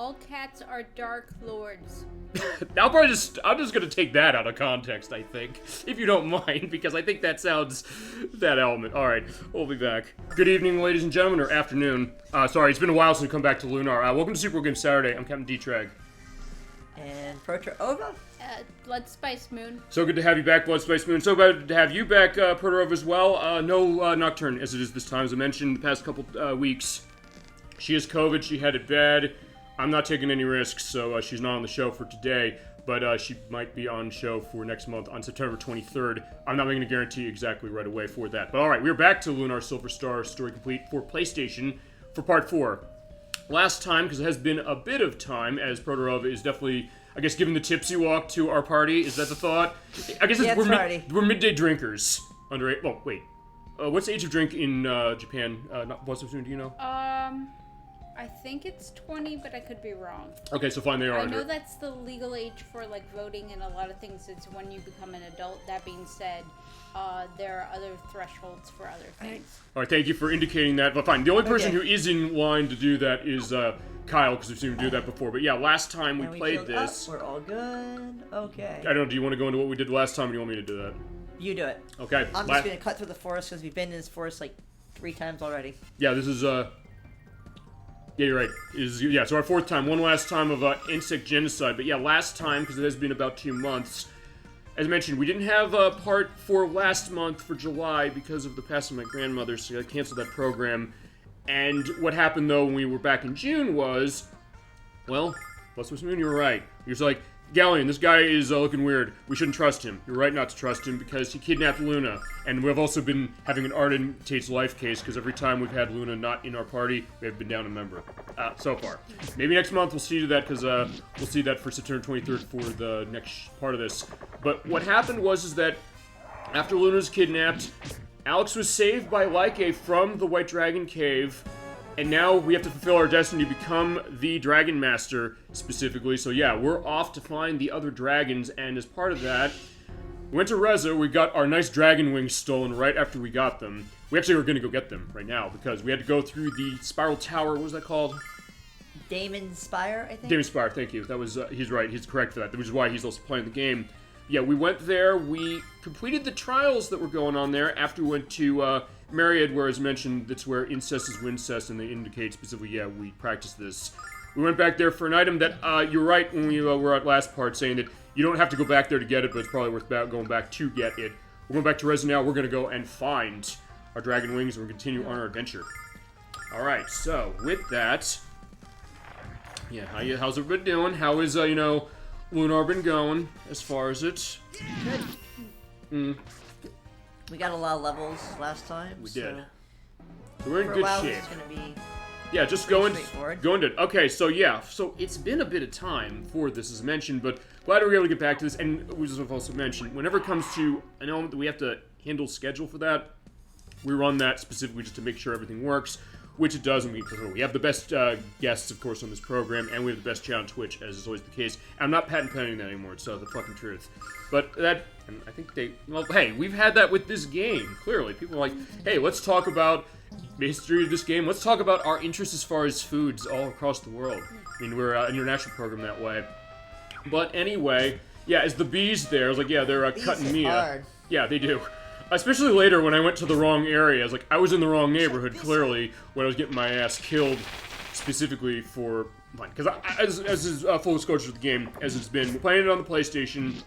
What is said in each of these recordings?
all cats are dark lords. I'm just gonna take that out of context, I think, if you don't mind, because I think that sounds that element. All right, we'll be back. Good evening, ladies and gentlemen, or afternoon. Sorry, it's been a while since we come back to Lunar. Welcome to Super Game Saturday. I'm Captain DiTrag. And Proterova. BloodSpiceMoon. So good to have you back, BloodSpiceMoon. So glad to have you back, Proterova, as well. No Nocturne, as it is this time, as I mentioned the past couple weeks. She has COVID. She had it bad. I'm not taking any risks, so she's not on the show for today, but she might be on show for next month on September 23rd. I'm not making a guarantee exactly right away for that. But all right, we're back to Lunar Silver Star Story Complete for PlayStation for Part 4. Last time, because it has been a bit of time, as Proterova is definitely, I guess, giving the tipsy walk to our party. Is that the thought? I guess we're midday drinkers. Well, wait. What's the age of drink in Japan? What's the do you know? I think it's 20, but I could be wrong. Okay, so fine, they are I under. know that's the legal age for, like, voting and a lot of things. It's when you become an adult. That being said, there are other thresholds for other things. All right, thank you for indicating that. But fine, the only person who is in line to do that is Kyle, because we've seen him do that before. But yeah, last time we played this. We're all good. Okay. I don't know, do you want to go into what we did last time, or do you want me to do that? You do it. Okay. I'm just going to cut through the forest, because we've been in this forest, like, 3 times already. Yeah, this is, yeah, you're right. Yeah, so our 4th time. One last time of insect genocide. But yeah, last time, because it has been about 2 months. As I mentioned, we didn't have part 4 last month for July because of the passing of my grandmother, so I canceled that program. And what happened, though, when we were back in June was, well, BloodSpiceMoon, you were right. He was like, Galleon, this guy is looking weird. We shouldn't trust him. You're right not to trust him because he kidnapped Luna. And we've also been having an Arden Tate's life case because every time we've had Luna not in our party, we have been down a member. So far. Maybe next month we'll see to that because we'll see that for September 23rd for the next part of this. But what happened was that after Luna was kidnapped, Alex was saved by Lyke from the White Dragon Cave. And now we have to fulfill our destiny to become the Dragon Master, specifically. So yeah, we're off to find the other dragons, and as part of that, we went to Reza. We got our nice dragon wings stolen right after we got them. We actually were going to go get them right now, because we had to go through the Spiral Tower. What was that called? Damon Spire, I think? Damon Spire, thank you. That was, he's right, he's correct for that, which is why he's also playing the game. Yeah, we went there, we completed the trials that were going on there after we went to, Myriad, where, as mentioned, that's where incest is wincest, and they indicate specifically, yeah, we practiced this. We went back there for an item that, you're right when we were at last part, saying that you don't have to go back there to get it, but it's probably worth going back to get it. We're going back to Reza now. We're going to go and find our dragon wings, and we're going to continue on our adventure. Alright, so, with that, yeah, how's everybody doing? How is, Lunar been going, as far as it? Good. We got a lot of levels last time. We did. So we're in good shape. It's gonna be just go into it. Okay, so yeah, so it's been a bit of time for this, as mentioned, but glad we were able to get back to this. And we just also mentioned, whenever it comes to an element that we have to handle schedule for that, we run that specifically just to make sure everything works, which it does. And we have the best guests, of course, on this program, and we have the best chat on Twitch, as is always the case. And I'm not patent pending that anymore. It's the fucking truth. But that, and I think hey, we've had that with this game, clearly. People are like, hey, let's talk about the history of this game. Let's talk about our interests as far as foods all across the world. I mean, we're an international program that way. But anyway, yeah, as the bees there, I was like, yeah, they're cutting me up. Yeah, they do. Especially later when I went to the wrong area. I was in the wrong neighborhood, clearly, when I was getting my ass killed specifically for... Because as is full disclosure of the game, as it's been, we're playing it on the PlayStation.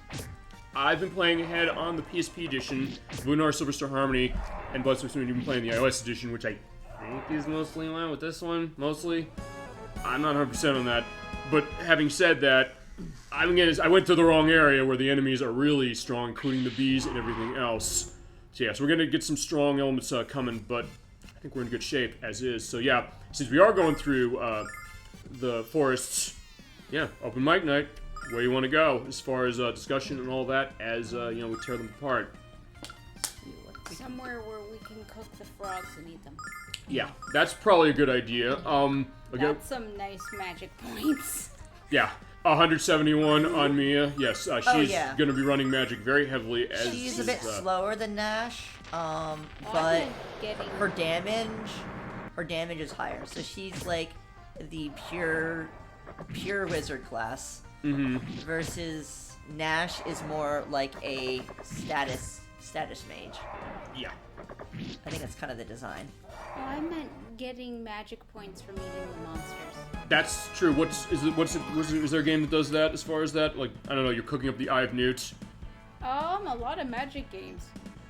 I've been playing ahead on the PSP edition, Lunar Silver Star Harmony, and BloodSpiceMoon, you've been playing the iOS edition, which I think is mostly in line with this one, mostly. I'm not 100% on that. But having said that, I went to the wrong area where the enemies are really strong, including the bees and everything else. So yeah, so we're going to get some strong elements coming, but I think we're in good shape as is. So yeah, since we are going through the forests, yeah, open mic night. Where you want to go as far as discussion and all that as, we tear them apart. Somewhere where we can cook the frogs and eat them. Yeah, that's probably a good idea. That's some nice magic points. Yeah, 171 on Mia. Yes, she's going to be running magic very heavily. She's a bit slower than Nash, but her damage is higher. So she's like the pure pure wizard class. Mm-hmm. Versus Nash is more like a status mage. Yeah. I think that's kind of the design. Oh, I meant getting magic points from eating the monsters. That's true. Is there a game that does that as far as that? Like, I don't know, you're cooking up the Eye of Newt. A lot of magic games,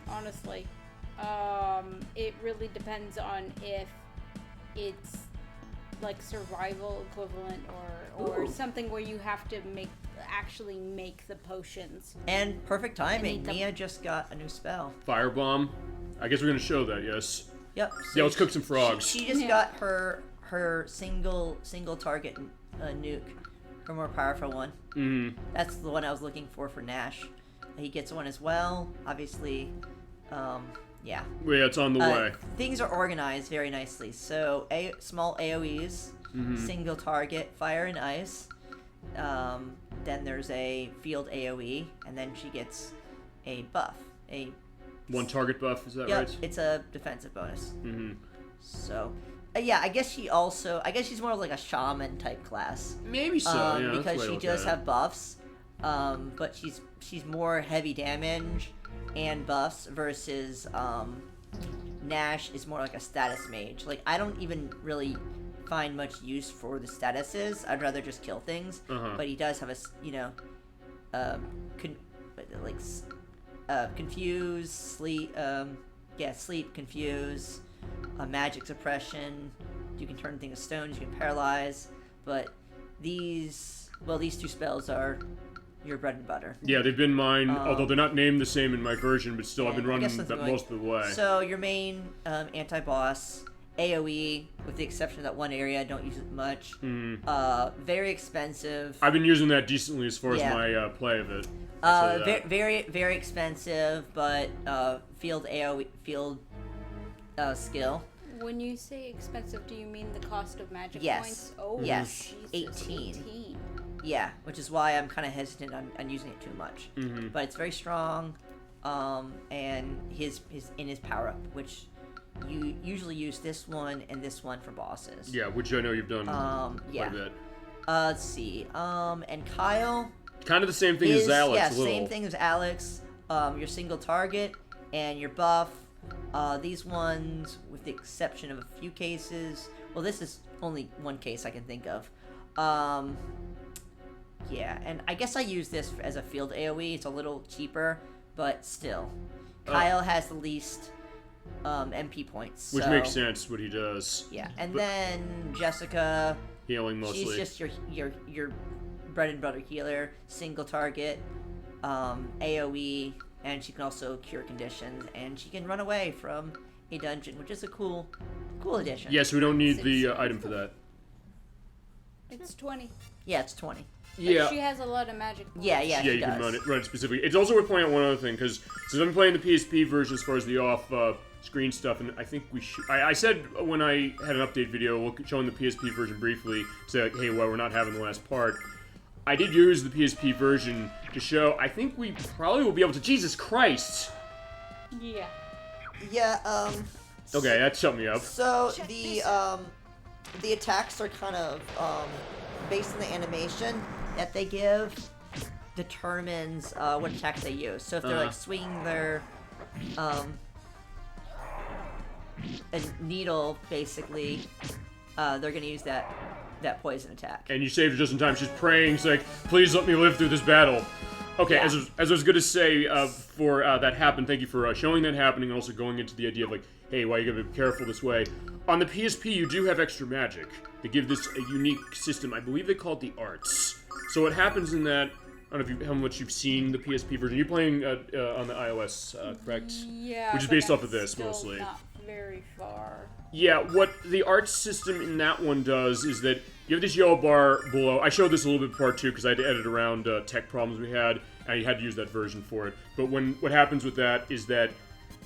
honestly. It really depends on if it's like survival equivalent or something where you have to actually make the potions. And perfect timing. Mia just got a new spell. Firebomb. I guess we're gonna show that, yes. Yep. So yeah, let's cook some frogs. She just got her single target nuke, her more powerful one. Mm-hmm. That's the one I was looking for Nash. He gets one as well. Obviously, yeah. Well, yeah, it's on the way. Things are organized very nicely. So small AoEs, single target, fire and ice. Then there's a field AoE, and then she gets a buff. One target buff, is that right? right? It's a defensive bonus. Mm-hmm. So, yeah, I guess she's more of like a shaman type class. Maybe so, yeah. Because she does have buffs, but she's more heavy damage and buffs versus Nash is more like a status mage. Like, I don't even really find much use for the statuses. I'd rather just kill things. But he does have confuse, sleep, sleep, confuse, magic suppression. You can turn things to stones, you can paralyze, but these two spells are your bread and butter. Yeah, they've been mine, although they're not named the same in my version, but still I've been running that most of the way. So your main anti-boss, AoE, with the exception of that one area, I don't use it much. Very expensive. I've been using that decently as far as my play of it. Very, very expensive, but field AoE, skill. When you say expensive, do you mean the cost of magic yes. points? Oh, yes. Jesus, 18. Yeah, which is why I'm kind of hesitant on using it too much. But it's very strong, and his power up, which you usually use this one and this one for bosses. Yeah, which I know you've done quite a bit. Let's see. And Kyle. Kind of the same thing as Alex. Yeah, same thing as Alex. Your single target and your buff. These ones, with the exception of a few cases. Well, this is only one case I can think of. Yeah, and I guess I use this as a field AoE. It's a little cheaper, but still. Kyle has the least MP points. Which makes sense, what he does. Yeah, and then Jessica. Healing mostly. She's just your bread and butter healer, single target, AoE, and she can also cure conditions, and she can run away from a dungeon, which is a cool addition. Yes, we don't need the item for that. It's 20. Yeah, it's 20. Yeah. But she has a lot of magic points. Yeah, you does. can run it specifically. It's also worth pointing out one other thing, because since I've been playing the PSP version as far as the off-screen stuff, and I think we should... I said when I had an update video showing the PSP version briefly, say, like, hey, well, we're not having the last part. I did use the PSP version to show, I think we probably will be able to... Jesus Christ! Yeah. Yeah, Okay, that shut me up. So, the attacks are kind of, based on the animation that they give, determines, what attacks they use. So if they're, like, swinging their, a needle, basically, they're gonna use that poison attack. And you saved her just in time. She's praying, she's like, please let me live through this battle. Okay, yeah. as I was going to say, for that happened, thank you for showing that happening, and also going into the idea of, like, hey, why you gotta be careful this way. On the PSP, you do have extra magic. They give this a unique system. I believe they call it the arts. So what happens in that, I don't know how much you've seen the PSP version. You're playing on the iOS, correct? Yeah, which is based off of this, still mostly. Not very far. Yeah, what the art system in that one does is that you have this yellow bar below. I showed this a little bit part 2 because I had to edit around tech problems we had, and I had to use that version for it. But what happens with that is that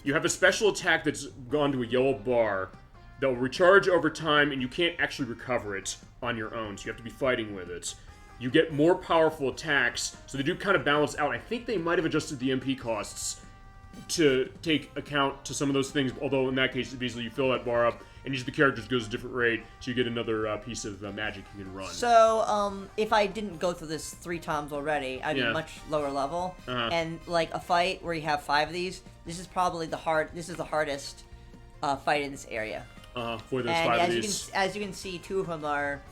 you have a special attack that's gone to a yellow bar that will recharge over time, and you can't actually recover it on your own, so you have to be fighting with it. You get more powerful attacks, so they do kind of balance out. I think they might have adjusted the MP costs to take account to some of those things. Although in that case, basically you fill that bar up, and each of the characters goes a different rate, so you get another piece of magic you can run. So, if I didn't go through this 3 times already, I'd be much lower level. And like a fight where you have 5 of these, this is probably the hardest fight in this area. For those 5 of these. As you can see, 2 of them are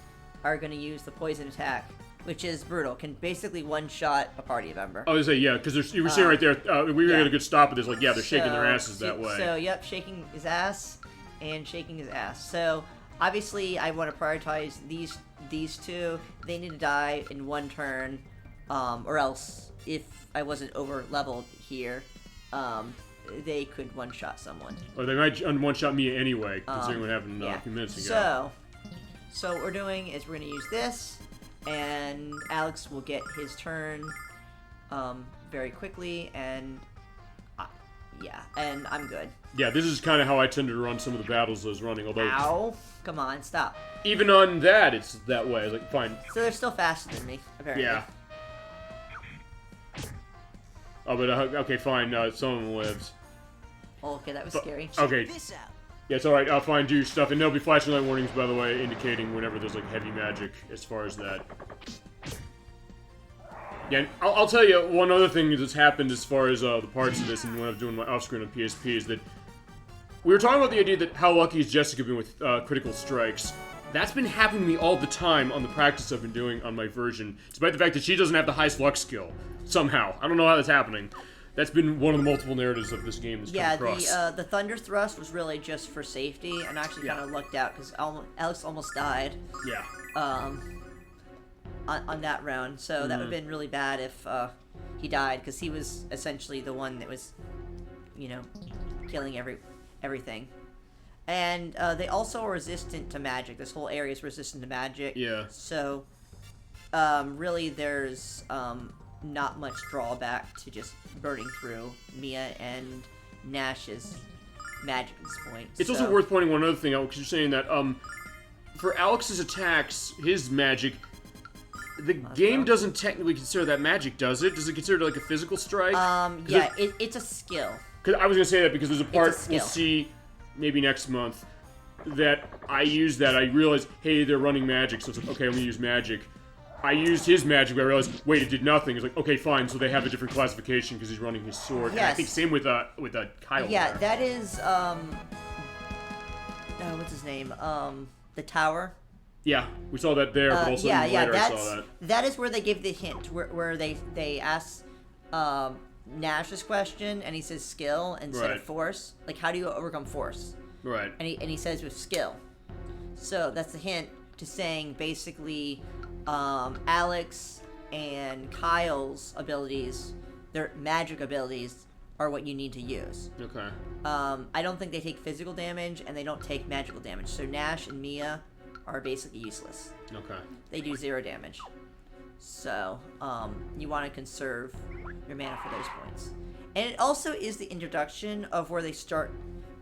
going to use the poison attack, which is brutal. Can basically one-shot a party member. I was gonna say, yeah, because you were seeing right there, we were getting a good stop at this. Like, yeah, they're shaking their asses that way. So, yep, shaking his ass and shaking his ass. So, obviously, I want to prioritize these 2. They need to die in 1 turn, or else, if I wasn't over-leveled here, they could one-shot someone. Or they might one-shot me anyway, considering what happened a few minutes ago. So what we're doing is we're going to use this, and Alex will get his turn very quickly, and and I'm good. Yeah, this is kind of how I tend to run some of the battles I was running, although... Ow! Come on, stop. Even on that, it's that way. I was like, fine. So they're still faster than me, apparently. Yeah. Oh, but, okay, fine, some of them lives. Oh, okay, that was scary. Okay. Yeah, it's alright, I'll find you stuff, and there'll be flashing light warnings, by the way, indicating whenever there's, like, heavy magic, as far as that. Yeah, and I'll tell you one other thing that's happened as far as the parts of this, and when I was doing my off-screen on PSP, is that we were talking about the idea that how lucky has Jessica been with critical strikes. That's been happening to me all the time on the practice I've been doing on my version, despite the fact that she doesn't have the highest luck skill, somehow. I don't know how that's happening. That's been one of the multiple narratives of this game that's come across. Yeah, the Thunder Thrust was really just for safety, and actually kind of lucked out, because Alex almost died. Yeah. On that round, so that would have been really bad if he died, because he was essentially the one that was, killing everything. And they also are resistant to magic. This whole area is resistant to magic. Yeah. So, really, there's not much drawback to just burning through Mia and Nash's magic at this point. It's also worth pointing one other thing out, because you're saying that for Alex's attacks, his magic, the game doesn't technically consider that magic, does it? Does it consider it like a physical strike? Yeah, it's a skill. Because I was gonna say that because there's a part we'll see maybe next month that I use that. I realized, hey, they're running magic, so it's like, okay, I'm gonna use magic. I used his magic, but I realized, wait, it did nothing. It's like, okay, fine, so they have a different classification because he's running his sword. Yes. And I think same with Kyle. Yeah, there. that is, what's his name? The tower. Yeah, we saw that there, but also later I saw that. That is where they give the hint, where they ask Nash this question, and he says skill instead of force. Like, how do you overcome force? Right. And he says with skill. So that's the hint to saying basically Alex and Kyle's abilities, their magic abilities, are what you need to use. Okay. I don't think they take physical damage, and they don't take magical damage. So Nash and Mia are basically useless. Okay. They do 0 damage. So, you want to conserve your mana for those points. And it also is the introduction of where they start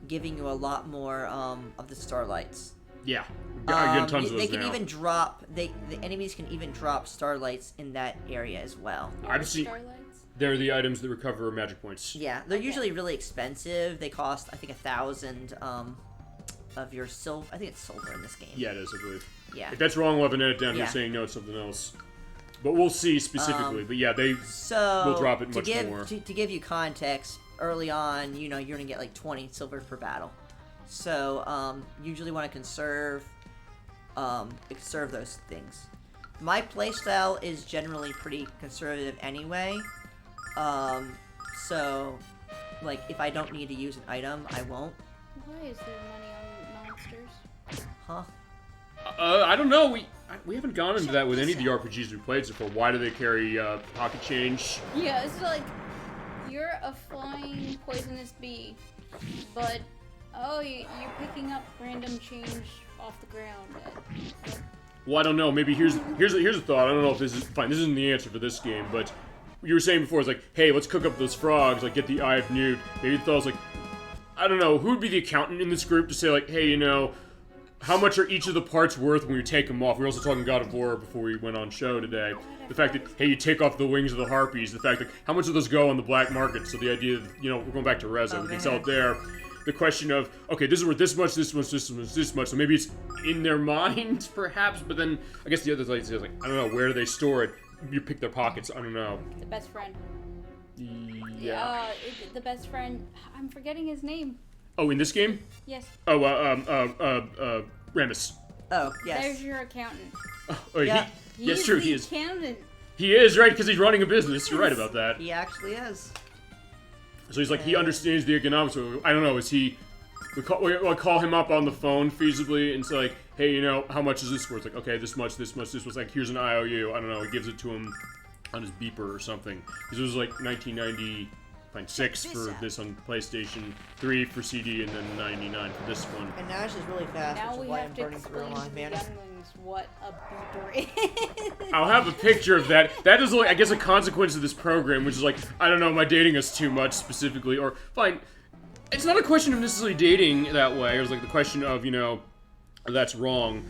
giving you a lot more of the starlights. Yeah. Tons of those they can now. even drop, the enemies can even drop starlights in that area as well. I've seen... Starlights? They're the items that recover magic points. Yeah, they're usually really expensive. They cost, I think, 1,000 of your silver. I think it's silver in this game. Yeah, it is, I believe. Yeah. If that's wrong, we'll have an edit down here saying no, it's something else. But we'll see specifically. But yeah, they will drop it much more. To give you context, early on, you're going to get like 20 silver per battle. So, usually want to conserve those things. My playstyle is generally pretty conservative anyway. So, like, if I don't need to use an item, I won't. Why is there money on monsters? Huh? I don't know. We haven't gone into that with any of the RPGs we played so far. Why do they carry pocket change? Yeah, it's like you're a flying poisonous bee, but you're picking up random change off the ground. Well, I don't know. Maybe here's a thought. I don't know if this is fine. This isn't the answer for this game, but you were saying before, it's like, hey, let's cook up those frogs, like get the Eye of Newt. Maybe the thought was like, I don't know, who would be the accountant in this group to say like, hey, how much are each of the parts worth when you take them off? We were also talking God of War before we went on show today. The fact that, hey, you take off the wings of the harpies. The fact that, how much of those go on the black market? So the idea of, we're going back to Reza. We can sell it there. The question of, okay, this is worth this much, this much, this much, this much. So maybe it's in their minds, perhaps. But then, I guess the other thing is, like, I don't know, where do they store it? You pick their pockets. I don't know. The best friend. Yeah. The best friend. I'm forgetting his name. Oh, in this game? Yes. Oh, Ramus. Oh, yes. There's your accountant. Oh, yeah. Yes, true, he is. Accountant. He is, right, because he's running a business. You're right about that. He actually is. So he's like, he understands the economics. I don't know, is he... We call him up on the phone feasibly and say, like, hey, how much is this worth? Like, okay, this much, this much, this was like, here's an IOU. I don't know, he gives it to him on his beeper or something. Because it was like 1996 for this on PlayStation, 3 for CD, and then 99 for this one. And Nash is really fast, Now which is we why have I'm to burning through explain on to man. the younglings what a beeper is. I'll have a picture of that. That is, like, I guess, a consequence of this program, which is like, I don't know, am I dating us too much specifically? Or, fine, it's not a question of necessarily dating that way. It was like the question of, that's wrong.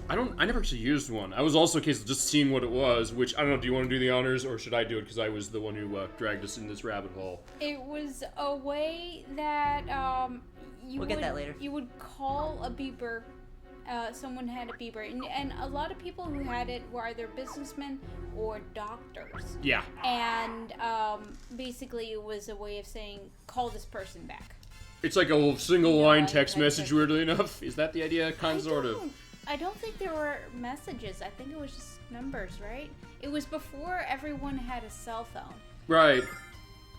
I never actually used one. I was also a case of just seeing what it was, which, I don't know, do you want to do the honors, or should I do it because I was the one who dragged us in this rabbit hole? It was a way that, We'll get that later. You would call a beeper. Someone had a beeper, and a lot of people who had it were either businessmen or doctors. Yeah. And basically, it was a way of saying, "Call this person back." It's like a single line text message, weirdly enough. Is that the idea? Sort of. I don't think there were messages. I think it was just numbers, right? It was before everyone had a cell phone. Right.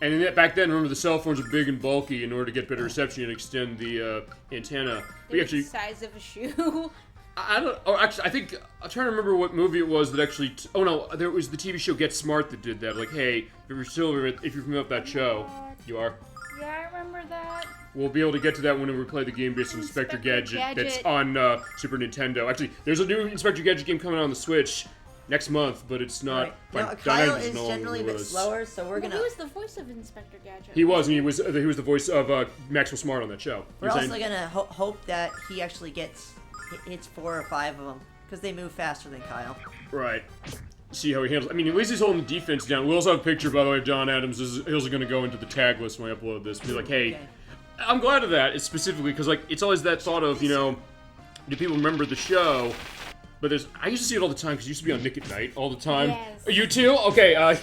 And back then, remember, the cell phones were big and bulky. In order to get better reception, you'd extend the antenna. They're the size of a shoe. I don't. Oh, actually, I think I'm trying to remember what movie it was that actually. Oh no, there was the TV show Get Smart that did that. Like, hey, if you're familiar with that show, you are. Yeah, I remember that. We'll be able to get to that when we play the game based on Inspector Gadget that's on Super Nintendo. Actually, there's a new Inspector Gadget game coming on the Switch next month, but it's not. Right. Kyle is generally a bit slower, so we're gonna. Who was the voice of Inspector Gadget? He was, and he was the voice of Maxwell Smart on that show. We're also gonna hope that he actually hits 4 or 5 of them because they move faster than Kyle. Right. See how he handles. I mean, at least he's holding the defense down. We also have a picture, by the way, of John Adams. He's going to go into the tag list when I upload this. Be like, hey, okay. I'm glad of that. It's specifically because, like, it's always that thought of, do people remember the show? But I used to see it all the time because it used to be on Nick at Night all the time. Yes. You too? Okay. All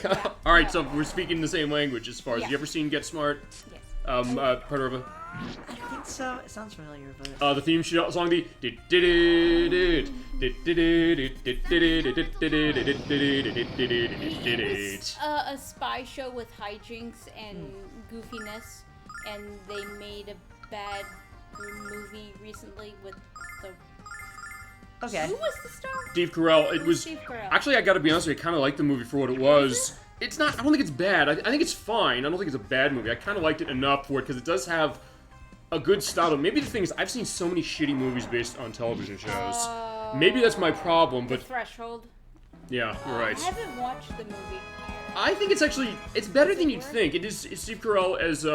right. So we're speaking the same language as far as. You ever seen Get Smart? Yes. Proterova? I think so. It sounds familiar, but the theme song, It's a spy show with hijinks and goofiness, and they made a bad movie recently with the. Okay. Who was the star? Steve Carell. It was. Steve Carell. Actually, I gotta be honest with you, I kind of liked the movie for what it was. It's not. I don't think it's bad. I think it's fine. I don't think it's a bad movie. I kind of liked it enough for it because it does have a good style. Maybe the thing is, I've seen so many shitty movies based on television shows. Maybe that's my problem. But The Threshold. Yeah, you're right. I haven't watched the movie. I think it's better than you'd think. It's Steve Carell as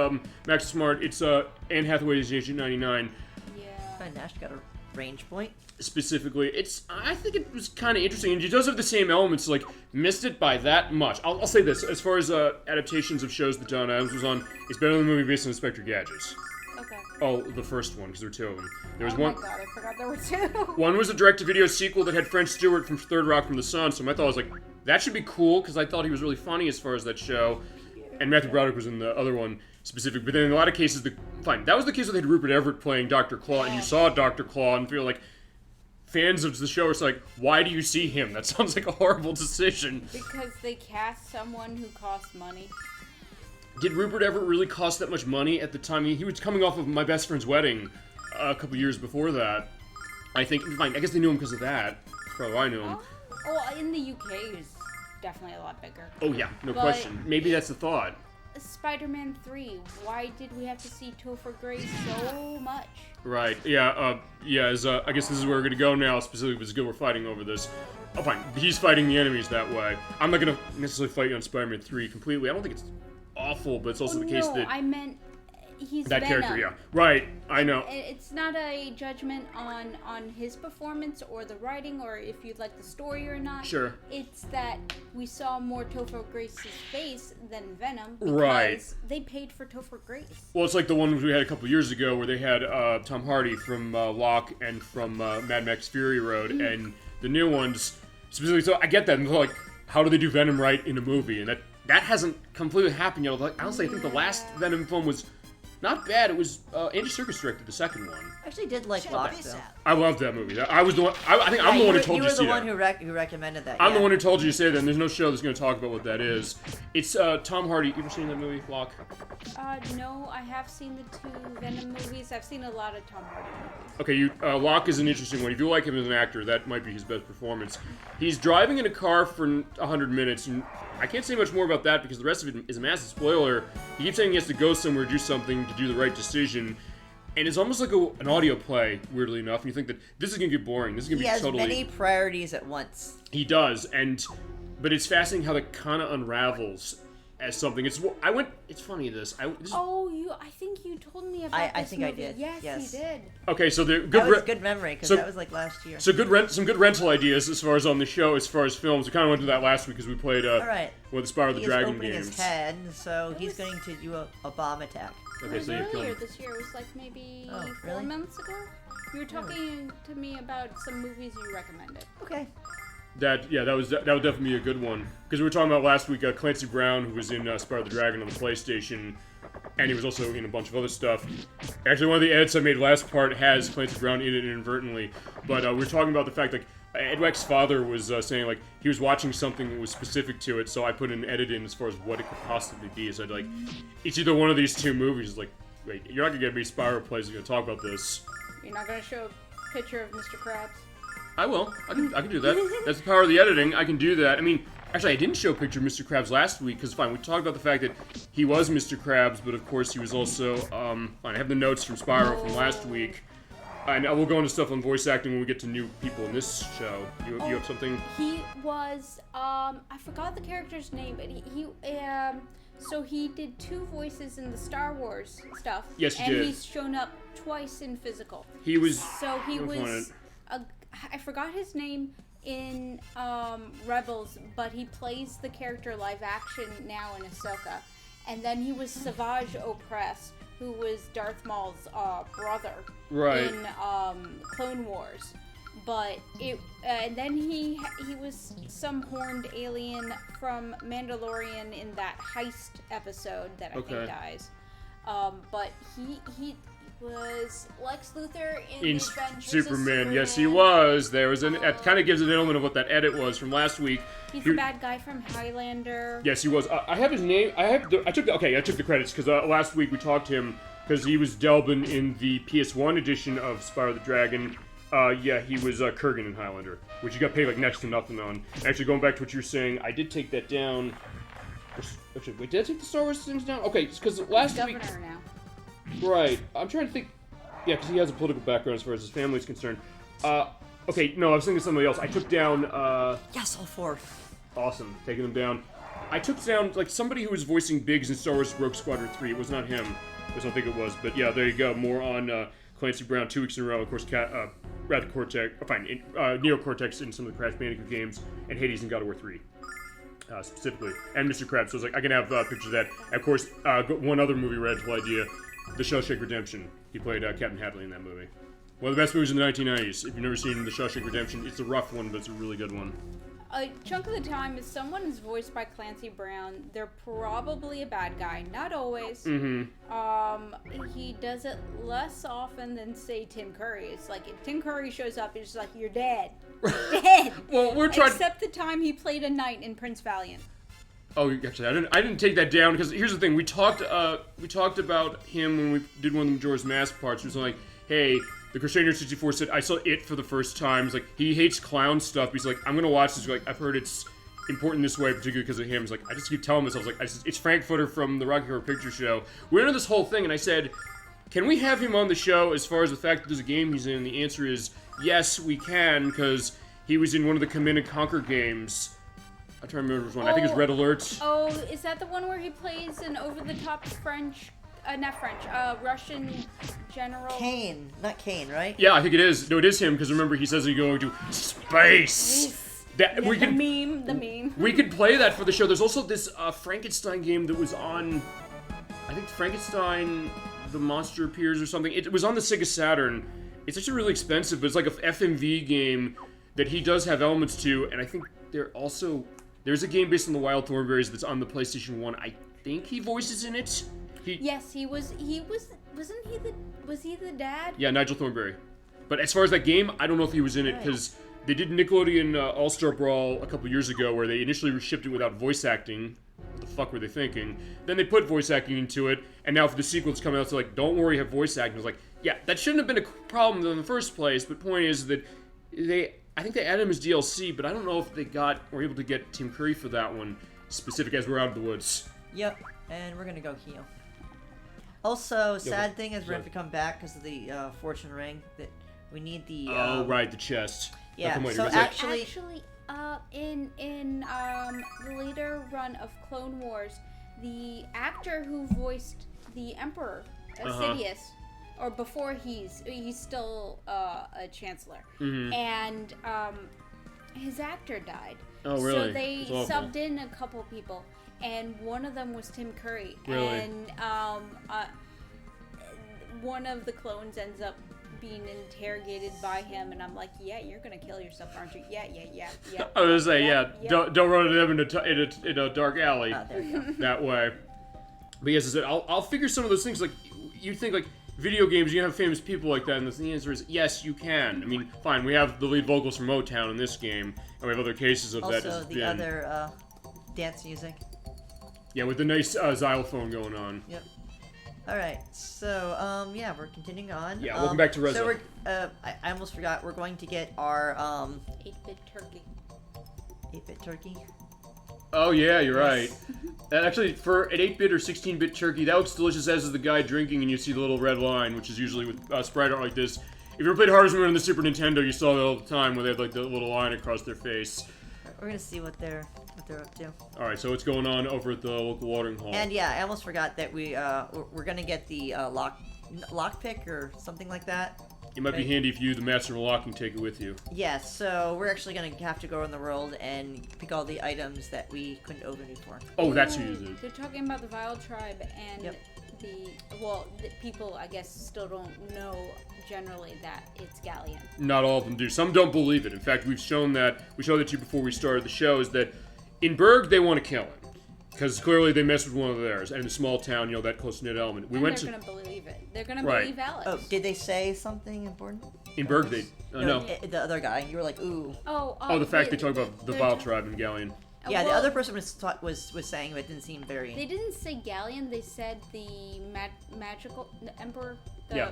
Max Smart. It's Anne Hathaway as Agent 99. Yeah. Nash got a range point. Specifically, I think it was kind of interesting, and it does have the same elements. Like, missed it by that much. I'll say this: as far as adaptations of shows that John Adams was on, it's better than the movie based on Inspector Gadgets. Okay. Oh, the first one, because there were 2 of them. There was one. Oh my god, I forgot there were 2. One was a direct-to-video sequel that had French Stewart from Third Rock from the Sun. So my thought was like, that should be cool, because I thought he was really funny as far as that show. And Matthew Broderick was in the other one specific. But then in a lot of cases, fine, that was the case where they had Rupert Everett playing Dr. Claw, and you saw Dr. Claw and feel like. Fans of the show are like, why do you see him? That sounds like a horrible decision. Because they cast someone who costs money. Did Rupert Everett really cost that much money at the time? He was coming off of My Best Friend's Wedding a couple years before that. I think, fine, I guess they knew him because of that. For all I knew him. Well, in the UK, he was definitely a lot bigger. Oh yeah, no question. Maybe that's the thought. Spider-Man 3, why did we have to see Topher Grace so much? Right, yeah, I guess this is where we're gonna go now, specifically if it's good we're fighting over this. Oh, fine, he's fighting the enemies that way. I'm not gonna necessarily fight you on Spider-Man 3 completely. I don't think it's awful, but it's also the case that... I meant he's that Venom. character, yeah. Right, I know. It's not a judgment on his performance or the writing or if you like the story or not. Sure. It's that we saw more Topher Grace's face than Venom because Right. they paid for Topher Grace. Well, it's like the one we had a couple years ago where they had Tom Hardy from Locke and from Mad Max Fury Road, and the new ones specifically. So I get that, and they're like, how do they do Venom right in a movie? And that hasn't completely happened yet. Like, honestly, I think the last Venom film was not bad. It was Andy Serkis directed the second one. I actually did like Locke, though. I loved that movie. I was the one. I think I'm the one who told you to see that. You were the one who recommended that. I'm the one who told you to say that, and there's no show that's going to talk about what that is. It's Tom Hardy. You ever seen that movie, Locke? No, I have seen the 2 Venom movies. I've seen a lot of Tom Hardy movies. Okay, Locke is an interesting one. If you like him as an actor, that might be his best performance. He's driving in a car for 100 minutes, and I can't say much more about that because the rest of it is a massive spoiler. He keeps saying he has to go somewhere, do something to do the right decision. And it's almost like an audio play, weirdly enough. And you think that this is going to get boring. This is going to be totally... He has many priorities at once. He does, but it's fascinating how that kind of unravels as something. It's funny I think you told me about this I think movie. I did. Yes, you did. Okay, so That was good memory, because that was like last year. So some good rental ideas as far as on the show, as far as films. We kind of went to that last week because we played All right. the Spyro the Dragon opening games. his head, so he's going to do a bomb attack. Okay, It was so you're earlier killing. this year. It was like maybe 4 really? months ago. You were talking to me about some movies you recommended. Okay. That would definitely be a good one because we were talking about last week Clancy Brown, who was in Spyro the Dragon on the PlayStation, and he was also in a bunch of other stuff. Actually, one of the edits I made last part has Clancy Brown in it inadvertently, but we were talking about the fact like Edwex's father was saying like he was watching something that was specific to it, so I put an edit in as far as what it could possibly be. So I'd like, it's either one of these 2 movies. Like, wait, you're not gonna get me Spyro plays. You're gonna talk about this. You're not gonna show a picture of Mr. Krabs? I will. I can do that. That's the power of the editing. I can do that. I mean, actually, I didn't show a picture of Mr. Krabs last week because fine, we talked about the fact that he was Mr. Krabs, but of course he was also fine. I have the notes from Spyro from last week. And I will go into stuff on voice acting when we get to new people in this show. You have something? He was, I forgot the character's name, but so he did 2 voices in the Star Wars stuff. Yes, he did. did. And he's shown up twice in physical. He was... So he was, I forgot his name in Rebels, but he plays the character live action now in Ahsoka. And then he was Savage Opress, who was Darth Maul's brother in Clone Wars. But and then he was some horned alien from Mandalorian in that heist episode that I think dies. But he was Lex Luthor in The Adventures Superman. of Superman. Yes, he was. There was it kind of gives an element of what that edit was from last week. He's the bad guy from Highlander. Yes, he was. I have his name. I took the credits because last week we talked to him because he was Delbin in the PS1 edition of Spyro the Dragon. He was Kurgan in Highlander, which you got paid like next to nothing on. Actually, going back to what you were saying, I did take that down. Actually, wait, did I take the Star Wars things down? Okay, because last week... Governor now. Right. I'm trying to think... Yeah, because he has a political background as far as his family is concerned. Okay, no, I was thinking of somebody else. I took down, Yes, all 4. Awesome, taking them down. I took down, like, somebody who was voicing Biggs in Star Wars Rogue Squadron 3. It was not him. I don't think it was. But yeah, there you go. More on Clancy Brown 2 weeks in a row. Of course, Neo Cortex in some of the Crash Bandicoot games, and Hades in God of War 3. Specifically. And Mr. Krabs. So it's like, I can have pictures of that. And of course, one other movie rental idea, The Shawshank Redemption. He played Captain Hadley in that movie. One of the best movies in the 1990s. If you've never seen The Shawshank Redemption, it's a rough one, but it's a really good one. A chunk of the time, if someone is voiced by Clancy Brown, they're probably a bad guy. Not always. Mm-hmm. He does it less often than, say, Tim Curry. It's like, if Tim Curry shows up, it's just like, you're dead. Dead! Well, we're trying... Except the time he played a knight in Prince Valiant. Oh, actually, I didn't take that down, because here's the thing. We talked about him when we did one of the Majora's Mask parts. It was like, hey... The Crusader 64 said, I saw it for the first time. He's like, he hates clown stuff. He's like, I'm going to watch this. Like, I've heard it's important this way, particularly because of him. He's like, I just keep telling myself, like, it's Frankfurter from the Rocky Horror Picture Show. We're into this whole thing, and I said, can we have him on the show as far as the fact that there's a game he's in? And the answer is, yes, we can, because he was in one of the Command & Conquer games. I'm trying to remember which one. I think it's Red Alert. Oh, is that the one where he plays an over-the-top French not French. Russian general. Kane, not Kane, right? Yeah, I think it is. No, it is him, because remember, he says he's going to space! That, Yeah, we the could, meme. We could play that for the show. There's also this Frankenstein game that was on, I think Frankenstein, the Monster Appears or something. It was on the Sega Saturn. It's actually really expensive, but it's like a FMV game that he does have elements to, and I think there's a game based on the Wild Thornberrys that's on the PlayStation 1. I think he voices in it. Yes, was he the dad? Yeah, Nigel Thornberry. But as far as that game, I don't know if he was in it, because they did Nickelodeon All-Star Brawl a couple years ago, where they initially shipped it without voice acting. What the fuck were they thinking? Then they put voice acting into it, and now for the sequel it's coming out, so like, don't worry, have voice acting. I was like, yeah, that shouldn't have been a problem in the first place, but point is that I think they added him as DLC, but I don't know if they were able to get Tim Curry for that one, specific as we're out of the woods. Yep, and we're gonna go heal. Also, sad thing is we're going to come back because of the fortune ring. That we need the. Right, the chest. Yeah. So actually, in the later run of Clone Wars, the actor who voiced the Emperor, Sidious, or before he's still a Chancellor, and his actor died. Oh, really? So they subbed in a couple people. And one of them was Tim Curry. Really? And one of the clones ends up being interrogated by him, and I'm like, yeah, you're gonna kill yourself, aren't you? Yeah. I was gonna say, don't run into them in a dark alley there you go. that way. But yes, I'll figure some of those things. Like, you think, like, video games, you can have famous people like that, and the answer is, yes, you can. I mean, fine, we have the lead vocals from Motown in this game, and we have other cases of that. Also, the other dance music. Yeah, with the nice xylophone going on. Yep. Alright, so, yeah, we're continuing on. Yeah, welcome back to Reza. So I almost forgot, we're going to get our, 8-bit turkey. 8-bit turkey? Oh, yeah, you're right. Actually, for an 8-bit or 16-bit turkey, that looks delicious, as is the guy drinking, and you see the little red line, which is usually with sprite art like this. If you ever played Harvest Moon on the Super Nintendo, you saw that all the time, where they had, like, the little line across their face. We're gonna see what they're up to. Alright, so what's going on over at the local watering hole? And yeah, I almost forgot that we're gonna get the lockpick or something like that. It might be handy if you, the master of lock, can take it with you. Yeah, so we're actually gonna have to go in the world and pick all the items that we couldn't open before. Oh, that's who uses it. They're talking about the Vile Tribe and the people, I guess, still don't know generally that it's Galleon. Not all of them do. Some don't believe it. In fact, we showed that to you before we started the show, is that in Berg, they want to kill him. Because clearly they messed with one of theirs. And in a small town, that close-knit element. They're going to believe it. They're going to believe Alex. Oh, did they say something important? In Berg, they... no. The other guy, you were like, ooh. Oh, the fact they talk about the Vile Tribe in Galleon. Yeah, the other person was saying it didn't seem very... They didn't say Galleon, they said the magical Emperor.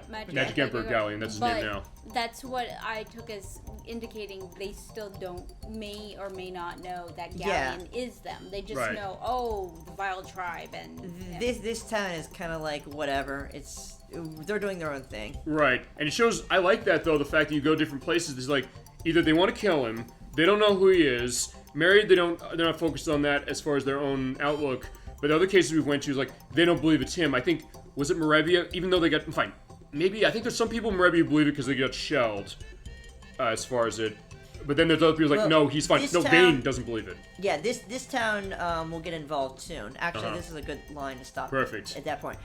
Magic Emperor Galleon, that's his name now. That's what I took as indicating they still may or may not know that Galleon is them. They just know, the Vile Tribe and... This town is kind of like whatever, they're doing their own thing. Right, and it shows, I like that though, the fact that you go different places, there's like, either they want to kill him, they don't know who he is, married, they're not focused on that as far as their own outlook, but the other cases we went to is like, they don't believe it's him. I think, was it Moravia? Even though they got, fine, maybe, I think there's some people in Moravia who believe it because they got shelled, as far as it, but then there's other people like, no, he's fine. No, Vane doesn't believe it. Yeah, this town will get involved soon. Actually, this is a good line to stop. Perfect. At that point.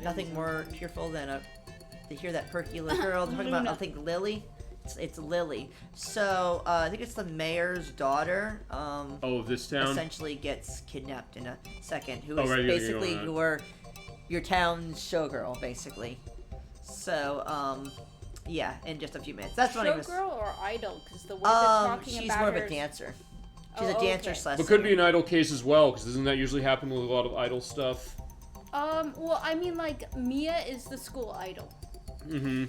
Nothing more cheerful than to hear that perky little girl talking about, I think, Lily. It's Lily. So, I think it's the mayor's daughter. Of this town? Essentially gets kidnapped in a second. Who is basically your town's showgirl, basically. So, yeah, in just a few minutes. That's what I was... Showgirl or idol? Because the way they're talking about she's more of a dancer. She's a dancer / But could be an idol case as well, because doesn't that usually happen with a lot of idol stuff? Well, I mean, like, Mia is the school idol. Mm-hmm.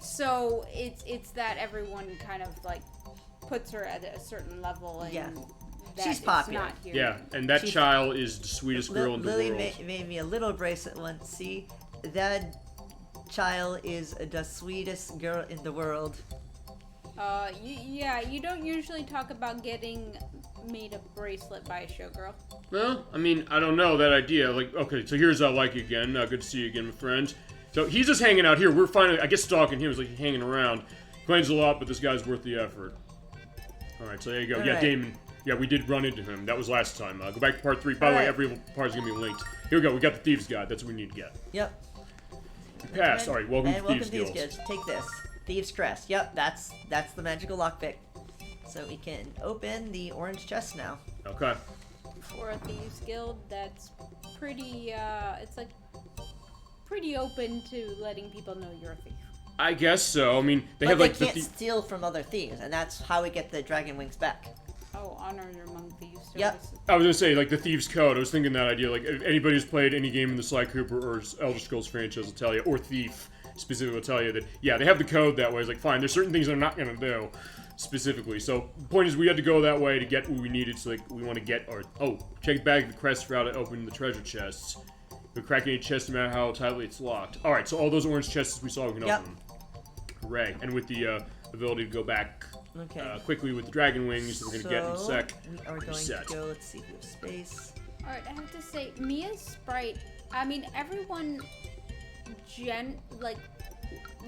So it's that everyone kind of like puts her at a certain level, and she's popular. Not here. Yeah, and that child is the sweetest girl in the world. Lily made me a little bracelet once. See, that child is the sweetest girl in the world. You don't usually talk about getting made a bracelet by a showgirl. Well, I mean, I don't know that idea. Like, okay, so here's Like again. Good to see you again, my friend. So he's just hanging out here. We're finally, I guess, stalking him. He's like hanging around. Claims a lot, but this guy's worth the effort. All right, so there you go. All yeah, right. Damon. Yeah, we did run into him. That was last time. Go back to part 3. By the way, every part is gonna be linked. Here we go. We got the Thieves Guide. That's what we need to get. Yep. Pass. All right, welcome to Thieves Guild. Take this. Thieves Crest. Yep, that's the magical lockpick. So we can open the orange chest now. Okay. For a Thieves Guild, that's pretty, it's like pretty open to letting people know you're a thief. I guess so. I mean, they But have like they can't steal from other thieves, and that's how we get the dragon wings back. Oh, honor your among thieves. Yep. I was gonna say, like, the Thieves Code. I was thinking that idea. Like, if anybody who's played any game in the Sly Cooper or Elder Scrolls franchise will tell you, or Thief specifically will tell you that, yeah, they have the code that way. It's like, fine, there's certain things they're not gonna do specifically. So, the point is, we had to go that way to get what we needed. So, like, we want to get our check back the crest for how to open the treasure chests. We crack any chest, no matter how tightly it's locked. All right, so all those orange chests we saw, we can open them. Hooray! And with the ability to go back. Okay. Quickly with the dragon wings that we're gonna get in a sec. We are going to go. Let's see if we have space. Alright, I have to say, Mia's sprite, I mean, everyone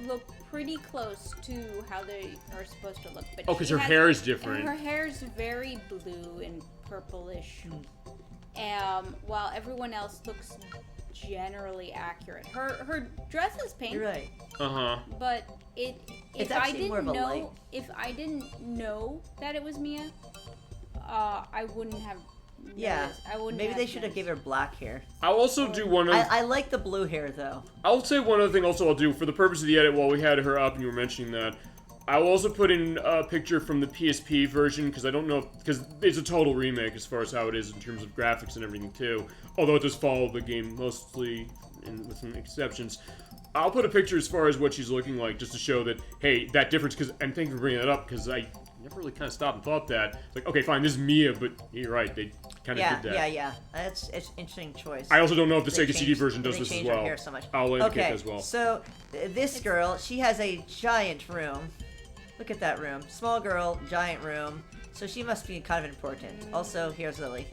look pretty close to how they are supposed to look. But because her hair is different. Her hair's very blue and purplish. While everyone else looks generally accurate. Her dress is pink. You're right. But if I didn't know that it was Mia, I wouldn't have noticed. I wouldn't. Maybe they should have given her black hair. I'll also do one of. I like the blue hair though. I'll say one other thing. Also, I'll do for the purpose of the edit while we had her up and you were mentioning that. I will also put in a picture from the PSP version because I don't know because it's a total remake as far as how it is in terms of graphics and everything too. Although it does follow the game mostly, with some exceptions. I'll put a picture as far as what she's looking like just to show that hey that difference. And thank you for bringing that up because I never really kind of stopped and thought that. It's like okay fine this is Mia but you're right they kind of did that. Yeah. It's an interesting choice. I also don't know if the Sega CD version does this as well. Her hair so much. I'll indicate that as well. So this girl she has a giant room. Look at that room. Small girl, giant room. So she must be kind of important. Also, here's Lily.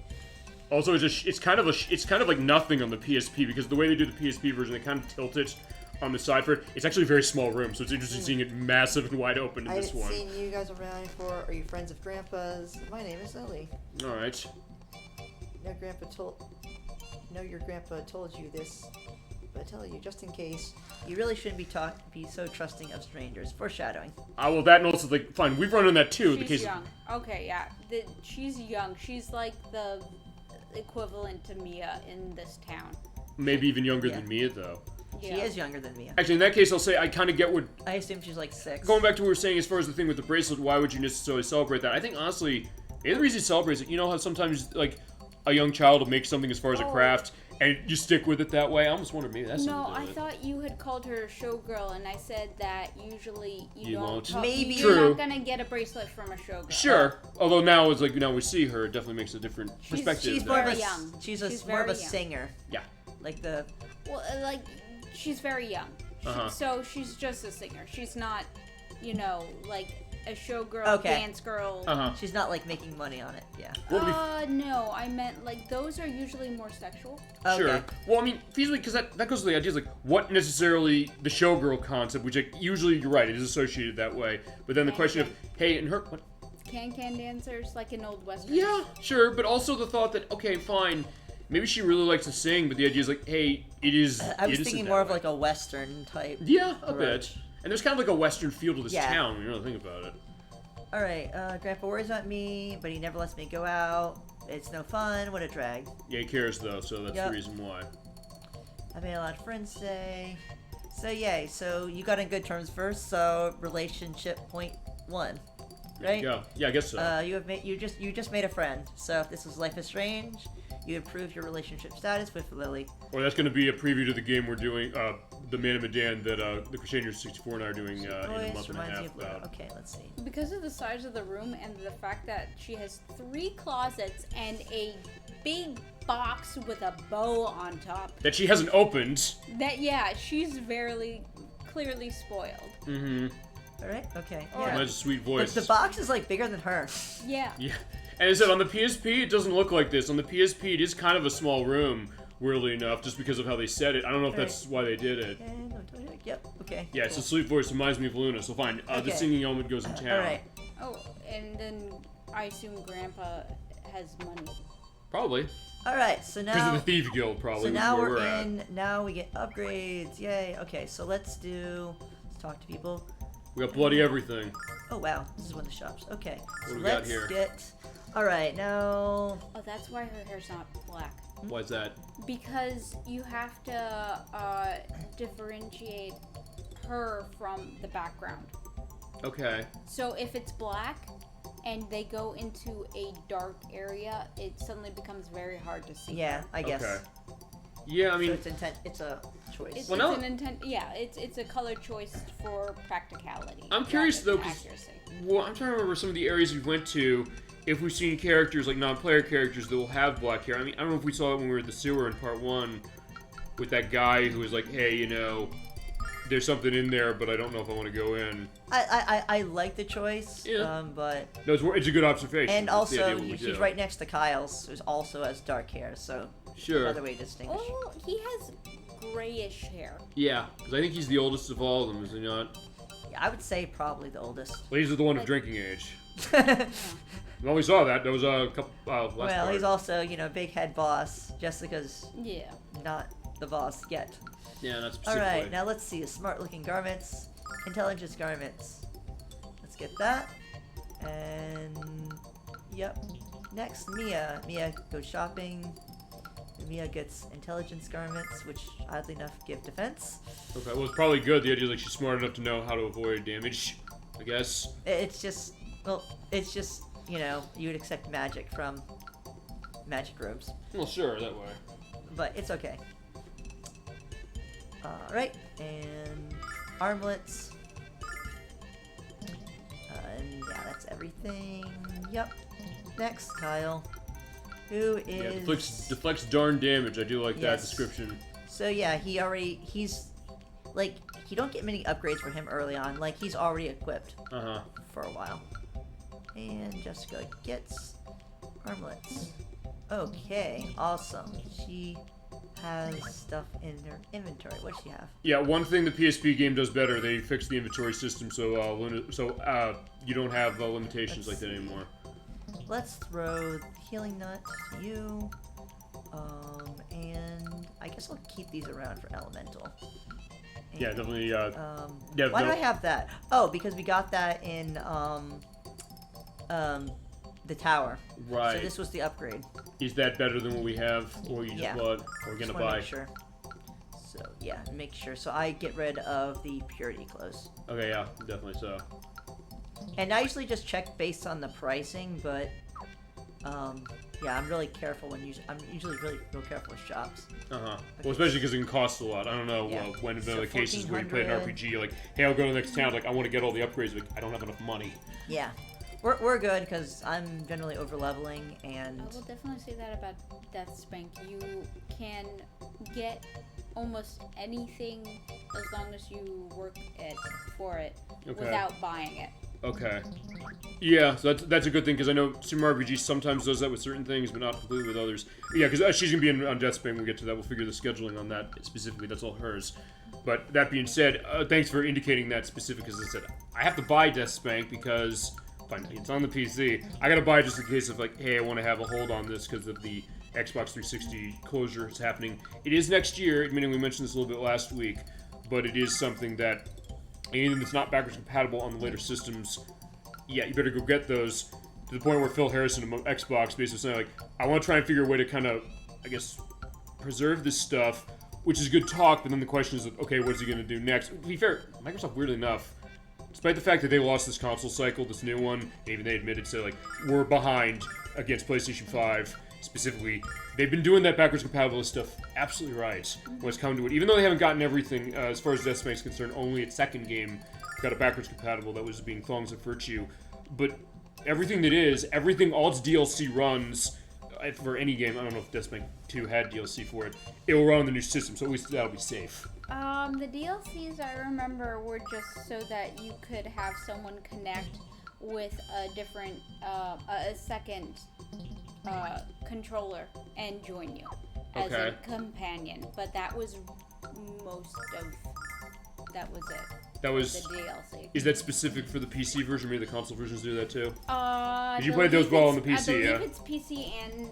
Also, it's kind of like nothing on the PSP because the way they do the PSP version, they kind of tilt it on the side for it. It's actually a very small room, so it's interesting seeing it massive and wide open in this one. I haven't seen you guys around before. Are you friends of Grandpa's? My name is Lily. All right. No, your grandpa told you this, but I tell you just in case. You really shouldn't be so trusting of strangers. Foreshadowing. Well, that and also like fine. We've run on that too. She's young. Okay, yeah. She's young. She's like the equivalent to Mia in this town. Maybe even younger than Mia though. Yeah. She is younger than Mia. Actually, in that case, I'll say I kind of get what. I assume she's like 6. Going back to what we were saying as far as the thing with the bracelet, why would you necessarily celebrate that? I think honestly, the reason you celebrate it, you know how sometimes like a young child will make something as far as a craft. And you stick with it that way? I almost wondered maybe that's something to do with it. Thought you had called her a showgirl, and I said that usually you won't. Maybe you're not gonna get a bracelet from a showgirl. Sure. Although now it's like now we see her, it definitely makes a different perspective. She's more of a young. She's more of a singer. Yeah. Like the. Well, like she's very young. So she's just a singer. She's not, like a showgirl, dance girl. She's not like making money on it. Yeah. No, I meant like those are usually more sexual. Okay. Sure. Well, I mean, feasibly, because that goes to the idea is like what necessarily the showgirl concept, which like, usually you're right, it is associated that way. But then the question of hey, and her what? Can dancers like an old western? Yeah, sure. But also the thought that okay, fine. Maybe she really likes to sing, but the idea is like, hey, it is. I was thinking more of like a western type. Yeah, a bit. And there's kind of like a western feel to this town when you really think about it. Alright, Grandpa worries about me, but he never lets me go out. It's no fun. What a drag. Yeah, he cares though, so that's the reason why. I made a lot of friends today. So yay, so you got in good terms first, so relationship point 1. Right? There you go. Yeah, I guess so. You just made a friend. So if this was Life is Strange, you improve your relationship status with Lily. Or that's going to be a preview to the game we're doing, the Man of Medan that the Crusaders 64 and I are doing in a month and a half about. Okay, let's see. Because of the size of the room and the fact that she has 3 closets and a big box with a bow on top. That she hasn't opened. She's very clearly spoiled. Mm-hmm. Alright, okay. Yeah. That's a sweet voice. But the box is like bigger than her. Yeah. Yeah. And I said, on the PSP, it doesn't look like this. On the PSP, it is kind of a small room, weirdly enough, just because of how they set it. I don't know if that's why they did it. Yep, okay. Yeah, it's a sleep voice, reminds me of Luna, so fine. The singing element goes in town. Alright. Oh, and then I assume Grandpa has money. Probably. Alright, so now... Because of the Thief Guild, probably. So now where we're in, now we get upgrades, yay. Okay, so let's talk to people. We got bloody everything. Oh wow, this is one of the shops. Okay, What so do we got let's here? Alright, now... Oh, that's why her hair's not black. Why is that? Because you have to differentiate her from the background. Okay. So if it's black and they go into a dark area, it suddenly becomes very hard to see. Yeah, I guess. Okay. Yeah, I mean... So it's a choice. It's, Well, it's an intent. Yeah, it's a color choice for practicality. I'm curious, though, 'cause accuracy. well, I'm trying to remember some of the areas we went to, if we've seen characters, like non-player characters, that will have black hair. I mean, I don't know if we saw it when we were at the sewer in part 1, with that guy who was like, hey, you know, there's something in there, but I don't know if I want to go in. I like the choice, Yeah. but... No, it's a good observation. And That's the idea also, of what we she's do. right next to Kyle's, who's also has dark hair, so... Sure. Another way to distinguish. Oh, he has grayish hair. Yeah, because I think he's the oldest of all of them, is he not? Yeah, I would say probably the oldest. Well, he's the one of drinking age. Well, we saw that. That was a couple last Well, part. he's also, big head boss. Jessica's Yeah. not the boss yet. Yeah, not specifically. Alright, now let's see. Smart looking garments. Intelligence garments. Let's get that. And... Yep. Next, Mia. Mia goes shopping. Mia gets intelligence garments, which oddly enough give defense. Okay, well, it's probably good. The idea is like she's smart enough to know how to avoid damage, I guess. It's just, you would expect magic from magic robes. Well, sure, that way. But it's okay. Alright, and armlets. And yeah, that's everything. Yep. Next, Kyle. Who is... Yeah, deflects darn damage. I do like that Yes. description. So yeah, he's... Like, you don't get many upgrades for him early on. Like, he's already equipped Uh-huh. for a while. And Jessica gets armlets. Okay, awesome. She has stuff in her inventory. What does she have? Yeah, one thing the PSP game does better, they fixed the inventory system so you don't have limitations like that anymore. Let's throw the healing nut to you. And I guess I'll keep these around for elemental. And, Yeah, definitely. why no- do I have that? Oh, because we got that in the tower. Right. So this was the upgrade. Is that better than what we have, or you just Yeah. bought, or gonna Just wanna buy? make sure. So yeah, make sure. So I get rid of the purity clothes. Okay, yeah, definitely so. And I usually just check based on the pricing, but yeah, I'm really careful I'm usually real careful with shops. Uh-huh. Well, especially because it can cost a lot. I don't know Yeah. when in So other cases where you play an 1400. RPG, like, hey, I'll go to the next town, like, I want to get all the upgrades, but I don't have enough money. Yeah, we're good because I'm generally over leveling and I will definitely say that about Death Spank. You can get almost anything as long as you work for it Okay. without buying it. Okay. Yeah, so that's a good thing, because I know Super RPG sometimes does that with certain things, but not completely with others. Yeah, because she's going to be on Death Spank when we get to that. We'll figure the scheduling on that specifically. That's all hers. But that being said, thanks for indicating that specific, because I said, I have to buy Death Spank because... Fine, it's on the PC. I gotta buy it just in case of, like, hey, I want to have a hold on this because of the Xbox 360 closure is happening. It is next year, admitting we mentioned this a little bit last week, but it is something that anything that's not backwards compatible on the later systems, yeah, you better go get those, to the point where Phil Harrison of Xbox basically saying, like, I want to try and figure a way to kind of, I guess, preserve this stuff, which is good talk, but then the question is, okay, what is he going to do next? To be fair, Microsoft, weirdly enough, despite the fact that they lost this console cycle, this new one, and even they admitted, so, like, we're behind against PlayStation 5, specifically, they've been doing that backwards compatible stuff absolutely right when it's come to it. Even though they haven't gotten everything, as far as Death Space is concerned, only its second game got a backwards compatible that was being Thongs of Virtue. But everything that is, all its DLC runs, for any game, I don't know if Death Space 2 had DLC for it, it will run on the new system, so at least that'll be safe. The DLCs I remember were just so that you could have someone connect with a different, a second controller and join you as a companion. But that was that was it. That was the DLC. Is that specific for the PC version? Maybe the console versions do that too? Because you played those well on the PC, I believe it's PC and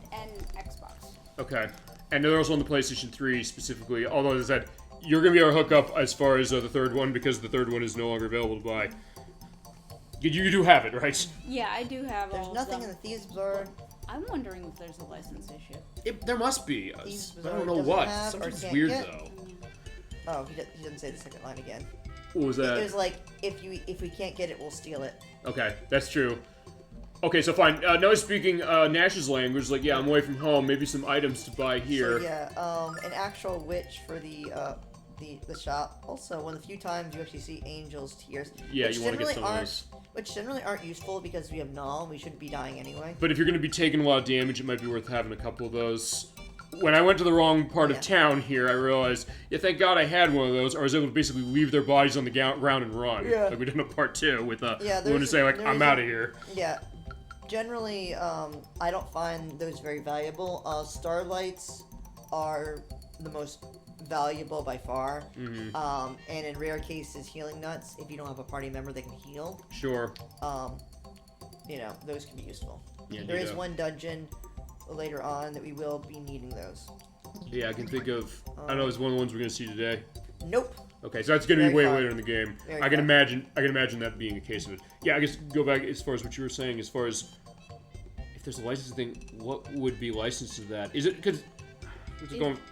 Xbox. Okay. And they're also on the PlayStation 3 specifically, although as I said, you're going to be able to hook up as far as the third one, because the third one is no longer available to buy. You do have it, right? Yeah, I do have There's all nothing of in them. the Thieves Bazaar. I'm wondering if there's a license issue. There must be. Thieves I Bazaar don't know doesn't what. have or Something's can't weird, get. though. Oh, he didn't say the second line again. What was that? It was like, if we can't get it, we'll steal it. Okay, that's true. Okay, so fine. Now speaking Nash's language, like, yeah, I'm away from home. Maybe some items to buy here. So, yeah, an actual witch for the shop. Also, one of the few times you actually see Angel's Tears. Yeah, you want to get some of those. Which generally aren't useful because we have Null and we shouldn't be dying anyway. But if you're going to be taking a lot of damage, it might be worth having a couple of those. When I went to the wrong part of town here, I realized, yeah, thank God I had one of those, or I was able to basically leave their bodies on the ground and run. Yeah. Like we did in part 2 with yeah, Lunar to say, like, I'm out of here. Yeah. Generally, I don't find those very valuable. Starlights are the most valuable by far. Mm-hmm. And in rare cases, healing nuts, if you don't have a party member that can heal. Sure. Those can be useful. Yeah, there is one dungeon later on that we will be needing those. Yeah, I can think of. I don't know. It's one of the ones we're gonna see today. Nope. Okay, so that's gonna be Very way far. later in the game. Very I can far. imagine that being a case of it. Yeah, I guess go back as far as what you were saying. As far as if there's a licensing thing, what would be licensed to that? Is it because?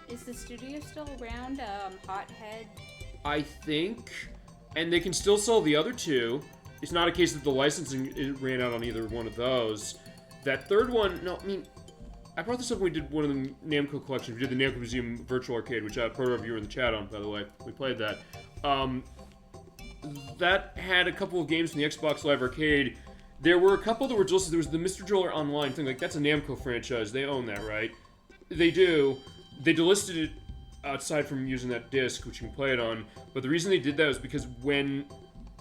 Is the studio still around? Hothead? I think, and they can still sell the other two. It's not a case that the licensing ran out on either one of those. That third one, no, I mean, I brought this up when we did one of the Namco collections. We did the Namco Museum Virtual Arcade, which Proterova, you were in the chat on, by the way. We played that. That had a couple of games from the Xbox Live Arcade. There were a couple that were just, there was the Mr. Driller Online thing, like that's a Namco franchise. They own that, right? They do. They delisted it outside from using that disc, which you can play it on. But the reason they did that was because when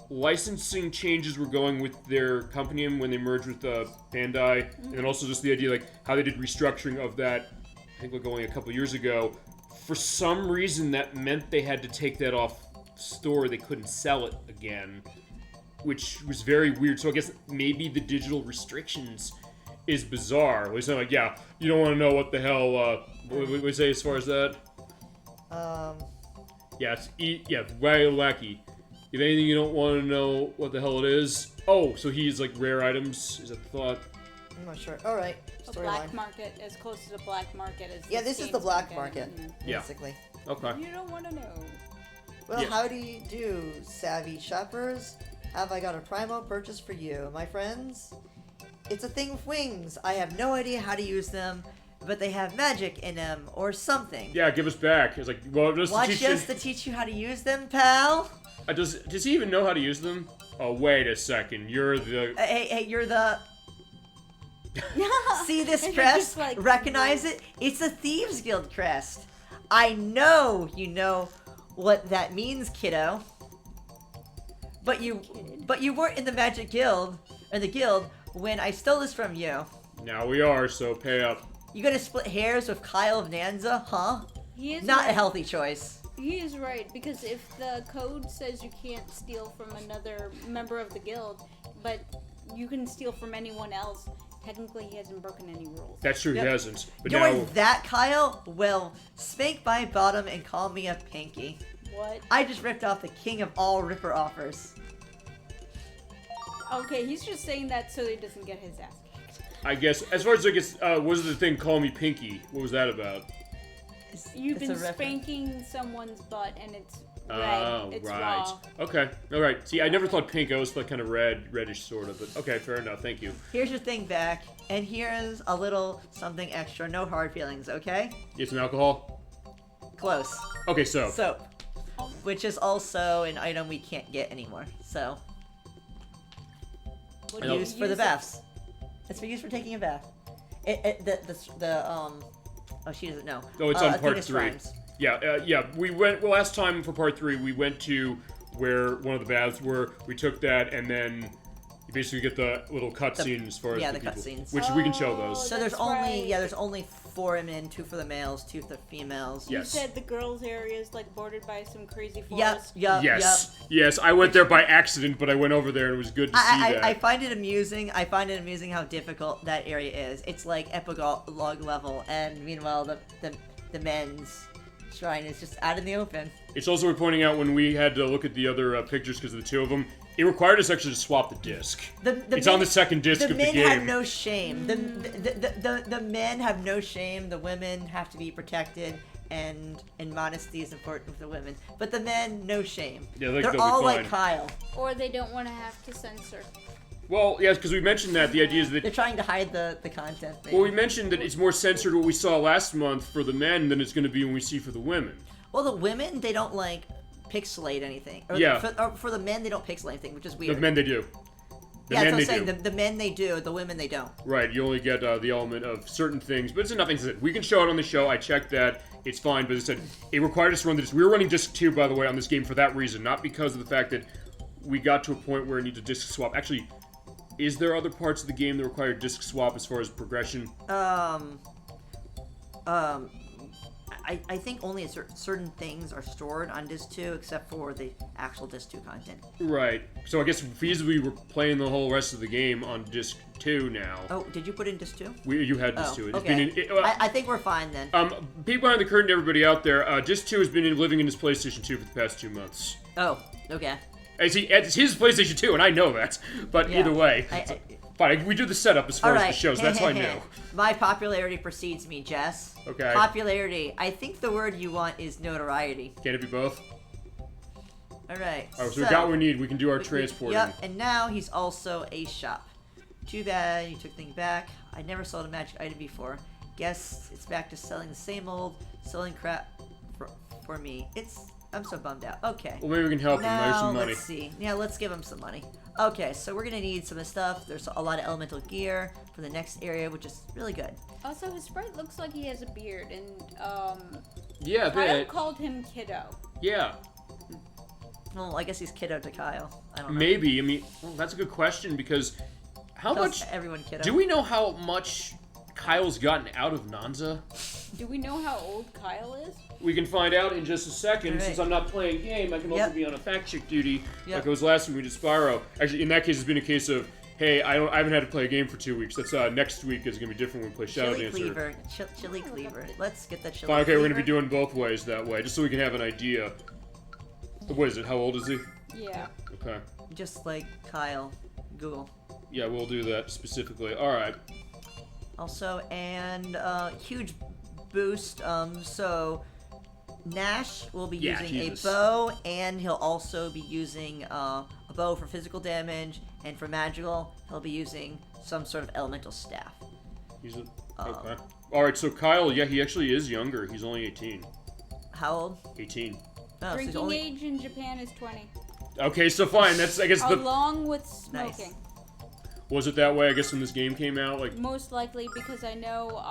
licensing changes were going with their company and when they merged with Bandai, and then also just the idea like how they did restructuring of that, I think like only a couple years ago, for some reason that meant they had to take that off store. They couldn't sell it again, which was very weird. So I guess maybe the digital restrictions is bizarre. At least I'm like, yeah, you don't want to know what the hell, what we say as far as that? Yeah, it's way wacky. If anything you don't want to know what the hell it is. Oh, so he's like rare items? Is that the thought? I'm not sure. Alright, A black market, as close to the black market as yeah, this is the black market, basically. Okay. You don't want to know. Well, how do you do, savvy shoppers? Have I got a Primo purchase for you, my friends? It's a thing with wings. I have no idea how to use them, but they have magic in them, or something. Yeah, give us back. It's like, well, just Watch just to teach you how to use them, pal. Does he even know how to use them? Oh, wait a second. You're the... Hey, you're the... See this crest? Like, recognize it? It's a Thieves Guild crest. I know you know what that means, kiddo. But you weren't in the Magic Guild, or the guild, when I stole this from you. Now we are, so pay up. You gonna split hairs with Kyle of Nanza, huh? He is Not right. a healthy choice. He is right, because if the code says you can't steal from another member of the guild, but you can steal from anyone else, technically he hasn't broken any rules. That's true, Yep. he hasn't. But You're now... that, Kyle? Well, spank my bottom and call me a pinky. What? I just ripped off the king of all ripper offers. Okay, he's just saying that so he doesn't get his ass kicked. I guess, as far as I guess, what was the thing, Call Me Pinky? What was that about? You've It's been a reference. spanking someone's butt and it's red. Oh, it's right. raw. Okay, alright. See, I never thought pink. I always thought kind of reddish sort of, but okay, fair enough. Thank you. Here's your thing back, and here's a little something extra. No hard feelings, okay? Get some alcohol? Close. Okay, so. Soap. Which is also an item we can't get anymore, so. What do you Used for the use it- baths. It's for use for taking a bath. Oh, she doesn't know. Oh, it's on part Athena's 3. Rhymes. Yeah, we went, well, last time for part 3, we went to where one of the baths were, we took that, and then You basically get the little cutscene as far as the people, cutscenes. which we can show those. So there's only 4 women, 2 for the males, 2 for the females. You said the girls' area is like bordered by some crazy Yep, forest. Yes. I went there by accident, but I went over there and it was good to see that. I find it amusing. How difficult that area is. It's like epilogue level, and meanwhile the men's shrine is just out in the open. It's also worth pointing out when we had to look at the other pictures because of the 2 of them. It required us actually to swap the disc. It's on the second disc of the game. The men have no shame. The men have no shame. The women have to be protected, and modesty is important with the women. But the men, no shame. Yeah, they're all like Kyle. Or they don't want to have to censor. Well, yes, because we mentioned that the idea is that they're trying to hide the content. Maybe. Well, we mentioned that it's more censored what we saw last month for the men than it's going to be when we see for the women. Well, the women, they don't like pixelate anything. For the men, they don't pixelate anything, which is weird. The men, they do. The men they do. The women they don't. Right. You only get the element of certain things, but it's nothing. We can show it on the show. I checked that. It's fine, but it said it required us to run this. We were running disc 2, by the way, on this game for that reason, not because of the fact that we got to a point where it needed disc swap. Actually, is there other parts of the game that require disc swap as far as progression? I think only certain things are stored on disc 2, except for the actual disc 2 content. Right. So I guess feasibly we're playing the whole rest of the game on disc 2 now. Oh, did you put in disc 2? You had disc 2. It's okay. been I think we're fine then. Peek behind the curtain to everybody out there. Disc 2 has been living in his PlayStation 2 for the past 2 months. Oh, okay. It's his PlayStation 2, and I know that. But either way, fine. We do the setup as far as the shows. That's how I know. My popularity precedes me, Jess. Okay. Popularity. I think the word you want is notoriety. Can it be both? All right. So we got what we need. We can do our transporting. Yep. And now he's also a shop. Too bad you took things back. I never sold a magic item before. Guess it's back to selling the same old, selling crap for me. I'm so bummed out. Okay. Well, maybe we can help him. There's some money. Let's see. Yeah, let's give him some money. Okay, so we're gonna need some of the stuff. There's a lot of elemental gear for the next area, which is really good. Also, his sprite looks like he has a beard, and yeah, Kyle called him Kiddo. Yeah. Well, I guess he's Kiddo to Kyle. I don't know. Maybe. I mean, that's a good question because how much? Everyone Kiddo. Do we know how much Kyle's gotten out of Nanza? Do we know how old Kyle is? We can find out in just a second. Right. Since I'm not playing a game, I can also be on a fact check duty, like it was last week we did Spyro. Actually, in that case, it's been a case of, hey, I haven't had to play a game for 2 weeks. That's next week is gonna be different when we play Shadow Dancer. Chili Cleaver. Let's get that chili. Fine, okay, cleaver. we're gonna be doing both ways that way, just so we can have an idea. What is it? How old is he? Yeah. Okay. Just like Kyle. Google. Yeah, we'll do that specifically. All right. Also, and huge boost. So Nash will be using a bow, and he'll also be using a bow for physical damage, and for magical, he'll be using some sort of elemental staff. Okay. All right. So Kyle, he actually is younger. He's only 18. How old? 18. Oh, Drinking age in Japan is 20. Okay, so fine. That's I guess along with smoking. Nice. Was it that way? I guess when this game came out, like most likely because I know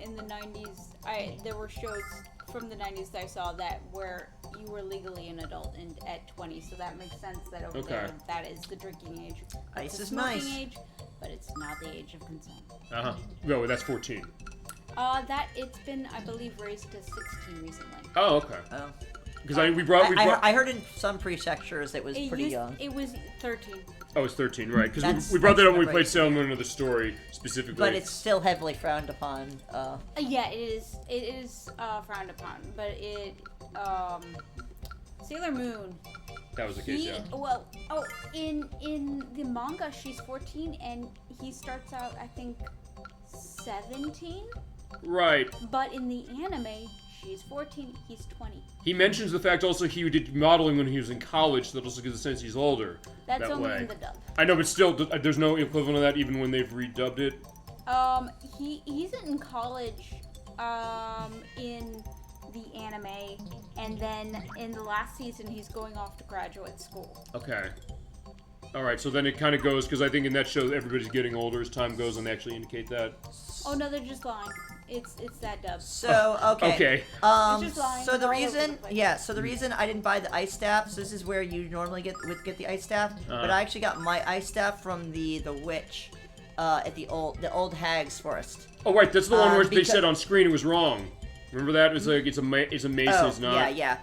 in the 90s, there were shows from the 90s that I saw that where you were legally an adult and at 20, so that makes sense that over there that is the drinking age. Ice is smoking nice. age, but it's not the age of consent. No, that's 14. That it's been I believe raised to 16 recently. Oh, okay. Oh. Because I heard in some prefectures it was pretty young. It was 13. Oh, it's 13, right? Because we brought that up when we played Sailor Moon of the Story specifically. But it's still heavily frowned upon. Yeah, it is. It is frowned upon, but it Sailor Moon. That was the case, yeah. Well, in the manga she's 14 and he starts out I think 17. Right. But in the anime, she's 14, he's 20. He mentions the fact also he did modeling when he was in college, so that also gives a sense he's older. That's only in the dub. I know, but still, there's no equivalent of that even when they've redubbed it. He's in college, in the anime, and then in the last season he's going off to graduate school. Okay. Alright, so then it kind of goes, because I think in that show everybody's getting older as time goes and they actually indicate that. Oh no, they're just lying. It's that dub. So okay. Okay. It's just lying So the all over reason, the place. yeah. So the reason I didn't buy the ice staff. So this is where you normally get the ice staff, but I actually got my ice staff from the witch, at the old hag's forest. Oh right, that's the one where they because- said on screen it was wrong. Remember that? It was like it's a mace, it's not. Yeah.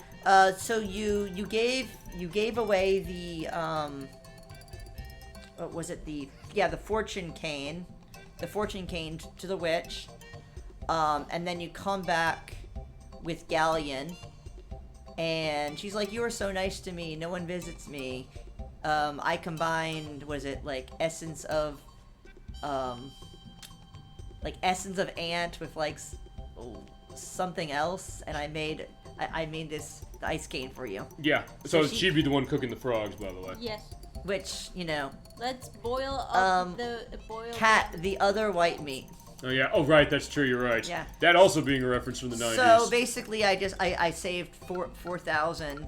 So you gave away the what was it, the fortune cane, to the witch, and then you come back with Galleon, and she's like, you were so nice to me, no one visits me. I combined, was it like essence of ant with like something else, and I made this the ice cane for you. Yeah. So she'd be the one cooking the frogs, by the way. Yes. Which, Let's boil up Cat, the other white meat. Oh yeah. Oh right, that's true. You're right. Yeah. That also being a reference from the 90s. So basically, I saved 4,000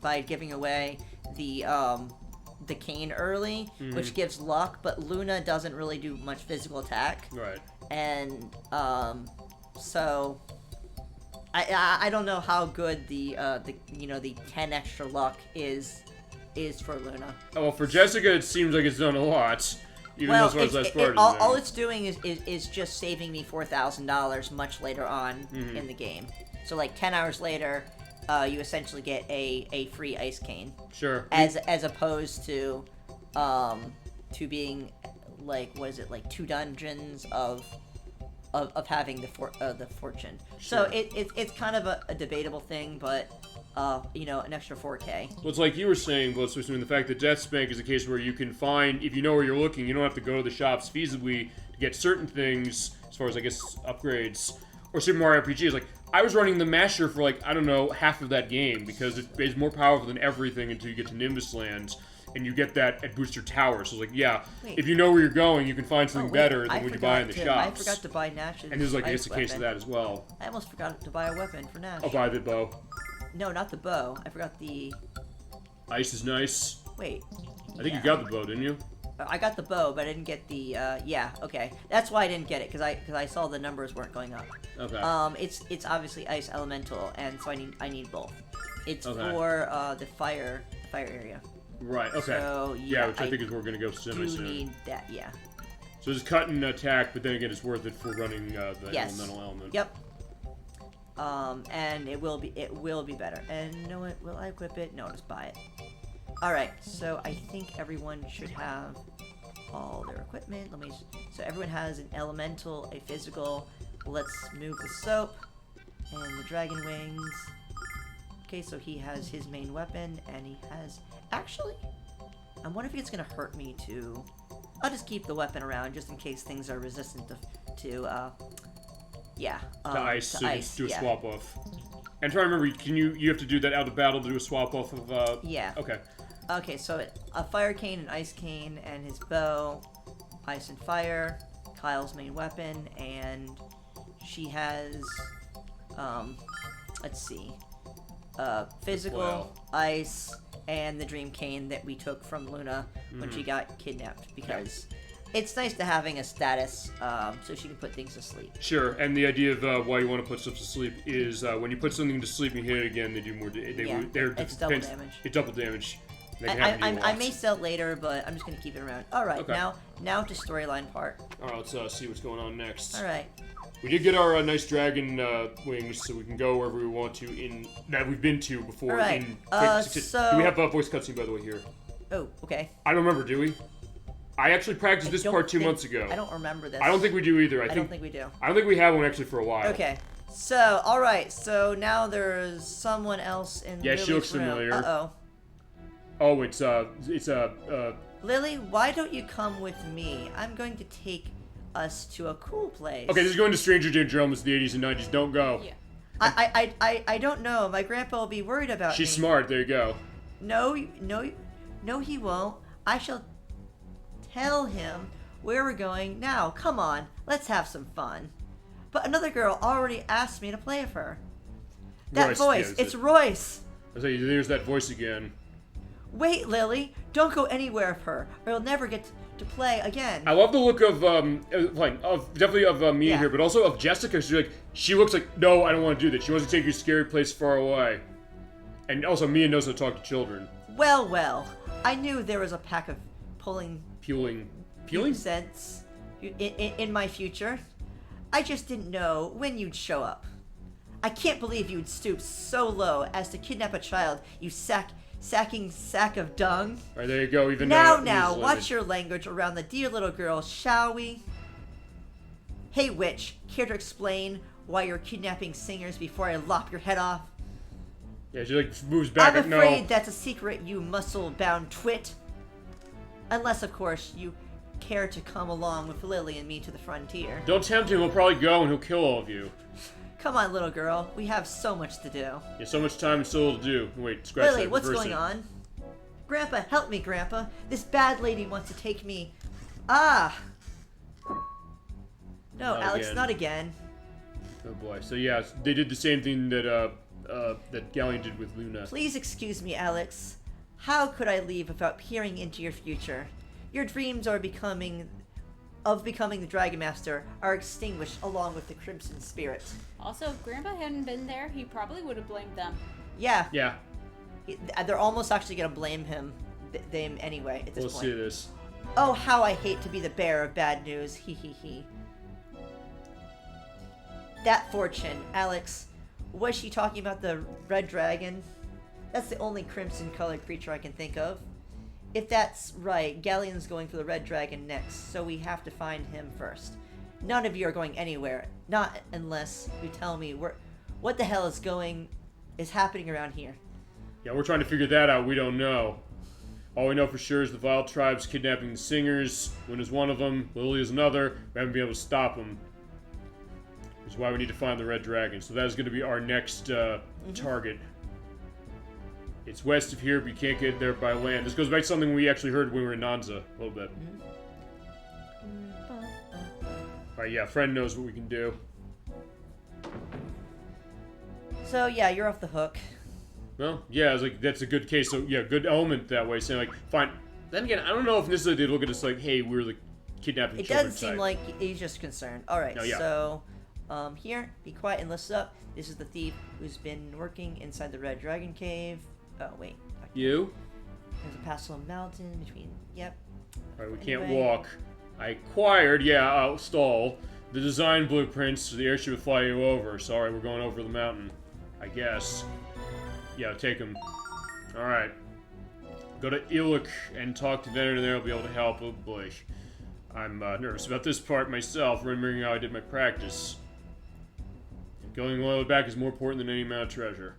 by giving away the cane early, which gives luck, but Luna doesn't really do much physical attack. Right. And so I don't know how good the 10 extra luck is for Luna. Oh, well, for Jessica, it seems like it's done a lot. Even Well, as far as last part all it's doing is just saving me $4,000 much later on in the game. So like 10 hours later, you essentially get a free ice cane. Sure. As opposed to being like, what is it, like 2 dungeons of having the fortune. Sure. So it's kind of a debatable thing, but an extra 4K. Well, it's like you were saying, BloodSpiceMoon, the fact that DeathSpank is a case where you can find, if you know where you're looking, you don't have to go to the shops feasibly to get certain things, as far as, I guess, upgrades. Or Super Mario RPG is like, I was running the Masher for, like, I don't know, half of that game, because it is more powerful than everything until you get to Nimbus Land, and you get that at Booster Tower. So, like, yeah, if you know where you're going, you can find something better than what you buy in the shops. I forgot to buy Nash's And there's, like, I ice guess a case of weapon. that as well. I almost forgot to buy a weapon for Nash. I'll buy the bow. No, not the bow. I forgot the... Ice is nice. Wait. I think you got the bow, didn't you? I got the bow, but I didn't get the, yeah, okay. That's why I didn't get it, because I saw the numbers weren't going up. Okay. It's obviously Ice Elemental, and so I need both. It's Okay. for, the fire area. Right, okay. So, yeah, which I think is where we're going to go do semi-soon. need that, yeah. So it's cut and attack, but then again, it's worth it for running the Yes. elemental element. Yep. And it will be better. And you know what? Will I equip it? No, just buy it. Alright, so I think everyone should have all their equipment. So everyone has an elemental, a physical. Let's move the soap and the dragon wings. Okay, so he has his main weapon, and he has... Actually, I wonder if it's gonna hurt me to... I'll just keep the weapon around, just in case things are resistant to ice, so you ice, can do a yeah. swap off. And try to remember, you have to do that out of battle to do a swap off of, Yeah. Okay. Okay, so a fire cane, an ice cane, and his bow, ice and fire, Kyle's main weapon, and she has, let's see, physical, Well. ice, and the dream cane that we took from Luna when she got kidnapped, because it's nice to having a status, so she can put things to sleep. Sure, and the idea of why you want to put stuff to sleep is when you put something to sleep and hit it again, they do more. It's double damage. It's double damage. They can happen to you a I lot. may sell it later, but I'm just gonna keep it around. All right, Okay. now to storyline part. All right, let's see what's going on next. All right. We did get our nice dragon wings, so we can go wherever we want to that we've been to before. All right, so- do we have a voice cutscene, by the way, here? Oh, okay. I don't remember, do we? I actually practiced this don't part 2 think- months ago. I don't remember this. I don't think we do either. I don't think we do. I don't think we have one actually for a while. Okay. So, all right. So now there's someone else in. Yeah, she looks Lily's room. familiar. Uh-oh. Oh, it's Lily, why don't you come with me? I'm going to take us to a cool place. Okay, this is going to Stranger Danger Elements, the 80s and 90s. Don't go. Yeah. I don't know. My grandpa will be worried about She's me. smart. There you go. No, he won't. I shall tell him where we're going. Now, come on. Let's have some fun. But another girl already asked me to play with her. That Royce, voice. yeah, It's Royce. I say, there's that voice again. Wait, Lily. Don't go anywhere with her, or you'll never get to play again. I love the look of definitely of Mia Yeah. here, but also of Jessica. She looks like, no, I don't want to do that. She wants to take you to a scary place far away. And also, Mia knows how to talk to children. Well, I knew there was a pack of Peeling cents in my future. I just didn't know when you'd show up. I can't believe you'd stoop so low as to kidnap a child, you sacking sack of dung. All right, there you go. Even Now, watch your language around the dear little girl, shall we? Hey, witch, care to explain why you're kidnapping singers before I lop your head off? Yeah, she like moves back. I'm afraid that's a secret, you muscle-bound twit. Unless, of course, you care to come along with Lily and me to the frontier. Don't tempt him. He'll probably go and he'll kill all of you. Come on, little girl. We have so much to do. Yeah, so much time and so little to do. Wait, scratch Lily, that. what's Reverse going it. on? Grandpa, help me, Grandpa. This bad lady wants to take me. Ah! No, Not Alex, again. not again. Oh boy. So yeah, they did the same thing that that Galleon did with Luna. Please excuse me, Alex. How could I leave without peering into your future? Your dreams of becoming the Dragon Master are extinguished along with the Crimson Spirit. Also, if Grandpa hadn't been there, he probably would have blamed them. Yeah. Yeah. They're almost actually gonna blame him, them anyway at this We'll point. see this. Oh, how I hate to be the bearer of bad news. He he he. That fortune, Alex. Was she talking about the red dragon? That's the only crimson-colored creature I can think of. If that's right, Galleon's going for the red dragon next, so we have to find him first. None of you are going anywhere, not unless you tell me what the hell is happening around here. Yeah, we're trying to figure that out. We don't know. All we know for sure is the Vile Tribe's kidnapping the singers. Luna is one of them. Lily is another. We haven't been able to stop them. Which is why we need to find the red dragon. So that is going to be our next target. It's west of here, but you can't get there by land. This goes back to something we actually heard when we were in Nanza a little bit. Alright, yeah, friend knows what we can do. So yeah, you're off the hook. Well, yeah, it's like that's a good case. So yeah, good element that way. Saying like, fine. Then again, I don't know if necessarily they look at us like, hey, we're the kidnapping. It doesn't seem like he's just concerned. All right, No, yeah. so here, be quiet and listen up. This is the thief who's been working inside the Red Dragon Cave. Oh wait, You? there's a passable mountain between. Yep. Alright, we can't Anyway. walk. I acquired, stall, the design blueprints so the airship would fly you over. Sorry, we're going over the mountain. I guess. Yeah, take them. Alright. Go to Iluk and talk to Venom there. I'll be able to help. Oh boy. I'm nervous about this part myself, remembering how I did my practice. Going all the way back is more important than any amount of treasure.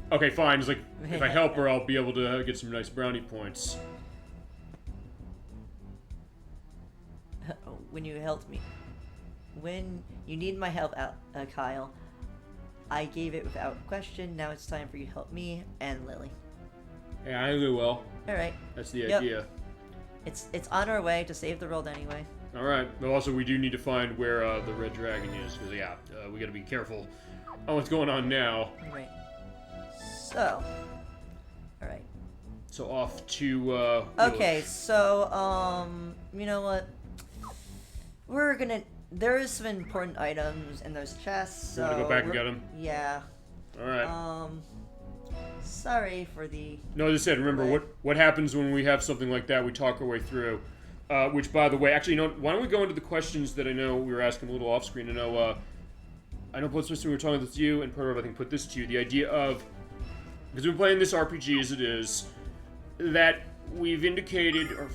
Okay, fine. It's like, if I help her, I'll be able to get some nice brownie points. When you helped me, when you need my help, Kyle, I gave it without question. Now it's time for you to help me and Lily. Yeah, I do well. All right. That's the Yep. idea. It's on our way to save the world anyway. Alright, but also we do need to find where the red dragon is, because we gotta be careful on what's going on now. All right. So. All right. So off to, Okay, so, you know what? There's some important items in those chests, so... You wanna go back and get them? Yeah. Alright. Sorry for the... No, as I said, remember, Right. what happens when we have something like that, we talk our way through. Which, by the way, actually, you know, why don't we go into the questions that I know we were asking a little off-screen. I know BloodSpiceMoon, we were talking with you, and Proterova, I think, put this to you. The idea of... Because we've been playing this RPG as it is, that we've indicated, or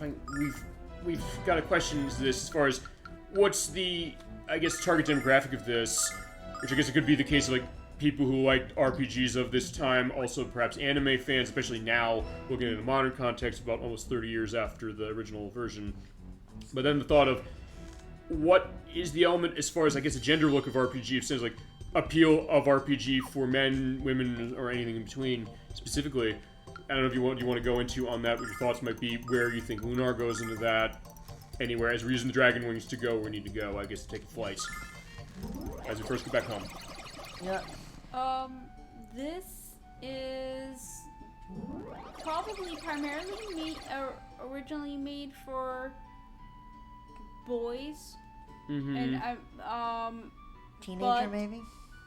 we've got a question to this as far as what's the, I guess, target demographic of this, which I guess it could be the case of, like, people who like RPGs of this time, also perhaps anime fans, especially now, looking at a modern context about almost 30 years after the original version. But then the thought of what is the element as far as, I guess, a gender look of RPG, if it's like appeal of RPG for men, women, or anything in between specifically. I don't know if you want to go into on that, what your thoughts might be, where you think Lunar goes into that, anywhere, as we're using the Dragon Wings to go where we need to go, I guess, to take a flight. As we first get back home. Yeah. This is probably primarily originally made for boys. Mm-hmm. And Teenager, maybe?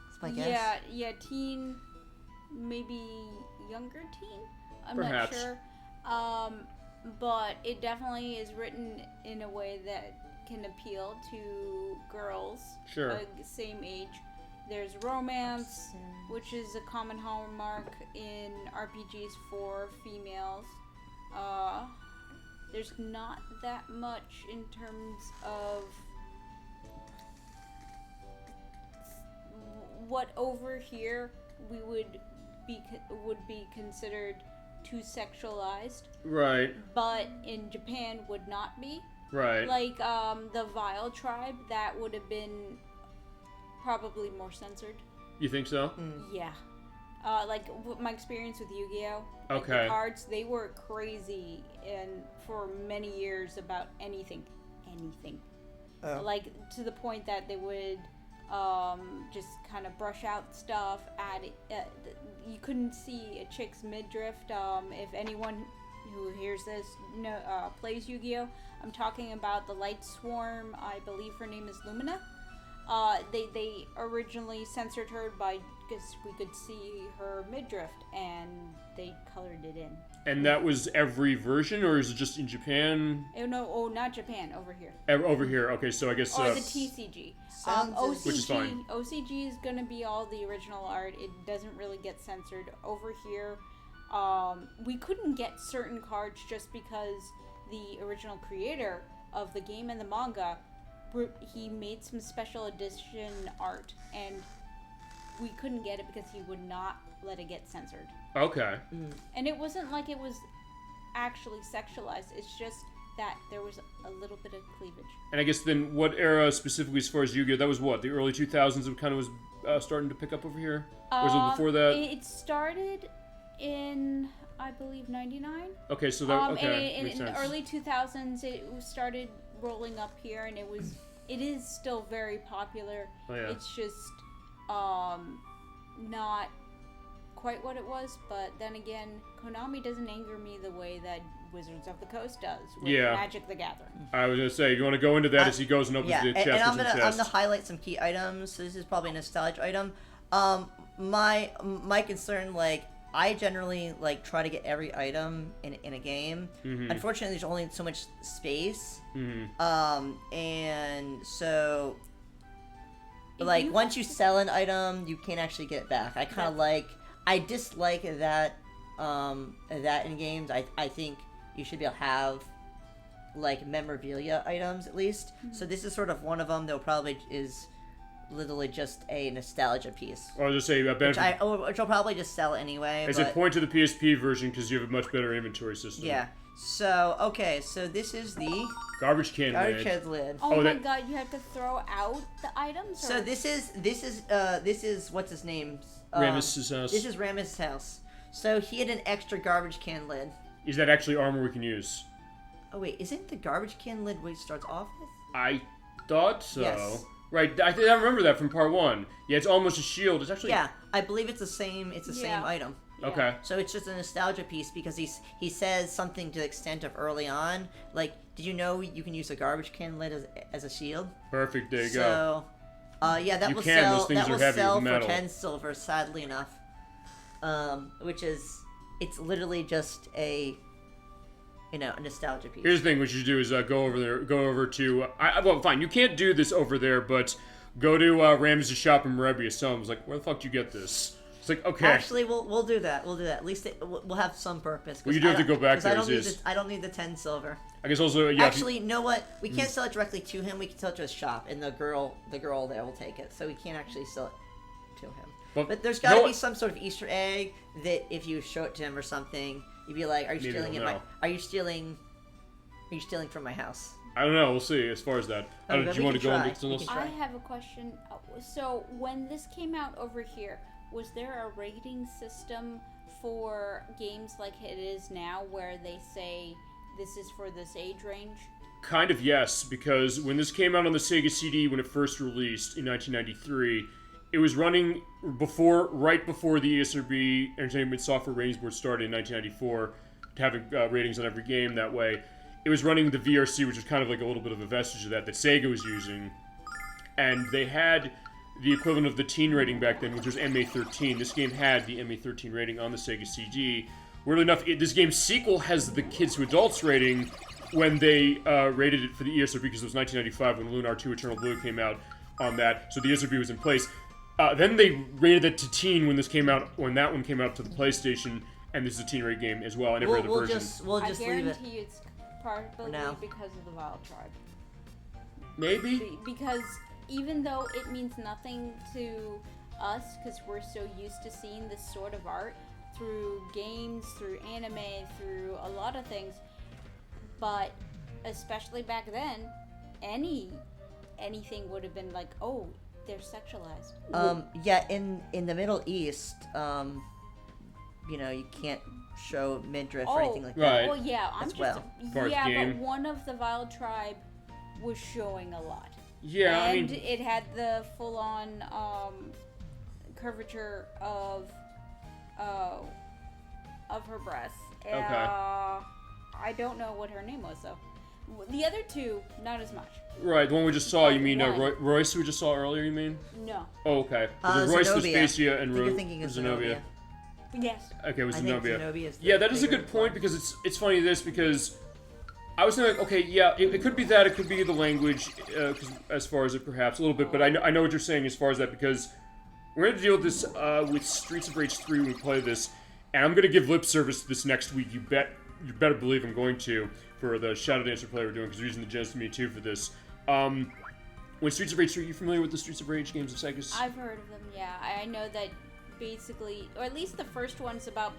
That's my guess. Yeah, teen, maybe younger teen. I'm Perhaps. not sure. But it definitely is written in a way that can appeal to girls, Sure. Same age. There's romance, which is a common hallmark in RPGs for females. There's not that much in terms of what over here we would be considered too sexualized. Right. But in Japan would not be. Right. Like the Vile tribe, that would have been probably more censored. You think so? Yeah. Like my experience with Yu-Gi-Oh! Okay. The cards, they were crazy and for many years about anything. Oh. Like to the point that they would just kind of brush out stuff. You couldn't see a chick's midriff. If anyone who hears this plays Yu-Gi-Oh! I'm talking about the Light Swarm. I believe her name is Lumina. They originally censored her because we could see her midriff, and they colored it in. And that was every version, or is it just in Japan? Not Japan. Over here. Over here. Okay, so I guess. Or the TCG. Which is fine. OCG is gonna be all the original art. It doesn't really get censored. Over here, we couldn't get certain cards just because the original creator of the game and the manga, he made some special edition art, and we couldn't get it because he would not let it get censored. Okay. And it wasn't like it was actually sexualized. It's just that there was a little bit of cleavage. And I guess then, what era specifically, as far as Yu-Gi-Oh? That was what, the early 2000s? It kind of was starting to pick up over here. Or was it before that? It started in, I believe, 99. Okay, so that and makes in sense. the early 2000s, it started rolling up here, and it is still very popular. Oh, yeah. It's just not quite what it was, but then again, Konami doesn't anger me the way that Wizards of the Coast does with Magic the Gathering. I was gonna say, you want to go into that as he goes and opens the chest. And I'm gonna highlight some key items. So this is probably a nostalgia item. My concern, like, I generally like try to get every item in a game. Mm-hmm. Unfortunately, there's only so much space. Mm-hmm. And so, like, once you sell an item, you can't actually get it back. I dislike that in games. I think you should be able to have, like, memorabilia items, at least. Mm-hmm. So this is sort of one of them that probably is literally just a nostalgia piece. I'll just say, which I'll probably just sell anyway. As a point to the PSP version, because you have a much better inventory system. Yeah. So, okay, so this is the garbage can lid. Oh my god, you have to throw out the items? So this is what's his name? Rammus's house. This is Rammus's house. So he had an extra garbage can lid. Is that actually armor we can use? Oh wait, isn't the garbage can lid what he starts off with? I thought so. Yes. Right, I remember that from part 1. Yeah, it's almost a shield. It's actually... Yeah, I believe it's the same item. Yeah. Okay. So it's just a nostalgia piece because he says something to the extent of early on, like, did you know you can use a garbage can lid as a shield? Perfect, there you go. So, yeah, that will sell for 10 silver, sadly enough. Which is, it's literally just a nostalgia piece. Here's the thing: what you should do is go over to. Well, fine, you can't do this over there, but go to Rams's shop in Morebius. Tell him, it's like, where the fuck did you get this? It's like, okay. Actually, we'll do that. We'll do that. At least we'll have some purpose. Well, you do have to go back there. I don't need the 10 silver. I guess also, yeah. Actually, you know what? We can't sell it directly to him. We can sell it to his shop, and the girl there will take it. So we can't actually sell it to him. But there's got to be some sort of Easter egg that if you show it to him or something, you'd be like, "Are you stealing from my house?" I don't know. We'll see. As far as that, do you want to go into something else? I have a question. So when this came out over here, was there a rating system for games like it is now, where they say this is for this age range? Kind of, yes, because when this came out on the Sega CD when it first released in 1993, it was running right before the ESRB Entertainment Software Ratings Board started in 1994, having ratings on every game that way. It was running the VRC, which was kind of like a little bit of a vestige of that Sega was using. And they had the equivalent of the teen rating back then, which was MA13. This game had the MA13 rating on the Sega CD. Weirdly enough, this game's sequel has the kids to adults rating when they rated it for the ESRB, because it was 1995 when Lunar 2 Eternal Blue came out on that, so the ESRB was in place. Then they rated it to teen when that one came out to the PlayStation, and this is a teen rate game as well, and every other version. We'll just I leave it. guarantee it's probably because of the Wild Tribe. Maybe? Because even though it means nothing to us, because we're so used to seeing this sort of art through games, through anime, through a lot of things, but especially back then, anything would have been like, oh, they're sexualized. Yeah, in the Middle East, you can't show midriff or anything like right. that. Well, yeah, Game. but one of the Wild Tribe was showing a lot. Yeah, and it had the full-on curvature of her breasts. Okay. I don't know what her name was though. The other two, not as much. Right, the one we just saw. You mean One. Royce, we just saw earlier? You mean? No. Oh, okay. There's Royce, Zenobia. Vespacia, and You're thinking of Zenobia. Yes. Okay, it was I think Zenobia. Zenobia is the Yeah, that is a bigger good point, one. because it's funny because I was thinking, okay, yeah, it could be that, it could be the language, as far as it perhaps a little bit, but I know what you're saying as far as that, because we're going to deal with this with Streets of Rage 3 when we play this, and I'm going to give lip service to this next week. You better believe I'm going to, for the Shadow Dancer play we're doing, because we're using the Genesis Me Too for this. When Streets of Rage 3, are you familiar with the Streets of Rage games of Sega's? I've heard of them. Yeah, I know that basically, or at least the first one's about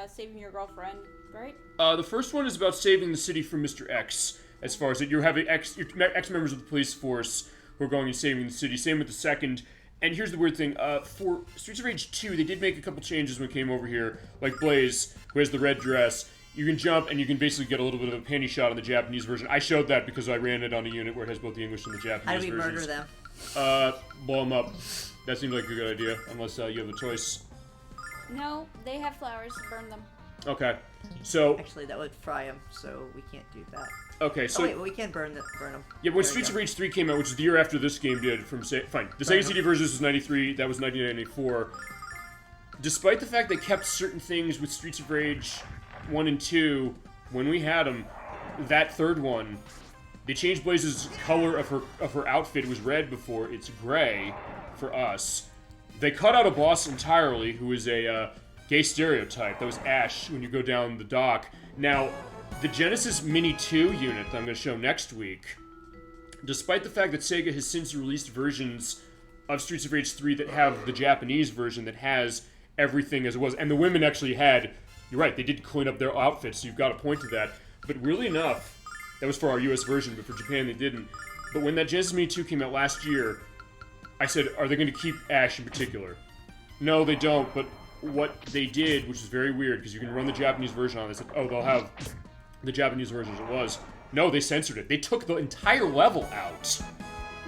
saving your girlfriend, right? The first one is about saving the city from Mr. X. As far as that, you're having X members of the police force who are going and saving the city. Same with the second. And here's the weird thing: for Streets of Rage 2, they did make a couple changes when it came over here. Like Blaze, who has the red dress, you can jump and you can basically get a little bit of a panty shot on the Japanese version. I showed that because I ran it on a unit where it has both the English and the Japanese How do we versions. murder them? Blow them up. That seems like a good idea, unless you have a choice. No, they have flowers. Burn them. Okay, so Actually, that would fry them, so we can't do that. okay, so Oh wait, well, we can burn them. yeah, when Streets of Rage 3 came out, which is the year after this game did, fine, the Sega CD version was 93, that was 1994. Despite the fact they kept certain things with Streets of Rage 1 and 2, when we had them, that third one, they changed Blaze's color of her outfit. It was red before, it's gray for us. They cut out a boss entirely, who is a gay stereotype. That was Ash when you go down the dock. Now, the Genesis Mini 2 unit that I'm going to show next week, despite the fact that Sega has since released versions of Streets of Rage 3 that have the Japanese version that has everything as it was, and the women actually had, you're right, they did clean up their outfits, so you've got to point to that. But weirdly enough, that was for our US version, but for Japan they didn't. But when that Genesis Mini 2 came out last year, I said, are they going to keep Ash in particular? No, they don't, but what they did, which is very weird, because you can run the Japanese version on it, they said, oh, they'll have the Japanese version as it was. No, they censored it. They took the entire level out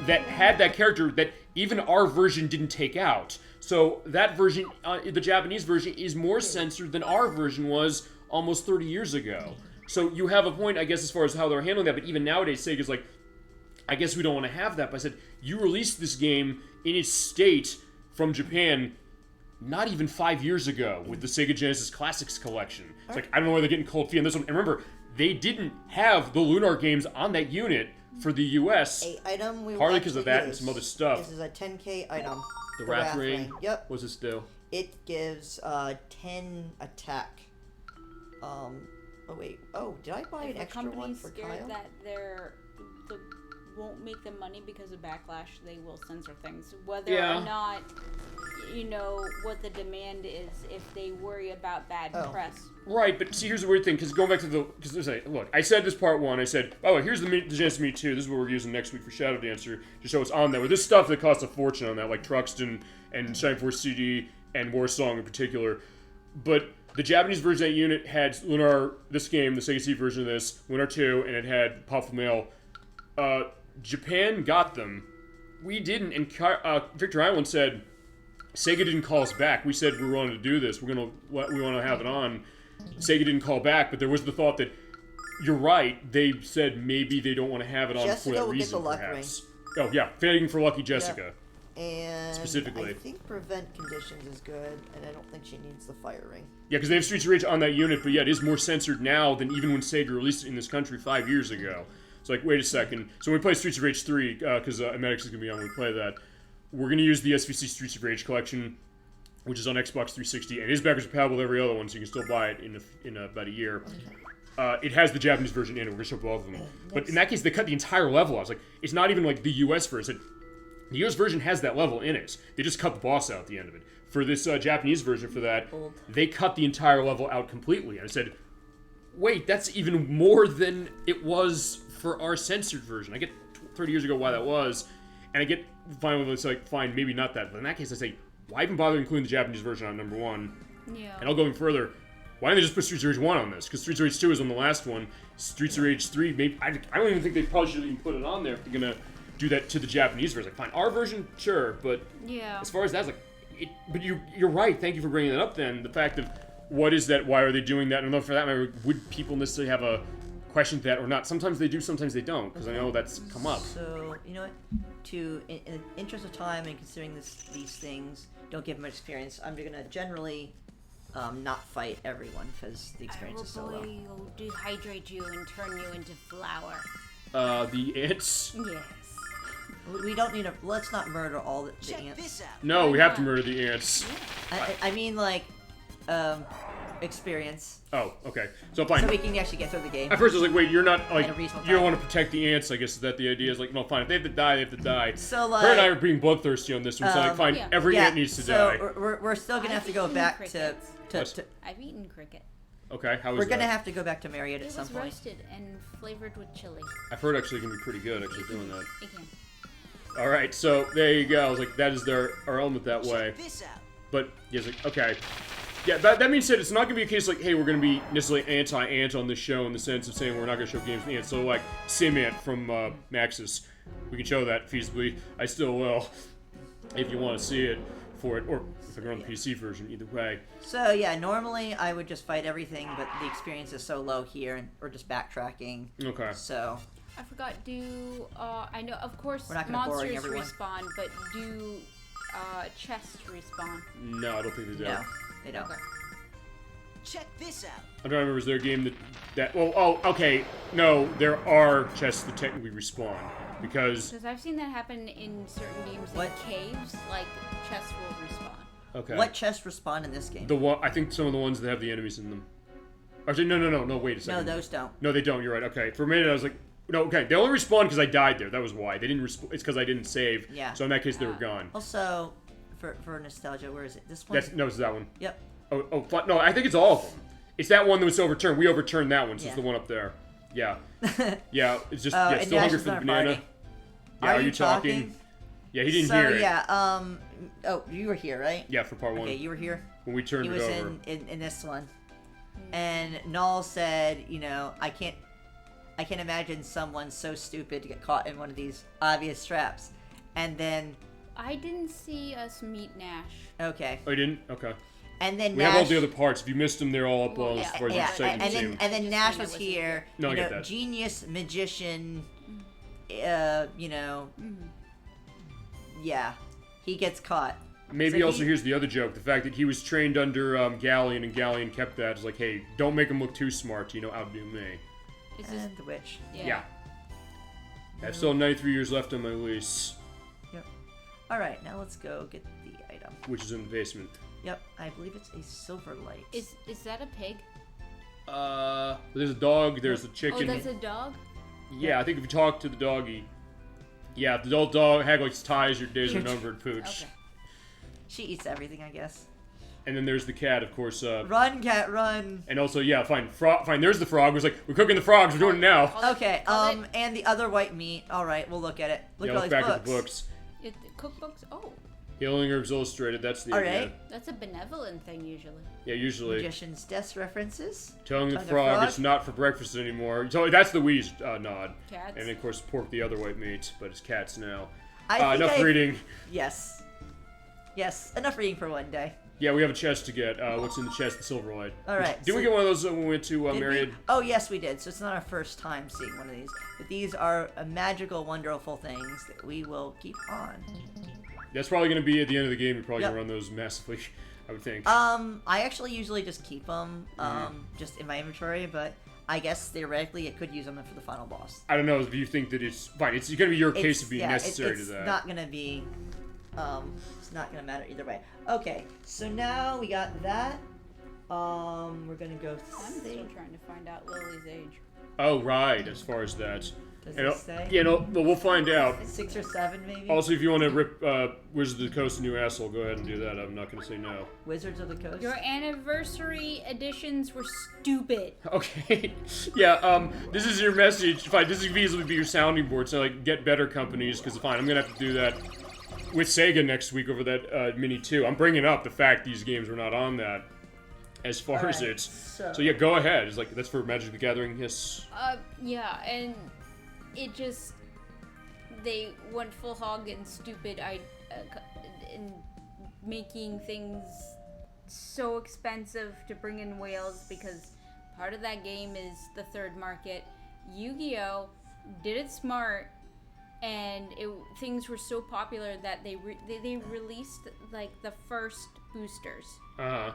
that had that character that even our version didn't take out. So that version, the Japanese version, is more censored than our version was almost 30 years ago. So you have a point, I guess, as far as how they're handling that, but even nowadays, Sega's like, I guess we don't want to have that. But I said, you released this game in its state from Japan not even 5 years ago with the Sega Genesis Classics collection. It's like, I don't know why they're getting cold feet on this one. And remember, they didn't have the Lunar games on that unit for the US. A item we will partly because of actually that and use. some other stuff. This is a 10k item. The Wrath Ring. Yep. What's this do? It gives 10 attack. Oh wait. Oh, did I buy If an a extra one company's for scared Kyle? that won't make them money because of backlash, they will censor things. Whether Yeah. or not, what the demand is, if they worry about bad press. Right, but see, here's the weird thing, because going back to look, I said this part one, I said, oh, here's the Genesis Me Too, this is what we're using next week for Shadow Dancer, to show it's on there, with this stuff that costs a fortune on that, like Truxton and Shining Force CD and Warsong in particular, but the Japanese version of that unit had Lunar, this game, the Sega CD version of this, Lunar 2, and it had Powerful Male. Japan got them. We didn't, and Victor Island said, Sega didn't call us back. We said we wanted to do this. We want to have it on. Sega didn't call back, but there was the thought that you're right. They said maybe they don't want to have it on for that reason, perhaps. Oh yeah, fighting for Lucky Jessica. And specifically. I think Prevent Conditions is good, and I don't think she needs the Fire Ring. Yeah, because they have Streets of Rage on that unit, but yeah, it is more censored now than even when Sega released it in this country 5 years ago. It's like, wait a second. So when we play Streets of Rage 3, because Emetics is going to be on when we play that, we're going to use the SVC Streets of Rage collection, which is on Xbox 360, and it is backwards compatible with every other one, so you can still buy it in about a year. It has the Japanese version in it. We're going to show both of them. But in that case, they cut the entire level out. It's like, it's not even like the US version. The US version has that level in it. They just cut the boss out at the end of it. For this Japanese version for that, they cut the entire level out completely. And I said, wait, that's even more than it was for our censored version. I get 30 years ago why that was, and I get finally it's like, fine, maybe not that. But in that case, I say, why even bother including the Japanese version on number 1? Yeah. And I'll go even further. Why didn't they just put Streets of Rage 1 on this? Because Streets of Rage 2 is on the last one. Streets of Rage 3, maybe I don't even think they probably should even put it on there if they're going to do that to the Japanese version. Like, fine, our version, sure, but yeah. As far as that's like, but you're right. Thank you for bringing that up. Then the fact of what is that? Why are they doing that? And for that matter, would people necessarily have a question to that or not? Sometimes they do, sometimes they don't, because I know that's come up. So you know what? In the interest of time and considering these things don't give much experience, I'm gonna generally not fight everyone because the experience is so low. I will dehydrate you and turn you into flour. The ants. Yes. We don't need let's not murder all the ants. This out. No, we have to murder the ants. I mean, like, experience. Oh, okay. So fine. So we can actually get through the game. At first I was like, wait, you're not, like, At a reasonable you don't time. want to protect the ants, I guess is that the idea is like, no, fine, if they have to die, they have to die. So, like, her and I are being bloodthirsty on this one, so like, fine, Yeah. every ant needs to die. So we're still gonna have to go I've back eaten to I've eaten cricket. Okay, how is we're that? gonna have to go back to Marriott at It some was point. roasted and flavored with chili. I've heard actually it can be pretty good, actually, doing that. It can. Alright, so there you go. I was like, that is our element that way. Check this out. But, yeah, it's like, okay. Yeah, that being said, it's not going to be a case like, hey, we're going to be necessarily anti-ant on this show in the sense of saying we're not going to show games with ants. So, like, Sim-Ant from Maxis. We can show that feasibly. I still will, if you want to see it for it. Or if you're on the PC version, either way. So yeah, normally I would just fight everything, but the experience is so low here, and we're just backtracking. Okay. So I forgot, I know, of course, We're not gonna bore monsters everyone. respawn, but do, chests respawn? No, I don't think they do. no, they don't. Okay. Check this out. I'm trying to remember, is there a game that well, oh, okay. No, there are chests that technically respawn. Because... Because I've seen that happen in certain games What? in caves, like, chests will respawn. Okay. What chests respawn in this game? The one, I think some of the ones that have the enemies in them. Actually, no, wait a No, second. those don't. No, they don't, you're right. Okay, for a minute I was like, no, okay, they only respawned because I died there. That was why. They didn't respawn, it's because I didn't save. Yeah. So in that case, they were gone. Also, for nostalgia, where is it? This one? No, it's that one. Yep. No, I think it's all of them. It's that one that was overturned. We overturned that one, so Yeah. it's the one up there. Yeah. Yeah, it's just, Oh, yeah, and still Nash hungry is for the not banana. farting. Yeah, are you talking? Yeah, he didn't hear it. Yeah, oh, you were here, right? Yeah, for part 1. Okay, you were here. When we turned He it was over. in this one. And Null said, you know, I can't imagine someone so stupid to get caught in one of these obvious traps. And then, I didn't see us meet Nash. okay. Oh, you didn't? Okay. And then We Nash, have all the other parts. If you missed them, they're all up Well, as yeah, far as yeah, the site you can see them. and then Just Nash when I was wasn't here. No, I you get know, that. genius, magician, you know, yeah, he gets caught. Maybe So also he- here's the other joke: the fact that he was trained under Galleon, and Galleon kept that. It's like, hey, don't make him look too smart. You know, outdo me. Is this? And the witch. Yeah. I have still 93 years left on my lease, Yep. All right, now let's go get the item. which is in the basement. Yep, I believe it's a silver light. Is that a pig? There's a dog. There's a Oh, chicken. that's a dog? Yeah, I think if you talk to the doggy, yeah, the old dog Hagrid's ties. Your days are numbered, pooch. Okay. She eats everything, I guess. And then there's the cat, of course. Run, cat, run. And also, yeah, fine. Fine. There's the frog. It was like, we're cooking the frogs. We're doing it now. Okay, Call it- and the other white meat. All right, we'll look at it. Look Yeah, at all look these back books. at the books. Cookbooks? Oh, Healing Herbs Illustrated. That's the All idea. right. that's a benevolent thing usually. Yeah, usually. Magician's death references. Telling the Telling the frog frog? it's not for breakfast anymore. So that's the Wheeze nod. Cats. And of course, pork the other white meat, but it's cats now. I think Enough reading. Yes. Yes, enough reading for one day. Yeah, we have a chest to get. What's in the chest? The Silverlight. All right. Did we get one of those when we went to Did Myriad? we? Oh, yes, we did. So it's not our first time seeing one of these. But these are magical, wonderful things that we will keep on. That's probably going to be at the end of the game. You're probably Yep. going to run those massively, I would think. I actually usually just keep them, just in my inventory, but I guess theoretically I could use them for the final boss. I don't know if you think that it's fine. It's going to be your case of being necessary it's to that. not gonna be, it's not gonna matter either way. Okay, so now we got that. We're gonna go. I'm still trying to find out Lily's age. Oh, right. As far as that. Does it say? Yeah, no, well, we'll find out. 6 or 7, maybe. Also, if you want to rip Wizards of the Coast a new asshole, go ahead and do that. I'm not going to say no. Wizards of the Coast. Your anniversary editions were stupid. Okay. Yeah, this is your message. Fine, this could easily be your sounding board, so, like, get better companies, because, fine, I'm going to have to do that with Sega next week over that Mini 2. I'm bringing up the fact these games were not on that as far as Alright, it's... so yeah, go ahead. It's like, that's for Magic the Gathering, yes. Yeah, and it just, they went full hog and stupid in making things so expensive to bring in whales, because part of that game is the third market. Yu-Gi-Oh! Did it smart, and things were so popular that they released like the first boosters,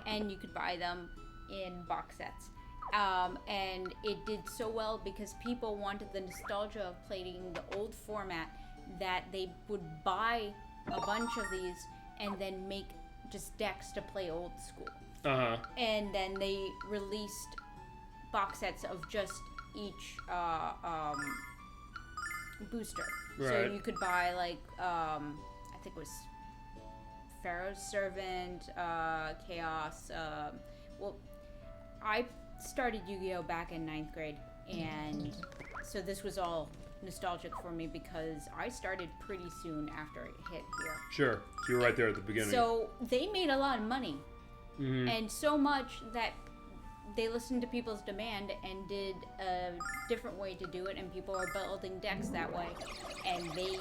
and you could buy them in box sets. And it did so well because people wanted the nostalgia of playing the old format that they would buy a bunch of these and then make just decks to play old school. And then they released box sets of just each booster. Right. So you could buy like I think it was Pharaoh's Servant, Chaos. Well, I started Yu-Gi-Oh! Back in 9th grade, and so this was all nostalgic for me because I started pretty soon after it hit here. Sure. So you were right there at the beginning. So they made a lot of money, and so much that they listened to people's demand and did a different way to do it, and people are building decks that way, and they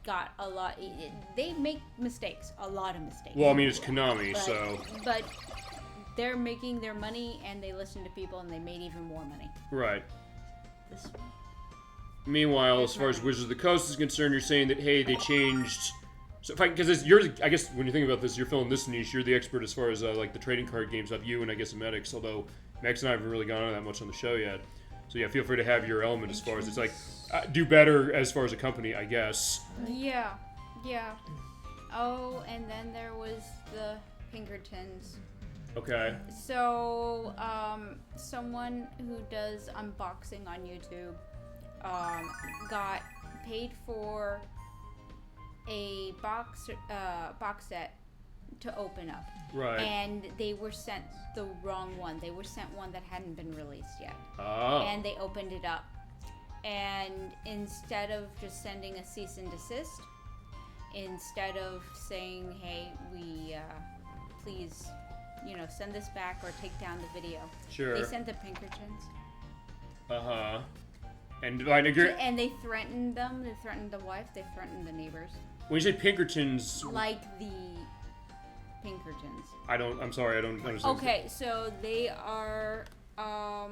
got a lot. They make mistakes, a lot of mistakes. Well, I mean, it's Konami, so... But they're making their money, and they listened to people, and they made even more money. Right. This one. Meanwhile, as far as Wizards of the Coast is concerned, you're saying that, hey, they changed... So, because I guess when you think about this, you're filling this niche, you're the expert as far as, like, the trading card games of you and, I guess, Medics, although Max and I haven't really gone on that much on the show yet. So, yeah, feel free to have your element as far as it's, like, do better as far as a company, I guess. Yeah. Oh, and then there was the Pinkertons. Okay. So, someone who does unboxing on YouTube got paid for a box set to open up. Right. And they were sent the wrong one. They were sent one that hadn't been released yet. Oh. And they opened it up. And instead of just sending a cease and desist, instead of saying, hey, we please, send this back or take down the video. Sure. They sent the Pinkertons. And I agree. And they threatened them. They threatened the wife. They threatened the neighbors. When you say Pinkertons... Like the Pinkertons. I'm sorry, I don't understand. Okay, so they are, I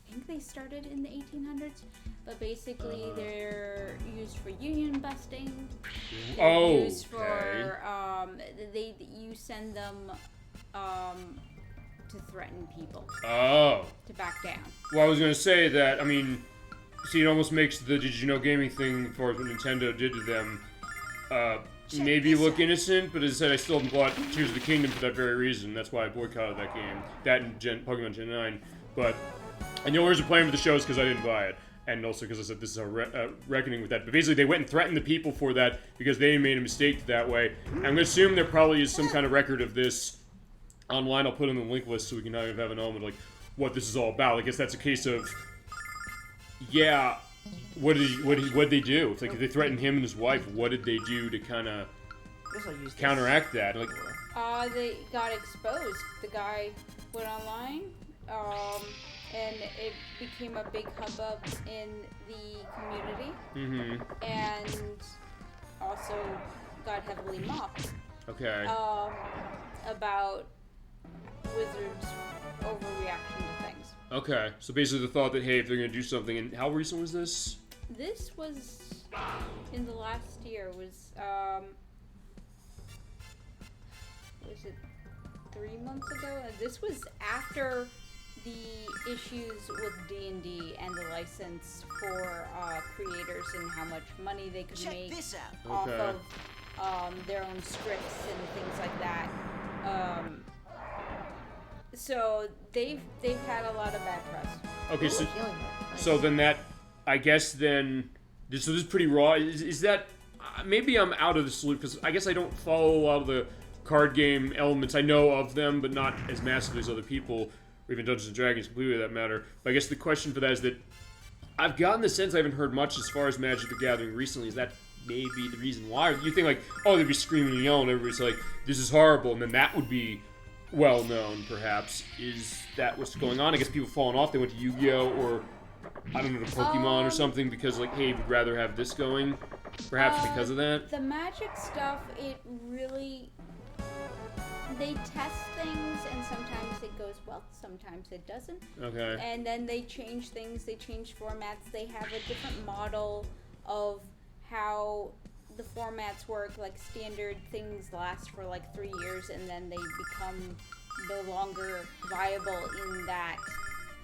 think they started in the 1800s, but basically they're used for union busting. Oh, used for, you send them, to threaten people. Oh. To back down. Well, I was going to say that, I mean, see, it almost makes the Did You Know Gaming thing, as far as what Nintendo did to them, maybe look innocent, but as I said, I still bought Tears of the Kingdom for that very reason. That's why I boycotted that game. That and Pokemon Gen 9. And the only reason I'm playing for the show is because I didn't buy it. And also because I said this is a reckoning with that. But basically, they went and threatened the people for that because they made a mistake that way. I'm going to assume there probably is some kind of record of this online. I'll put in the link list so we can kind of have an element of, like, what this is all about. I guess that's a case of, yeah... What did they do? It's like if they threatened him and his wife, what did they do to kind of counteract that? Like, they got exposed. The guy went online, and it became a big hubbub in the community, and also got heavily mocked. Okay. About Wizards' overreaction to things. Okay. So basically the thought that, hey, if they're going to do something, and how recent was this? This was in the last year. Was it 3 months ago? This was after the issues with D&D and the license for creators and how much money they could make off of their own scripts and things like that. So they've had a lot of bad press. Okay, so then that, I guess then, so this is pretty raw. Is that, maybe I'm out of this loop, because I guess I don't follow a lot of the card game elements. I know of them, but not as massively as other people, or even Dungeons & Dragons, completely that matter. But I guess the question for that is that I've gotten the sense I haven't heard much as far as Magic the Gathering recently. Is that maybe the reason why? Or you think like, oh, they'd be screaming and yelling, everybody's like, this is horrible, and then that would be well known, perhaps. Is that what's going on? I guess people falling off, they went to Yu-Gi-Oh! Or, I don't know, to Pokemon or something, because like, hey, we'd rather have this going, perhaps because of that? The Magic stuff, it really... They test things, and sometimes it goes well, sometimes it doesn't. Okay. And then they change things, they change formats, they have a different model of how the formats work. Like standard things last for like 3 years, and then they become no longer viable in that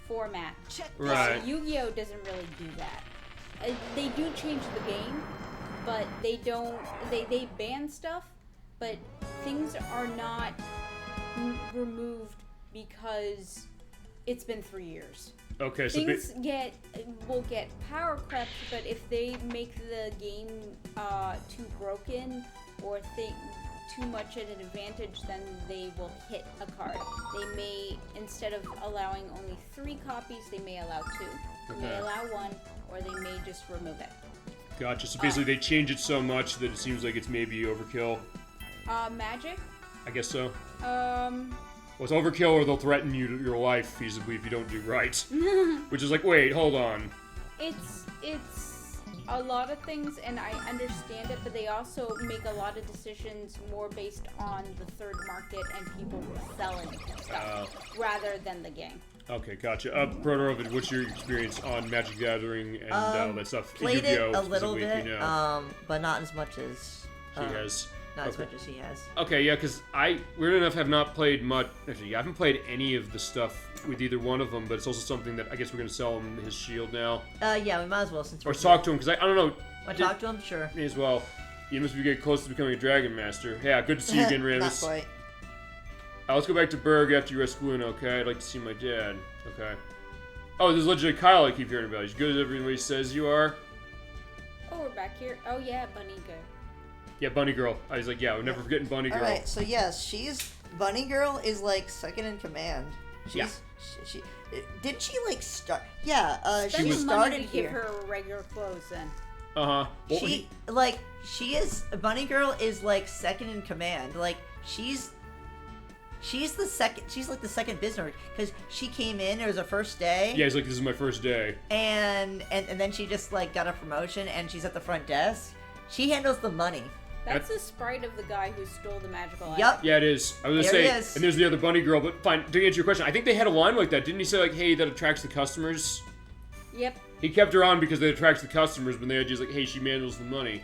format. Right. So Yu-Gi-Oh! Doesn't really do that. They do change the game, but they don't, they ban stuff, but things are not removed because it's been 3 years. Okay, so things will get power crept, but if they make the game too broken or too much at an advantage, then they will hit a card. They may, instead of allowing only 3 copies, they may allow 2. They may allow 1, or they may just remove it. Gotcha. So basically, they change it so much that it seems like it's maybe overkill. Magic? I guess so. Well, it's overkill, or they'll threaten you to your life feasibly if you don't do right. Which is like, wait, hold on. It's a lot of things, and I understand it, but they also make a lot of decisions more based on the third market and people selling stuff rather than the game. Okay, gotcha. Proterova, what's your experience on Magic the Gathering and all that stuff? Played it Yu-Gi-Oh! a little bit, You know? but not as much as She has. Not as much as he has. Okay, yeah, because I, weird enough, have not played much. Actually, I haven't played any of the stuff with either one of them, but it's also something that I guess we're going to sell him his shield now. Yeah, we might as well since or talk to him, because I don't know. Want to talk to him? Sure. Me as well. You must be getting close to becoming a Dragon Master. Yeah, good to see you again, Ramus. Not quite. Let's go back to Berg after you rescue Luna, okay? I'd like to see my dad. Okay. Oh, there's legendary Kyle I keep hearing about. He's good as everybody says you are. Oh, we're back here. Oh, yeah, Bunny Girl. Yeah, Bunny Girl. I was like, yeah, we're never forgetting Bunny Girl. Alright, so yes, Bunny Girl is like second in command. She didn't she like start? Yeah, she started to here. Give her regular clothes then. Uh-huh. Bunny Girl is like second in command. Like she's the second. She's like the second business because she came in. It was her first day. Yeah, he's like, this is my first day. And then she just like got a promotion and she's at the front desk. She handles the money. That's the sprite of the guy who stole the magical item. Yep. Yeah, it is. I was gonna say, and there's the other Bunny Girl, but fine. To answer your question, I think they had a line like that. Didn't he say like, hey, that attracts the customers? Yep. He kept her on because that attracts the customers, but they had just like, hey, she handles the money.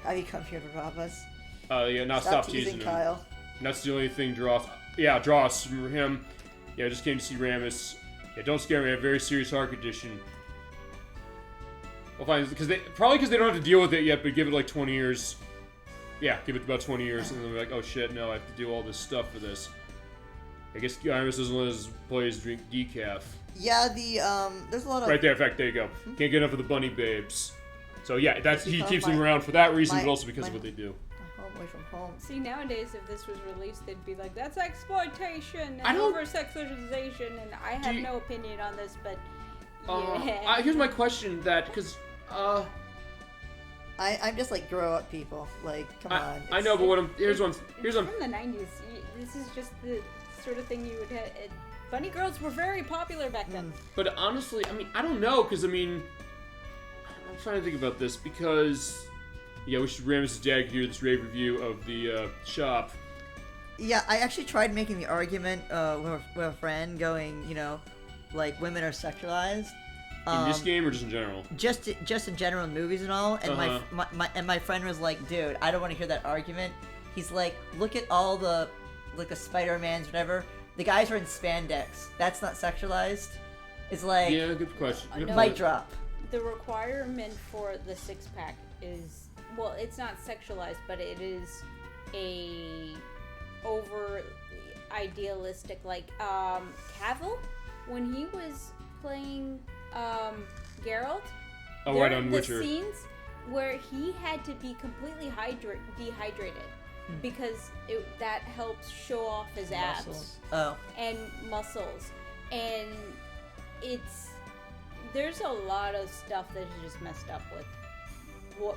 Have you come here to rob us? Yeah, now stop teasing him. Kyle. Not steal anything, Dross. Yeah, Dross, remember him? Yeah, I just came to see Ramus. Yeah, don't scare me, I have very serious heart condition. Well, fine, because they don't have to deal with it yet, but give it like 20 years. Yeah, give it about 20 years, and then they're like, oh shit, no, I have to do all this stuff for this. I guess Ramus doesn't let his players drink decaf. Yeah, there's a lot of... Right there, in fact, there you go. Can't get enough of the bunny babes. So yeah, he keeps them around for that reason, but also because of what they do. Home away from home. See, nowadays, if this was released, they'd be like, that's exploitation and over-sexualization, and I have no opinion on this, but yeah. Here's my question, because... I'm just like, grow up, people. Like, come on. I know, but here's one. From the 90s. This is just the sort of thing you would have. Bunny girls were very popular back then. But honestly, I mean, I don't know, because I mean, I'm trying to think about this because, Yeah, we should Rames's dad could hear this rave review of the shop. Yeah, I actually tried making the argument with a friend going, like women are sexualized. In this game or just in general? Just in general in movies and all. And my friend was like, dude, I don't want to hear that argument. He's like, look at all the Spider-Mans, whatever. The guys are in spandex. That's not sexualized. It's like... Yeah, good question. No, mic drop. The requirement for the six-pack is... Well, it's not sexualized, but it is a over idealistic, like, Cavill, when he was playing, Geralt. Oh, right, on the Witcher. Scenes where he had to be completely dehydrated. Because that helps show off his abs. Muscles. Oh. And muscles. And there's a lot of stuff that is just messed up with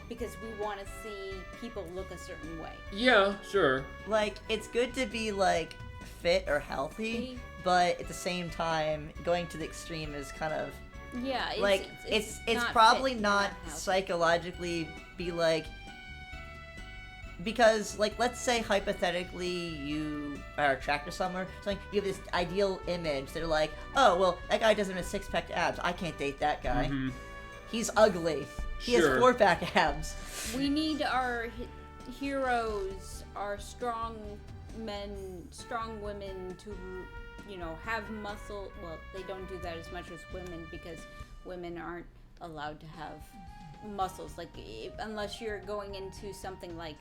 because we want to see people look a certain way. Yeah, sure. Like, it's good to be, like, fit or healthy, but at the same time, going to the extreme is kind of... Yeah, it's not probably fit, not healthy. psychologically be like... Because, like, let's say, hypothetically, you are attracted to someone, so, like, you have this ideal image that are like, oh, well, that guy doesn't have six-pack abs. I can't date that guy. Mm-hmm. He's ugly. He has Sure. four-pack abs. We need our heroes, our strong men, strong women to, have muscle. Well, they don't do that as much as women because women aren't allowed to have muscles. Like, unless you're going into something like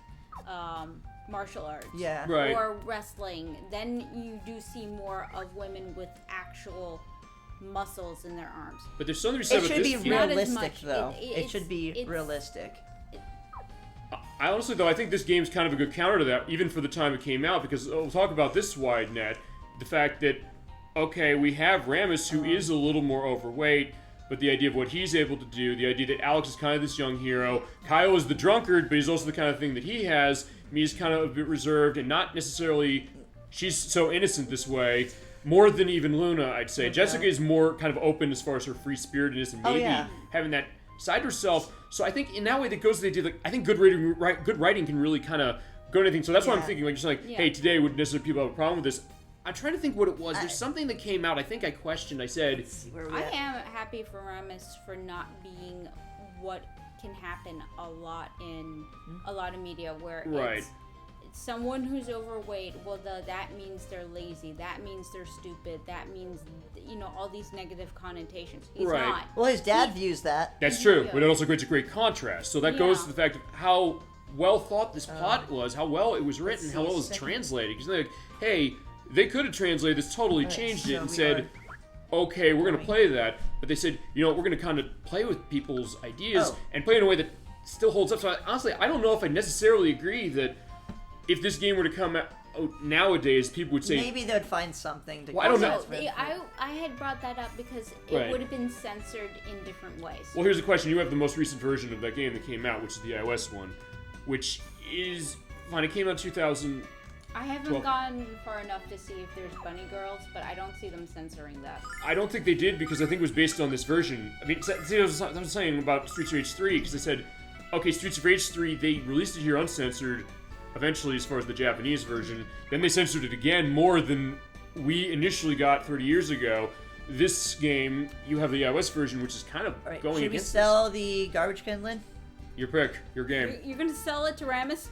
martial arts, Yeah. Right. or wrestling, then you do see more of women with actual muscles in their arms. But there's something to be said It about should this be game. Not as realistic, much. though. It It's- should be it's- realistic. I honestly, though, I think this game's kind of a good counter to that, even for the time it came out, because we'll talk about this wide net, the fact that, okay, we have Ramus, who is a little more overweight, but the idea of what he's able to do, the idea that Alex is kind of this young hero, Kyle is the drunkard, but he's also the kind of thing that he has, Mia's kind of a bit reserved, and not necessarily, she's so innocent this way, more than even Luna, I'd say. Okay. Jessica is more kind of open as far as her free-spiritedness, and maybe having that side to herself. So I think in that way that goes to the idea, like, I think good writing can really kind of go to anything. So that's what I'm thinking, like, just like, hey, today would necessarily people have a problem with this. I'm trying to think what it was. There's something that came out. I think I questioned. I said, I am happy for Ramus for not being what can happen a lot in a lot of media where it's someone who's overweight. Well, that means they're lazy. That means they're stupid. That means, all these negative connotations. He's not. Well, his dad views that. that's true, but it also creates a great contrast. So that goes to the fact of how well thought this plot was, how well it was written, how well it was translated. Because they're like, hey, they could have translated this, totally changed it, and said, okay, we're going to play that. But they said, we're going to kind of play with people's ideas and play in a way that still holds up. So honestly, I don't know if I necessarily agree that if this game were to come out nowadays, people would say... Maybe they would find something to... Well, I don't know. I had brought that up because it would have been censored in different ways. Well, here's the question. You have the most recent version of that game that came out, which is the iOS one, which is... Fine, it came out in 2000... I haven't gone far enough to see if there's bunny girls, but I don't see them censoring that. I don't think they did because I think it was based on this version. I mean, see, I was saying about Streets of Rage 3 because they said, okay, Streets of Rage 3, they released it here uncensored, eventually as far as the Japanese version. Then they censored it again more than we initially got 30 years ago. This game, you have the iOS version, which is kind of going Should against we sell the garbage can lid? Your pick, your game. You're going to sell it to Ramus?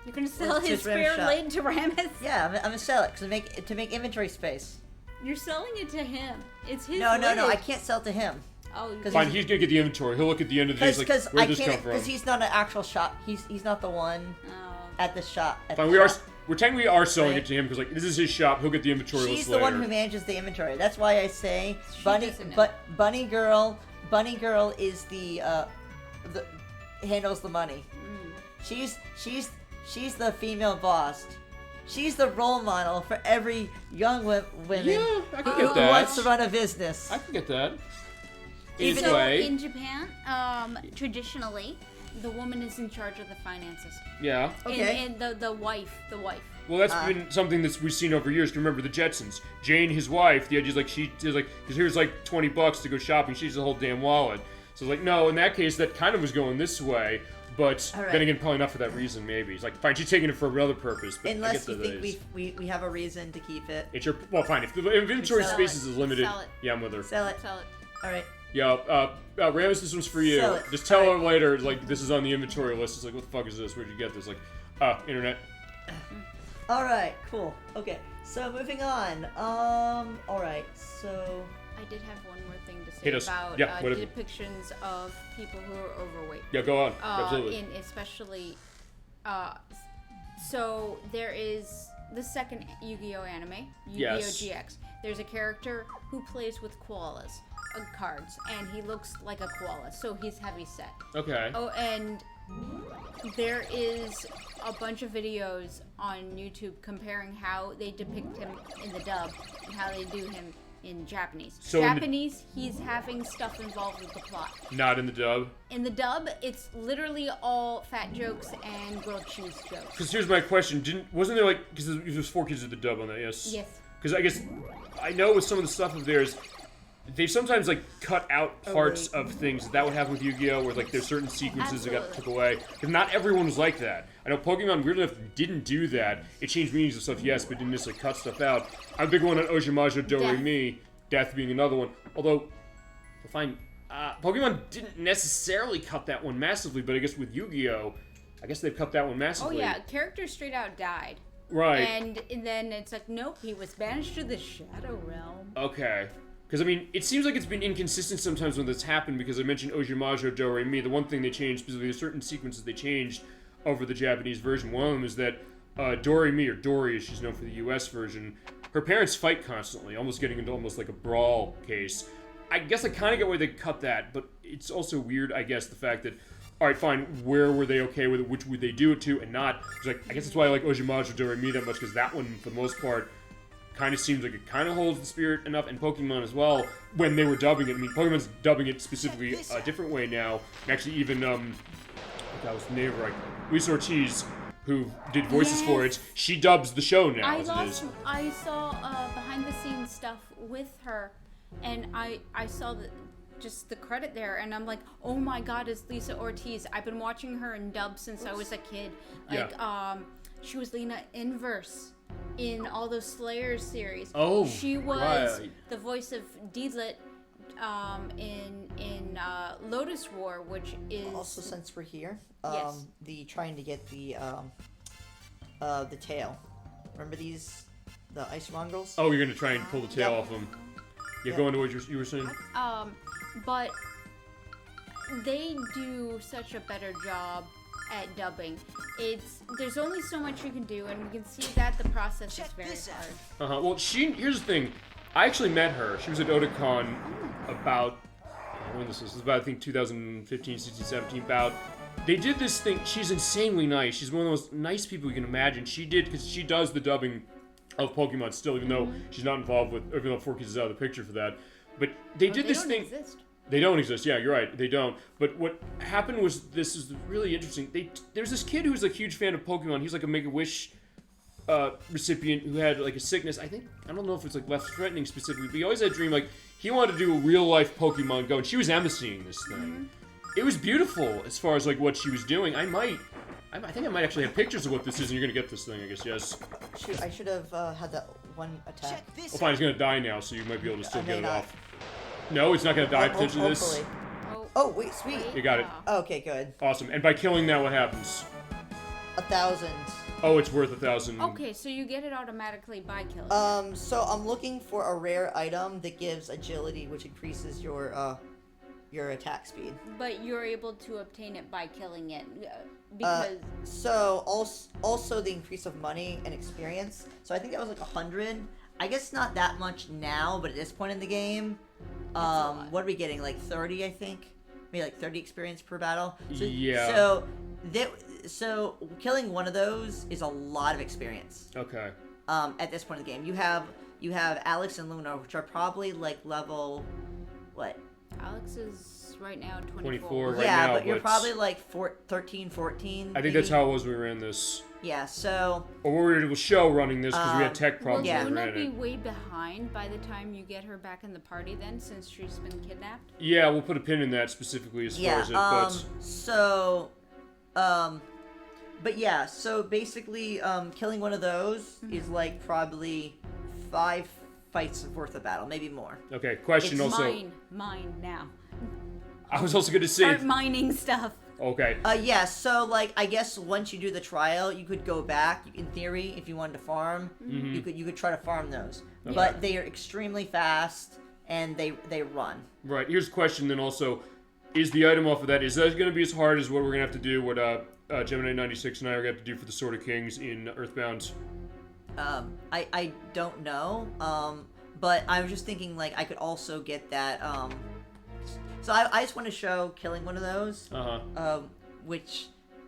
You're going to sell Let's his just Ramus spare shop. lid to Ramus? Yeah, I'm gonna sell it to make inventory space. You're selling it to him. It's his No, lid. I can't sell it to him. Oh, Fine, he's gonna get the inventory. He'll look at the end of the day. He's like, where did this come from? Because he's not an actual shop. He's not the one at the shop. Fine, we're technically selling it to him because like this is his shop. He'll get the inventory. She's the one who manages the inventory. That's why I say Bunny Girl is the handles the money. She's the female boss. She's the role model for every young women Yeah, I can who get that. wants to run a business. I can get that. Even Either way. in Japan, traditionally, the woman is in charge of the finances. Yeah. Okay. And the wife. Well, that's been something that we've seen over years. Remember the Jetsons? Jane, his wife. The idea is like because here's like $20 to go shopping. She's the whole damn wallet. So it's like no. In that case, that kind of was going this way. But All right. then again, probably not for that reason. Maybe it's like, fine, she's taking it for another purpose. But I Unless guess you that think is. we have a reason to keep it. It's your fine. If the inventory Sell spaces is limited, Sell it. yeah, I'm with her. Sell it. Sell it. All right. Yeah, Ramus, this one's for you. Sell it. Just tell her later, like, this is on the inventory list. It's like, what the fuck is this? Where'd you get this? Like, internet. All right. Cool. Okay. So moving on. All right. So. I did have one more thing to say Hit us. about Yeah, whatever. depictions of people who are overweight. Yeah, go on. Absolutely. In especially, so there is the second Yu-Gi-Oh anime, Yu-Gi-Oh Yes. GX. There's a character who plays with koalas cards, and he looks like a koala, so he's heavy set. Okay. Oh, and there is a bunch of videos on YouTube comparing how they depict him in the dub and how they do him in Japanese. So in the- Japanese, he's having stuff involved with the plot. Not in the dub. In the dub, it's literally all fat jokes and grilled cheese jokes. Because here's my question: wasn't there like because there's 4 kids at the dub on that? Yes. Yes. Because I guess I know with some of the stuff of theirs, they sometimes like cut out parts of things that would happen with Yu-Gi-Oh, where like there's certain sequences that got took away. Because not everyone was like that. I know Pokemon, weird enough, didn't do that. It changed meanings of stuff, yes, but didn't necessarily cut stuff out. I'm a big one on Ojimajo Doremi, Death being another one. Although, fine, Pokemon didn't necessarily cut that one massively, but I guess with Yu-Gi-Oh, I guess they've cut that one Oh massively. yeah, characters straight out died. Right. And then it's like, nope, he was banished to the Shadow Realm. Okay. Because, I mean, it seems like it's been inconsistent sometimes when this happened, because I mentioned Ojimajo Doremi. The one thing they changed, specifically, there's certain sequences they changed over the Japanese version. One of them is that Doremi, or Dory as she's known for the US version, her parents fight constantly, almost getting into almost like a brawl case. I guess I kind of get why they cut that, but it's also weird, I guess, the fact that, alright, fine, where were they okay with it, which would they do it to, and not. Like, I guess that's why I like Ojimajo Doremi that much, because that one, for the most part, kind of seems like it kind of holds the spirit enough, and Pokemon as well, when they were dubbing it. I mean, Pokemon's dubbing it specifically a different way now. And actually, even, that was the name of her, like, Luis Ortiz, who did voices for it, she dubs the show now, as it is. I saw behind the scenes stuff with her, and I saw just the credit there, and I'm like, oh my god, it's Lisa Ortiz. I've been watching her in dub since I was a kid. Like, she was Lena Inverse in all those Slayer series. Oh, she was right. the voice of Deedlit in Lotus War, which is Also, since we're here, Yes. the trying to get the tail. Remember these, the ice mongrels? Oh, you're gonna try and pull the tail Yep. off them. Yeah, Yep. go into what you were saying. But they do such a better job at dubbing. There's only so much you can do, and we can see that the process is very hard. Well, here's the thing. I actually met her. She was at Otakon about when this was about, I think, 2015, 16, 17. About they did this thing. She's insanely nice. She's one of the most nice people you can imagine. Because she does the dubbing of Pokemon still, even though she's not involved with, even though 4Kids is out of the picture for that. But they did this thing. Exist. They don't exist. Yeah, you're right. They don't. But what happened was, this is really interesting. There's this kid who's a huge fan of Pokemon. He's like a Make-A-Wish recipient who had like a sickness. I don't know if it's like life-threatening specifically, but he always had a dream like he wanted to do a real-life Pokemon Go, and she was emceeing this thing. It was beautiful as far as like what she was doing. I think I might actually have pictures of what this is, and you're gonna get this thing, I guess. Yes. Shoot, I should have had that one attack. Check this Well, fine. It's gonna die now, so you might be able to still I get may it not. off. No, it's not gonna die potentially. This. Hopefully. Oh, Oh, wait, sweet. You got it. Oh, okay, good. Awesome. And by killing that, what happens? 1,000. Oh, it's worth 1,000. okay, so you get it automatically by killing. So I'm looking for a rare item that gives agility, which increases your attack speed. But you're able to obtain it by killing it because So also the increase of money and experience. So I think that was like 100. I guess not that much now, but at this point in the game, what are we getting? Like 30, I think. Maybe like 30 experience per battle. So, Yeah. So killing one of those is a lot of experience. Okay. At this point in the game, you have Alex and Lunar, which are probably like level, what? Alex is right now 24. 24 right Yeah, now, but you're but- probably like 13, 14. I think maybe? that's how it was when we ran this. Yeah, so Or we were able to show running this because we had tech Will problems Yeah. when we Luna ran be it. way behind by the time you get her back in the party then, since she's been kidnapped? Yeah, we'll put a pin in that specifically as far as it, but... But yeah, so basically, killing one of those is like probably 5 fights worth of battle, maybe more. Okay, question It's also. mine now. I was also going to say. Start mining stuff. Okay. Yeah, so, like, I guess once you do the trial, you could go back, in theory, if you wanted to farm, you could try to farm those. Okay. But they are extremely fast, and they run. Right. Here's a question then also. Is the item off of that, is that going to be as hard as what we're going to have to do, what Gemini 96 and I are going to have to do for the Sword of Kings in Earthbound? I don't know, but I was just thinking, like, I could also get that, so I just want to show killing one of those, which,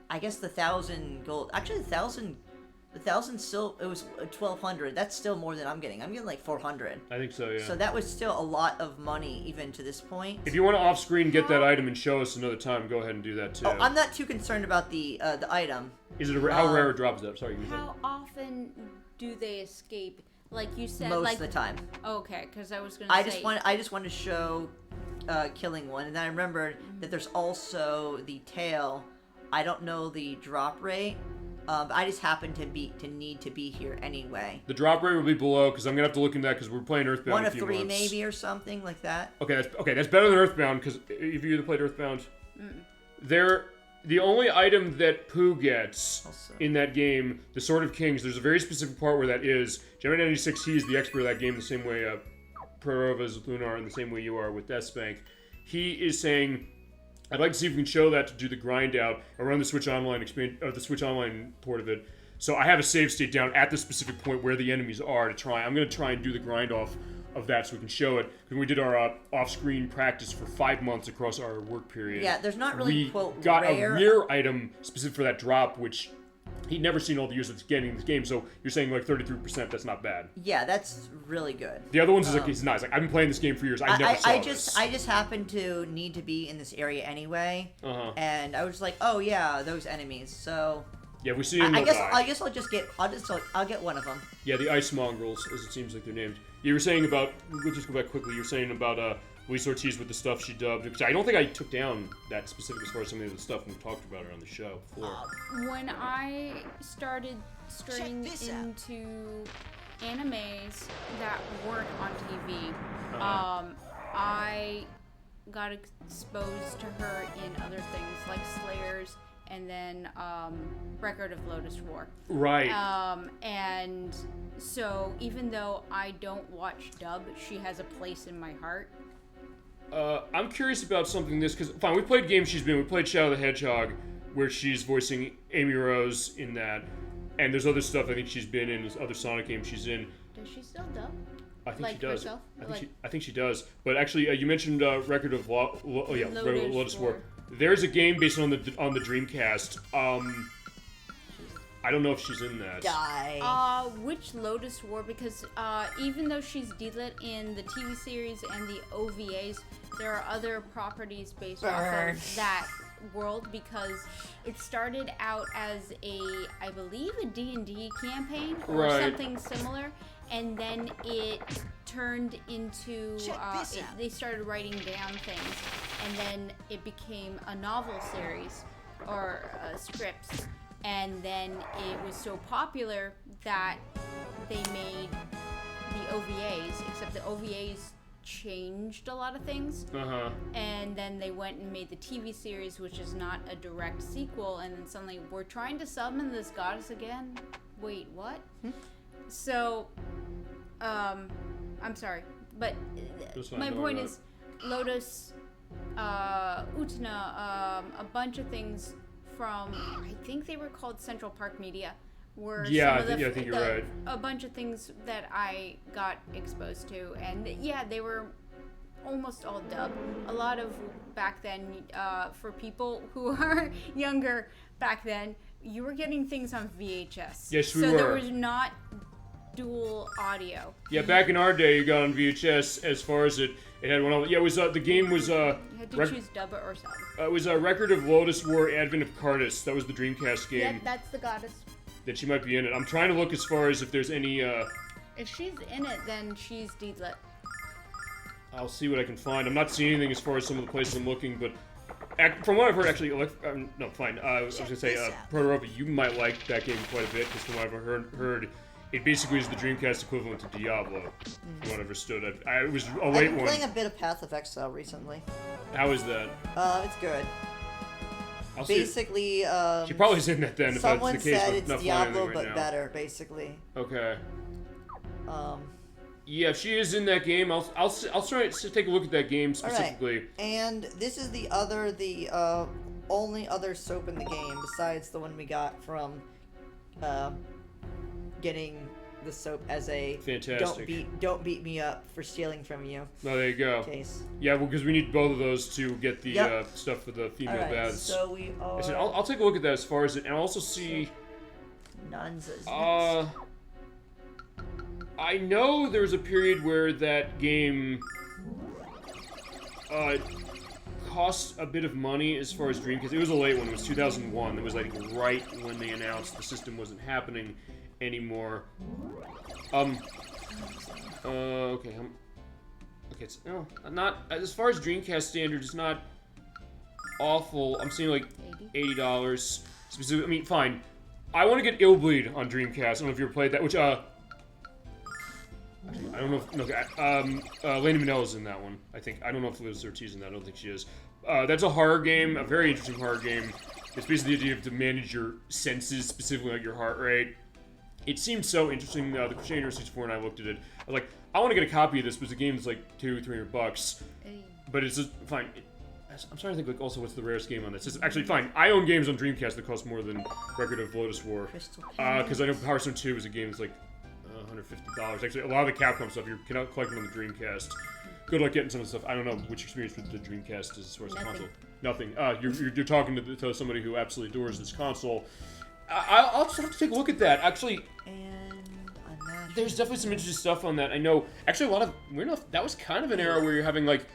I guess the 1,000 gold, actually the 1,000 still, it was 1,200, that's still more than I'm getting like 400. I think so, yeah. So that was still a lot of money, even to this point. If you want to off-screen get that item and show us another time, go ahead and do that too. Oh, I'm not too concerned about the item. Is it how rare a drop is that? Sorry, you said. How often do they escape? Like you said, Most like of the time. Okay, because I was gonna I say. just want to show killing one, and then I remembered that there's also the tail. I don't know the drop rate. I just happen to need to be here anyway. The drop rate will be below because I'm gonna have to look into that because we're playing Earthbound. 1 in a of few 3 months. maybe or something like that. Okay, that's better than Earthbound because if you either played Earthbound, the only item that Pooh gets in that game, the Sword of Kings, there's a very specific part where that is. Gemini 96, he's the expert of that game the same way Proterova is with Lunar and the same way you are with Deathspank. He is saying, I'd like to see if we can show that to do the grind out around the Switch Online the Switch Online port of it. So I have a save state down at the specific point where the enemies are to try. I'm going to try and do the grind off of that so we can show it. Because we did our off-screen practice for 5 months across our work period. Yeah, there's not really, quote, got rare... a rare item specific for that drop, which he'd never seen all the years of getting this game. So you're saying like 33%, that's not bad. Yeah, that's really good. The other ones is like, he's nice. Like, I've been playing this game for years. I never saw this. I just happen to need to be in this area anyway. And I was like, oh yeah, those enemies. So... Yeah, we see him. I guess I'll get one of them. Yeah, the ice mongrels, as it seems like they're named. You were saying about. We'll just go back quickly. You were saying about Luis Ortiz with the stuff she dubbed. Because I don't think I took down that specific as far as some of the stuff we talked about it on the show before. When I started straying into animes that weren't on TV, I got exposed to her in other things like Slayers. And then Record of Lotus War. Right. And so even though I don't watch dub, she has a place in my heart. I'm curious about something because fine, we played games she's been. We played Shadow the Hedgehog, where she's voicing Amy Rose in that, and there's other stuff I think she's been in. There's other Sonic games she's in. Does she still dub? I think like she does. Herself? I think she does. But actually, you mentioned Record of Lotus War. There's a game based on the Dreamcast. I don't know if she's in that. Die. Which Lotus War? Because even though she's Deedlit in the TV series and the OVAs, there are other properties based off of that world because it started out as I believe a D&D campaign or something similar, and then it turned into they started writing down things, and then it became a novel series or scripts, and then it was so popular that they made the OVAs, except the OVAs changed a lot of things, and then they went and made the TV series, which is not a direct sequel, and then suddenly we're trying to summon this goddess again. Wait, what? So I'm sorry, but my point is Lotus, Utna, a bunch of things from, I think they were called Central Park Media, were I think you're right. A bunch of things that I got exposed to, and yeah, they were almost all dubbed. A lot of back then, for people who are younger back then, you were getting things on VHS. Yes, we were. So there was not dual audio. Yeah, back in our day, you got on VHS as far as it had one of. Yeah, it was the game was. You had to choose dub or sub. It was a Record of Lotus War: Advent of Cardus. That was the Dreamcast game. Yeah, that's the goddess. That she might be in it. I'm trying to look as far as if there's any. If she's in it, then she's Deedlit. I'll see what I can find. I'm not seeing anything as far as some of the places I'm looking, but From what I've heard, actually, no, fine. I was Check gonna say, this out. Proterova, you might like that game quite a bit because from what I've heard, it basically is the Dreamcast equivalent to Diablo. From what I've understood, it was a I've late been one. playing a bit of Path of Exile recently. How is that? It's good. I'll see. Basically, She probably said that then. If that's someone the case, said but it's not flying Diablo right but now. better, basically. Okay. Um, Yeah, if she is in that game, I'll try to take a look at that game specifically. Alright, and this is the only other soap in the game besides the one we got from getting the soap as a Fantastic. don't beat me up for stealing from you Oh, there you go. case. Yeah, well, because we need both of those to get the Yep. stuff for the female Alright, baths. so we are I said I'll take a look at that as far as it, and I'll also see. Nonsense. I know there was a period where that game cost a bit of money as far as Dreamcast. It was a late one. It was 2001. It was like right when they announced the system wasn't happening anymore. Okay. Okay. It's not as far as Dreamcast standards. It's not awful. I'm seeing like $80. Specific. I mean, fine. I want to get Illbleed on Dreamcast. I don't know if you ever played that. Which actually, I don't know if Lena Minella's in that one. I think I don't know if Liz Ortiz in that. I don't think she is. That's a horror game, a very interesting horror game. It's basically the idea of to manage your senses, specifically like your heart rate. It seemed so interesting. The Crusader 64, and I looked at it. I was like, I want to get a copy of this, because the game's like $200-300. But it's just fine. I'm trying to think, like, also what's the rarest game on this. It's actually fine. I own games on Dreamcast that cost more than Record of Lotus War. Because I know Power Stone 2 is a game that's like $150. Actually, a lot of the Capcom stuff you're collecting on the Dreamcast. Good luck getting some of the stuff. I don't know which experience with the Dreamcast is as far as the console. Nothing. You're talking to somebody who absolutely adores this console. I'll just have to take a look at that. Actually, there's definitely some interesting stuff on that. I know. Actually, a lot of weird enough. That was kind of an era where you're having like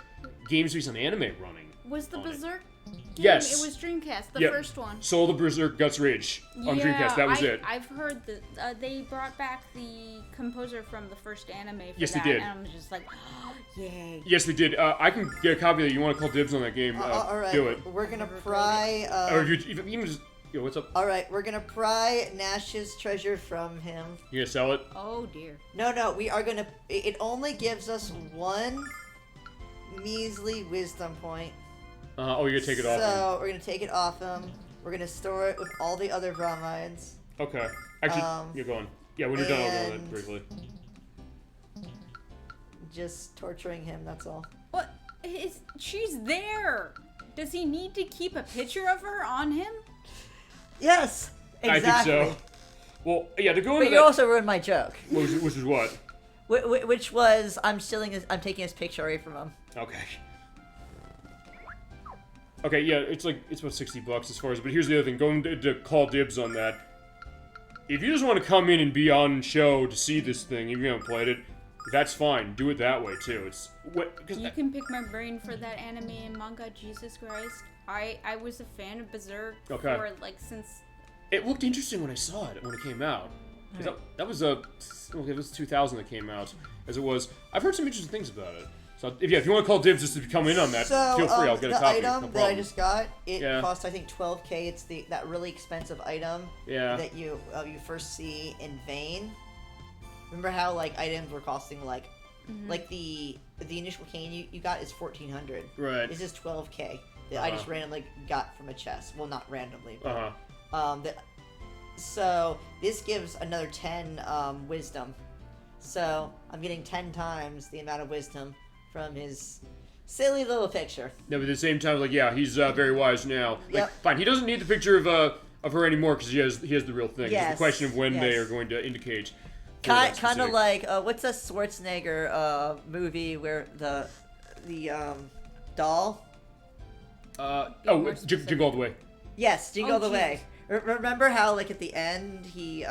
games based on anime running. Was the Berserk game? Yes. It was Dreamcast, the first one. Soul the Berserk Guts Rage on Dreamcast. That was it. I've heard that they brought back the composer from the first anime for Yes, that, they did. and I'm just like, oh, yay. Yes, they did. I can get a copy of that. You want to call dibs on that game? Alright, do it. we're gonna pry. Or if you even just, yo, what's up? Alright, we're gonna pry Nash's treasure from him. You gonna sell it? Oh dear. No, we are gonna. It only gives us one measly wisdom point. Oh, you're gonna take it off. So we're gonna take it off him. We're gonna store it with all the other bromides. Okay. Actually, you're going. Yeah, when you're done, I'll go with it briefly. Just torturing him. That's all. What? She's there. Does he need to keep a picture of her on him? Yes. Exactly. I think so. Well, yeah, to go into But that. you also ruined my joke. Which is what? Which was I'm taking his picture away from him. Okay. Okay, yeah, it's about $60 as far as. But here's the other thing: going to call dibs on that. If you just want to come in and be on show to see this thing, if you haven't played it, that's fine. Do it that way too. It's because You can pick my brain for that anime and manga. Jesus Christ, I was a fan of Berserk for like since. It looked interesting when I saw it when it came out. That was it was 2000 that came out. As it was, I've heard some interesting things about it. So if you want to call dibs just to come in on that, feel free. I'll get a copy. The item that I just got, it Yeah. cost I think $12K. It's that really expensive item that you first see in Vane. Remember how like items were costing like the initial cane you got is $1,400. Right. This is $12K that I just randomly got from a chest. Well, not randomly. But, so this gives another 10 wisdom. So I'm getting 10 times the amount of wisdom from his silly little picture. No, but at the same time, like, yeah, he's very wise now. Like, Yep. fine, he doesn't need the picture of her anymore because he has the real thing. Yes, It's the question of when they yes. are going to indicate. Kind of like what's a Schwarzenegger movie where the doll? Jingle All the Way. Yes, Jingle All the Jesus. Way. Remember how like at the end he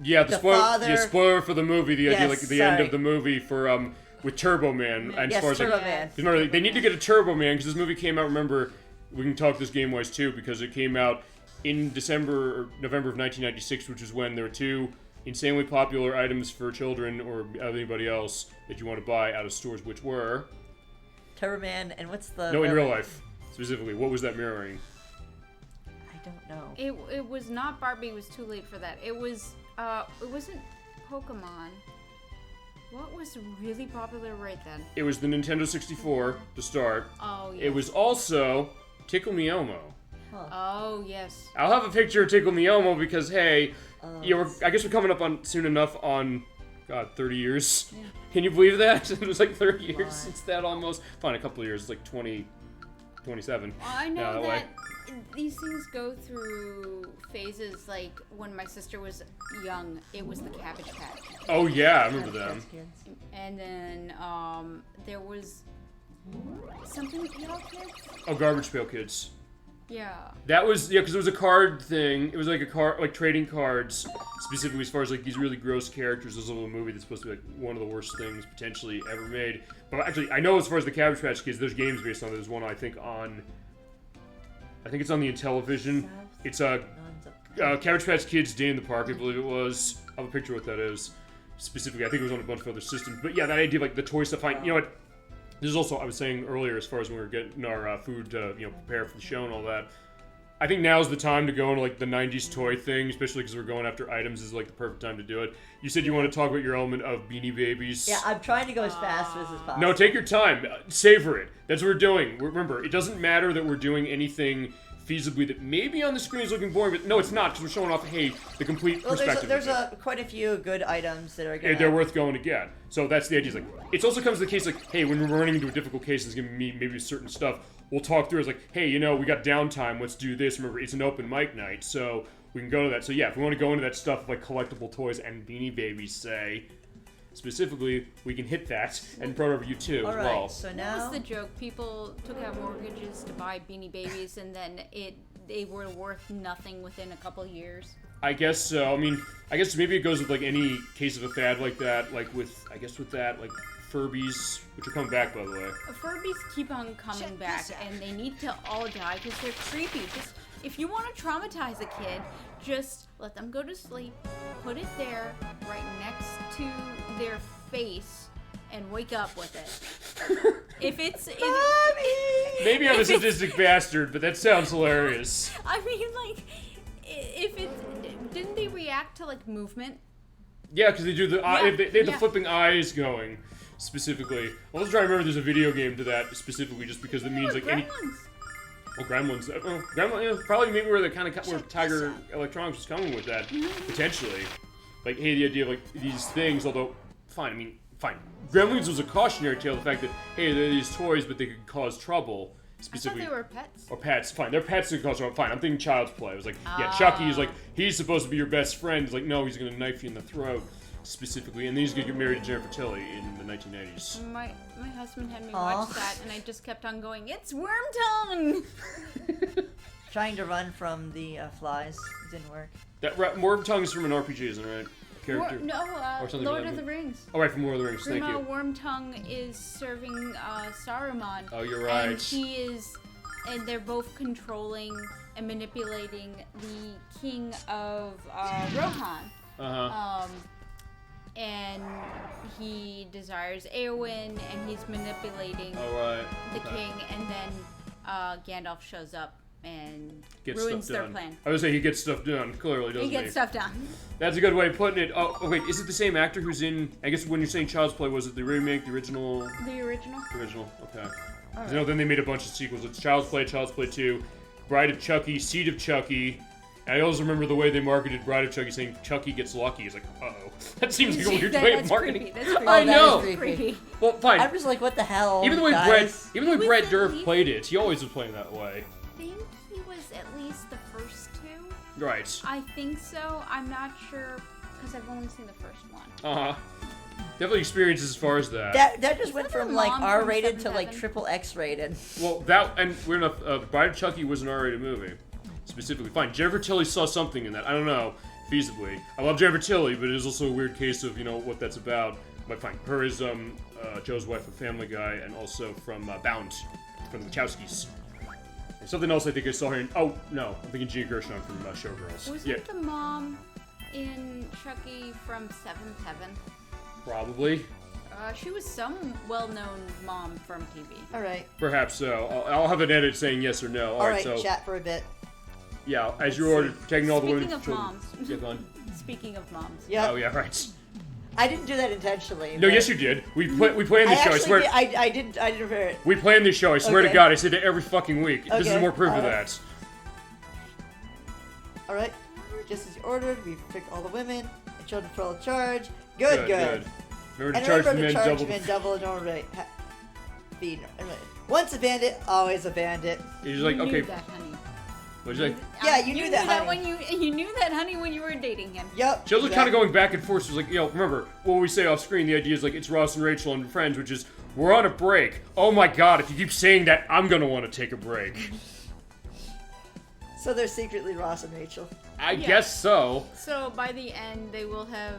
Yeah, the spoiler. father- Yeah, spoiler for the movie. The idea, Yes, like the end sorry. of the movie for with Turbo Man. And Yes, as far as Turbo like, Man. remember, they need to get a Turbo Man because this movie came out. Remember, we can talk this game wise too because it came out in December or November of 1996, which is when there were two insanely popular items for children or anybody else that you want to buy out of stores, which were Turbo Man, and what's the... No, in real life, specifically. What was that mirroring? I don't know. It was not Barbie. It was too late for that. It wasn't Pokemon. What was really popular right then? It was the Nintendo 64 to start. Oh, yes. It was also Tickle Me Elmo. Huh. Oh, yes. I'll have a picture of Tickle Me Elmo because, hey, I guess we're coming up on soon enough on, God, 30 years. Yeah. Can you believe that? It was like 30 years since that almost. Fine, a couple of years. It's like 27. Well, I know that these things go through phases. Like, when my sister was young, it was the Cabbage Patch. Oh, yeah, I remember them. And then, there was something Pail Kids? Oh, Garbage Pail Kids. Yeah. That was, because it was a card thing. It was like a card, like trading cards, specifically as far as like these really gross characters. There's a little movie that's supposed to be like one of the worst things potentially ever made. But actually, I know as far as the Cabbage Patch Kids, there's games based on it. There's one I think it's on the Intellivision. It's Cabbage Patch Kids Day in the Park, I believe it was. I have a picture of what that is. Specifically, I think it was on a bunch of other systems. But yeah, that idea of like the toy stuff, you know what? This is also, I was saying earlier, as far as when we were getting our food to, prepare for the show and all that. I think now's the time to go into, like, the 90s toy thing, especially because we're going after items. This is, like, the perfect time to do it. You said you want to talk about your element of Beanie Babies. Yeah, I'm trying to go as fast as possible. No, take your time. Savor it. That's what we're doing. Remember, it doesn't matter that we're doing anything feasibly that maybe on the screen is looking boring, but no, it's not, because we're showing off, hey, the complete perspective. There's quite a few good items that are going to... They're worth going to get. So that's the idea. It's like, it also comes to the case like, hey, when we're running into a difficult case, it's going to be maybe certain stuff. We'll talk through. It's like, hey, we got downtime. Let's do this. Remember, it's an open mic night, so we can go to that. So yeah, if we want to go into that stuff like collectible toys and Beanie Babies, say, specifically, we can hit that and Proterova you too as well. So now... What was the joke? People took out mortgages to buy Beanie Babies, and then they were worth nothing within a couple years. I guess so. I mean, I guess maybe it goes with like any case of a fad like that. Like with that, like Furbies, which are coming back, by the way. Furbies keep on coming back, and they need to all die because they're creepy. Just if you want to traumatize a kid, just let them go to sleep. Put it there, right next to their face, and wake up with it. Maybe I'm a sadistic bastard, but that sounds hilarious. I mean, like, didn't they react to like movement? Yeah, because they do they have the flipping eyes going specifically. I was trying to remember there's a video game to that specifically, just because it means like Gremlins. Gremlins. Gremlins, probably maybe where where Tiger Electronics was coming with that potentially. Like, hey, the idea of like these things, although fine. Gremlins was a cautionary tale. The fact that hey, they're these toys, but they could cause trouble. Specifically, I thought they were pets. Or pets, fine. They're pets that cause trouble. Fine, I'm thinking Child's Play. I was like, yeah, Chucky is like, he's supposed to be your best friend. He's like, no, he's gonna knife you in the throat, specifically. And then he's gonna get married to Jennifer Tilly in the 1980s. My husband had me watch that, and I just kept on going, it's Worm Tongue! Trying to run from the flies didn't work. That Worm Tongue is from an RPG, isn't it? Character. Lord of the Rings. Oh, right, from Lord of the Rings. Thank you. Worm Tongue is serving Saruman. Oh, you're right. And they're both controlling and manipulating the king of Rohan. And he desires Eowyn, and he's manipulating the king, and then Gandalf shows up and ruins their plan. I would say he gets stuff done, clearly, doesn't he? He gets stuff done. That's a good way of putting it. Oh, wait, is it the same actor who's in, I guess when you're saying Child's Play, was it the remake, the original? The original. The original, okay. Right. Then they made a bunch of sequels. It's Child's Play 2, Bride of Chucky, Seed of Chucky. And I always remember the way they marketed Bride of Chucky, saying Chucky gets lucky. It's like, uh-oh. That seems like a weird way of marketing. That's creepy. I know. That's creepy. Well, fine. I'm just like, what the hell, Even the way guys? Brad Dourif played it, he always was playing that way. I think he was at least the first two. Right. I think so. I'm not sure, because I've only seen the first one. Uh-huh. Definitely experiences as far as that. That just went from like R-rated to like triple X-rated. Well, we're enough. Bride of Chucky was an R-rated movie, specifically. Fine, Jennifer Tilly saw something in that. I don't know, feasibly. I love Jennifer Tilly, but it is also a weird case of what that's about. But fine, her is Joe's wife from Family Guy, and also from Bound, from the Wachowskis. And something else I think I saw her in. Oh no, I'm thinking Gia Gershon from Showgirls. Wasn't the mom in Chucky from Seventh Heaven? Probably. She was some well-known mom from TV. All right. Perhaps so. I'll have an edit saying yes or no. All right, so chat for a bit. yeah, as you're taking all the women. Speaking of moms. Yeah, go on. Speaking of moms. Yeah. Oh yeah, right. I didn't do that intentionally. No, but yes you did. We planned this show. I swear. I didn't prepare it. We planned this show. I swear to Okay. God, I said it every fucking week. This is Okay, more proof of alright. that. All right. Just as you ordered, we picked all the women and children for all the charge. Good. Remember to And charge remember the men to charge double. men double and don't rate. Once a bandit, always a bandit. He's like, You okay. knew that, honey. What'd you say? Yeah, you knew that, honey. when you knew that, honey, when you were dating him. Yep. She was kind of going back and forth. She was like, remember what we say off screen. The idea is like it's Ross and Rachel and friends, which is we're on a break. Oh my God! If you keep saying that, I'm gonna want to take a break. So they're secretly Ross and Rachel. I guess so. So by the end, they will have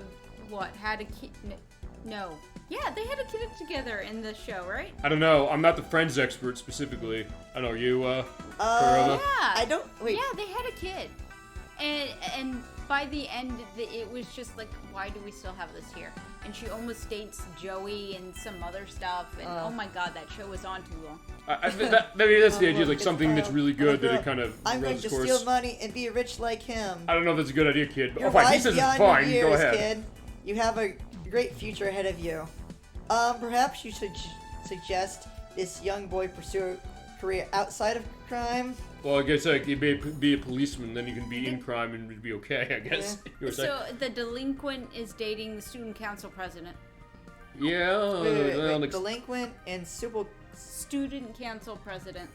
had a kid? No. Yeah, they had a kid together in the show, right? I don't know. I'm not the Friends expert specifically. I know you. Proterova? Yeah. I don't. Wait. Yeah, they had a kid, and by the end, it was just like, why do we still have this here? And she almost dates Joey and some other stuff, and oh my God, that show was on too long. Maybe that's the idea. Like something that's really good I'm that it kind of I'm going runs to its course. steal money and be rich like him. I don't know if that's a good idea, kid. But You're fine. He wise says it's beyond your fine. years, Go ahead. kid. You have a great future ahead of you. Perhaps you should suggest this young boy pursue a career outside of crime. Well, I guess like you may be a policeman, then you can be in crime and it'd be okay. I guess. You were saying? So the delinquent is dating the student council president. Yeah. Wait. Delinquent and super. Student council president.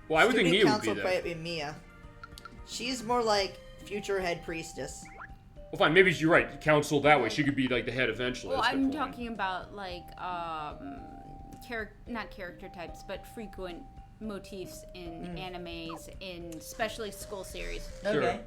Well, I would think Student Mia would be council there. probably be Mia. She's more like future head priestess. Well, fine. Maybe you're right. Council that way. She could be like the head eventually. Well, That's a good I'm point. talking about like not character types, but frequent motifs in animes, in especially school series. Sure. Okay.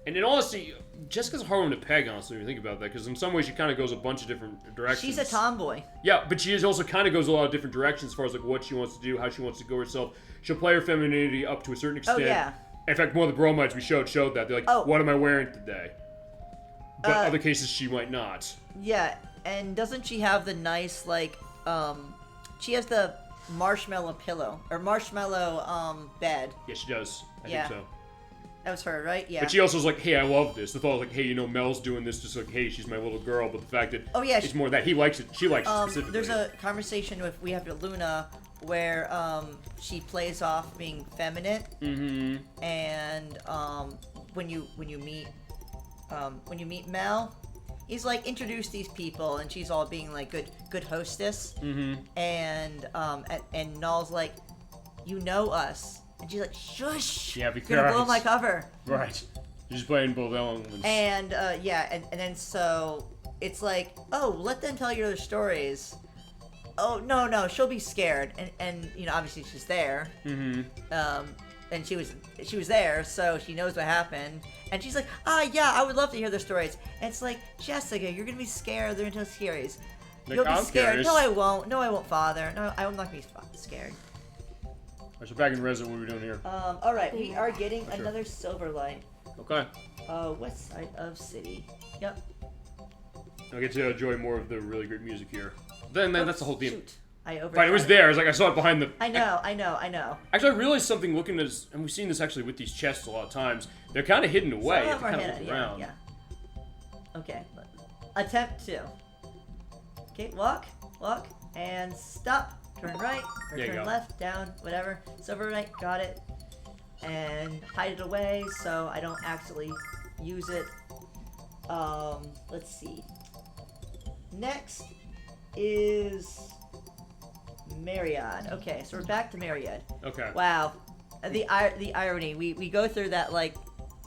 And in honesty, Jessica's a hard one to peg, honestly, when you think about that, because in some ways she kind of goes a bunch of different directions. She's a tomboy. Yeah, but she also kind of goes a lot of different directions as far as like what she wants to do, how she wants to go herself. She'll play her femininity up to a certain extent. yeah. In fact, one of the bromides we showed that. They're like, what am I wearing today? But other cases she might not. Yeah, and doesn't she have the nice like she has the marshmallow pillow or marshmallow bed. Yeah, she does. I Yeah. think so. That was her, right? Yeah. But she also was like, hey, I love this. The thought was like, hey, Mel's doing this just like, hey, she's my little girl. But the fact that it's more that he likes it, she likes it specifically. There's a conversation we have with Luna where she plays off being feminine. Mm-hmm. And when you meet Mel, he's like, introduce these people, and she's all being like good hostess. Mm-hmm. And Null's like, you know us. And she's like, shush! Yeah, You're gonna blow my cover. Right. She's playing both elements. And and then so it's like, oh, let them tell you their stories. Oh no, she'll be scared, and obviously she's there. Mm-hmm. And she was there, so she knows what happened. And she's like, yeah, I would love to hear their stories. And it's like, Jessica, you're gonna be scared. They're gonna tell stories. Like, You'll be I'm scared. curious. No, I won't. No, I won't, Father. No, I'm not gonna be scared. Alright, so back in Resident, what are we doing here? All right, we are getting another silver light. Okay. West side of city. Yep. I get to enjoy more of the really great music here. Then that's the whole theme. Shoot. I over. Fine, it was there. I was like, I saw it behind the. I know. Actually, I realized something looking at this, and we've seen this actually with these chests a lot of times. They're kind of hidden away. Some You of have them to are kind of hidden, look around. yeah. Okay. Attempt 2. Okay, walk, and stop. Turn right, or There you turn go. left, down, whatever. Silver right, got it. And hide it away so I don't actually use it. Let's see. Next is Myriad. Okay, so we're back to Myriad. Okay. Wow. The irony. We go through that like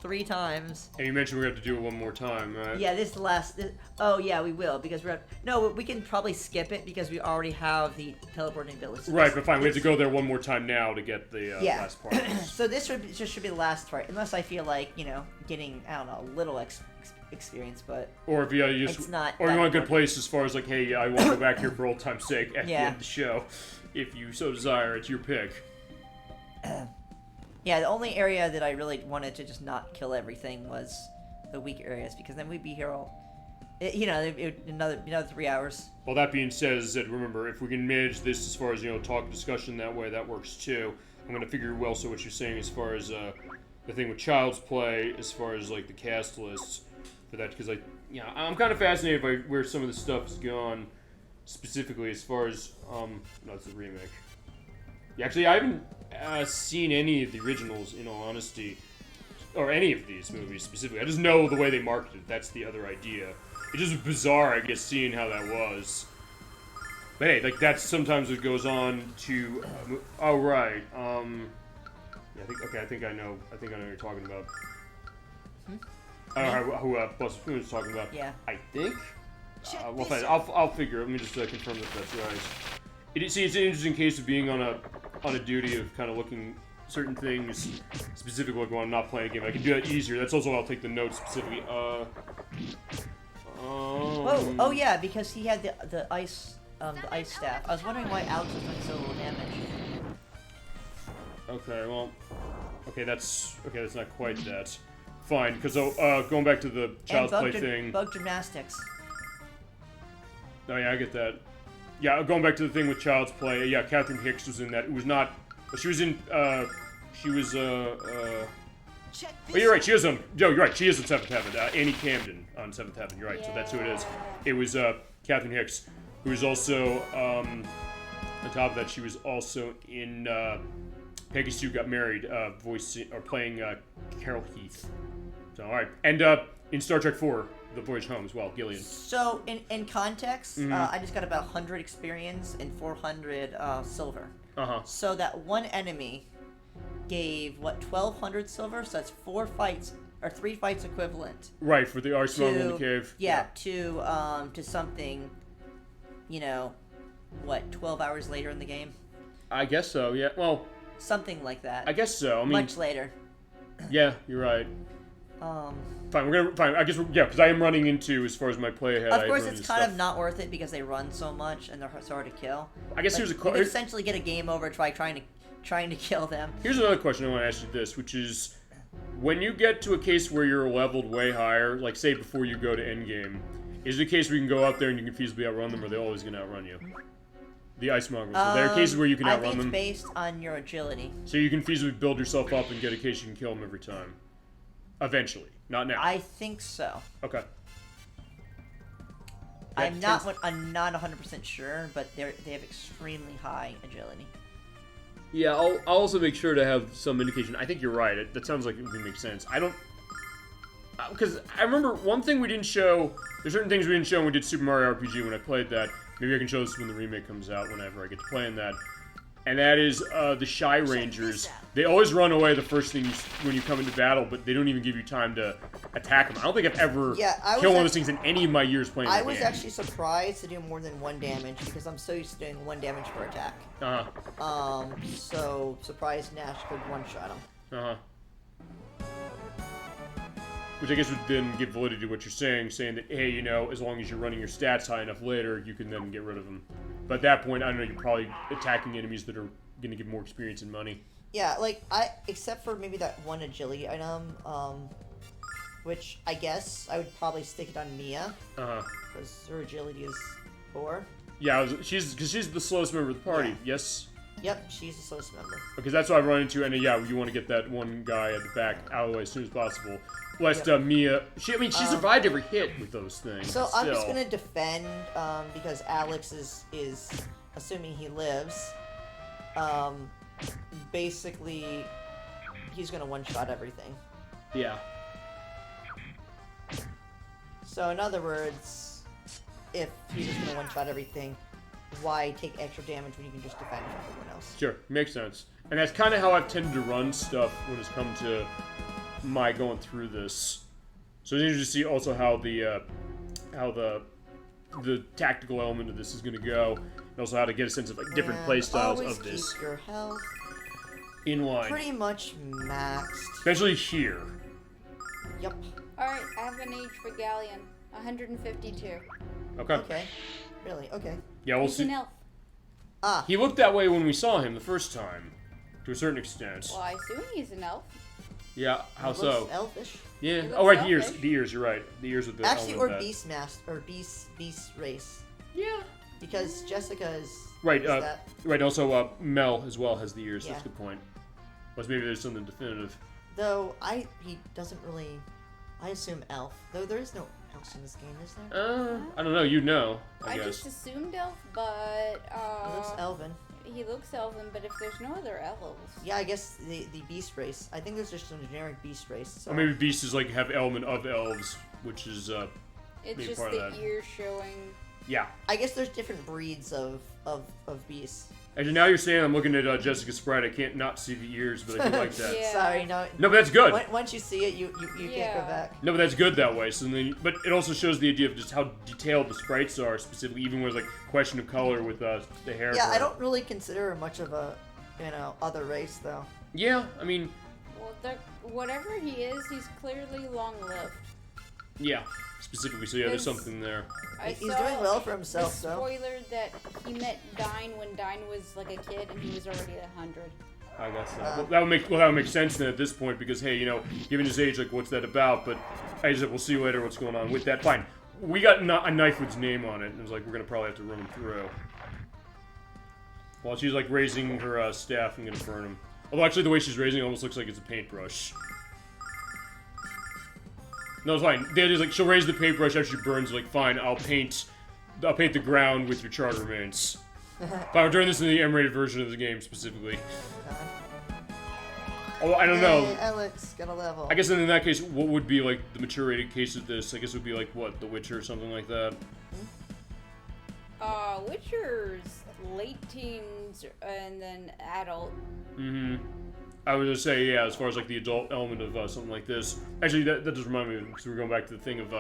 3 times. And you mentioned we're going to have to do it one more time, right? Yeah, this is the last. Oh yeah, we will because we can probably skip it because we already have the teleporting ability. Right, but fine. We have to go there one more time now to get the last part. So this should be the last part, unless I feel like getting a little experience, but Or if you it's not. or that you want a good important. place as far as like, hey, I want to go back here for old time's sake at the Yeah. end of the show. If you so desire, it's your pick. Yeah, the only area that I really wanted to just not kill everything was the weak areas, because then we'd be here all Another 3 hours. Well, that being said, remember, if we can manage this as far as, talk discussion that way, that works too. I'm going to figure also what you're saying as far as the thing with Child's Play, as far as, like, the cast lists for that, because, I'm kind of fascinated by where some of the stuff has gone, specifically as far as, no, it's a remake. Yeah, actually, I haven't seen any of the originals, in all honesty, or any of these movies specifically. I just know the way they marketed it. That's the other idea. It's just bizarre, I guess, seeing how that was. But hey, like, that's sometimes what goes on to... oh, right. Yeah, I think I know what you're talking about. I don't know who BloodSpiceMoon is talking about. Yeah. I think? I'll figure. Let me just confirm that that's right. It's an interesting case of being on a duty of kind of looking certain things specifically when I'm not playing a game. I can do that easier. That's also why I'll take the notes specifically. Oh yeah, because he had the ice staff. I was wondering why Alex was doing so little damage. Okay, well, that's not quite that. Fine, because going back to the Child's Play thing. Bug gymnastics. Oh yeah, I get that. Yeah, going back to the thing with Child's Play. Yeah, Catherine Hicks was in that. It was not. She was in. She was. Oh, you're right. She is on. Joe, you're right. She is on Seventh Heaven. Annie Camden on Seventh Heaven. You're right. Yeah. So that's who it is. It was Catherine Hicks, who was also on top of that. She was also in Peggy Sue Got Married, playing Carol Heath. So all right, and in Star Trek IV, The Voyage Home as well, Gillian. So in context, I just got about 100 experience and 400 silver. So that one enemy gave 1,200 silver, so that's 3 fights equivalent. Right, for the arch smuggle in the cave. Yeah, to something, 12 hours later in the game? I guess so, yeah. Well, something like that. I guess so. I mean, much later. Yeah, you're right. Fine, I guess, because I am running into, as far as my play ahead. Of course, it's kind of not worth it because they run so much and they're so hard to kill. I guess here's a question. You essentially get a game over trying to kill them. Here's another question I want to ask you this, which is, when you get to a case where you're leveled way higher, like say before you go to endgame, is it a case where you can go out there and you can feasibly outrun them, or are they always going to outrun you? The ice mongrels. So there are cases where you can outrun them. I think it's based on your agility. So you can feasibly build yourself up and get a case you can kill them every time. Eventually. Not now. I think so. Okay. I'm not 100% sure, but they have extremely high agility. Yeah, I'll also make sure to have some indication. I think you're right. That sounds like it would make sense. I don't... Because I remember one thing we didn't show... There's certain things we didn't show when we did Super Mario RPG when I played that. Maybe I can show this when the remake comes out, whenever I get to play in that. And that is the Shy Rangers. They always run away the first thing when you come into battle, but they don't even give you time to attack them. I don't think I've ever killed one of those things in any of my years playing the game. I was actually surprised to do more than 1 damage, because I'm so used to doing 1 damage per attack. So surprised Nash could one-shot him. Which I guess would then give validity to what you're saying that, hey, as long as you're running your stats high enough later, you can then get rid of them. But at that point, I don't know, you're probably attacking enemies that are going to give more experience and money. Yeah, except for maybe that one agility item, which I guess I would probably stick it on Mia. Because her agility is 4. Yeah, because she's the slowest member of the party, yes? Yep, she's the slowest member. Because that's what I've run into, and you want to get that one guy at the back out of the way as soon as possible. Lest Mia, she survived every hit with those things. So I'm just gonna defend, because Alex is assuming he lives. Basically, he's gonna one-shot everything. Yeah. So in other words, if he's just gonna one-shot everything, why take extra damage when you can just defend from everyone else? Sure, makes sense. And that's kind of how I've tended to run stuff when it's come to my going through this. So it's interesting to see also how the tactical element of this is going to go, and also how to get a sense of different play styles of this. Keep your health in line. Pretty much maxed. Especially here. Yep. Alright, I have an age for Galleon. 152. Okay. Okay. Really? Okay. Yeah, we'll He's see. an elf. He looked that way when we saw him the first time, to a certain extent. Well, I assume he's an elf. Yeah, how It so? looks elfish. Yeah. It Oh, looks right, the ears. elfish. The ears, you're right. The ears with the Actually, or element of that. beast master or beast race, Yeah. because Jessica is Right, is that. right, also, Mel as well has the ears. Yeah. That's a good point. Unless maybe there's something definitive. Though he doesn't really. I assume elf. Though there is no elves in this game, is there? I don't know. You know, I I guess. just assumed elf, but He looks elven. he looks elven. But if there's no other elves, Yeah, I guess the beast race. I think there's just some generic beast race. So. Or maybe beasts is like have element of elves, which is it's maybe just part the of that. ears showing. Yeah. I guess there's different breeds of beasts. Actually, now you're saying I'm looking at Jessica's sprite. I can't not see the ears, but I do like that. Yeah. Sorry, no. No, but that's good. Once you see it, you can't go Yeah. back. No, but that's good that way. So then, but it also shows the idea of just how detailed the sprites are, specifically even when it's like question of color with the hair. Yeah, for I it. don't really consider her much of a, other race though. Yeah, I mean, Well, whatever he is, he's clearly long-lived. yeah, specifically. So yeah, there's Because- something there. I He's saw doing well for a himself, though. spoiler that he met Dine when Dine was like a kid and he was already 100. I guess so. Well, that would make sense then at this point because hey, given his age, like what's that about? But I said we'll see later what's going on with that. Fine, we got a knife with his name on it, and it's like we're gonna probably have to run him through. While she's like raising her staff, I'm gonna burn him. Although actually the way she's raising it almost looks like it's a paintbrush. No, it's fine. The idea is like she'll raise the paintbrush after she burns. Like fine, I'll paint the ground with your charred remains. Fine, we're doing this in the M-rated version of the game specifically. Oh, I don't know. Yay, Alex got a level. I guess in that case, what would be like the mature rated case of this? I guess it would be like what, The Witcher or something like that. Witcher's late teens and then adult. Mm-hmm. I would just say, yeah, as far as like the adult element of something like this. Actually, that does remind me, because we're going back to the thing of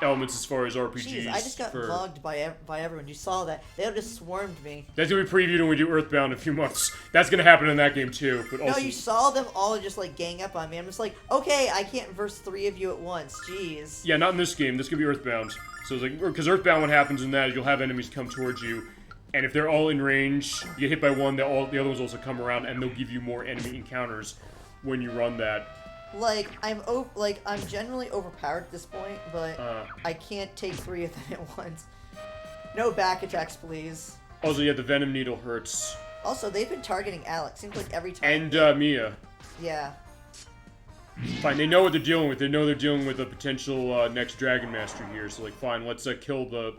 elements as far as RPGs. Jeez, I just got mugged by everyone. You saw that? They all just swarmed me. That's gonna be previewed when we do Earthbound in a few months. That's gonna happen in that game too. But also, No, you saw them all just like gang up on me. I'm just like, okay, I can't verse 3 of you at once. Jeez. yeah, not in this game. This could be Earthbound. So it's like, because Earthbound, what happens in that is you'll have enemies come towards you, and if they're all in range, you get hit by one, the other ones also come around, and they'll give you more enemy encounters when you run that. Like I'm generally overpowered at this point, but I can't take 3 of them at once. No back attacks, please. Also, yeah, the Venom Needle hurts. Also, they've been targeting Alex. Seems like every time. And Mia. Yeah. Fine, they know what they're dealing with. They know they're dealing with a potential next Dragon Master here. So like, fine, let's kill the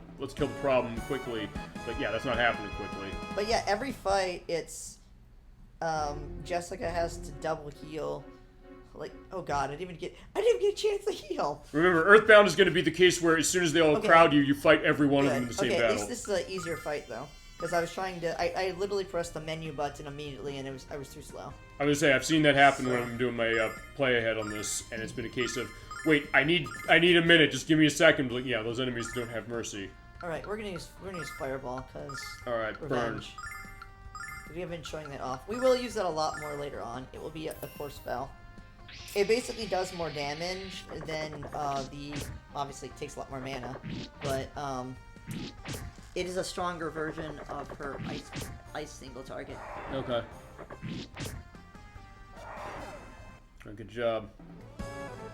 problem quickly. But yeah, that's not happening quickly. But yeah, every fight, it's Jessica has to double heal. Like, oh god, I didn't even get a chance to heal. Remember, Earthbound is going to be the case where as soon as they all crowd you, you fight every one of them in the same okay, battle. at least this is an easier fight though, because I was trying to. I literally pressed the menu button immediately, and I was too slow. I would say I've seen that happen when I'm doing my play ahead on this, and it's been a case of, wait, I need a minute, just give me a second. Like, yeah, those enemies don't have mercy. All right, we're gonna use Fireball because All right, burn. revenge. We haven't been showing that off. We will use that a lot more later on. It will be a core spell. It basically does more damage than obviously it takes a lot more mana, but it is a stronger version of her ice single target. Okay. Good job.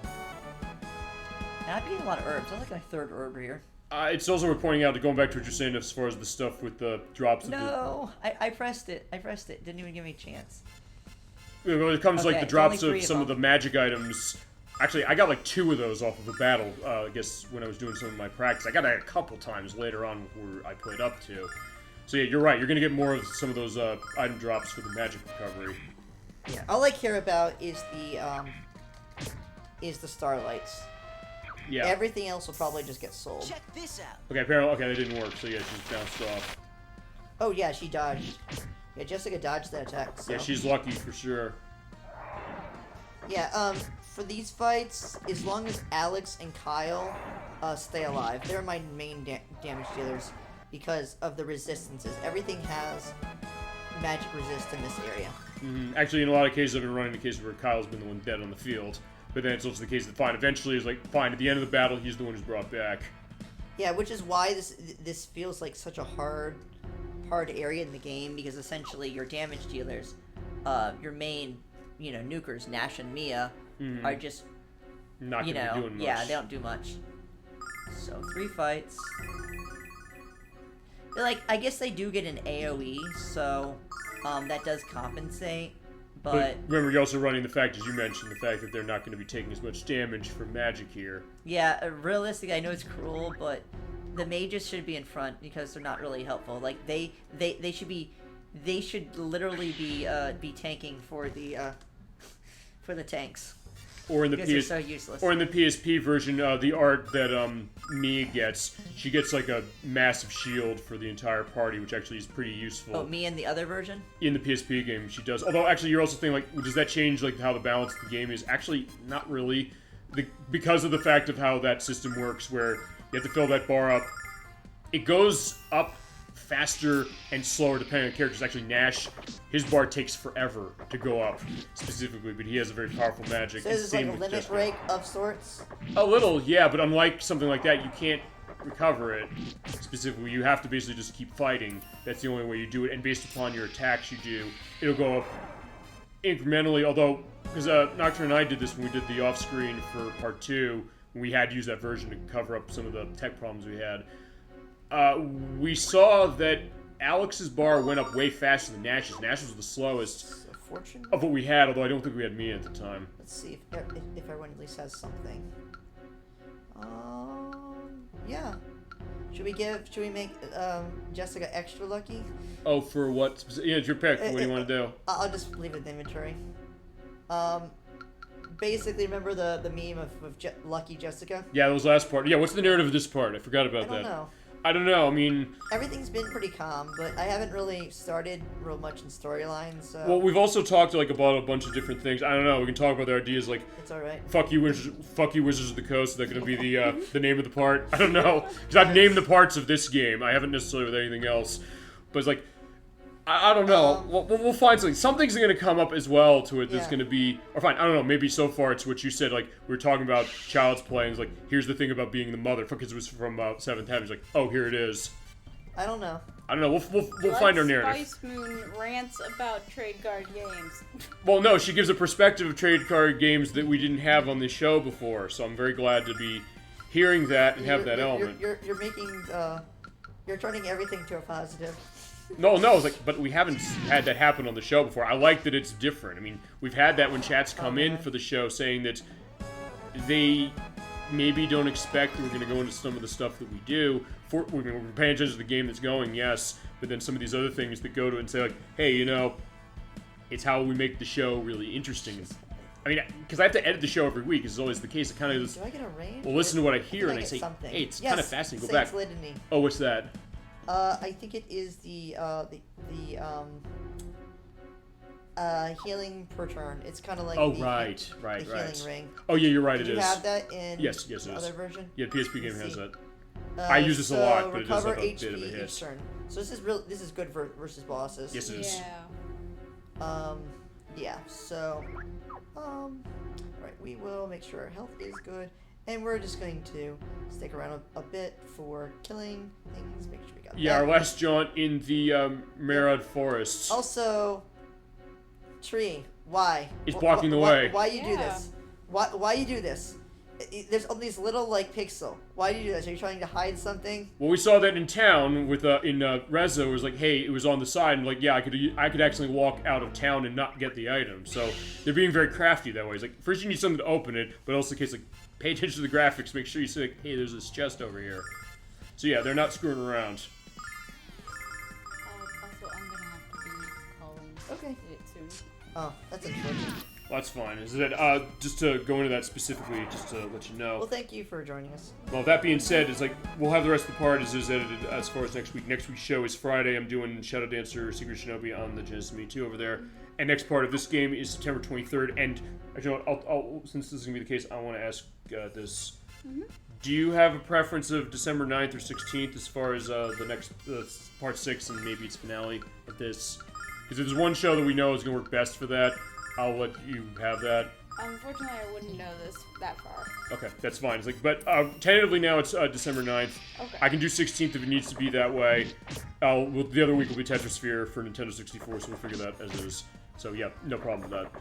And I've been eating a lot of herbs. I'm like my 3rd herb here. It's also worth pointing out to going back to what you're saying as far as the stuff with the drops of No, I pressed it. Didn't even give me a chance. when it comes to, like Okay, the it's drops only 3 of of some of the them. magic items. Actually, I got like 2 of those off of a battle. I guess when I was doing some of my practice, I got it a couple times later on where I played up to. So yeah, you're right. You're gonna get more of some of those item drops for the magic recovery. Yeah. All I care about is the starlights. Yeah. Everything else will probably just get sold. Check this out. Okay, apparently, okay, that didn't work. So yeah, she's bounced off. Oh yeah, she dodged. Yeah, Jessica dodged that attack. So. Yeah, she's lucky for sure. Yeah, for these fights, as long as Alex and Kyle stay alive, they're my main damage dealers because of the resistances. Everything has magic resist in this area. Mm-hmm. Actually, in a lot of cases, I've been running the case where Kyle's been the one dead on the field. But then it's also the case that, fine, eventually is like, fine, at the end of the battle, he's the one who's brought back. Yeah, which is why this feels like such a hard area in the game, because essentially your damage dealers, your main nukers, Nash and Mia, are just, Not gonna be doing much. yeah, they don't do much. So 3 fights. Like, I guess they do get an AoE, so that does compensate. But remember, you're also running the fact, as you mentioned, the fact that they're not going to be taking as much damage from magic here. yeah, realistically, I know it's cruel, but the mages should be in front because they're not really helpful. Like they should literally be tanking for the tanks. Or in the Because they're so useless. Or in the PSP version, the art that Mia gets, she gets like a massive shield for the entire party, which actually is pretty useful. Oh, Mia in the other version? In the PSP game, she does. Although, actually, you're also thinking, like, does that change like how the balance of the game is? Actually, not really. Because of the fact of how that system works, where you have to fill that bar up. It goes up faster and slower depending on the characters. Actually, Nash, his bar takes forever to go up, specifically, but he has a very powerful magic. So this is like a limit break of sorts? A little, yeah, but unlike something like that, you can't recover it specifically. You have to basically just keep fighting. That's the only way you do it, and based upon your attacks you do, it'll go up incrementally, although, because Nocturne and I did this when we did the off-screen for Part 2, we had to use that version to cover up some of the tech problems we had. We saw that Alex's bar went up way faster than Nash's. Nash was the slowest of what we had, although I don't think we had Mia at the time. Let's see if everyone at least has something. Yeah. Should we make Jessica extra lucky? Oh, for what? Yeah, it's your pick. What do you want to do? I'll just leave it in the inventory. Basically, remember the meme of Lucky Jessica? Yeah, that was the last part. Yeah, what's the narrative of this part? I forgot about that. I don't know. I mean, everything's been pretty calm, but I haven't really started real much in storylines. So. Well, we've also talked like about a bunch of different things. I don't know. We can talk about their ideas like. It's all right. Fuck you, Wizards of the Coast. Is that going to be the name of the part? I don't know, because I've named the parts of this game. I haven't necessarily with anything else, but it's like. I don't know. We'll find something. Something's going to come up as well to it that's going to be... Or fine, I don't know. Maybe so far it's what you said. Like, we were talking about Child's Play, and it's like, here's the thing about being the mother. Because it was from Seventh Heaven. It's like, oh, here it is. I don't know. We'll find our narrative. BloodSpiceMoon rants about trade card games. Well, no, she gives a perspective of trade card games that we didn't have on this show before. So I'm very glad to be hearing that and have that element. You're making... You're turning everything to a positive. No, it's like, but we haven't had that happen on the show before. I like that it's different. I mean, we've had that when chats come in for the show saying that they maybe don't expect that we're going to go into some of the stuff that we do. We're paying attention to the game that's going, yes, but then some of these other things that go to it and say, like, hey, it's how we make the show really interesting. I mean, because I have to edit the show every week, as is always the case. It kind of do I get a range? Well, listen to what I hear, and I say, something? Hey, it's kind of fascinating. Go back. Litany. Oh, what's that? I think it is the healing per turn. It's kind of like the healing ring. Oh yeah, you're right. Did you have that in yes, the other version? Yeah, PSP game has that. I use this a lot, but it does have a HP bit of a hit. each turn. So this is good versus bosses. Yes, it is. Yeah. So, right, we will make sure our health is good. And we're just going to stick around a bit for killing things. Make sure we got that. Our last jaunt in the Marad forests. Also, tree. Why? It's blocking the way. Why you do this? Why you do this? There's all these little pixel. Why do you do this? Are you trying to hide something? Well, we saw that in town with in Reza. It was like, hey, it was on the side, and like, yeah, I could actually walk out of town and not get the item. So they're being very crafty that way. It's like, first you need something to open it, but also in case like. Pay attention to the graphics. Make sure you say, like, hey, there's this chest over here. So yeah, they're not screwing around. Also, I'm gonna have to be calling it soon. Oh, that's unfortunate. Well, that's fine. Is that just to go into that specifically, just to let you know. Well, thank you for joining us. Well, that being said, it's like we'll have the rest of the part is edited as far as next week. Next week's show is Friday. I'm doing Shadow Dancer, Secret Shinobi on the Genesis Me 2 over there. And next part of this game is September 23rd. And actually, I'll since this is gonna be the case, I want to ask this. Mm-hmm. Do you have a preference of December 9th or 16th as far as the next part 6 and maybe its finale of this? Because if there's one show that we know is gonna work best for that, I'll let you have that. Unfortunately, I wouldn't know this that far. Okay, that's fine. It's like, but tentatively now it's December 9th. Okay. I can do 16th if it needs to be that way. The other week will be Tetrasphere for Nintendo 64, so we'll figure that as is. So yeah, no problem with that.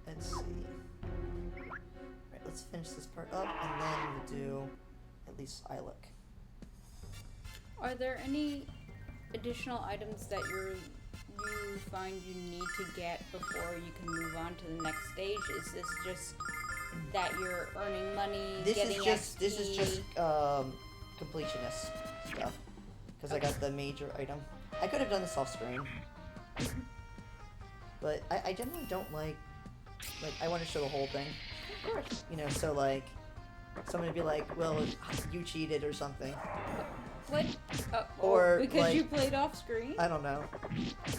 Let's see. Alright, let's finish this part up, and then we'll do at least Iluk. Are there any additional items that you find you need to get before you can move on to the next stage? Is this just that you're earning money, getting XP? This is just completionist stuff. Because I got the major item. I could have done this off screen. But I generally don't like, I want to show the whole thing. Of course. You know, so like, someone would be like, well, you cheated or something. What? Or because like, you played off screen? I don't know.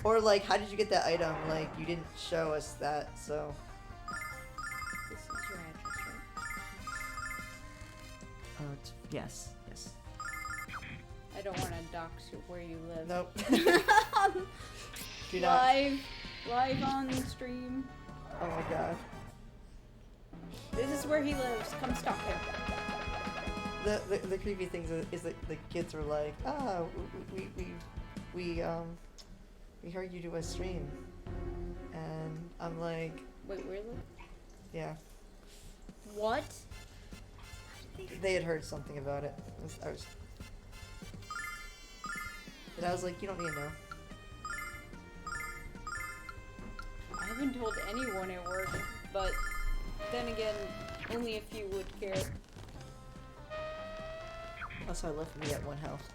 Or like, how did you get that item? Like, you didn't show us that, so. This is your address, right? Yes. I don't want to dox where you live. Nope. Do not. Live on stream. Oh my god. This is where he lives. Come stalk him. The creepy thing is that the kids are like, we heard you do a stream, and I'm like, wait, really? Yeah. What? They had heard something about it. I was like, you don't need to know. I haven't told anyone at work, but then again, only a few would care. Also, I left me at 1 health.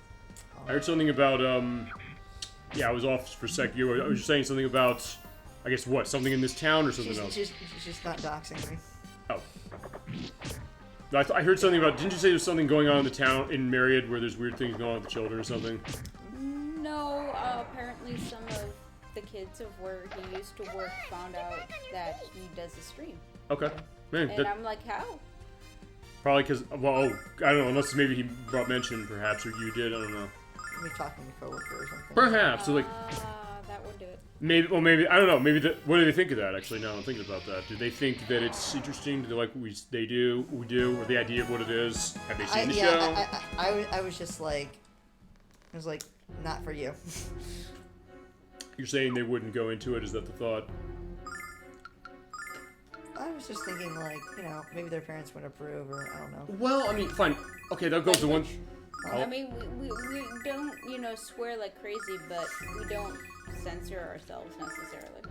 I heard something about, yeah, I was off for a sec. I was just saying something about, I guess, what? Something in this town or something else? She's just not doxing me. Oh. I heard something about, didn't you say there's something going on in the town, in Marriott, where there's weird things going on with the children or something? No, apparently some of the kids of where he used to work found out that he does a stream. Okay. Man, and I'm like, how? Probably because, well, I don't know, unless maybe he brought mention, perhaps, or you did, I don't know. Maybe talking to a coworker or something. Perhaps, so like... that would do it. Maybe, well, maybe, I don't know, maybe, what do they think of that, actually, now I'm thinking about that? Do they think that it's interesting? Do they like what we do, or the idea of what it is? Have they seen the show? I was just like, it was like, not for you. You're saying they wouldn't go into it, is that the thought? I was just thinking, like, you know, maybe their parents would approve, or I don't know. Well, I mean, fine. Okay, that goes to one... I mean, we don't, you know, swear like crazy, but we don't censor ourselves necessarily.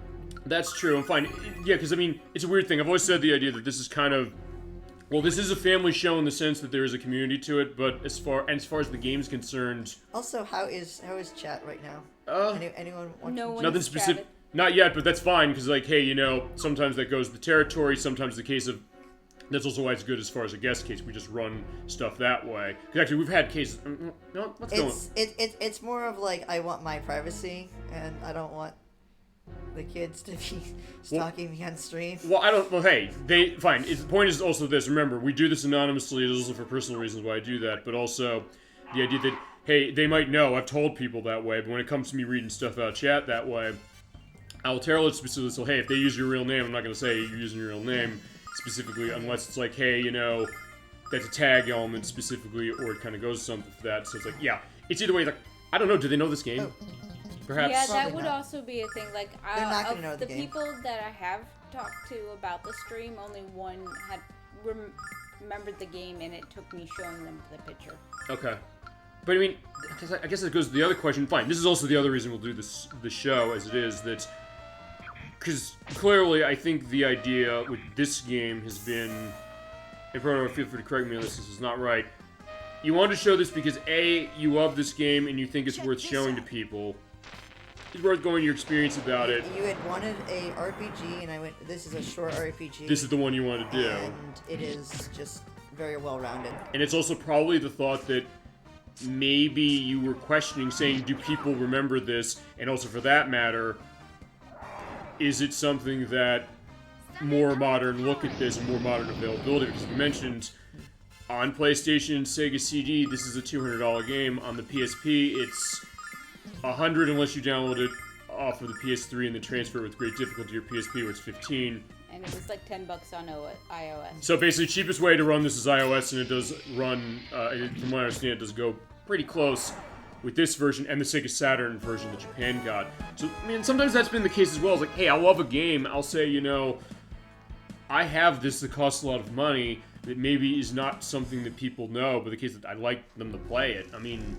That's true, I'm fine. Yeah, because, I mean, it's a weird thing. I've always said the idea that this is kind of... Well, this is a family show in the sense that there is a community to it, but as far as the game's concerned... Also, how is chat right now? Anyone watching? No one. Nothing specific. Not yet, but that's fine, because, like, hey, you know, sometimes that goes with the territory, sometimes the case of... That's also why it's good as far as a guest case. We just run stuff that way. Because actually, we've had cases... No, what's going on? It's more of, like, I want my privacy, and I don't want the kids to be stalking me on stream. Well, I don't... Well, hey, fine. The point is also this. Remember, we do this anonymously. It is also for personal reasons why I do that. But also, the idea that, hey, they might know. I've told people that way. But when it comes to me reading stuff out of chat that way... I'll tell it specifically, so hey, if they use your real name, I'm not going to say you're using your real name specifically, unless it's like, hey, you know, that's a tag element specifically, or it kind of goes something for that. So it's like, yeah, it's either way, like, I don't know, do they know this game? Perhaps. Yeah, that would also be a thing. Like, they're not going to know the game. people that I have talked to about the stream, only one had remembered the game, and it took me showing them the picture. Okay. But I mean, because I guess that goes to the other question. Fine, this is also the other reason we'll do the show as it is, that... Because clearly, I think the idea with this game has been, and Proterova, feel free to correct me on this is not right. You wanted to show this because A, you love this game and you think it's worth showing to people. It's worth going your experience about it. You had wanted a RPG, and I went, this is a short RPG. This is the one you want to do. And it is just very well-rounded. And it's also probably the thought that maybe you were questioning, saying, do people remember this? And also, for that matter... Is it something that more modern look at this and more modern availability? Because you mentioned on PlayStation and Sega CD, this is a $200 game. On the PSP, it's $100 unless you download it off of the PS3 and then transfer it with great difficulty to your PSP, where it's 15. And it was like $10 on iOS. So basically, cheapest way to run this is iOS, and it does run, from what I understand, it does go pretty close with this version and the Sega Saturn version that Japan got. So, I mean, sometimes that's been the case as well. It's like, hey, I love a game. I'll say, you know, I have this that costs a lot of money that maybe is not something that people know, but the case that I'd like them to play it. I mean,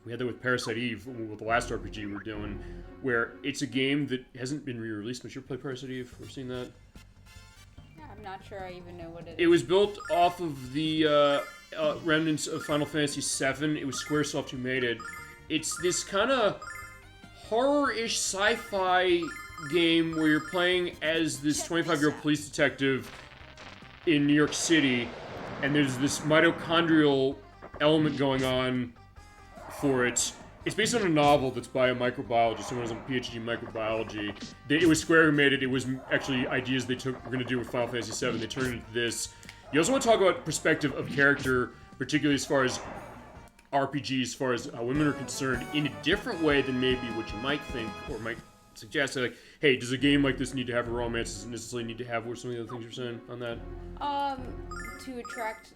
we had that with Parasite Eve, with the last RPG we're doing, where it's a game that hasn't been re-released. But you ever play Parasite Eve? Ever seen that? I'm not sure I even know what it is. It was built off of the remnants of Final Fantasy VII. It was Squaresoft who made it. It's this kind of horror-ish sci-fi game where you're playing as this 25-year-old police detective in New York City, and there's this mitochondrial element going on for it. It's based on a novel that's by a microbiologist, someone who's a PhD in microbiology. It was Square who made it. It was actually ideas they were going to do with Final Fantasy VII. They turned it into this. You also want to talk about perspective of character, particularly as far as RPGs, as far as women are concerned, in a different way than maybe what you might think or might suggest. Like, hey, does a game like this need to have a romance? Does it necessarily need to have some of the other things you're saying on that? To attract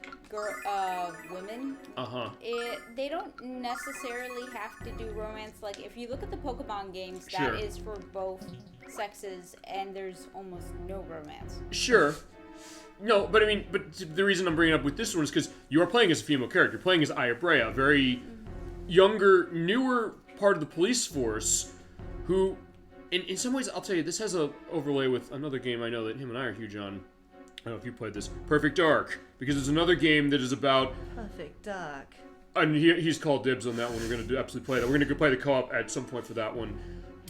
women. They don't necessarily have to do romance. Like, if you look at the Pokemon games, Sure. that is for both sexes, and there's almost no romance. Sure. No, but I mean, the reason I'm bringing it up with this one is because you are playing as a female character. You're playing as Aya Brea, a very younger, newer part of the police force, who, in some ways, I'll tell you, this has a overlay with another game I know that him and I are huge on. I don't know if you played this. Perfect Dark. Because there's another game that is about... Perfect Dark. And he's called dibs on that one. We're going to absolutely play that. We're going to go play the co-op at some point for that one.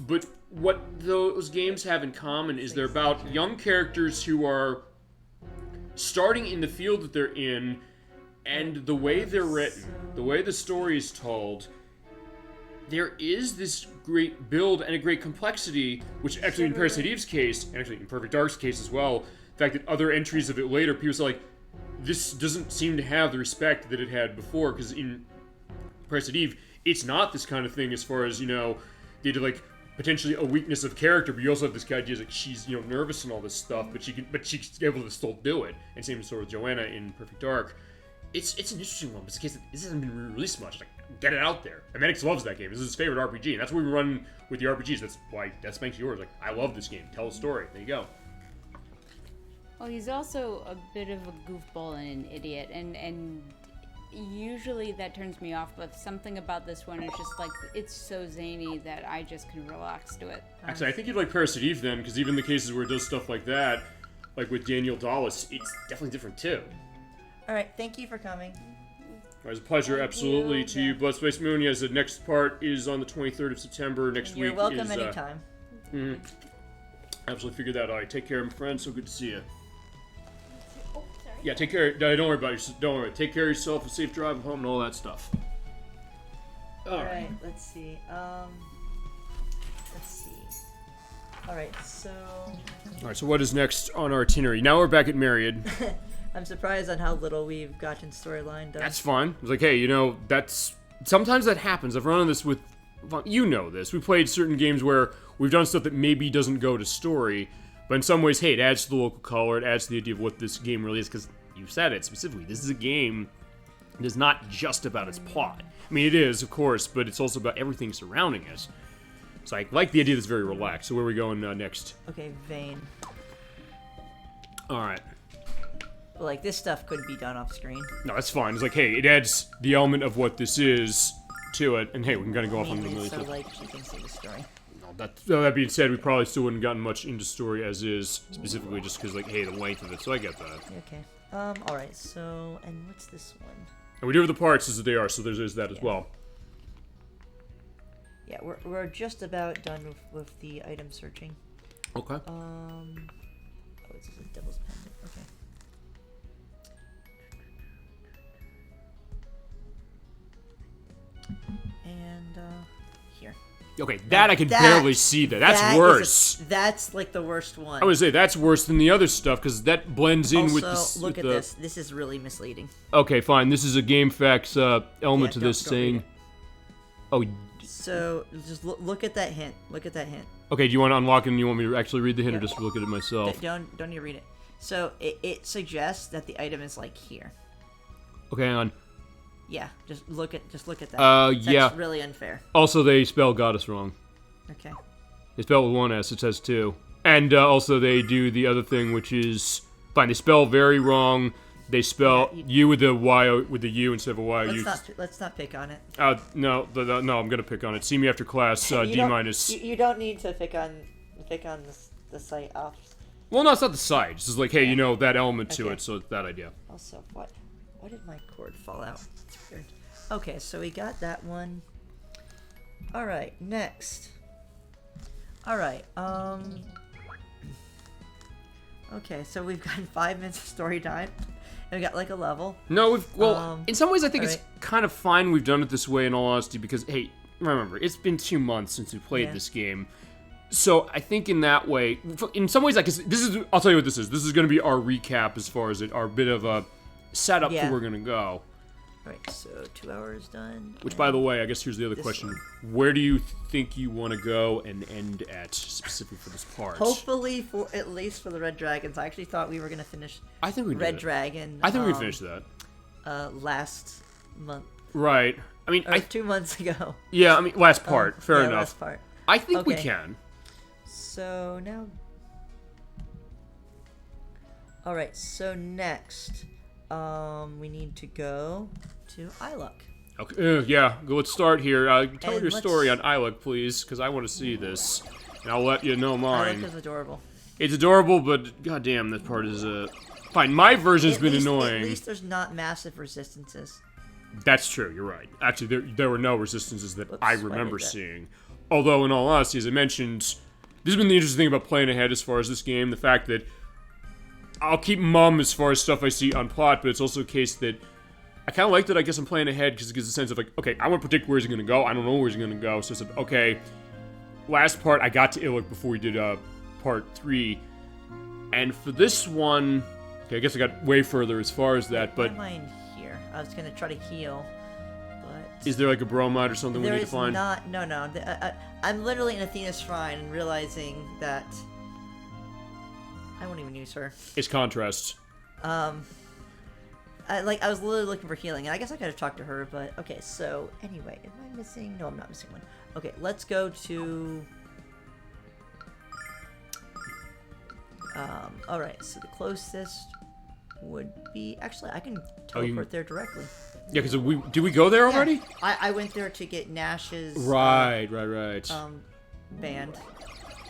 But what those games have in common is they're about young characters who are starting in the field that they're in, and the way they're written, the way the story is told, there is this great build and a great complexity, which actually in Parasite Eve's case, and actually in Perfect Dark's case as well, the fact that other entries of it later, people say like, this doesn't seem to have the respect that it had before, because in Parasite Eve, it's not this kind of thing as far as, you know, they did like potentially a weakness of character, but you also have this idea like she's, you know, nervous and all this stuff, but she's able to still do it. And same story with Joanna in Perfect Dark. It's an interesting one, but it's a case that this hasn't been re-released much. Like, get it out there. And Manix loves that game. This is his favorite RPG, and that's what we run with the RPGs. That's why that's Manix yours. Like, I love this game. Tell a story. There you go. Well, he's also a bit of a goofball and an idiot, and usually that turns me off, but something about this one is just like, it's so zany that I just can relax to it. Actually, I think you'd like Parasite Eve then, because even the cases where it does stuff like that, like with Daniel Dallas, it's definitely different too. Alright, thank you for coming. It was a pleasure, absolutely, to you. BloodSpiceMoon, yes, the next part is on the 23rd of September. Next You're week welcome is... anytime. Absolutely figured that out. All right, take care, my friend. So good to see you. Oh, sorry. Yeah, take care. No, don't worry about yourself. Don't worry. Take care of yourself, a safe drive home, and all that stuff. Alright, let's see. Alright, so... All right, so what is next on our itinerary? Now we're back at Myriad. I'm surprised on how little we've gotten storyline done. That's fine. It's like, hey, you know, that's... Sometimes that happens. I've run on this with... You know this. We played certain games where we've done stuff that maybe doesn't go to story, but in some ways, hey, it adds to the local color, it adds to the idea of what this game really is, because you said it specifically. This is a game that is not just about its plot. I mean, it is, of course, but it's also about everything surrounding it. So I like the idea that's very relaxed. So where are we going next? Okay, Vane. All right. But, like, this stuff could be done off screen. No, that's fine. It's like, hey, it adds the element of what this is to it, and hey, we can kind of go off on the Mainly military. so, like, she can see the story. That being said, we probably still wouldn't gotten much into story as is, specifically just because, like, hey, the length of it, so I get that. Okay. Alright, so, and what's this one? And we do have the parts as they are, so there's that as well. Yeah, we're just about done with the item searching. Okay. Oh, it's a devil's pendant. Okay. And, here. Okay, that I could barely see that. That's worse. That's like the worst one. I would say that's worse than the other stuff, because that blends in also, with the... look at this. This is really misleading. Okay, fine. This is a GameFAQs element to don't- this don't read thing. it. Oh. So just look at that hint. Look at that hint. Okay, do you want to unlock it and you want me to actually read the hint Yeah. or just look at it myself? Don't need to read it. So it suggests that the item is like here. Okay, hang on. Yeah, just look at that. Yeah. That's really unfair. Also, they spell goddess wrong. Okay. They spell it with one S, it says two. And also they do the other thing, which is... Fine, they spell very wrong. They spell U with the Y, with the U instead of a Y. Let's not pick on it. No, no, I'm gonna pick on it. See me after class, D minus. You don't need to pick on the site off. Well, no, it's not the side. It's just like, hey, you know, that element to it, so it's that idea. Also, why did my cord fall out? It's weird. Okay, so we got that one. Alright, next. Alright, okay, so we've gotten 5 minutes of story time. And we got like a level. No, in some ways I think it's right. kind of fine we've done it this way in all honesty because, hey, remember, it's been 2 months since we played this game. So I think in that way, in some ways, I'll tell you what this is. This is going to be our recap as far as our bit of a setup for where we're going to go. Alright, so 2 hours done. Which, by the way, I guess here's the other question. Where do you think you want to go and end at, specifically for this part? Hopefully, at least for the Red Dragons. I actually thought we were going to finish Red Dragon. I think we finished that. Last month. Right. I mean, 2 months ago. Yeah, I mean, last part. Fair enough. Last part. I think we can. So, now... Alright, so next, we need to go to Iluk. Okay, yeah, let's start here. Tell me your story on Iluk, please, because I want to see this. And I'll let you know mine. Iluk is adorable. It's adorable, but goddamn, that part is fine. My version's been annoying. At least there's not massive resistances. That's true. You're right. Actually, there were no resistances that I remember seeing. Although, in all honesty, as I mentioned, this has been the interesting thing about playing ahead as far as this game. The fact that I'll keep mum as far as stuff I see on plot, but it's also a case that I kind of like that I guess I'm playing ahead because it gives a sense of like, okay, I want to predict where he's going to go. I don't know where he's going to go. So it's like, okay, last part, I got to Iluk before we did part 3. And for this one, okay, I guess I got way further as far as that, but... Why am I here? I was going to try to heal, but... Is there like a bromide or something we need to find? There is not, no. I'm literally in Athena's shrine and realizing that... I won't even use her. It's contrast. I was literally looking for healing, and I guess I could have talked to her, but okay, so anyway, am I missing? No, I'm not missing one. Okay, let's go to... alright, so the closest would be... Actually, I can teleport there directly. Yeah, because did we go there already? Yeah, I went there to get Nash's... Right. band.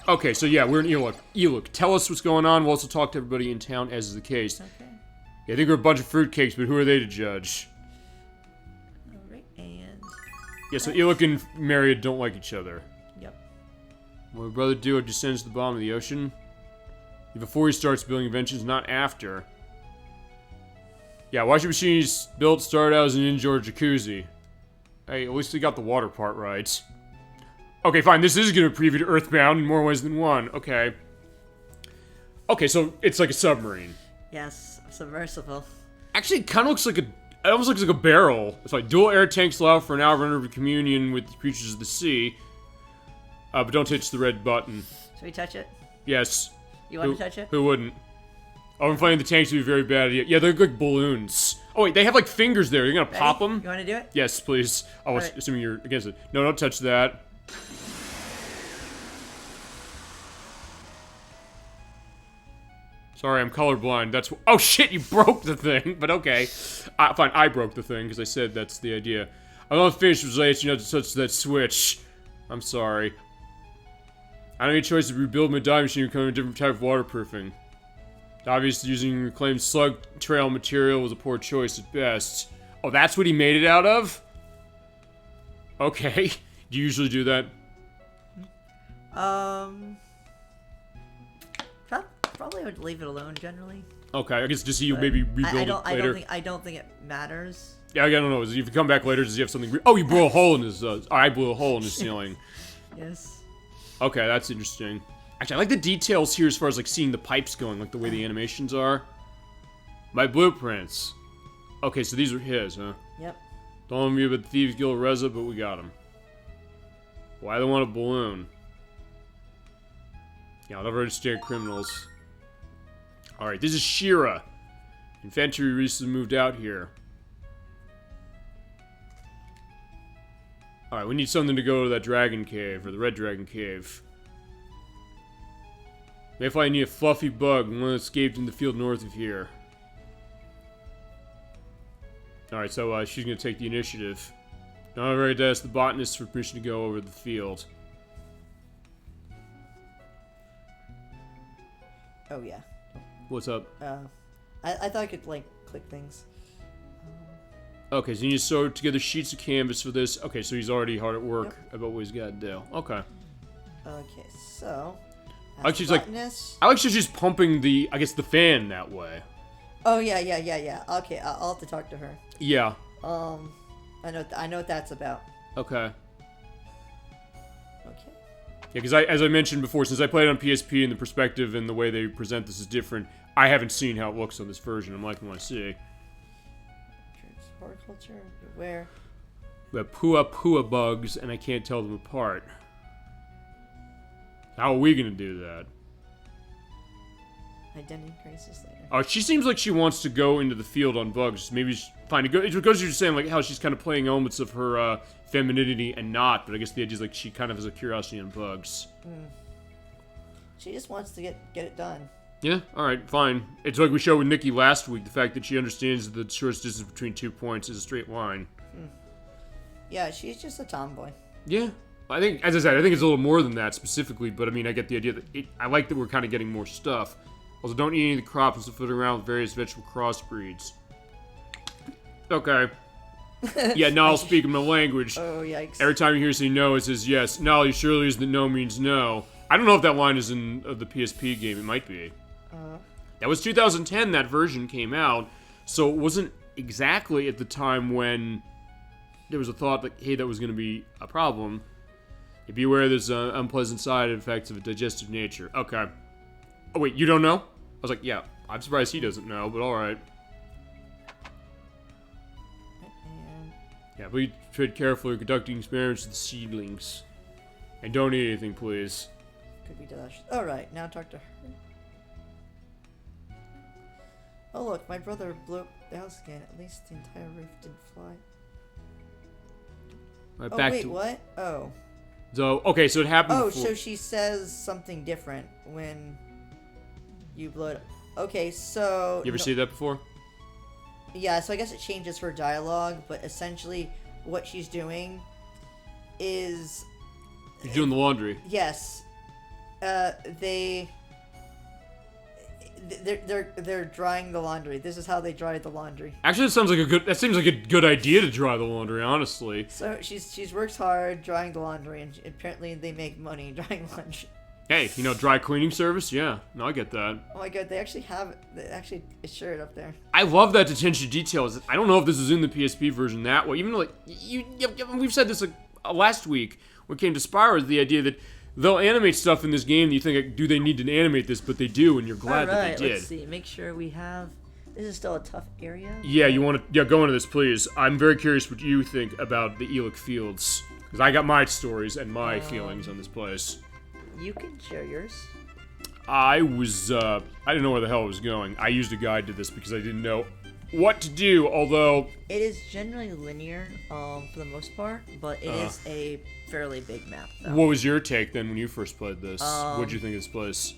Okay, so yeah, we're in Iluk. Iluk, tell us what's going on. We'll also talk to everybody in town, as is the case. Okay. Yeah, I think we're a bunch of fruitcakes, but who are they to judge? Alright, and... Yeah, so Iluk and Myriad don't like each other. Yep. What my brother do descends to the bottom of the ocean? Before he starts building inventions, not after. Yeah, washing machines built start out as an indoor jacuzzi. Hey, at least they got the water part right. Okay, fine, this is gonna preview to Earthbound in more ways than one. Okay. Okay, so it's like a submarine. Yes, submersible. Actually, it kind of looks like it almost looks like a barrel. It's like dual air tanks allow for an hour of communion with the creatures of the sea. But don't touch the red button. Should we touch it? Yes. You want to touch it? Who wouldn't? Oh, I'm finding the tanks would be very bad. Yeah, they're like balloons. Oh wait, they have like fingers there. You're gonna pop them? You want to do it? Yes, please. Oh, right. Assuming you're against it. No, don't touch that. Sorry, I'm colorblind. That's oh shit, you broke the thing. But okay, fine. I broke the thing because I said that's the idea. I'm not finished with late. You know to touch that switch. I'm sorry. I don't have any choice to rebuild my dye machine becoming a different type of waterproofing. Obviously, using reclaimed slug trail material was a poor choice at best. Oh, that's what he made it out of? Okay. Do you usually do that? Probably would leave it alone generally. Okay, I guess just see you maybe rebuild it later. I don't think it matters. Yeah, I don't know. If you come back later, does he have something? Oh, you blew a hole in his. I blew a hole in his ceiling. Yes. Okay, that's interesting. Actually, I like the details here as far as like seeing the pipes going, like the way the animations are. My blueprints. Okay, so these are his, huh? Yep. Don't know me about the Thieves Guild Reza, but we got him. Why they want a balloon? Yeah, I'll never understand criminals. Alright, this is Shira. Infantry recently moved out here. Alright, we need something to go to that dragon cave, or the red dragon cave. May find need a fluffy bug, one that escaped in the field north of here. Alright, so she's gonna take the initiative. Now I'm ready to ask the botanist for permission to go over the field. Oh yeah. What's up? I thought I could like click things. Okay, so you need to sew together sheets of canvas for this. Okay, so he's already hard at work about what he's got to do. Okay. Okay, so. I like she's pumping the, I guess, the fan that way. Oh yeah. Okay, I'll have to talk to her. Yeah. I know what that's about. Okay. Okay. Yeah, because as I mentioned before, since I played on PSP and the perspective and the way they present this is different, I haven't seen how it looks on this version. I'm liking what I see. Horticulture, where? We have Pua bugs, and I can't tell them apart. How are we gonna do that? Identity crisis later. Oh, she seems like she wants to go into the field on bugs. Maybe she's fine to go. It goes to saying like how she's kind of playing elements of her femininity and not, but I guess the idea is like she kind of has a curiosity on bugs. She just wants to get it done. Yeah, alright, fine. It's like we showed with Nikki last week, the fact that she understands that the shortest distance between 2 points is a straight line. Yeah, she's just a tomboy. Yeah. I think, as I said, I think it's a little more than that specifically, but I mean, I get the idea that I like that we're kind of getting more stuff. Also, don't eat any of the crops that float around with various vegetable crossbreeds. Okay. Yeah, now I'll speak in my language. Oh, yikes. Every time you hear say no, it says yes. Nolly surely is that no means no. I don't know if that line is in the PSP game. It might be. That was 2010 that version came out, so it wasn't exactly at the time when there was a thought that, hey, that was going to be a problem. Be aware there's unpleasant side effects of a digestive nature. Okay. Oh, wait, you don't know? I was like, yeah, I'm surprised he doesn't know, but alright. Yeah, please tread carefully conducting experiments with the seedlings. And don't eat anything, please. Could be delicious. Alright, now talk to her. Oh look, my brother blew up the house again. At least the entire roof didn't fly. Right, Oh back wait, to... what? Oh. So, okay, so it happened Oh, before. so she says something different when you blow it up. Okay, so... You ever see that before? Yeah, so I guess it changes her dialogue, but essentially what she's doing is... You're doing the laundry. Yes. They're drying the laundry. This is how they dry the laundry. Actually, that seems like a good idea to dry the laundry, honestly. So she's works hard drying the laundry, and apparently they make money drying laundry. Hey, dry cleaning service? Yeah, no, I get that. Oh my god, they actually have it. They actually assure it up there. I love that attention to detail. I don't know if this is in the PSP version that way. Even like we've said this like last week when it came to Spyro, the idea that they'll animate stuff in this game that you think, like, do they need to animate this? But they do, and you're glad that they did. Let's see. Make sure we have... This is still a tough area. Yeah, you want to... Yeah, go into this, please. I'm very curious what you think about the Elic Fields. Because I got my stories and my feelings on this place. You can share yours. I didn't know where the hell I was going. I used a guide to this because I didn't know what to do, although... It is generally linear, for the most part, but it is a fairly big map, though. What was your take, then, when you first played this? What'd you think of this place?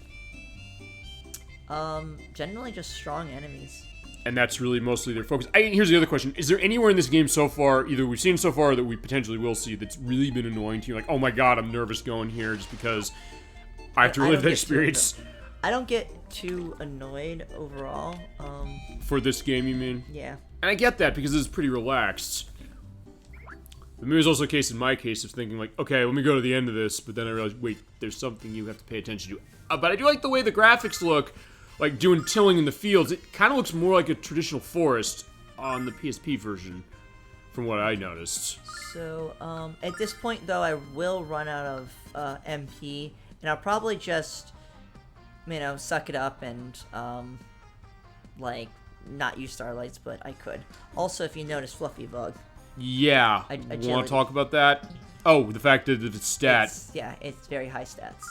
Generally just strong enemies. And that's really mostly their focus. Here's the other question. Is there anywhere in this game so far, either we've seen so far or that we potentially will see, that's really been annoying to you? Like, oh my god, I'm nervous going here just because I have to relive that experience. I don't get too annoyed overall. For this game, you mean? Yeah. And I get that because it's pretty relaxed. But maybe it's also a case in my case of thinking like, okay, let me go to the end of this, but then I realize, wait, there's something you have to pay attention to. But I do like the way the graphics look, like doing tilling in the fields. It kind of looks more like a traditional forest on the PSP version, from what I noticed. So, at this point, though, I will run out of MP, and I'll probably just, suck it up and, not use starlights, but I could. Also, if you notice, Fluffy Bug. Yeah. I want to talk about that? Oh, the fact that it's stat. It's very high stats.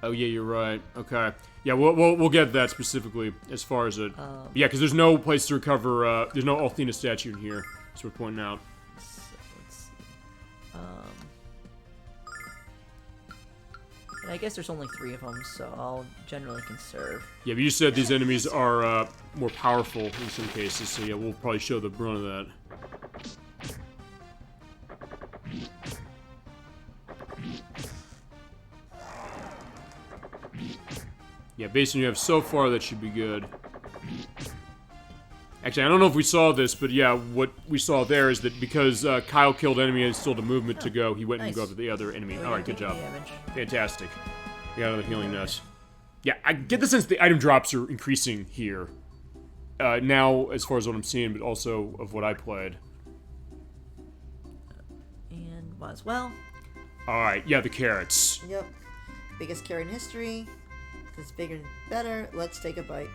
Oh yeah, you're right. Okay. Yeah, we'll get that specifically as far as it. Yeah, because there's no place to recover. There's no Althena statue in here. So we're pointing out. So, let's see. And I guess there's only 3 of them, so I'll generally conserve. Yeah, but you said these enemies are more powerful in some cases, so yeah, we'll probably show the brunt of that. Yeah, based on what you have so far, that should be good. Actually, I don't know if we saw this, but yeah, what we saw there is that because Kyle killed enemy and still had a movement to go, he went and go after the other enemy. Alright, good job. Fantastic. We got another healing nest. Yeah, I get the sense the item drops are increasing here. Now, as far as what I'm seeing, but also of what I played. And might as well. Alright, yeah, the carrots. Yep. Biggest carrot in history. It's bigger and better. Let's take a bite.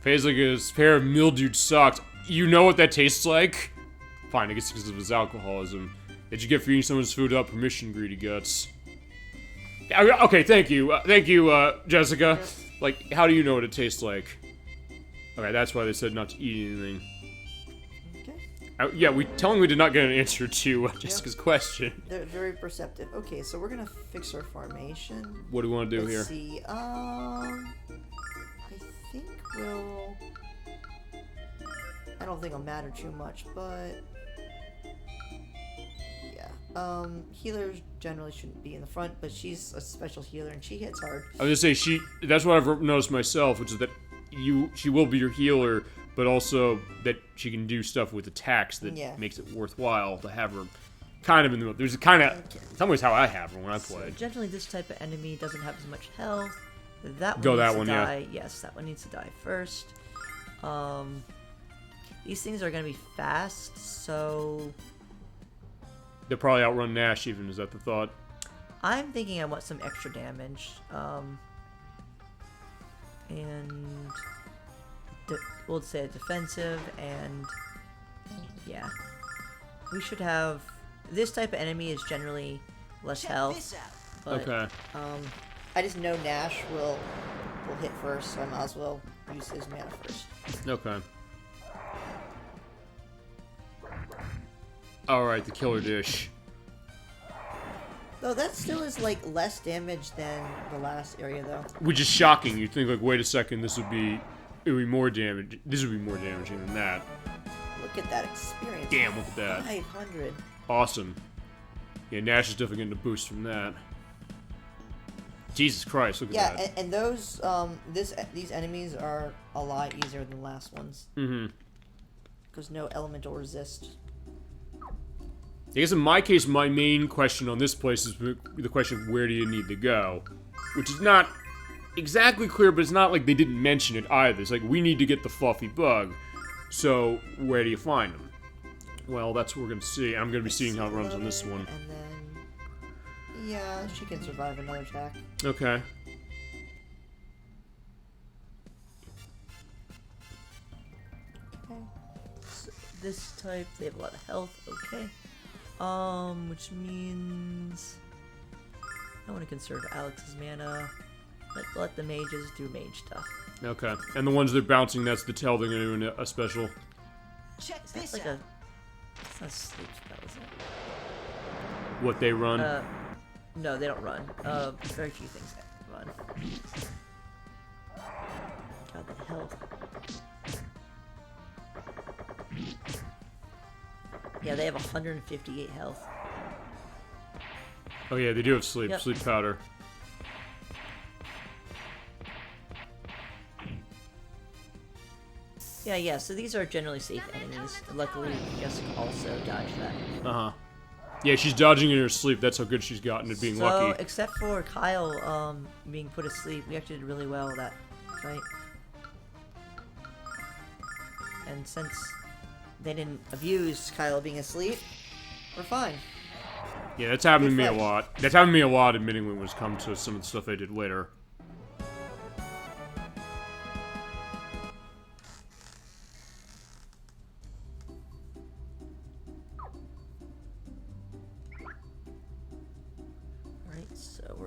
Tastes like a pair of mildewed socks. You know what that tastes like? Fine, I guess because of his alcoholism. Did you get for eating someone's food without permission, greedy guts? Okay, thank you. Thank you, Jessica. Yep. Like, how do you know what it tastes like? Okay, that's why they said not to eat anything. Okay. Yeah, we did not get an answer to Jessica's question. They're very perceptive. Okay, so we're gonna fix our formation. What do we want to do Let's here? see. I think we'll. I don't think it'll matter too much, but yeah. Healers generally shouldn't be in the front, but she's a special healer and she hits hard. I was gonna say that's what I've noticed myself, which is that she will be your healer, but also that she can do stuff with attacks that makes it worthwhile to have her kind of in the middle. There's kind of, in some ways, how I have her when I played. So generally, this type of enemy doesn't have as much health. That one Go needs that to one, die. Yeah. Yes, that one needs to die first. These things are gonna be fast, so They'll probably outrun Nash even, is that the thought? I'm thinking I want some extra damage. And we'll say defensive, and yeah, we should have. This type of enemy is generally less health. But, okay. I just know Nash will hit first, so I might as well use his mana first. Okay. Alright, the killer dish. Though that still is like less damage than the last area though. Which is shocking. You'd think like, wait a second, it would be more damage. This would be more damaging than that. Look at that experience. Damn, look at that. 500. Awesome. Yeah, Nash is definitely getting a boost from that. Jesus Christ, look at that. Yeah, and those these enemies are a lot easier than the last ones. Mm-hmm. Because no elemental resist. I guess in my case, my main question on this place is the question of where do you need to go? Which is not exactly clear, but it's not like they didn't mention it either. It's like, we need to get the fluffy bug, so where do you find them? Well, that's what we're going to see. I'm going to be seeing how it runs on this one. And then, yeah, she can survive another attack. Okay. Okay. so this type, they have a lot of health. Okay. Which means I want to conserve Alex's mana. Let the mages do mage stuff. Okay. And the ones they're bouncing, that's the tell they're going to do a special. Check Is that this like out. it's not a sleep spell, is it? What they run. No, they don't run. Very few things that run. God, the health. Yeah, they have 158 health. Oh yeah, they do have sleep. Yep. Sleep powder. Yeah, so these are generally safe enemies. Luckily, Jessica also dodged that. Uh-huh. Yeah, she's dodging in her sleep. That's how good she's gotten at being So, lucky. except for Kyle being put asleep, we actually did really well that fight. And since they didn't abuse Kyle being asleep, we're fine. Yeah, that's happened to me a fight. lot. That's happened to me a lot, admittingly, when it's come to some of the stuff I did later.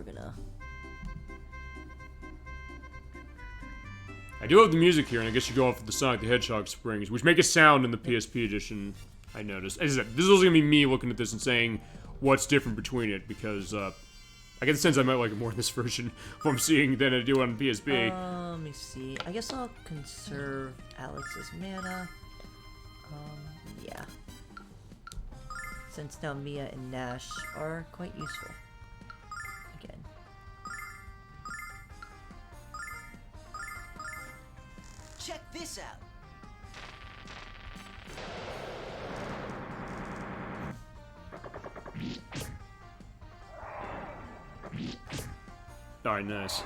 we're gonna... I do love the music here, and I guess you go off with the Sonic the Hedgehog springs, which make a sound in the PSP edition, I noticed. As I said, this is also going to be me looking at this and saying what's different between it, because I get the sense I might like it more in this version of what I'm seeing than I do on PSP. Let me see. I guess I'll conserve Alex's mana. Yeah. Since now Mia and Nash are quite useful. Again. Check this out. Alright, nice.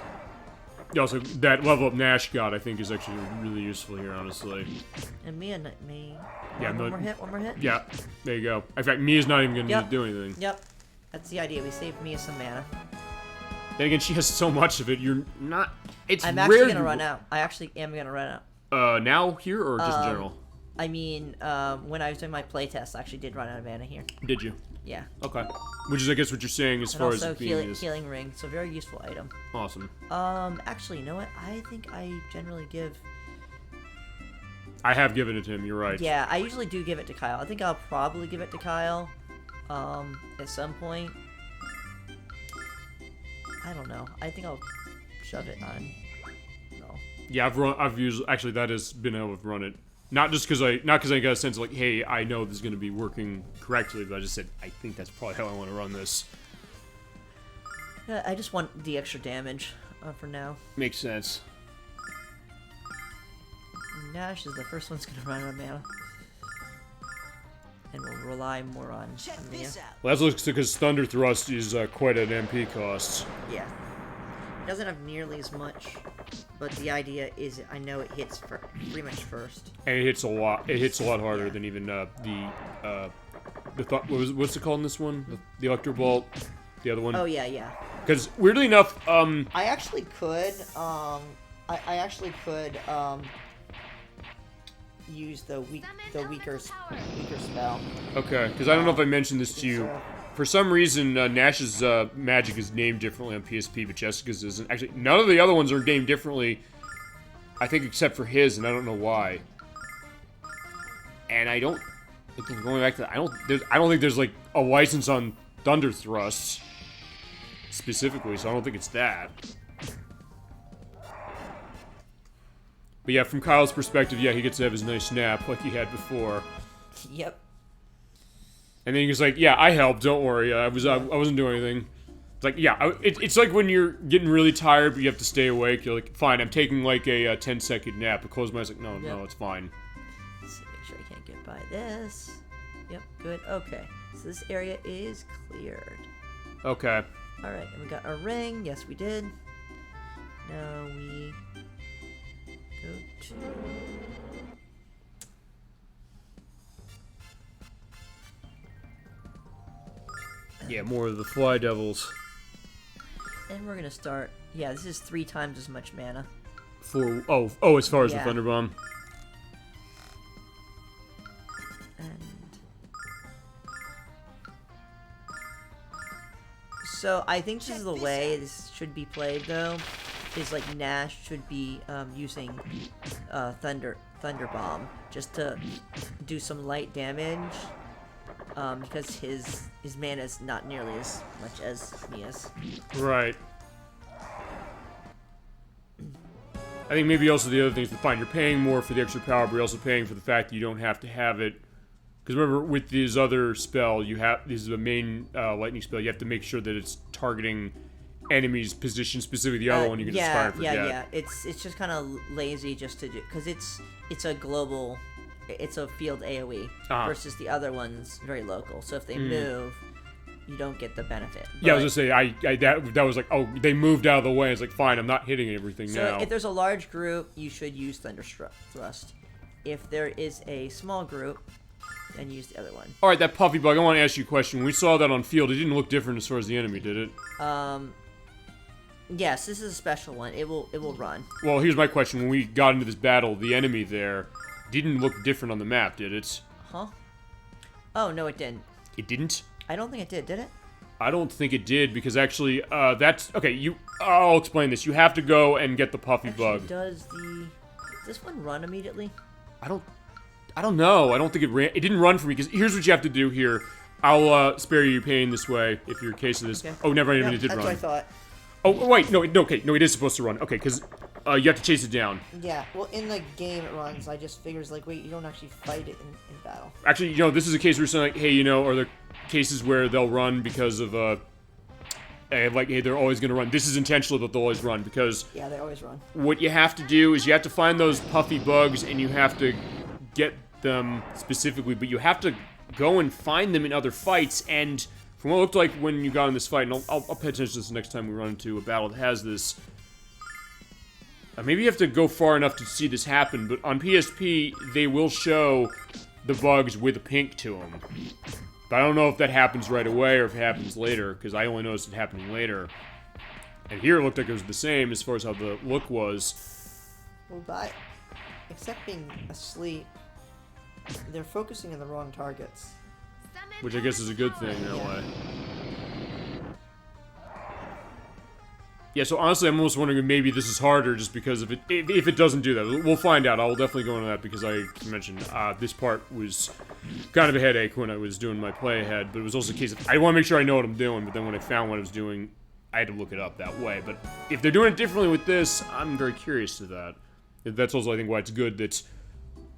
Yeah, also, that level up Nash got, I think, is actually really useful here, honestly. And Mia may... Yeah, one more hit, one more hit? Yeah, there you go. In fact, Mia's not even going to need to do anything. Yep. That's the idea. We save Mia some mana. Then again, she has so much of it, you're not... It's I'm rare actually going to run out. I actually am going to run out. Now, here, or just in general? I mean, when I was doing my playtest, I actually did run out of mana here. Did you? Yeah. Okay. Which is, I guess, what you're saying as and far also as being healing ring, so very useful item. Awesome. Actually, you know what? I think I generally give... I have given it to him, you're right. Yeah, I usually do give it to Kyle. I think I'll probably give it to Kyle, at some point. I don't know. I think I'll shove it on... No. Yeah, I've used... Actually, that has been able to run it. Not because I got a sense of, like, hey, I know this is going to be working correctly, but I just said, I think that's probably how I want to run this. Yeah, I just want the extra damage for now. Makes sense. Nash is the first one's going to run out of mana. And we'll rely more on Check Mia. this out. Well, that's looks because Thunder Thrust is quite an MP cost. Yeah. It doesn't have nearly as much, but the idea is I know it hits pretty much first. And it hits a lot. It hits a lot harder Yeah. than even what's it called in this one? The Electro Bolt. The other one. Oh yeah, yeah. Because weirdly enough, I actually could use the weaker spell. Okay, because I don't know if I mentioned this to you. So- For some reason, Nash's magic is named differently on PSP, but Jessica's isn't. Actually, none of the other ones are named differently, I think, except for his, and I don't know why. And I don't... Again, going back to that, I don't think there's, like, a license on Thunder Thrusts, specifically, so I don't think it's that. But yeah, from Kyle's perspective, yeah, he gets to have his nice snap like he had before. Yep. And then he's like, "Yeah, I helped. Don't worry. I wasn't doing anything." It's like, yeah, it's like when you're getting really tired, but you have to stay awake. You're like, "Fine, I'm taking like a 10-second nap." I close my eyes, like, "No, no, it's fine." Let's see, make sure I can't get by this. Yep, good. Okay, so this area is cleared. Okay. All right, and we got our ring. Yes, we did. Now we go to. Yeah, more of the Fly Devils. And we're gonna start. Yeah, this is 3 times as much mana. As far as the Yeah. Thunder Bomb. And so I think this is the way this should be played, though. Is like Nash should be using Thunder Bomb just to do some light damage. Because his mana is not nearly as much as Mia's. Right. I think maybe also the other thing is to find you're paying more for the extra power, but you're also paying for the fact that you don't have to have it. Because remember, with this other spell, this is the main lightning spell. You have to make sure that it's targeting enemies' position, specifically the other one. You can just fire and forget. Yeah. It's just kind of lazy just to do, because it's a global. It's a field AoE versus the other one's very local. So if they move, you don't get the benefit. Yeah, I was gonna say that was like, oh, they moved out of the way. It's like, fine, I'm not hitting everything now. So if there's a large group, you should use Thunder Thrust. If there is a small group, then use the other one. All right, that puffy bug. I want to ask you a question. When we saw that on field, it didn't look different as far as the enemy, did it? Yes, this is a special one. It will run. Well, here's my question. When we got into this battle, the enemy there didn't look different on the map, did it? Huh? Oh, no, it didn't. It didn't? I don't think it did it? I don't think it did, because actually, that's... Okay, I'll explain this. You have to go and get the puffy bug. Does this one run immediately? I don't know. I don't think it ran. It didn't run for me, because here's what you have to do here. I'll spare you pain this way, if you're a case of this. Okay. Oh, never mind, it did that's run. what I thought. Oh, wait, no, okay, no, it is supposed to run. Okay, because you have to chase it down. Yeah, well, in the game it runs. I just figures, like, wait, you don't actually fight it in battle. Actually, this is a case where you're saying, like, hey, are there cases where they'll run because of, hey, they're always going to run. This is intentional that they'll always run, because... Yeah, they always run. What you have to do is you have to find those puffy bugs, and you have to get them specifically, but you have to go and find them in other fights, and from what it looked like when you got in this fight, and I'll pay attention to this next time we run into a battle that has this... maybe you have to go far enough to see this happen, but on PSP, they will show the bugs with a pink to them. But I don't know if that happens right away or if it happens later, because I only noticed it happening later. And here it looked like it was the same as far as how the look was. Well, except being asleep, they're focusing on the wrong targets. Which I guess is a good thing that way. Yeah, so honestly, I'm almost wondering if maybe this is harder just because if it doesn't do that. We'll find out. I'll definitely go into that because I mentioned this part was kind of a headache when I was doing my play ahead, but it was also a case of I want to make sure I know what I'm doing, but then when I found what I was doing, I had to look it up that way. But if they're doing it differently with this, I'm very curious to that. That's also, I think, why it's good that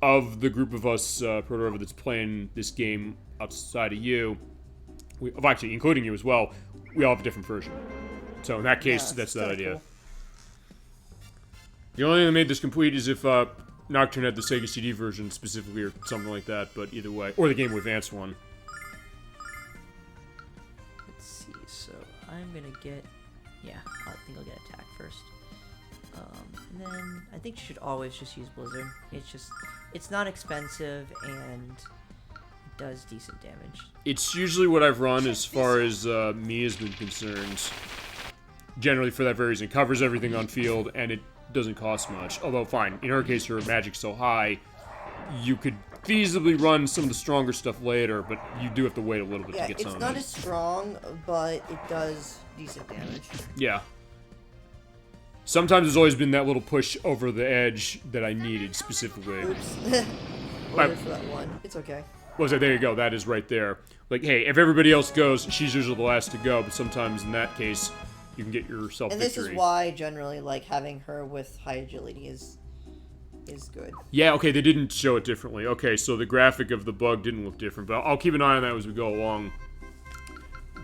of the group of us, Proterova, that's playing this game outside of you, actually, including you as well, we all have a different version. So in that case, that's that idea. Cool. The only thing that made this complete is if Nocturne had the Sega CD version specifically or something like that, but either way. Or the Game Boy Advance one. Let's see, so I'm gonna get... Yeah, I think I'll get attack first. And then I think you should always just use Blizzard. It's not expensive and it does decent damage. It's usually what I've run as far as me has been concerned. Generally for that very reason. It covers everything on field, and it doesn't cost much. Although, fine, in her case, her magic's so high, you could feasibly run some of the stronger stuff later, but you do have to wait a little bit to get some of it. Yeah, it's not as strong, but it does decent damage. Yeah. Sometimes there's always been that little push over the edge that I needed, specifically. Oops. Waited for that one. It's okay. Was it? There you go. That is right there. Like, hey, if everybody else goes, she's usually the last to go, but sometimes in that case... You can get yourself and victory. This is why, generally, like, having her with high agility is good. Yeah, okay, they didn't show it differently. Okay, so the graphic of the bug didn't look different, but I'll keep an eye on that as we go along.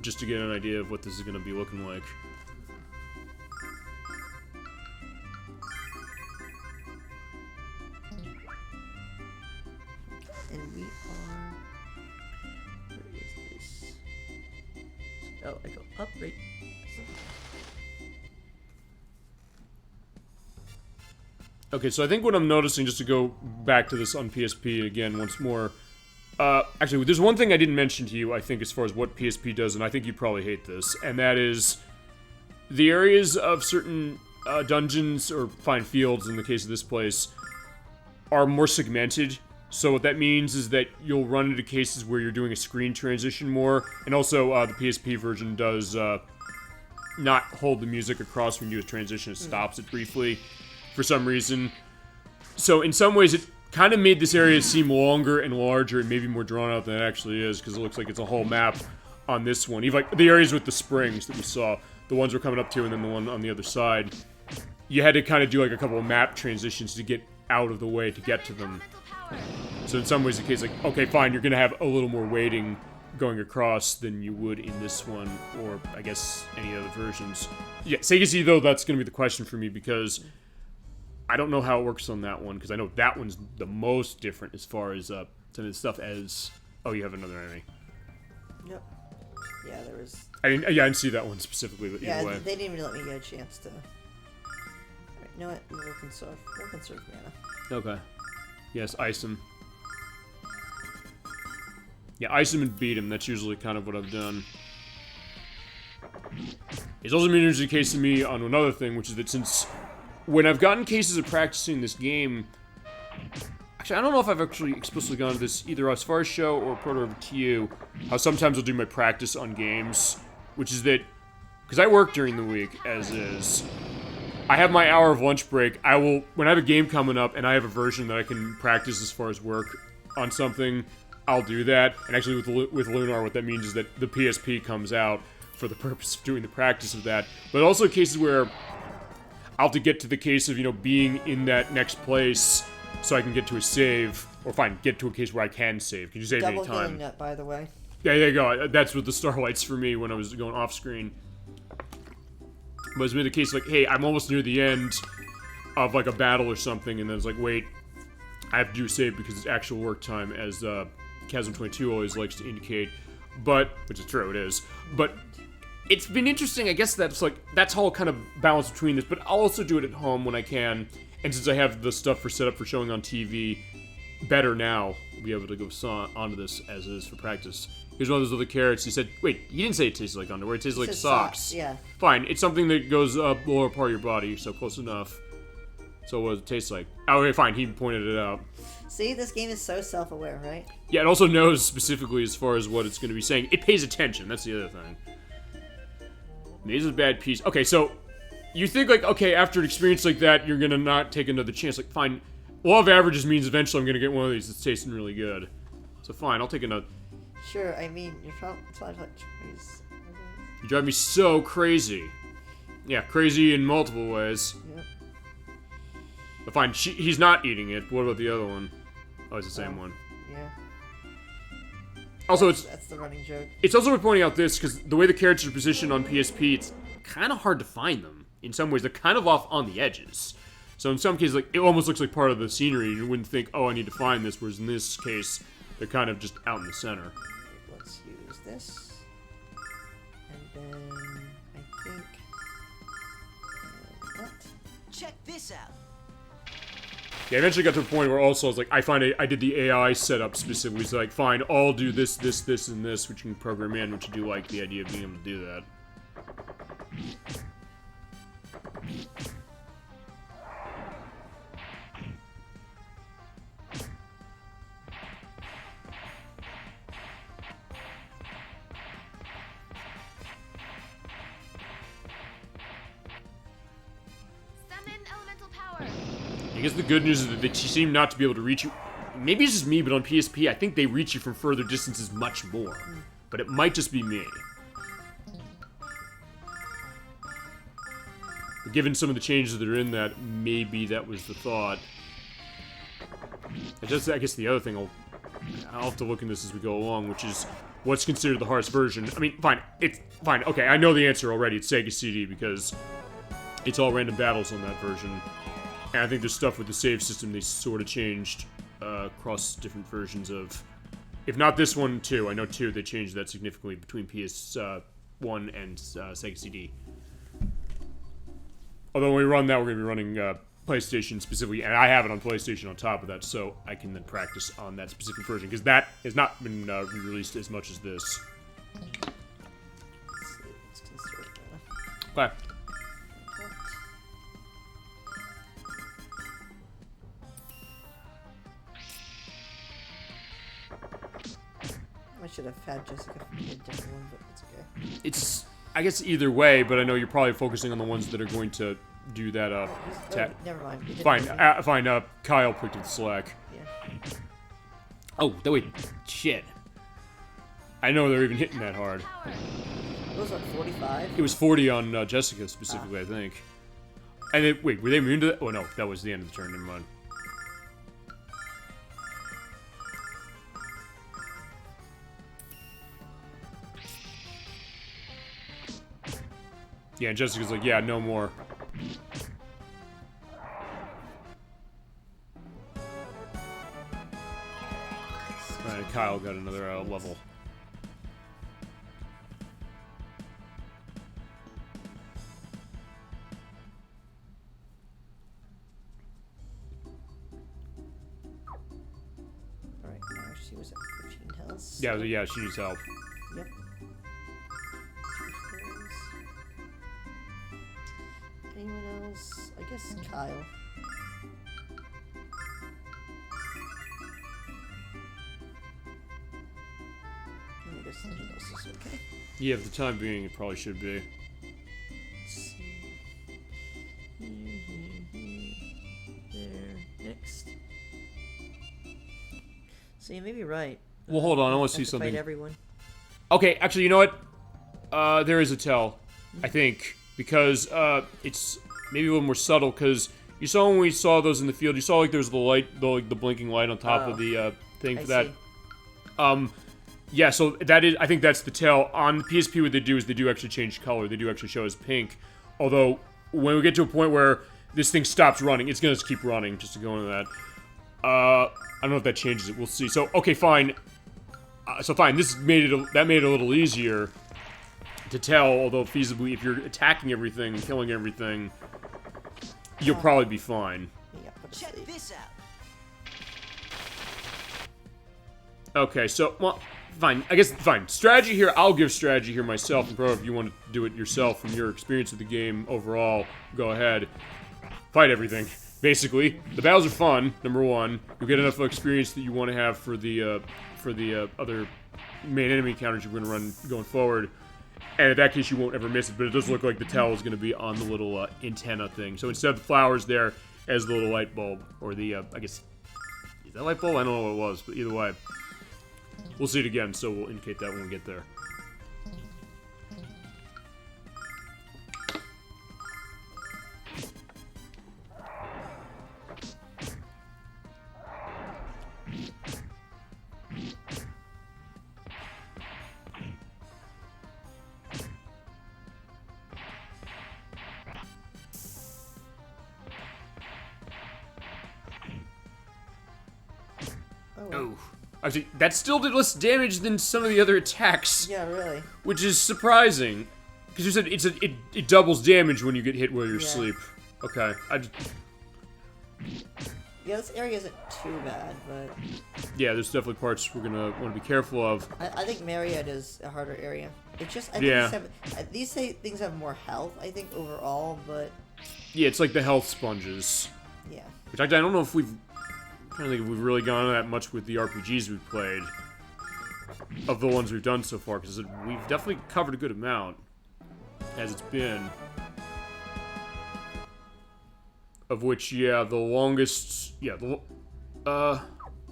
Just to get an idea of what this is going to be looking like. And we are... Where is this? Oh, I go up, right? Okay, so I think what I'm noticing, just to go back to this on PSP again once more, actually, there's one thing I didn't mention to you, I think, as far as what PSP does, and I think you probably hate this, and that is the areas of certain dungeons, or fine fields in the case of this place, are more segmented. So what that means is that you'll run into cases where you're doing a screen transition more, and also the PSP version does not hold the music across when you do a transition, it stops it briefly. For some reason. So in some ways it kind of made this area seem longer and larger and maybe more drawn out than it actually is, because it looks like it's a whole map on this one. Even like the areas with the springs that we saw, the ones we're coming up to and then the one on the other side, you had to kind of do like a couple of map transitions to get out of the way to get to them. So in some ways the case like, okay fine, you're gonna have a little more waiting going across than you would in this one, or I guess any other versions. Yeah, Sega CD though, that's gonna be the question for me, because I don't know how it works on that one, because I know that one's the most different as far as some of the stuff as... Oh, you have another enemy. Yep. Yeah, there was... I didn't see that one specifically, but either way. They didn't even let me get a chance to... Alright, you know what? We'll conserve mana. Okay. Yes, ice him. Yeah, ice him and beat him. That's usually kind of what I've done. It's also been an interesting case to me on another thing, which is that since... When I've gotten cases of practicing this game, actually, I don't know if I've actually explicitly gone to this either as far as show or Proterova to you, how sometimes I'll do my practice on games which is that, because I work during the week, as is, I have my hour of lunch break. I will, when I have a game coming up and I have a version that I can practice as far as work on something, I'll do that. And actually with Lunar, what that means is that the PSP comes out for the purpose of doing the practice of that. But also cases where I'll have to get to the case of, you know, being in that next place so I can get to a save, or fine, get to a case where I can save. Can you save any time? Double hitting that, by the way. Yeah, there you go. That's what the starlights for me when I was going off screen. But it's been the case like, hey, I'm almost near the end of like a battle or something, and then it's like, wait, I have to do a save because it's actual work time, as Chasm22 always likes to indicate. But, which is true, it is. But it's been interesting, I guess that's like, that's all kind of balance between this, but I'll also do it at home when I can. And since I have the stuff for set up for showing on TV better now, I'll be able to go onto this as is for practice. Here's one of those other carrots. He said, wait, he didn't say it tastes like underwear, it tastes like socks. Yeah. Fine, it's something that goes up lower part of your body, so close enough. So what does it taste like? Oh, okay, fine, he pointed it out. See, this game is so self-aware, right? Yeah, it also knows specifically as far as what it's going to be saying. It pays attention, that's the other thing. This is a bad piece. Okay, so you think like, okay, after an experience like that, you're going to not take another chance. Like, fine, law of averages means eventually I'm going to get one of these that's tasting really good. So fine, I'll take another. Sure, I mean, you're probably like choice. You drive me so crazy. Yeah, crazy in multiple ways. Yep. But fine, he's not eating it. But what about the other one? Oh, it's the same one. Yeah. Also, that's the running joke. It's also worth pointing out this, because the way the characters are positioned on PSP, it's kind of hard to find them. In some ways, they're kind of off on the edges. So in some cases, like, it almost looks like part of the scenery. You wouldn't think, oh, I need to find this, whereas in this case, they're kind of just out in the center. Let's use this. And then, I think... that. Check this out. Yeah, I eventually got to a point where also I was like, I did the AI setup specifically. So like, fine, I'll do this, this, this, and this, which you can program in, which you do like the idea of being able to do that. I guess the good news is that they seem not to be able to reach you. Maybe it's just me, but on PSP, I think they reach you from further distances much more. But it might just be me. But given some of the changes that are in that, maybe that was the thought. I guess the other thing, I'll have to look into this as we go along, which is what's considered the hardest version. I mean, fine, it's fine. Okay, I know the answer already. It's Sega CD because it's all random battles on that version. And I think there's stuff with the save system they sort of changed across different versions of... If not this one, 2. I know 2, they changed that significantly between PS1 and Sega CD. Although when we run that, we're going to be running PlayStation specifically, and I have it on PlayStation on top of that, so I can then practice on that specific version, because that has not been re-released as much as this. Let's consider that. Okay. I should have had Jessica for a different one, but it's okay. It's, I guess, either way, but I know you're probably focusing on the ones that are going to do that, never mind. Fine, Kyle picked up the slack. Yeah. Oh, wait, shit. I know they're even hitting that hard. It was like 45? It was 40 on Jessica specifically, I think. And then, wait, were they immune to that? Oh no, that was the end of the turn, never mind. Yeah, and Jessica's like, yeah, no more. Alright, Kyle got another level. Alright, now she was at 15 health. Yeah, she needs help. Yep. Anyone else? I guess Kyle. guess this is okay. Yeah, for the time being, it probably should be. Let's see. There. Next. So you may be right. Well, hold on. I want to Have see to something. Fight everyone. Okay, actually, you know what? There is a tell, I think, because it's maybe a little more subtle. Because you saw when we saw those in the field, you saw like there's the light, the blinking light on top of the thing for that. See. Yeah. So that is, I think that's the tell. On the PSP, what they do is they do actually change color. They do actually show as pink. Although when we get to a point where this thing stops running, it's gonna just keep running. Just to go into that. I don't know if that changes it. We'll see. So okay, fine. So fine, that made it a little easier to tell, although feasibly, if you're attacking everything and killing everything, you'll probably be fine. Yeah, Check this out. Okay, so, well, fine. I guess, fine. Strategy here, I'll give strategy here myself, and probably if you want to do it yourself from your experience with the game overall, go ahead. Fight everything. Basically, the battles are fun, number one. You'll get enough experience that you want to have for the other main enemy encounters you're going to run going forward. And in that case, you won't ever miss it, but it does look like the tell is going to be on the little antenna thing. So instead of the flowers there, as the little light bulb, or the, I guess, is that light bulb? I don't know what it was, but either way. We'll see it again, so we'll indicate that when we get there. Oh. Actually, that still did less damage than some of the other attacks. Yeah, really. Which is surprising. Because you said it doubles damage when you get hit while you're asleep. Okay. Yeah, this area isn't too bad, but... Yeah, there's definitely parts we're going to want to be careful of. I think Myriad is a harder area. It's just... I think these things have more health, I think, overall, but... Yeah, it's like the health sponges. Yeah. Which I don't know if we've... I don't think if we've really gone that much with the RPGs we've played. Of the ones we've done so far, because we've definitely covered a good amount. As it's been. Of which, yeah, the longest... Yeah,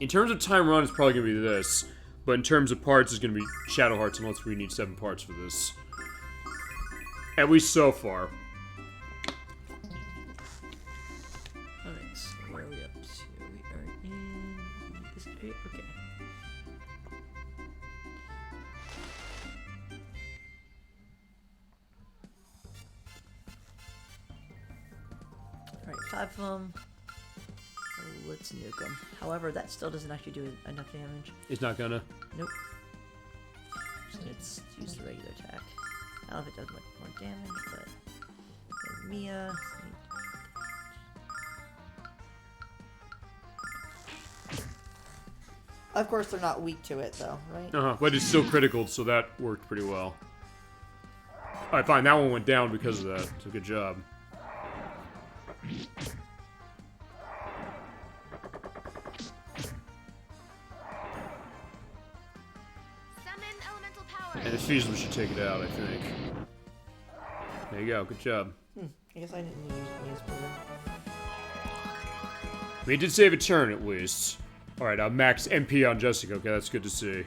in terms of time run, it's probably going to be this. But in terms of parts, it's going to be Shadow Hearts, unless we need 7 parts for this. At least so far. Alright, so where are we up to? We are in this area? Okay. Alright, 5 of them. Let's nuke them. However, that still doesn't actually do enough damage. It's not gonna? Nope. So let's use the regular attack. I don't know if it does much more damage, but... And Mia... Of course, they're not weak to it, though, right? Uh-huh, but it's still critical, so that worked pretty well. Alright, fine, that one went down because of that, so good job. Summon elemental power. And the feasible should take it out, I think. There you go, good job. I guess I didn't use Blizzard. I mean, it did save a turn, at least. Alright, max MP on Jessica, okay, that's good to see.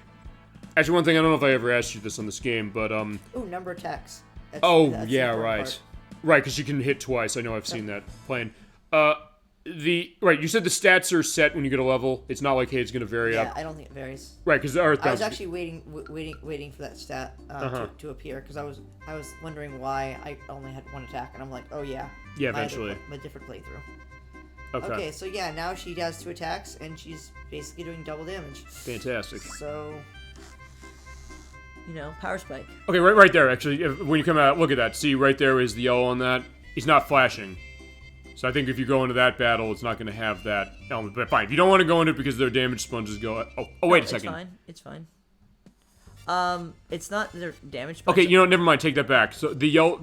Actually, one thing, I don't know if I ever asked you this on this game, but, Ooh, number attacks. That's yeah, the right. part. Right, because you can hit twice, I know I've seen that playing. Right, you said the stats are set when you get a level. It's not like, hey, it's gonna vary up. Yeah, I don't think it varies. Right, because I was actually waiting for that stat to appear because I was wondering why I only had 1 attack, and I'm like, oh yeah. Yeah, eventually. My different playthrough. Okay, so yeah, now she has 2 attacks, and she's basically doing double damage. fantastic. So, you know, power spike. Okay, right there, actually, when you come out, look at that. See, right there is the yellow on that. He's not flashing. So I think if you go into that battle, it's not going to have that element. But fine, if you don't want to go into it because their damage sponges go... Oh, wait a second. It's fine. It's not their damage sponge. Okay, you know, never mind. Take that back. So the yellow,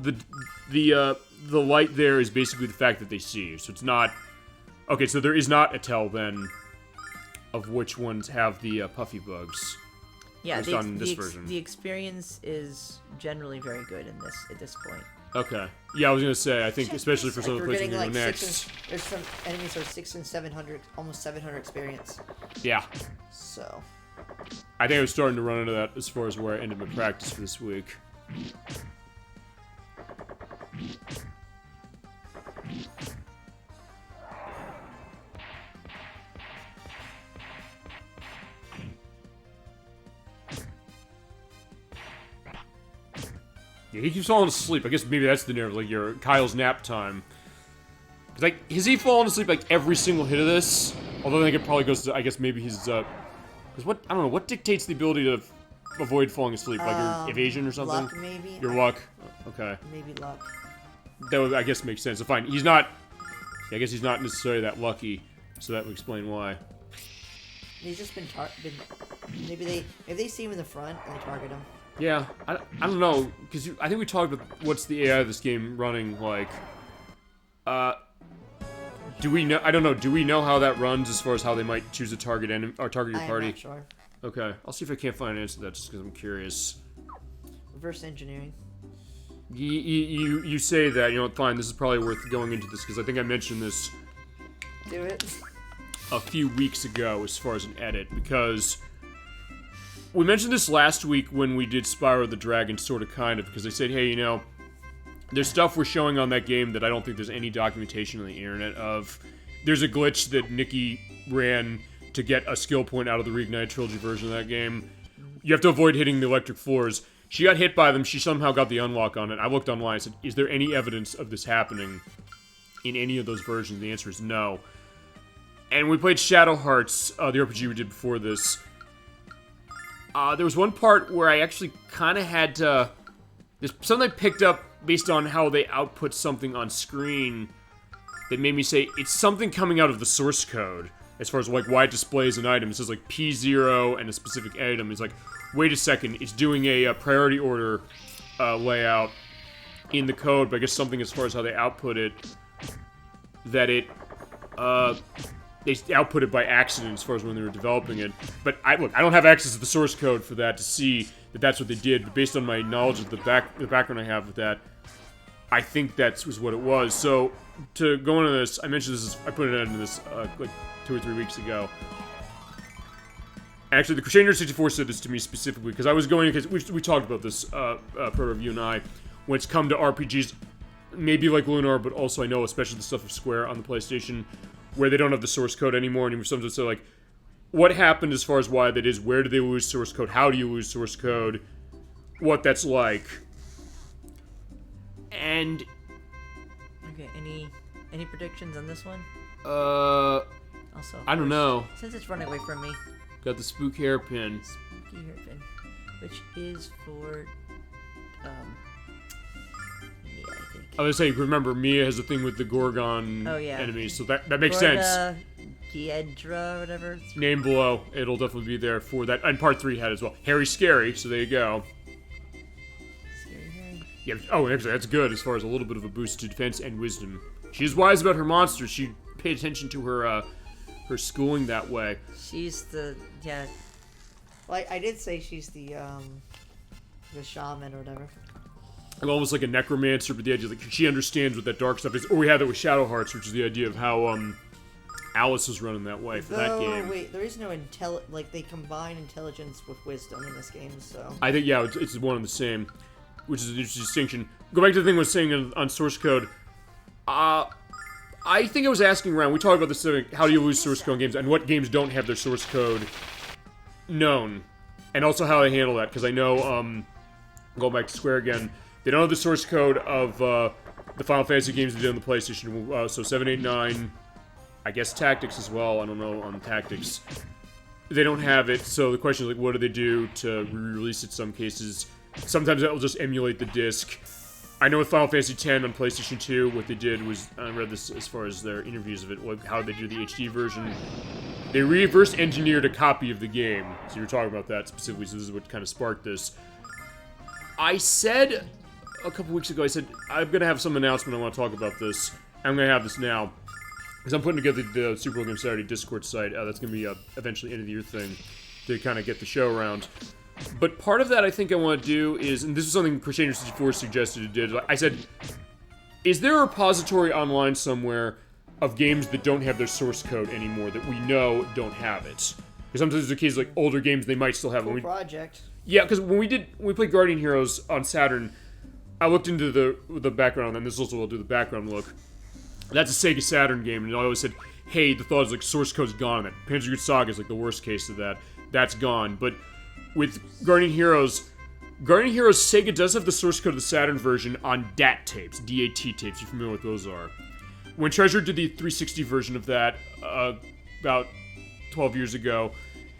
the light there is basically the fact that they see you. So it's not... Okay, so there is not a tell then of which ones have the puffy bugs. Yeah, at least on this version. The experience is generally very good in this at this point. Okay. Yeah, I was gonna say, I think especially for some of the places we're going next. There's some enemies are 600 and 700, almost 700 experience. Yeah. So. I think I was starting to run into that as far as where I ended my practice for this week. Yeah, he keeps falling asleep. I guess maybe that's the nerve, like your Kyle's nap time. Cause like, has he fallen asleep like every single hit of this? Although I think it probably goes to, I guess maybe he's, cause what, I don't know, what dictates the ability to avoid falling asleep? Like your evasion or something? Luck, maybe? Your luck? Okay. Maybe luck. That would, I guess, make sense. So fine, he's not, I guess he's not necessarily that lucky, so that would explain why. He's just been maybe they see him in the front and they target him. Yeah, I don't know, because I think we talked about what's the AI of this game running like. Do we know? I don't know. Do we know how that runs as far as how they might choose a target enemy or target your party? I'm not sure. Okay, I'll see if I can't find an answer to that just because I'm curious. Reverse engineering. You say that, you know, fine, this is probably worth going into this because I think I mentioned this. Do it. A few weeks ago as far as an edit, because we mentioned this last week when we did Spyro the Dragon, sort of, kind of, because they said, hey, you know, there's stuff we're showing on that game that I don't think there's any documentation on the internet of. There's a glitch that Nikki ran to get a skill point out of the Reignited Trilogy version of that game. You have to avoid hitting the electric floors. She got hit by them, she somehow got the unlock on it. I looked online and said, is there any evidence of this happening in any of those versions? The answer is no. And we played Shadow Hearts, the RPG we did before this. There was one part where I actually kind of had to... There's something I picked up based on how they output something on screen that made me say, it's something coming out of the source code. As far as, like, why it displays an item. It says, like, P0 and a specific item. It's like, wait a second, it's doing a priority order layout in the code, but I guess something as far as how they output it, that it... They output it by accident as far as when they were developing it. But, look, I don't have access to the source code for that to see that that's what they did. But based on my knowledge of the background I have with that, I think that was what it was. So, to go into this, I mentioned this, I put it into this, like, 2 or 3 weeks ago. Actually, the Crusader 64 said this to me specifically, because I was going, because we talked about this, Proterova, you and I, when it's come to RPGs, maybe like Lunar, but also I know, especially the stuff of Square on the PlayStation, where they don't have the source code anymore, and you sometimes say, like, what happened as far as why that is, where do they lose source code, how do you lose source code, what that's like. And... Okay, any predictions on this one? Also, I don't know. Since it's running away from me. Got the spook hairpin. Spooky hairpin. Which is for, Mia, I think. I was saying, remember, Mia has a thing with the Gorgon enemies, so that makes sense. Giedra, whatever. Name below. It'll definitely be there for that. And part 3 had as well. Harry Scary, so there you go. Scary Harry. Yeah. Oh, actually, that's good as far as a little bit of a boost to defense and wisdom. She's wise about her monsters. She paid attention to her, her schooling that way. She's the, yeah. Well, I did say she's the shaman or whatever. Almost like a necromancer, but the idea, like, she understands what that dark stuff is. Or we had that with Shadow Hearts, which is the idea of how, Alice is running that way for that game. Wait, there is no like, they combine intelligence with wisdom in this game, so... I think, yeah, it's one and the same, which is an interesting distinction. Go back to the thing I was saying on source code. I think I was asking around, we talked about this, how do you lose source code in games, and what games don't have their source code known, and also how they handle that, because I know, going back to Square again, they don't have the source code of, the Final Fantasy games they did on the PlayStation, so 7, 8, 9, I guess Tactics as well, I don't know on Tactics. They don't have it, so the question is, like, what do they do to re-release it in some cases? Sometimes that will just emulate the disc. I know with Final Fantasy X on PlayStation 2, what they did was, I read this as far as their interviews of it, like how they do the HD version. They reverse engineered a copy of the game. So you were talking about that specifically, so this is what kind of sparked this. I said a couple weeks ago, I said, I'm going to have some announcement I want to talk about this. I'm going to have this now. Because I'm putting together the Super Bowl Game Saturday Discord site. That's going to be eventually end of the year thing to kind of get the show around. But part of that I think I want to do is, and this is something Crusader 64 suggested it did, I said, is there a repository online somewhere of games that don't have their source code anymore that we know don't have it? Because sometimes the case like older games, they might still have Cool it. project. Yeah, because when we played Guardian Heroes on Saturn, I looked into the background, and this also will do the background look. That's a Sega Saturn game, and I always said, hey, the thought is like source code's gone on that. Panzer Grenadier Saga is like the worst case of that. That's gone. But with Guardian Heroes, Sega does have the source code of the Saturn version on DAT tapes, DAT tapes. You're familiar with what those are. When Treasure did the 360 version of that about 12 years ago,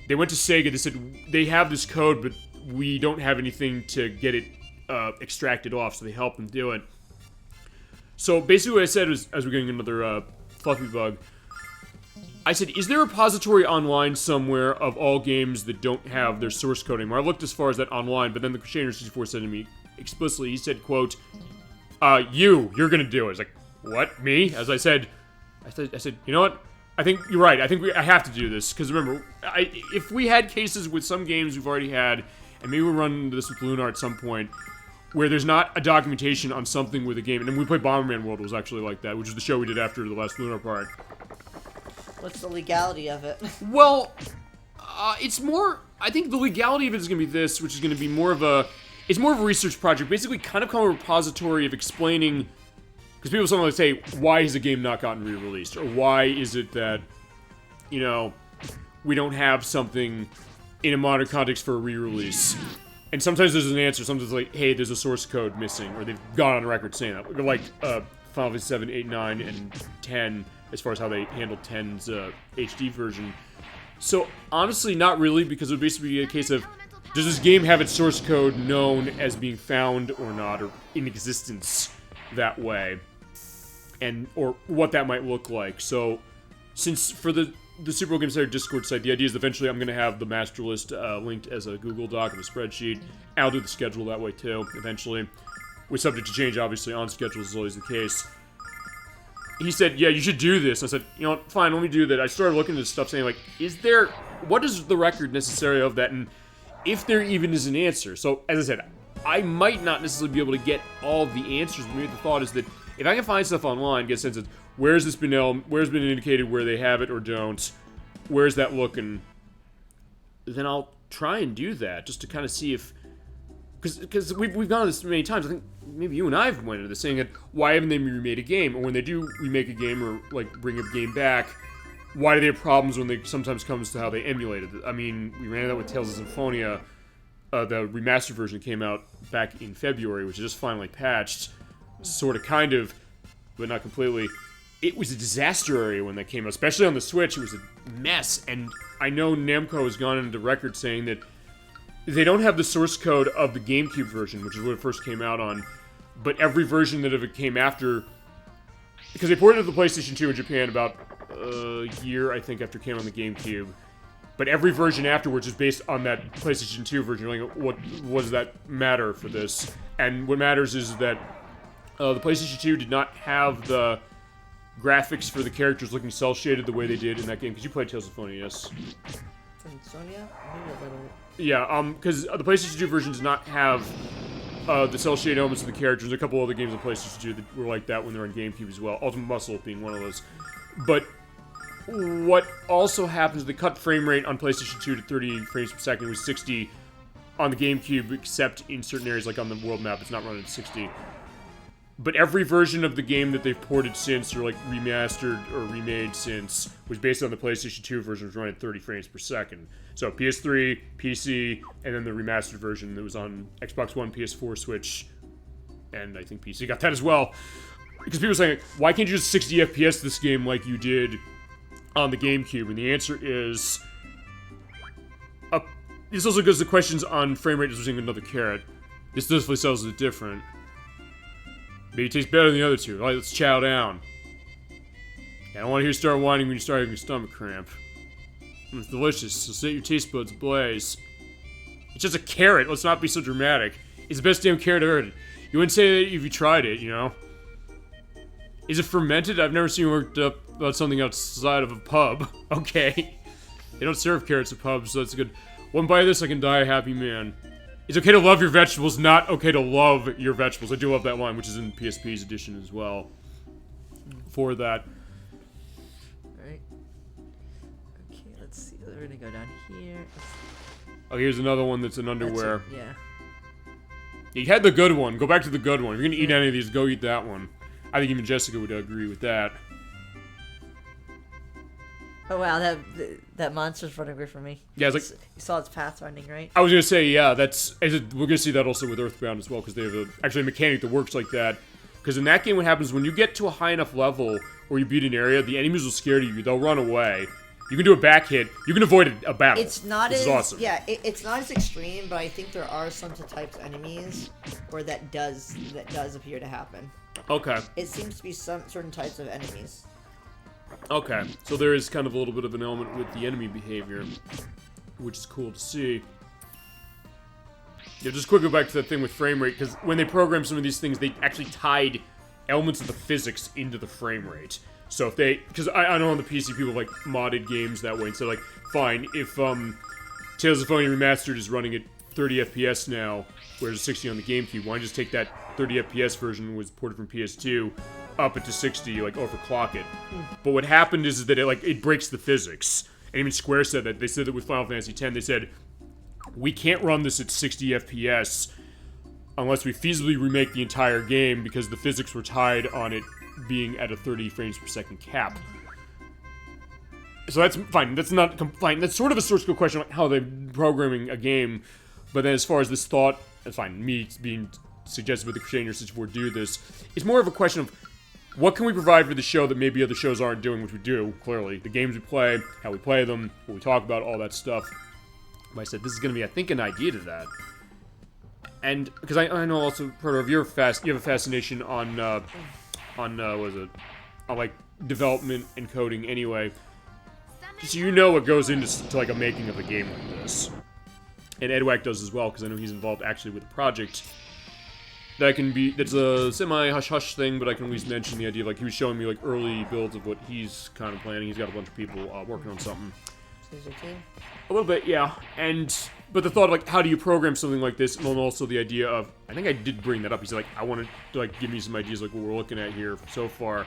they went to Sega. They said, they have this code, but we don't have anything to get it extracted off, so they helped them do it. So basically what I said was, as we're getting another fluffy bug, I said, is there a repository online somewhere of all games that don't have their source code anymore? I looked as far as that online, but then the Crusader 64 said to me explicitly, he said, quote, you're gonna do it. I was like, what, me? As I said, you know what? I think you're right. I think I have to do this, because remember, if we had cases with some games we've already had, and maybe we'll run into this with Lunar at some point, where there's not a documentation on something with a game, and then we played Bomberman World was actually like that, which is the show we did after the last Lunar part. What's the legality of it? Well, it's more, I think the legality of it is going to be this, which is going to be more of a, it's more of a research project, basically kind of come a repository of explaining, because people sometimes say, why has a game not gotten re-released? Or why is it that, you know, we don't have something in a modern context for a re-release? And sometimes there's an answer, sometimes like, hey, there's a source code missing, or they've gone on record saying that. Like, Final Fantasy 7, 8, 9, and 10, as far as how they handled 10's HD version. So, honestly, not really, because it would basically be a case of, does this game have its source code known as being found or not, or in existence that way? And, or what that might look like. So, since for the Super Bowl Game Center Discord site, the idea is eventually I'm going to have the master list linked as a Google Doc and a spreadsheet. I'll do the schedule that way too, eventually. We're subject to change, obviously, on schedules is always the case. He said, yeah, you should do this. I said, you know, fine, let me do that. I started looking at this stuff saying, like, what is the record necessary of that, and if there even is an answer? So, as I said, I might not necessarily be able to get all the answers, but maybe the thought is that if I can find stuff online, get a sense of where's been indicated where they have it or don't, where's that looking, then I'll try and do that, just to kind of see if, because we've gone to this many times. I think maybe you and I have went into this, saying that why haven't they remade a game, or when they do remake a game or like bring a game back, why do they have problems when they sometimes comes to how they emulated it? I mean, we ran that with Tales of Symphonia, the remastered version came out back in February, which is just finally patched, sort of, kind of, but not completely. It was a disaster area when that came out, especially on the Switch. It was a mess, and I know Namco has gone into record saying that they don't have the source code of the GameCube version, which is what it first came out on, but every version that it came after, because they ported it to the PlayStation 2 in Japan about a year, I think, after it came on the GameCube, but every version afterwards is based on that PlayStation 2 version. Like, what does that matter for this? And what matters is that the PlayStation 2 did not have the graphics for the characters looking cel-shaded the way they did in that game, because you played Tales of Symphonia, yes? Sonia? Maybe a little. Yeah, because the PlayStation 2 version does not have the cel-shaded elements of the characters. There's a couple other games on PlayStation 2 that were like that when they were on GameCube as well. Ultimate Muscle being one of those. But what also happens, the cut frame rate on PlayStation 2 to 30 frames per second was 60 on the GameCube, except in certain areas, like on the world map, it's not running at 60. But every version of the game that they've ported since, or like remastered or remade since, was based on the PlayStation 2 version, which was running at 30 frames per second. So PS3, PC, and then the remastered version that was on Xbox One, PS4, Switch, and I think PC got that as well. Because people are saying, why can't you just 60 FPS this game like you did on the GameCube? And the answer is, this also goes to questions on frame rate, just another carrot. This definitely sells it different. Maybe it tastes better than the other two. Alright, let's chow down. I don't want to hear you start whining when you start having a stomach cramp. It's delicious, so set your taste buds ablaze. It's just a carrot, let's not be so dramatic. It's the best damn carrot I've heard. You wouldn't say that if you tried it, you know? Is it fermented? I've never seen worked up about something outside of a pub. Okay. They don't serve carrots at pubs, so that's good. One bite of this, I can die a happy man. It's okay to love your vegetables, not okay to love your vegetables. I do love that line, which is in PSP's edition as well. For that. Alright. Okay, let's see. We're gonna go down here. Oh, here's another one that's in underwear. Yeah. You had the good one. Go back to the good one. If you're gonna eat any of these, go eat that one. I think even Jessica would agree with that. Oh wow, that monster's running away from me. Yeah, it's like you saw its pathfinding, right? I was gonna say, yeah, we're gonna see that also with Earthbound as well, because they have actually a mechanic that works like that. Because in that game, what happens when you get to a high enough level or you beat an area, the enemies will scare you. They'll run away. You can do a back hit. You can avoid a battle. It's not as awesome. Yeah, it's not as extreme, but I think there are some types of enemies where that does appear to happen. Okay. It seems to be some certain types of enemies. Okay, so there is kind of a little bit of an element with the enemy behavior, which is cool to see. Yeah, just quickly back to that thing with frame rate, because when they programmed some of these things, they actually tied elements of the physics into the frame rate. So if they, because I know on the PC people like modded games that way, and so like, fine, if Tales of Phonia Remastered is running at 30 FPS now, whereas 60 on the GameCube, why not just take that 30 FPS version was ported from PS2, up it to 60, like overclock it. But what happened is that it breaks the physics. And even Square said that. They said that with Final Fantasy X, they said, we can't run this at 60 FPS unless we feasibly remake the entire game because the physics were tied on it being at a 30 frames per second cap. So that's fine. That's not fine. That's sort of a source code question, like how they're programming a game. But then as far as this thought, that's fine. Me being suggested with the Crusader 64 do this. It's more of a question of what can we provide for the show that maybe other shows aren't doing, which we do, clearly. The games we play, how we play them, what we talk about, all that stuff. But I said, this is going to be, I think, an idea to that. And, because I know also, Proterova, you have a fascination on, what is it? On, like, development and coding anyway. So you know what goes into like, a making of a game like this. And Edwack does as well, because I know he's involved actually with the project. That's a semi-hush-hush thing, but I can at least mention the idea of, like, he was showing me, like, early builds of what he's kind of planning. He's got a bunch of people working on something. Is your team? A little bit, yeah. But the thought of, like, how do you program something like this, and then also the idea of, I think I did bring that up. He said, like, I wanted to, like, give me some ideas, like, what we're looking at here so far.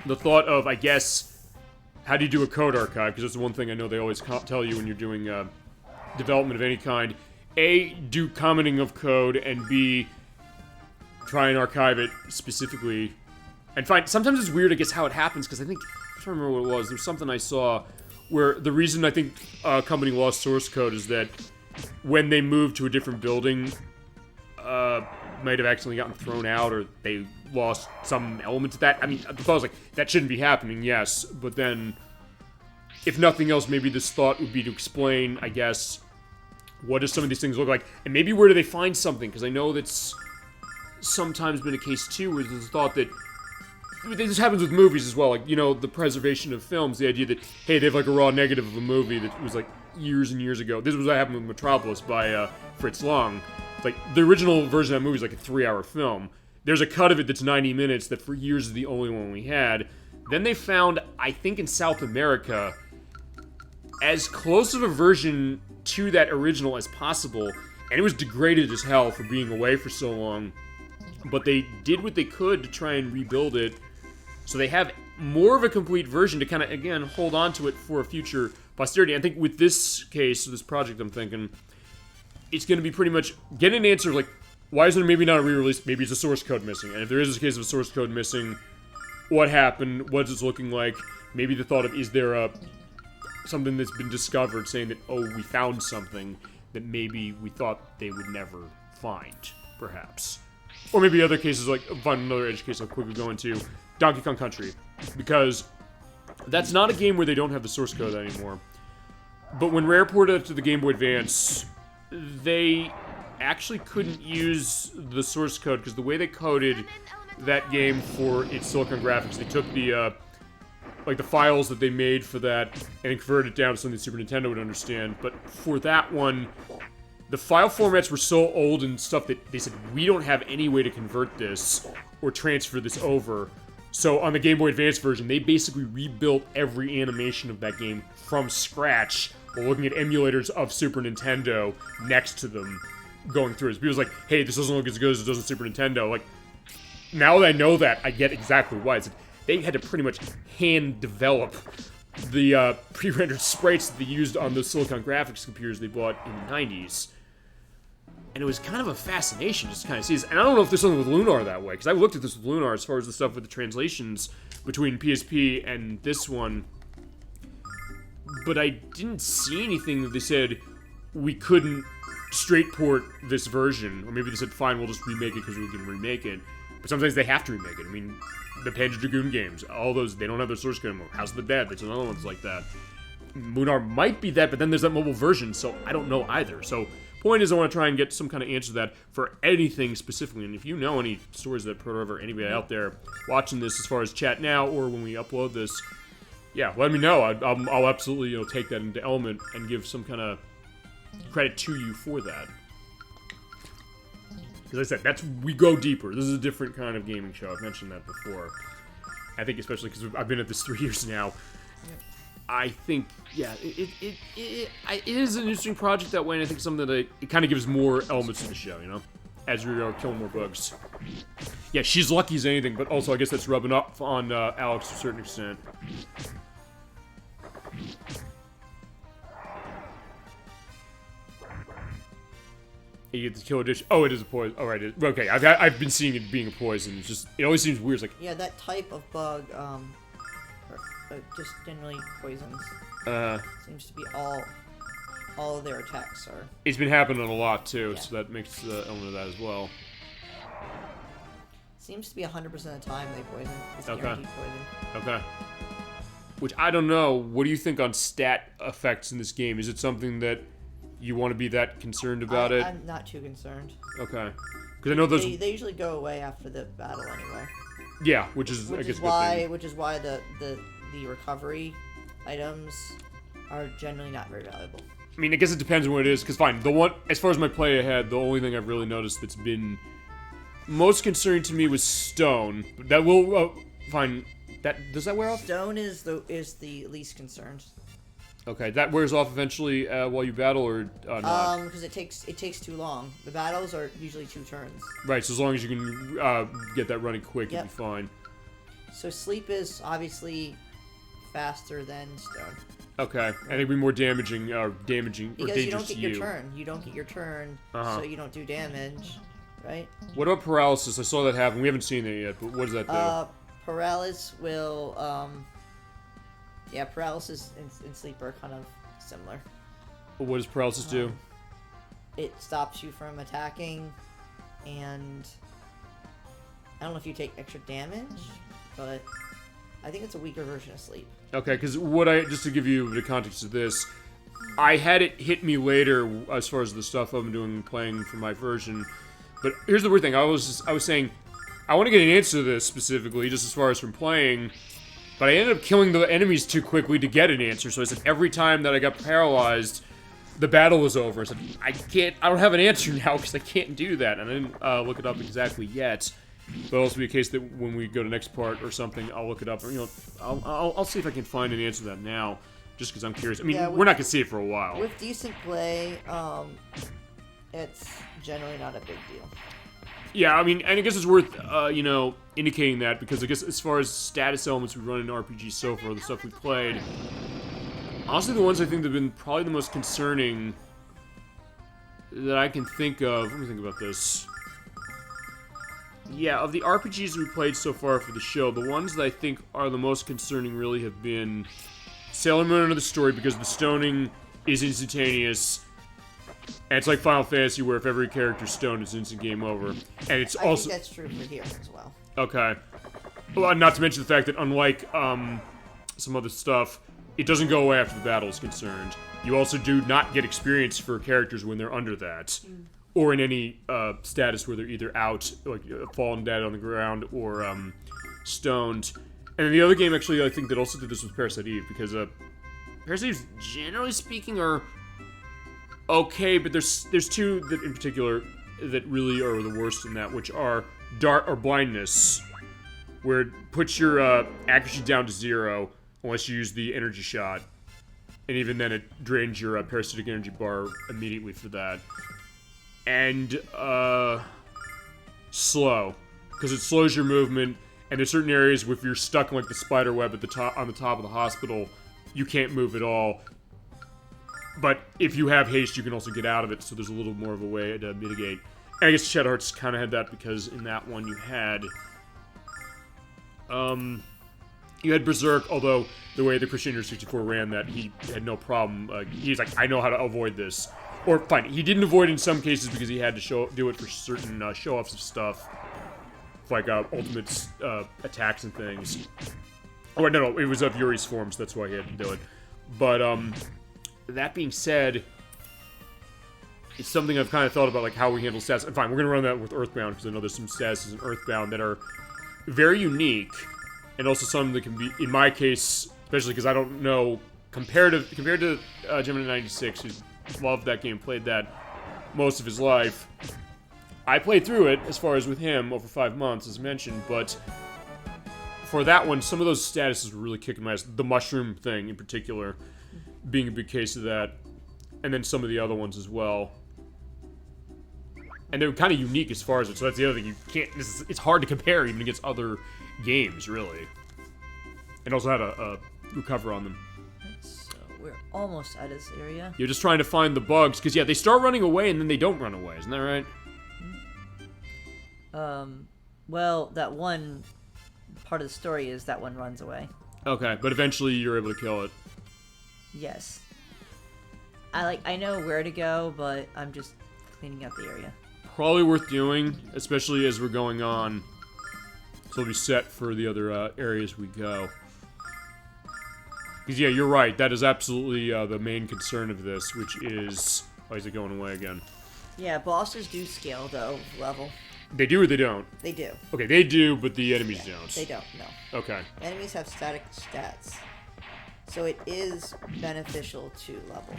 The thought of, I guess, how do you do a code archive? Because that's the one thing I know they always tell you when you're doing development of any kind. A, do commenting of code, and B, try and archive it specifically. And sometimes it's weird, I guess, how it happens, because I think, I don't remember what it was, there was something I saw where the reason I think a company lost source code is that when they moved to a different building, might have accidentally gotten thrown out, or they lost some element to that. I mean, the thought was like, that shouldn't be happening, yes, but then, if nothing else, maybe this thought would be to explain, I guess, what do some of these things look like, and maybe where do they find something, because I know that's sometimes been a case too, where there's a thought that this happens with movies as well, like, you know, the preservation of films, the idea that, hey, they have like a raw negative of a movie that was like years and years ago. This was what happened with Metropolis by Fritz Lang. It's like the original version of that movie is like a 3-hour film. There's a cut of it that's 90 minutes that for years is the only one we had. Then they found, I think in South America, as close of a version to that original as possible, and it was degraded as hell for being away for so long. But they did what they could to try and rebuild it, so they have more of a complete version to kind of, again, hold on to it for a future posterity. I think with this case, this project, I'm thinking, it's going to be pretty much get an answer of, like, why isn't it maybe not a re-release? Maybe it's a source code missing. And if there is a case of a source code missing, what happened? What is it looking like? Maybe the thought of, is there something that's been discovered saying that, oh, we found something that maybe we thought they would never find, perhaps. Or maybe other cases, like, find another edge case I'll quickly go into, Donkey Kong Country. Because that's not a game where they don't have the source code anymore. But when Rare ported it to the Game Boy Advance, they actually couldn't use the source code, because the way they coded that game for its Silicon graphics, they took the, like, the files that they made for that and converted it down to something the Super Nintendo would understand. But for that one, the file formats were so old and stuff that they said, we don't have any way to convert this or transfer this over. So on the Game Boy Advance version, they basically rebuilt every animation of that game from scratch while looking at emulators of Super Nintendo next to them going through it. So people's like, hey, this doesn't look as good as it does on Super Nintendo. Like, now that I know that, I get exactly why. It's like, they had to pretty much hand develop the pre-rendered sprites that they used on those Silicon Graphics computers they bought in the 90s. And it was kind of a fascination just to kind of see this. And I don't know if there's something with Lunar that way, because I looked at this with Lunar as far as the stuff with the translations between PSP and this one. But I didn't see anything that they said we couldn't straight port this version. Or maybe they said, fine, we'll just remake it because we can remake it. But sometimes they have to remake it. I mean, the Panzer Dragoon games, all those, they don't have their source code anymore. House of the Dead, there's another ones like that. Lunar might be that, but then there's that mobile version, so I don't know either. So, point is, I want to try and get some kind of answer to that for anything specifically. And if you know any stories that Proterova or anybody out there watching this as far as chat now or when we upload this, yeah, let me know. I'll absolutely take that into Element and give some kind of credit to you for that. Because I said, we go deeper. This is a different kind of gaming show. I've mentioned that before. I think especially because I've been at this 3 years now. I think, yeah, it is an interesting project that way, and I think something that it kind of gives more elements to the show, as we are killing more bugs. Yeah, she's lucky as anything, but also I guess that's rubbing off on Alex to a certain extent. You get the killer dish. Oh, it is a poison. Oh, right. Okay, I've been seeing it being a poison. It's just, it always seems weird. It's like, yeah, that type of bug, just generally poisons. Seems to be all of their attacks are. It's been happening a lot too, yeah. So that makes the element of that as well. Seems to be 100% of the time they poison. It's guaranteed poison. Okay. Which I don't know. What do you think on stat effects in this game? Is it something that you want to be that concerned about it? I'm not too concerned. Okay. Because I know those. They usually go away after the battle anyway. Yeah, which is I guess why the recovery items are generally not very valuable. I mean, I guess it depends on what it is. Because fine, the one as far as my play ahead, the only thing I've really noticed that's been most concerning to me was stone. That will fine. Does that wear off? Stone is the least concerned. Okay, that wears off eventually while you battle, or not? Because it takes too long. The battles are usually 2 turns. Right, so as long as you can get that running quick, yep. You'll be fine. So sleep is obviously faster than stone. Okay, and it'd be more damaging, because you don't get your turn. You don't get your turn, so you don't do damage, right? What about paralysis? I saw that happen. We haven't seen it yet, but what does that do? Paralysis will, yeah, paralysis and sleep are kind of similar. What does paralysis do? It stops you from attacking, and I don't know if you take extra damage, but I think it's a weaker version of sleep. Okay, because just to give you the context of this, I had it hit me later as far as the stuff I've been playing for my version. But here's the weird thing: I was saying, I want to get an answer to this specifically, just as far as from playing. But I ended up killing the enemies too quickly to get an answer, so I said every time that I got paralyzed, the battle was over. I said, I don't have an answer now because I can't do that. And I didn't look it up exactly yet. But it'll also be a case that when we go to next part or something, I'll look it up. Or, I'll see if I can find an answer to that now, just because I'm curious. I mean, we're not going to see it for a while. With decent play, it's generally not a big deal. Yeah, I mean, and I guess it's worth, indicating that, because I guess as far as status elements we run in RPGs so far, the stuff we played, honestly, the ones I think that have been probably the most concerning that I can think of, let me think about this. Yeah, of the RPGs we played so far for the show, the ones that I think are the most concerning really have been Sailor Moon Under the Story, because the stoning is instantaneous. And it's like Final Fantasy, where if every character's stoned, it's instant game over. And it's I think that's true for here as well. Okay. Well, not to mention the fact that unlike some other stuff, it doesn't go away after the battle is concerned. You also do not get experience for characters when they're under that. Or in any status where they're either out, like fallen dead on the ground, or stoned. And then the other game, actually, I think that also did this with Parasite Eve, because Parasite Eve, generally speaking, are okay, but there's 2 that in particular that really are the worst in that, which are dark or blindness. where it puts your accuracy down to 0 unless you use the energy shot. And even then, it drains your parasitic energy bar immediately for that. And, slow. Because it slows your movement, and there's certain areas where if you're stuck in, like, the spider web at the top, on the top of the hospital, you can't move at all. But if you have haste, you can also get out of it, so there's a little more of a way to mitigate. And I guess Shadow Hearts kind of had that because in that one you had Berserk, although the way the Crusader 64 ran that, he had no problem. He's like, I know how to avoid this. Or, fine, he didn't avoid in some cases because he had to do it for certain show-offs of stuff. Like, ultimate attacks and things. Oh, no, it was of Yuri's forms, that's why he had to do it. But, that being said, it's something I've kind of thought about, like, how we handle stats. And fine, we're gonna run that with Earthbound, because I know there's some statuses in Earthbound that are very unique, and also some that can be, in my case, especially because I don't know, compared to Gemini 96, who loved that game, played that most of his life. I played through it, as far as with him, over 5 months, as mentioned, but for that one, some of those statuses were really kicking my ass. The mushroom thing, in particular, being a big case of that, and then some of the other ones as well. And they were kind of unique as far as it, so that's the other thing. You can't, it's hard to compare even against other games, really. And also had a recover on them. So we're almost out of this area. You're just trying to find the bugs, because yeah, they start running away and then they don't run away, isn't that right? Well, that one part of the story is that one runs away. Okay, but eventually you're able to kill it. Yes. I know where to go, but I'm just cleaning out the area. Probably worth doing, especially as we're going on. So we'll be set for the other areas we go. Because yeah, you're right. That is absolutely the main concern of this, which is... Why is it going away again? Yeah, bosses do scale, though, level. They do or they don't? They do. Okay, they do, but the enemies don't. They don't, no. Okay. Enemies have static stats. So it is beneficial to level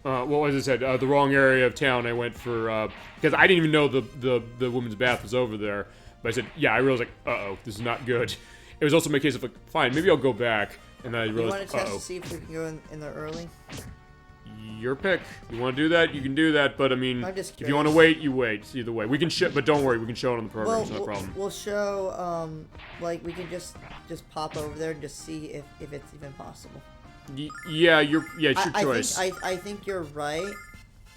overall. Well, as I said, the wrong area of town I went for, because I didn't even know the women's bath was over there. But I said, yeah, I realized, like, uh-oh, this is not good. It was also my case of, like, fine, maybe I'll go back. And then I realized, you want to test to see if we can go in there early? Your pick. You want to do that, you can do that. But, I mean, if you want to wait, you wait. It's either way. We can show, but don't worry, we can show it on the program. It's no problem. We'll show, like, we can just pop over there and just see if it's even possible. Yeah, it's your choice. I think you're right,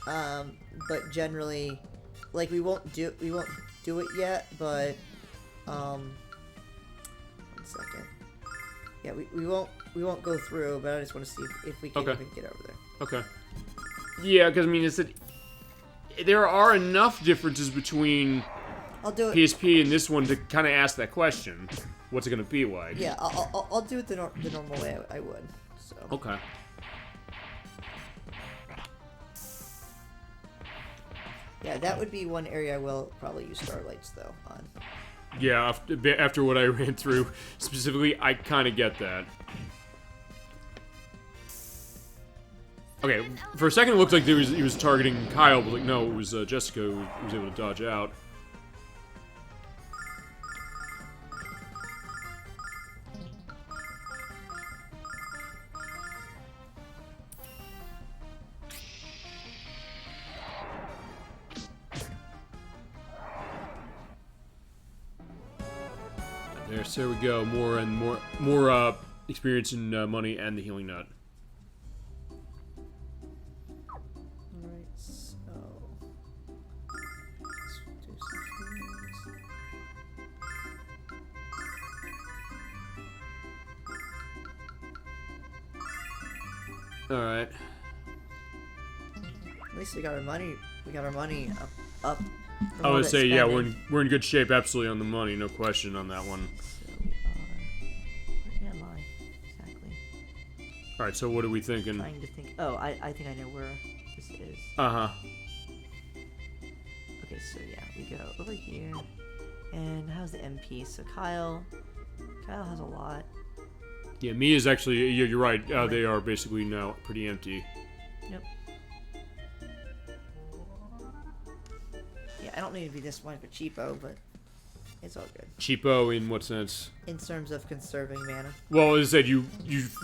but generally, like, we won't do it yet, but, 1 second. Yeah, we won't go through, but I just want to see if we can even get over there. Okay. Yeah, because, I mean, there are enough differences between PSP and this one to kind of ask that question. What's it going to be like? Yeah, I'll do it the normal way I would. So. Okay. Yeah, that would be one area I will probably use Starlights, though, on. Yeah, after what I ran through, specifically, I kind of get that. Okay, for a second it looked like he was targeting Kyle, but like, no, it was Jessica who was able to dodge out. So there we go. More experience in money and the healing nut. Alright, so let's do some healings. Alright. At least we got our money. We got our money up. I would say, yeah, we're in good shape, absolutely, on the money, no question on that one. Where am I exactly? All right, so what are we thinking? Trying to think. Oh, I think I know where this is. Uh-huh. Okay, so yeah, we go over here, and how's the MP? So Kyle has a lot. Yeah, me is actually. You're right. They are basically now pretty empty. Yep. Yeah, I don't need to be this much of a cheapo, but It's all good. Cheapo in what sense? In terms of conserving mana. Well, as I said, you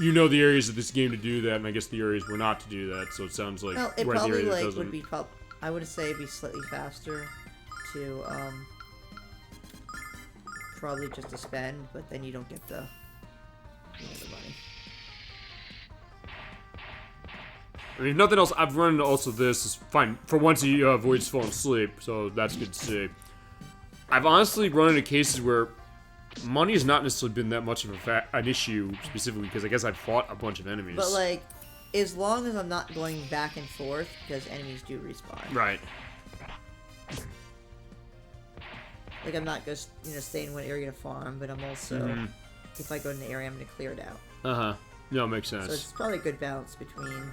know the areas of this game to do that, and I guess the areas were not to do that. So it sounds like Well, it we're in the probably area that like doesn't. would be I would say it'd be slightly faster to probably just to spend, but then you don't get the the money. I mean, if nothing else, I've run into also this is fine. For once, he avoids falling asleep, so that's good to see. I've honestly run into cases where money has not necessarily been that much of an issue, specifically because I guess I've fought a bunch of enemies. But like, as long as I'm not going back and forth, because enemies do respawn. Right. Like, I'm not just, staying in one area to farm, but I'm also, if I go in the area, I'm going to clear it out. Uh-huh. No, it makes sense. So it's probably a good balance between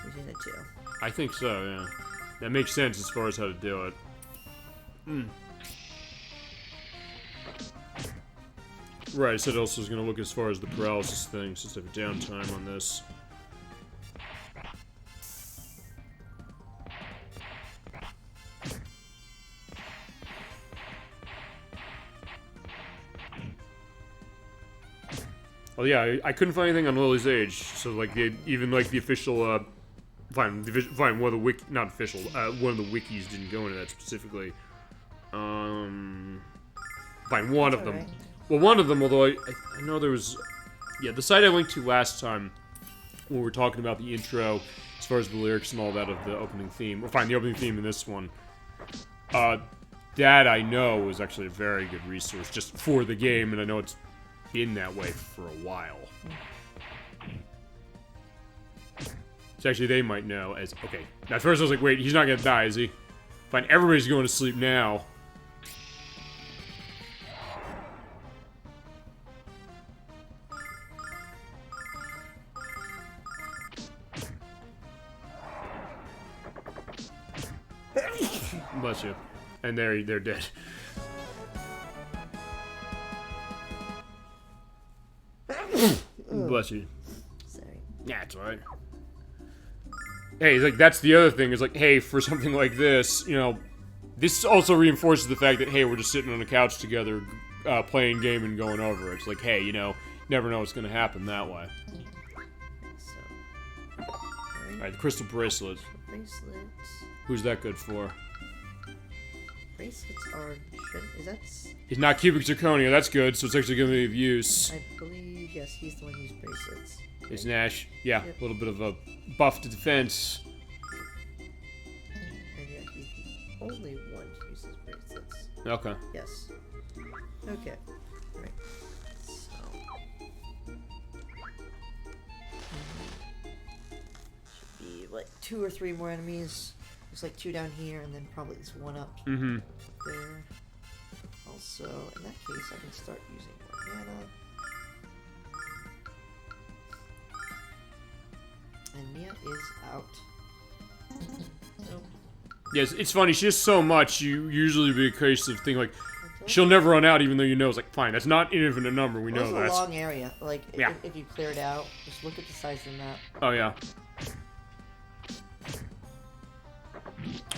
the two. I think so, yeah. That makes sense as far as how to do it. Right, I said also was going to look as far as the paralysis thing, since I have downtime on this. Oh yeah, I couldn't find anything on Lily's age, so like even like the official fine, one of the not official, one of the wikis didn't go into that specifically. Fine, one of them. Right. Well, one of them, although I know there was, yeah, the site I linked to last time when we were talking about the intro, as far as the lyrics and all that of the opening theme. Well, fine, the opening theme in this one. That I know was actually a very good resource just for the game, and I know it's been that way for a while. So actually, they might know as okay. At first, I was like, "Wait, he's not gonna die, is he?" Fine, everybody's going to sleep now. Bless you. And they're dead. Bless you. Sorry. Yeah, it's alright. Hey, like, that's the other thing, is like, hey, for something like this, this also reinforces the fact that, hey, we're just sitting on a couch together, playing game and going over it. It's like, hey, never know what's gonna happen that way. So, Alright, the crystal bracelet. bracelets. Who's that good for? Bracelets are. Is that? He's not cubic zirconia, that's good, so it's actually gonna be of use. I believe yes, he's the one who used bracelets. It's Nash. Yeah, Yep. a little bit of a buff to defense. And yeah, he's the only one who uses bracelets. Okay. Yes. Okay. Right. So. Should be like 2 or 3 more enemies. There's like 2 down here, and then probably this one up Mm-hmm. there. Also, in that case, I can start using more mana. And Mia is out. Nope. Yes, it's funny. She has so much. You usually be a case of thing like she'll never run out, even though it's like fine. That's not an infinite number. We know It's that. a long area. Like Yeah. if you clear it out, just look at the size of the map. Oh yeah.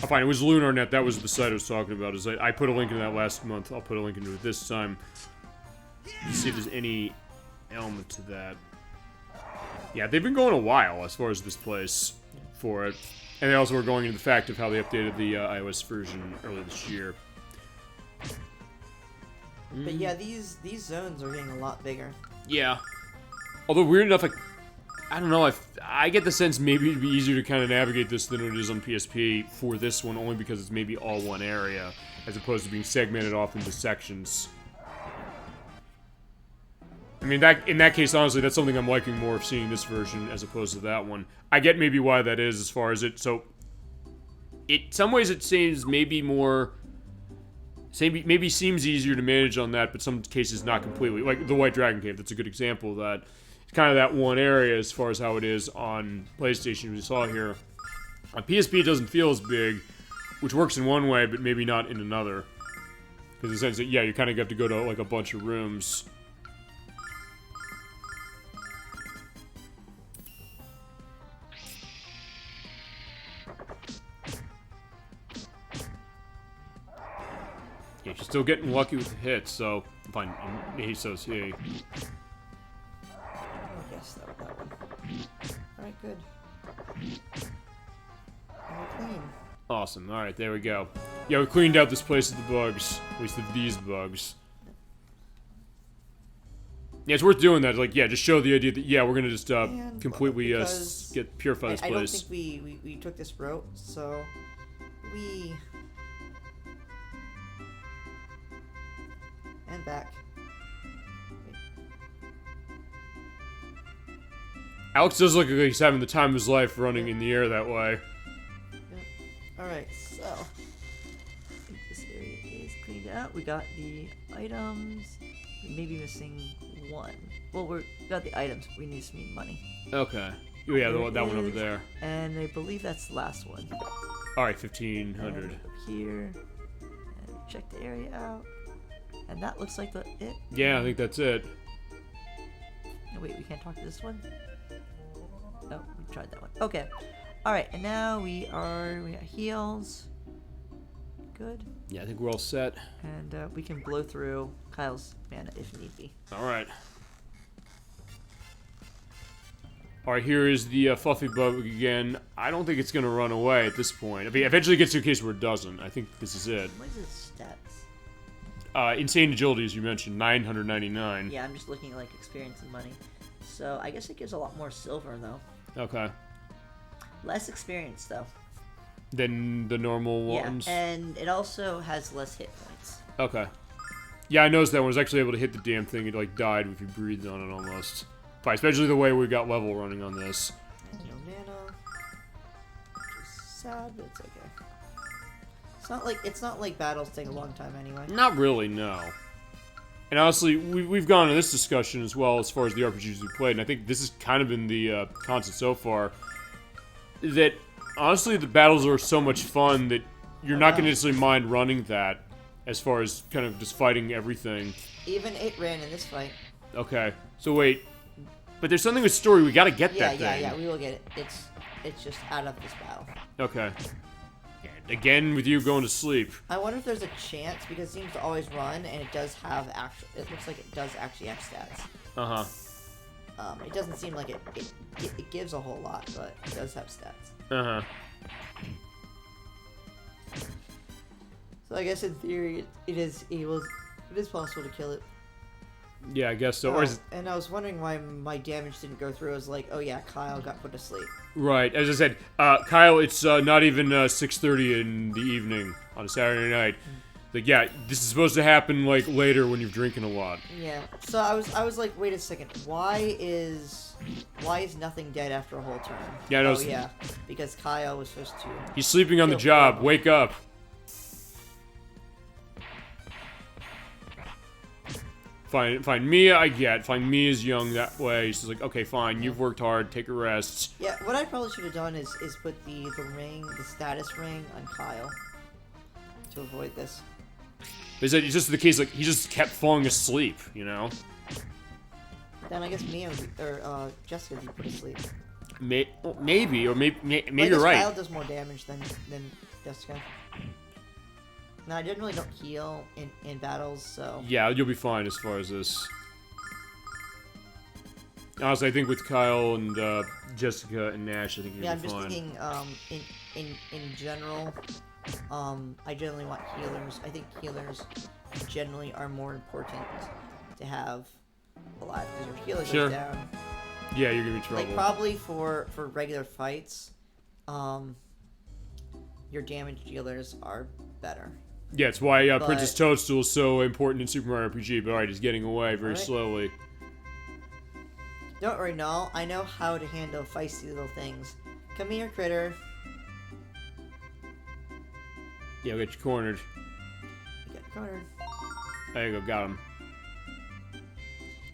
Oh, fine. It was Lunar Net. That was the site I was talking about. I put a link into that last month. I'll put a link into it this time. To see if there's any element to that. Yeah, they've been going a while as far as this place for it. And they also were going into the fact of how they updated the iOS version earlier this year. But yeah, these zones are getting a lot bigger. Yeah. Although weird enough, I don't know, I get the sense maybe it'd be easier to kind of navigate this than it is on PSP for this one, only because it's maybe all one area, as opposed to being segmented off into sections. I mean, in that case, honestly, that's something I'm liking more of seeing this version as opposed to that one. I get maybe why that is as far as it, so... some ways it seems maybe maybe seems easier to manage on that, but some cases not completely. Like the White Dragon Cave, that's a good example of that. It's kind of that one area as far as how it is on PlayStation, we saw here. On PSP, it doesn't feel as big, which works in one way, but maybe not in another. Because in the sense that, yeah, you kind of have to go to, like, a bunch of rooms. Yeah, she's still getting lucky with the hits, so fine. He says he. I guess that one. Alright, good. And we're clean. Awesome. Alright, there we go. Yeah, we cleaned out this place of the bugs. At least of these bugs. Yeah, it's worth doing that. Like, yeah, just show the idea that, yeah, we're gonna just completely get purify this place. I don't think we took this route, so we... And back. Wait. Alex does look like he's having the time of his life running in the air that way. Alright, so I think this area is cleaned out. We got the items. We may be missing one. Well, we got the items. We need some money. Okay. Oh, yeah, that one over there. And I believe that's the last one. Alright, 1,500. Up here. And check the area out. And that looks like it. Yeah, I think that's it. No, wait, we can't talk to this one? Oh, we tried that one. Okay. Alright, and now we got heals. Good. Yeah, I think we're all set. And we can blow through Kyle's mana if need be. Alright. Alright, here is the fluffy bug again. I don't think it's going to run away at this point. I mean, eventually it gets to a case where it doesn't. I think this is it. What is its stats? Insane agility, as you mentioned, 999. Yeah, I'm just looking at, like, experience and money. So, I guess it gives a lot more silver, though. Okay. Less experience, though. Than the normal ones? Yeah, and it also has less hit points. Okay. Yeah, I noticed that one was actually able to hit the damn thing. It, like, died if you breathed on it, almost. Fine, especially the way we got level running on this. And no mana. Which is sad, but it's okay. It's not like battles take a long time anyway. Not really, no. And honestly, we've gone into this discussion as well as far as the RPGs we played, and I think this has kind of been the concept so far, that honestly the battles are so much fun that you're not going to necessarily mind running that as far as kind of just fighting everything. Even it ran in this fight. Okay, so wait, but there's something with story, we got to get that thing. Yeah, we will get it. It's just out of this battle. Okay. Again, with you going to sleep. I wonder if there's a chance, because it seems to always run, and it does have it looks like it does actually have stats. Uh-huh. It doesn't seem like it gives a whole lot, but it does have stats. Uh-huh. So I guess in theory, it is possible to kill it. Yeah, I guess so. And I was wondering why my damage didn't go through. I was like, oh yeah, Kyle got put to sleep. Right, as I said, Kyle, it's not even 6:30 in the evening on a Saturday night. Like, yeah, this is supposed to happen like later when you're drinking a lot. Yeah. So I was like, wait a second, why is nothing dead after a whole turn? Yeah, no. Oh yeah, because Kyle was supposed to. He's sleeping on the job. Wake up. Fine. Mia, I get. Fine, Mia's young that way. She's like, okay, fine. You've worked hard. Take a rest. Yeah. What I probably should have done is put the status ring on Kyle to avoid this. It's just the case, like, he just kept falling asleep, you know? Then I guess Mia or Jessica would be put asleep. Maybe you're right. Kyle does more damage than Jessica. No, I generally don't heal in battles, so... Yeah, you'll be fine as far as this. Honestly, I think with Kyle and Jessica and Nash, I think you'll be fine. Yeah, I'm just thinking, in general, I generally want healers. I think healers generally are more important to have alive, because your healer goes down. Yeah, you're gonna be trouble. Like, probably for regular fights, your damage dealers are better. Yeah, it's why Princess Toadstool is so important in Super Mario RPG, but alright, he's getting away very slowly. Don't worry, Null. I know how to handle feisty little things. Come here, critter. Yeah, we'll get you cornered. You got cornered. There you go, got him.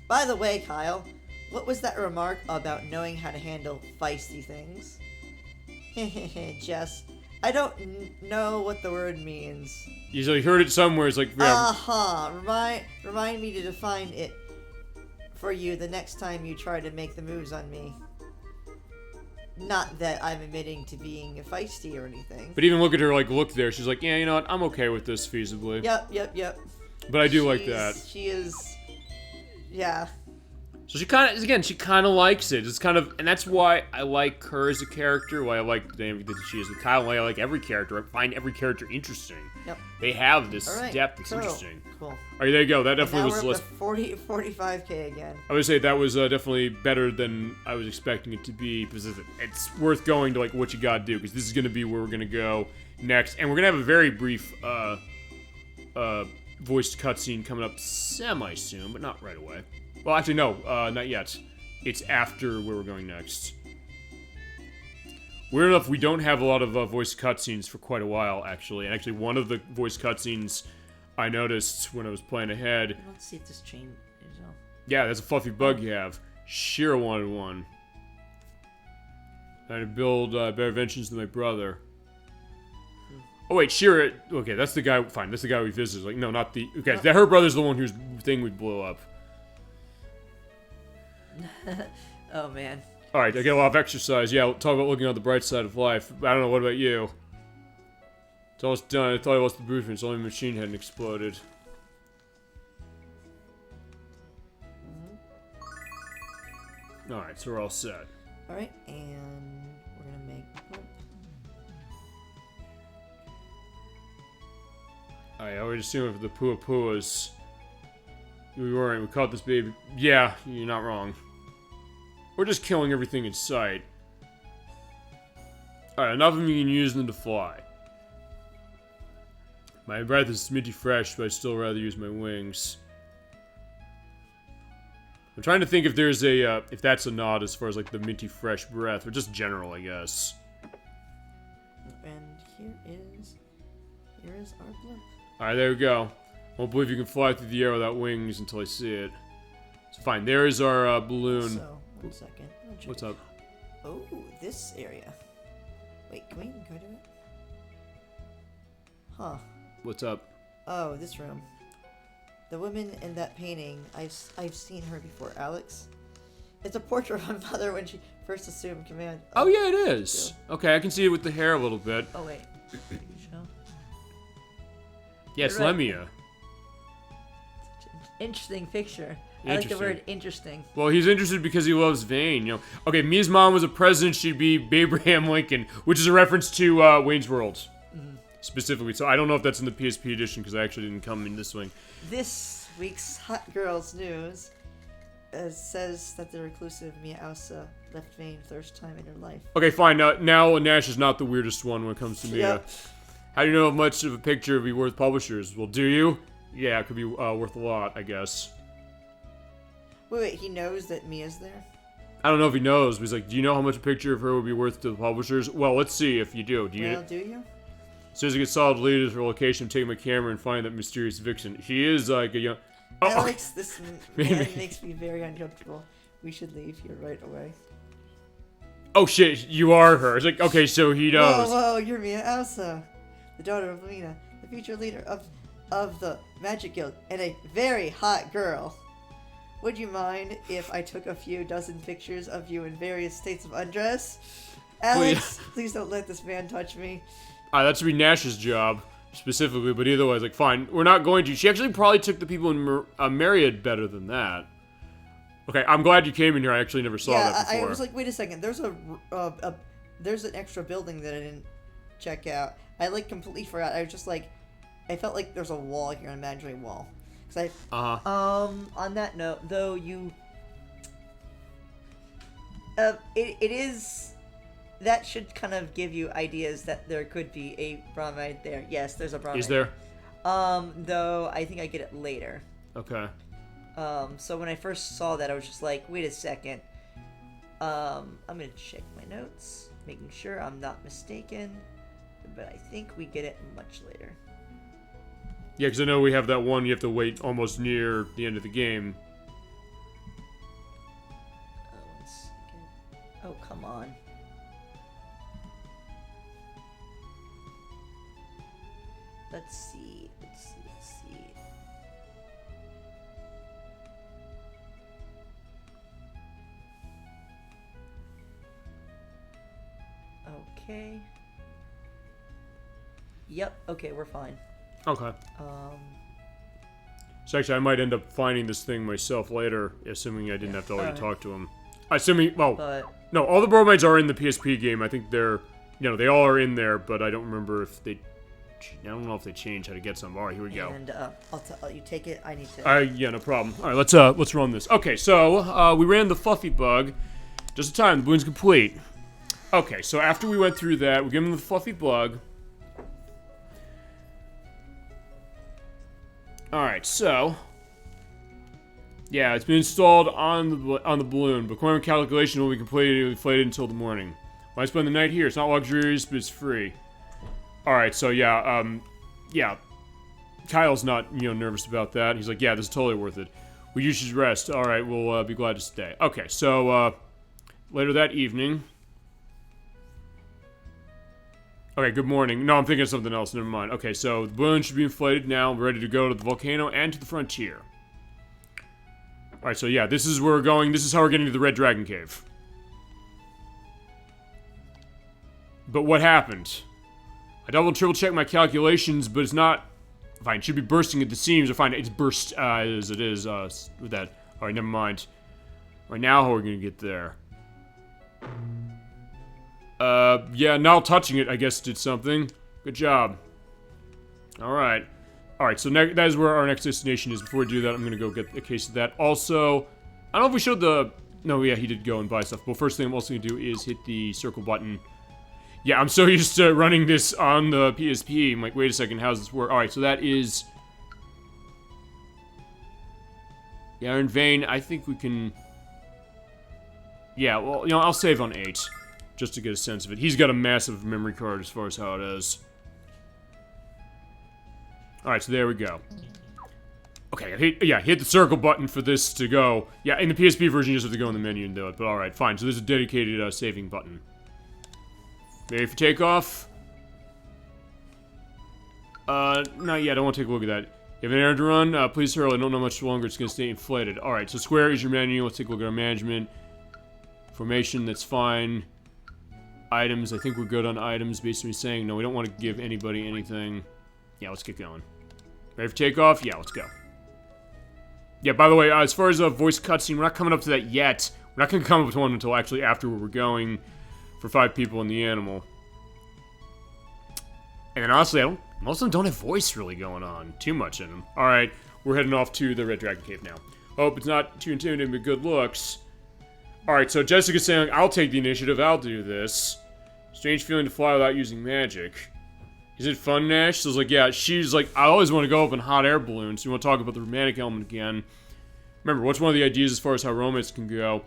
By the way, Kyle, what was that remark about knowing how to handle feisty things? Hehehe, Jess. I don't know what the word means. You heard it somewhere. It's like, yeah. Remind me to define it for you the next time you try to make the moves on me. Not that I'm admitting to being feisty or anything. But even look at her, like, look there. She's like, yeah, you know what? I'm okay with this feasibly. Yep. But I do like that. She is... Yeah. So she kind of likes it. It's kind of, and that's why I like her as a character. Why I like the name that she is. Kind of why I like every character. I find every character interesting. Yep. They have this All right, depth that's cool. interesting. Cool. All right, there you go. That definitely was we're less. up to 45k again. I would say that was definitely better than I was expecting it to be, because it's worth going to like what you gotta do, because this is gonna be where we're gonna go next, and we're gonna have a very brief voiced cutscene coming up semi-soon, but not right away. Well, actually, no, not yet. It's after where we're going next. Weird enough, we don't have a lot of voice cutscenes for quite a while, actually. And actually, one of the voice cutscenes I noticed when I was playing ahead. Let's see if this chain is on. Yeah, that's a fluffy bug you have. Shira wanted one. I had to build better inventions than my brother. Oh wait, Shira. Okay, that's the guy. Fine, that's the guy we visited. Like, no, not the. Okay, that her brother's the one whose thing we blew up. Oh man. All right, I get a lot of exercise. Yeah, talk about looking on the bright side of life. I don't know. What about you? It's almost done. I thought I lost the blueprints. Only the machine hadn't exploded. All right, so we're all set. All right, and we're gonna make. I would assume if the Pua Puas, we weren't. We caught this baby. Yeah, you're not wrong. We're just killing everything in sight. Alright, enough of me can use them to fly. My breath is minty fresh, but I'd still rather use my wings. I'm trying to think if there's a, if that's a nod as far as like the minty fresh breath, or just general, I guess. And here is our blimp. Alright, there we go. Won't believe you can fly through the air without wings until I see it. So fine, there is our balloon. So, 1 second. What's up? Oh, this area. Wait, can we go to it? Huh. What's up? Oh, this room. The woman in that painting, I've seen her before, Alex. It's a portrait of my mother when she first assumed command. Oh yeah, it is. Okay, I can see it with the hair a little bit. Oh wait. Yeah, it's You're right. Lemia. Interesting picture. I like the word interesting. Well, he's interested because he loves Vane, you know. Okay, Mia's mom was a president, she'd be Abraham Lincoln, which is a reference to Wayne's World, specifically. So I don't know if that's in the PSP edition, because I actually didn't come in this one. This week's Hot Girls News says that the reclusive Mia Ausa left Vane first time in her life. Okay, fine. Now Nash is not the weirdest one when it comes to Mia. Yep. How do you know how much of a picture would be worth publishers? Well, do you? Yeah, it could be worth a lot, I guess. Wait, he knows that Mia's there? I don't know if he knows, but he's like, do you know how much a picture of her would be worth to the publishers? Well, let's see if you do. Do you? Well, do you? As soon as I get solid lead to her location, take my camera and find that mysterious vixen. She is like a young... Oh, Alex, this man makes me very uncomfortable. We should leave here right away. oh shit, you are her. It's like, okay, so he knows. Whoa, you're Mia Ausa, the daughter of Lena, the future leader of the Magic Guild, and a very hot girl. Would you mind if I took a few dozen pictures of you in various states of undress? Alex, please don't let this man touch me. That should be Nash's job, specifically, but either way, it's like, fine, we're not going to. She actually probably took the people in Myriad better than that. Okay, I'm glad you came in here. I actually never saw that before. I was like, wait a second, there's there's an extra building that I didn't check out. I like completely forgot. I was just like, I felt like there's a wall here, an imaginary wall. On that note, though, it is, that should kind of give you ideas that there could be a bromide there. Yes, there's a bromide. Is there? Though I think I get it later. Okay. So when I first saw that, I was just like, wait a second. I'm gonna check my notes, making sure I'm not mistaken. But I think we get it much later. Yeah, because I know we have that one you have to wait almost near the end of the game. 1 second. Oh, come on. Let's see. okay. Yep. Okay, we're fine. Okay. Um. So actually, I might end up finding this thing myself later, assuming I didn't have to already alright. talk to him. Assuming, well, But no, all the bromides are in the PSP game. I think they're, they all are in there, but I don't remember if they, I don't know if they changed how to get some. All right, here we go. and you take it. I need to. Yeah, no problem. All right, let's run this. Okay, so we ran the fluffy bug, just in time. The balloon's complete. Okay, so after we went through that, we give him the fluffy bug. All right, so yeah, it's been installed on the balloon. But according to calculation, will be completed and inflated until the morning. Why spend the night here? It's not luxurious, but it's free. All right, so yeah, Kyle's not nervous about that. He's like, yeah, this is totally worth it. Well, you should rest. All right, we'll be glad to stay. Okay, so later that evening. Okay, good morning. No, I'm thinking of something else. Never mind. Okay, so the balloon should be inflated now. We're ready to go to the volcano and to the frontier. Alright, so yeah, this is where we're going. This is how we're getting to the Red Dragon Cave. But what happened? I double and triple checked my calculations, but it's not... Fine, it should be bursting at the seams. Or fine, it's burst as it is with that. Alright, never mind. Alright, now how are we going to get there? Yeah, now touching it, I guess, did something. Good job. Alright. Alright, so that is where our next destination is. Before we do that, I'm gonna go get a case of that. Also, I don't know if we showed the... No, yeah, he did go and buy stuff. But first thing I'm also gonna do is hit the circle button. Yeah, I'm so used to running this on the PSP. I'm like, wait a second, how does this work? Alright, so that is... Yeah, in vain, I think we can... Yeah, well, I'll save on 8. Just to get a sense of it. He's got a massive memory card as far as how it is. Alright, so there we go. Okay, hit the circle button for this to go. Yeah, in the PSP version, you just have to go in the menu and do it. But alright, fine. So this is a dedicated saving button. Ready for takeoff? Not yet. I want to take a look at that. You have an errand to run? Please hurry. I don't know much longer. It's going to stay inflated. Alright, so square is your menu. Let's take a look at our management. Formation, that's fine. Items, I think we're good on items. Basically saying, no, we don't want to give anybody anything. Yeah, let's get going. Ready for takeoff? Yeah, let's go. Yeah, by the way, as far as a voice cutscene, we're not coming up to that yet. We're not going to come up with one until actually after where we're going for 5 people in the animal. And then honestly, most of them don't have voice really going on. Too much in them. Alright, we're heading off to the Red Dragon Cave now. Hope it's not too intimidating, but good looks. Alright, so Jessica's saying, I'll take the initiative, I'll do this. Strange feeling to fly without using magic. Is it fun, Nash? So I was like, yeah, she's like, I always want to go up in hot air balloons. So you want to talk about the romantic element again. Remember, what's one of the ideas as far as how romance can go?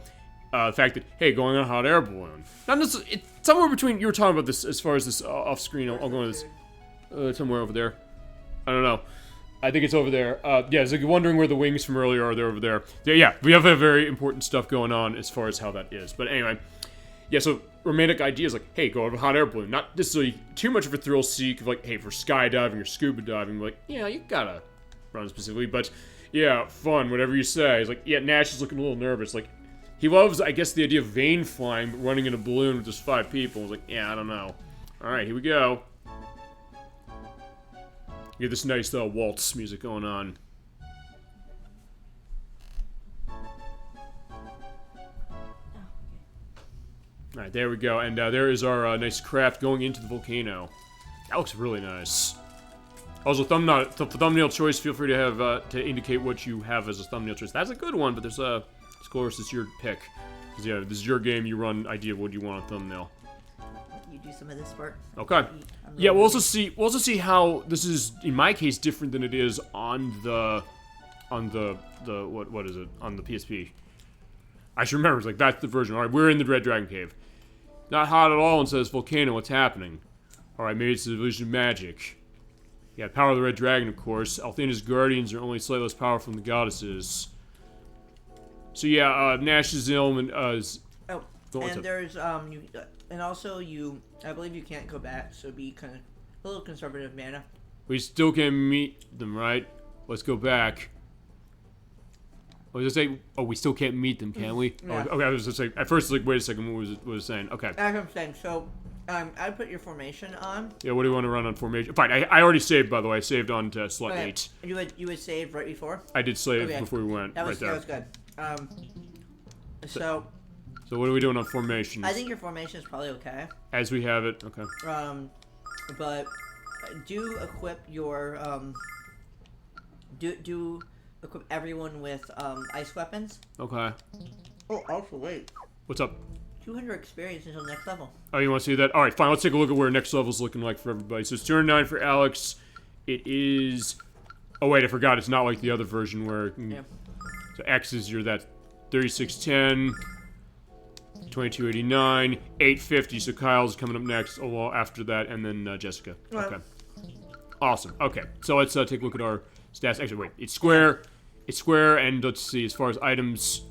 The fact that, hey, going on a hot air balloon. Not necessarily, it's somewhere between, you were talking about this as far as this off screen. I'll go into this. Somewhere over there. I don't know. I think it's over there. Yeah, so you're wondering where the wings from earlier are. They're over there. Yeah, we have a very important stuff going on as far as how that is. But anyway, yeah, so romantic ideas like, hey, go over a hot air balloon. Not necessarily too much of a thrill seek of like, hey, for skydiving or scuba diving, like, yeah, you gotta run specifically. But yeah, fun, whatever you say. It's like, yeah, Nash is looking a little nervous. Like, he loves, I guess, the idea of vane flying, but running in a balloon with just 5 people. I was like, yeah, I don't know. All right, here we go. Get this nice waltz music going on. Alright, there we go. And there is our nice craft going into the volcano. That looks really nice. Also, thumbnail choice, feel free to have to indicate what you have as a thumbnail choice. That's a good one, but there's of course, it's your pick. Because, yeah, this is your game, you run idea of what you want on thumbnail. You do some of this part. Okay. Yeah, we'll also see how this is, in my case, different than it is on the what is it? On the PSP. I should remember, it's like, that's the version. Alright, we're in the Red Dragon Cave. Not hot at all and says volcano, what's happening? Alright, maybe it's the illusion of magic. Yeah, power of the Red Dragon, of course. Althena's guardians are only slightly less powerful than the goddesses. So yeah, Nash's element is... Oh, and there's, and also I believe you can't go back, so be kind of a little conservative, mana. We still can meet them, right? Let's go back. What was I say? Oh, we still can't meet them, can we? Yeah. Oh, okay, I was just saying, at first, like, wait a second, what was it saying? Okay. As I'm saying, so, I put your formation on. Yeah, what do you want to run on formation? Fine, I already saved, by the way. I saved on to slot 8. You would save right before? I did save before we went, that was, right there. That was good. So what are we doing on formations? I think your formation is probably okay. As we have it, okay. But do equip your, do equip everyone with, ice weapons. Okay. Oh, also, wait. What's up? 200 experience until next level. Oh, you want to see that? Alright, fine. Let's take a look at where next level's looking like for everybody. So it's 209 for Alex. It is... Oh, wait, I forgot. It's not like the other version where... Yeah. So X is your that 3610, 2289, 850. So Kyle's coming up next, after that, and then Jessica. Right. Okay. Awesome. Okay, so let's take a look at our stats. Actually, wait. It's square. It's square, and let's see, as far as items...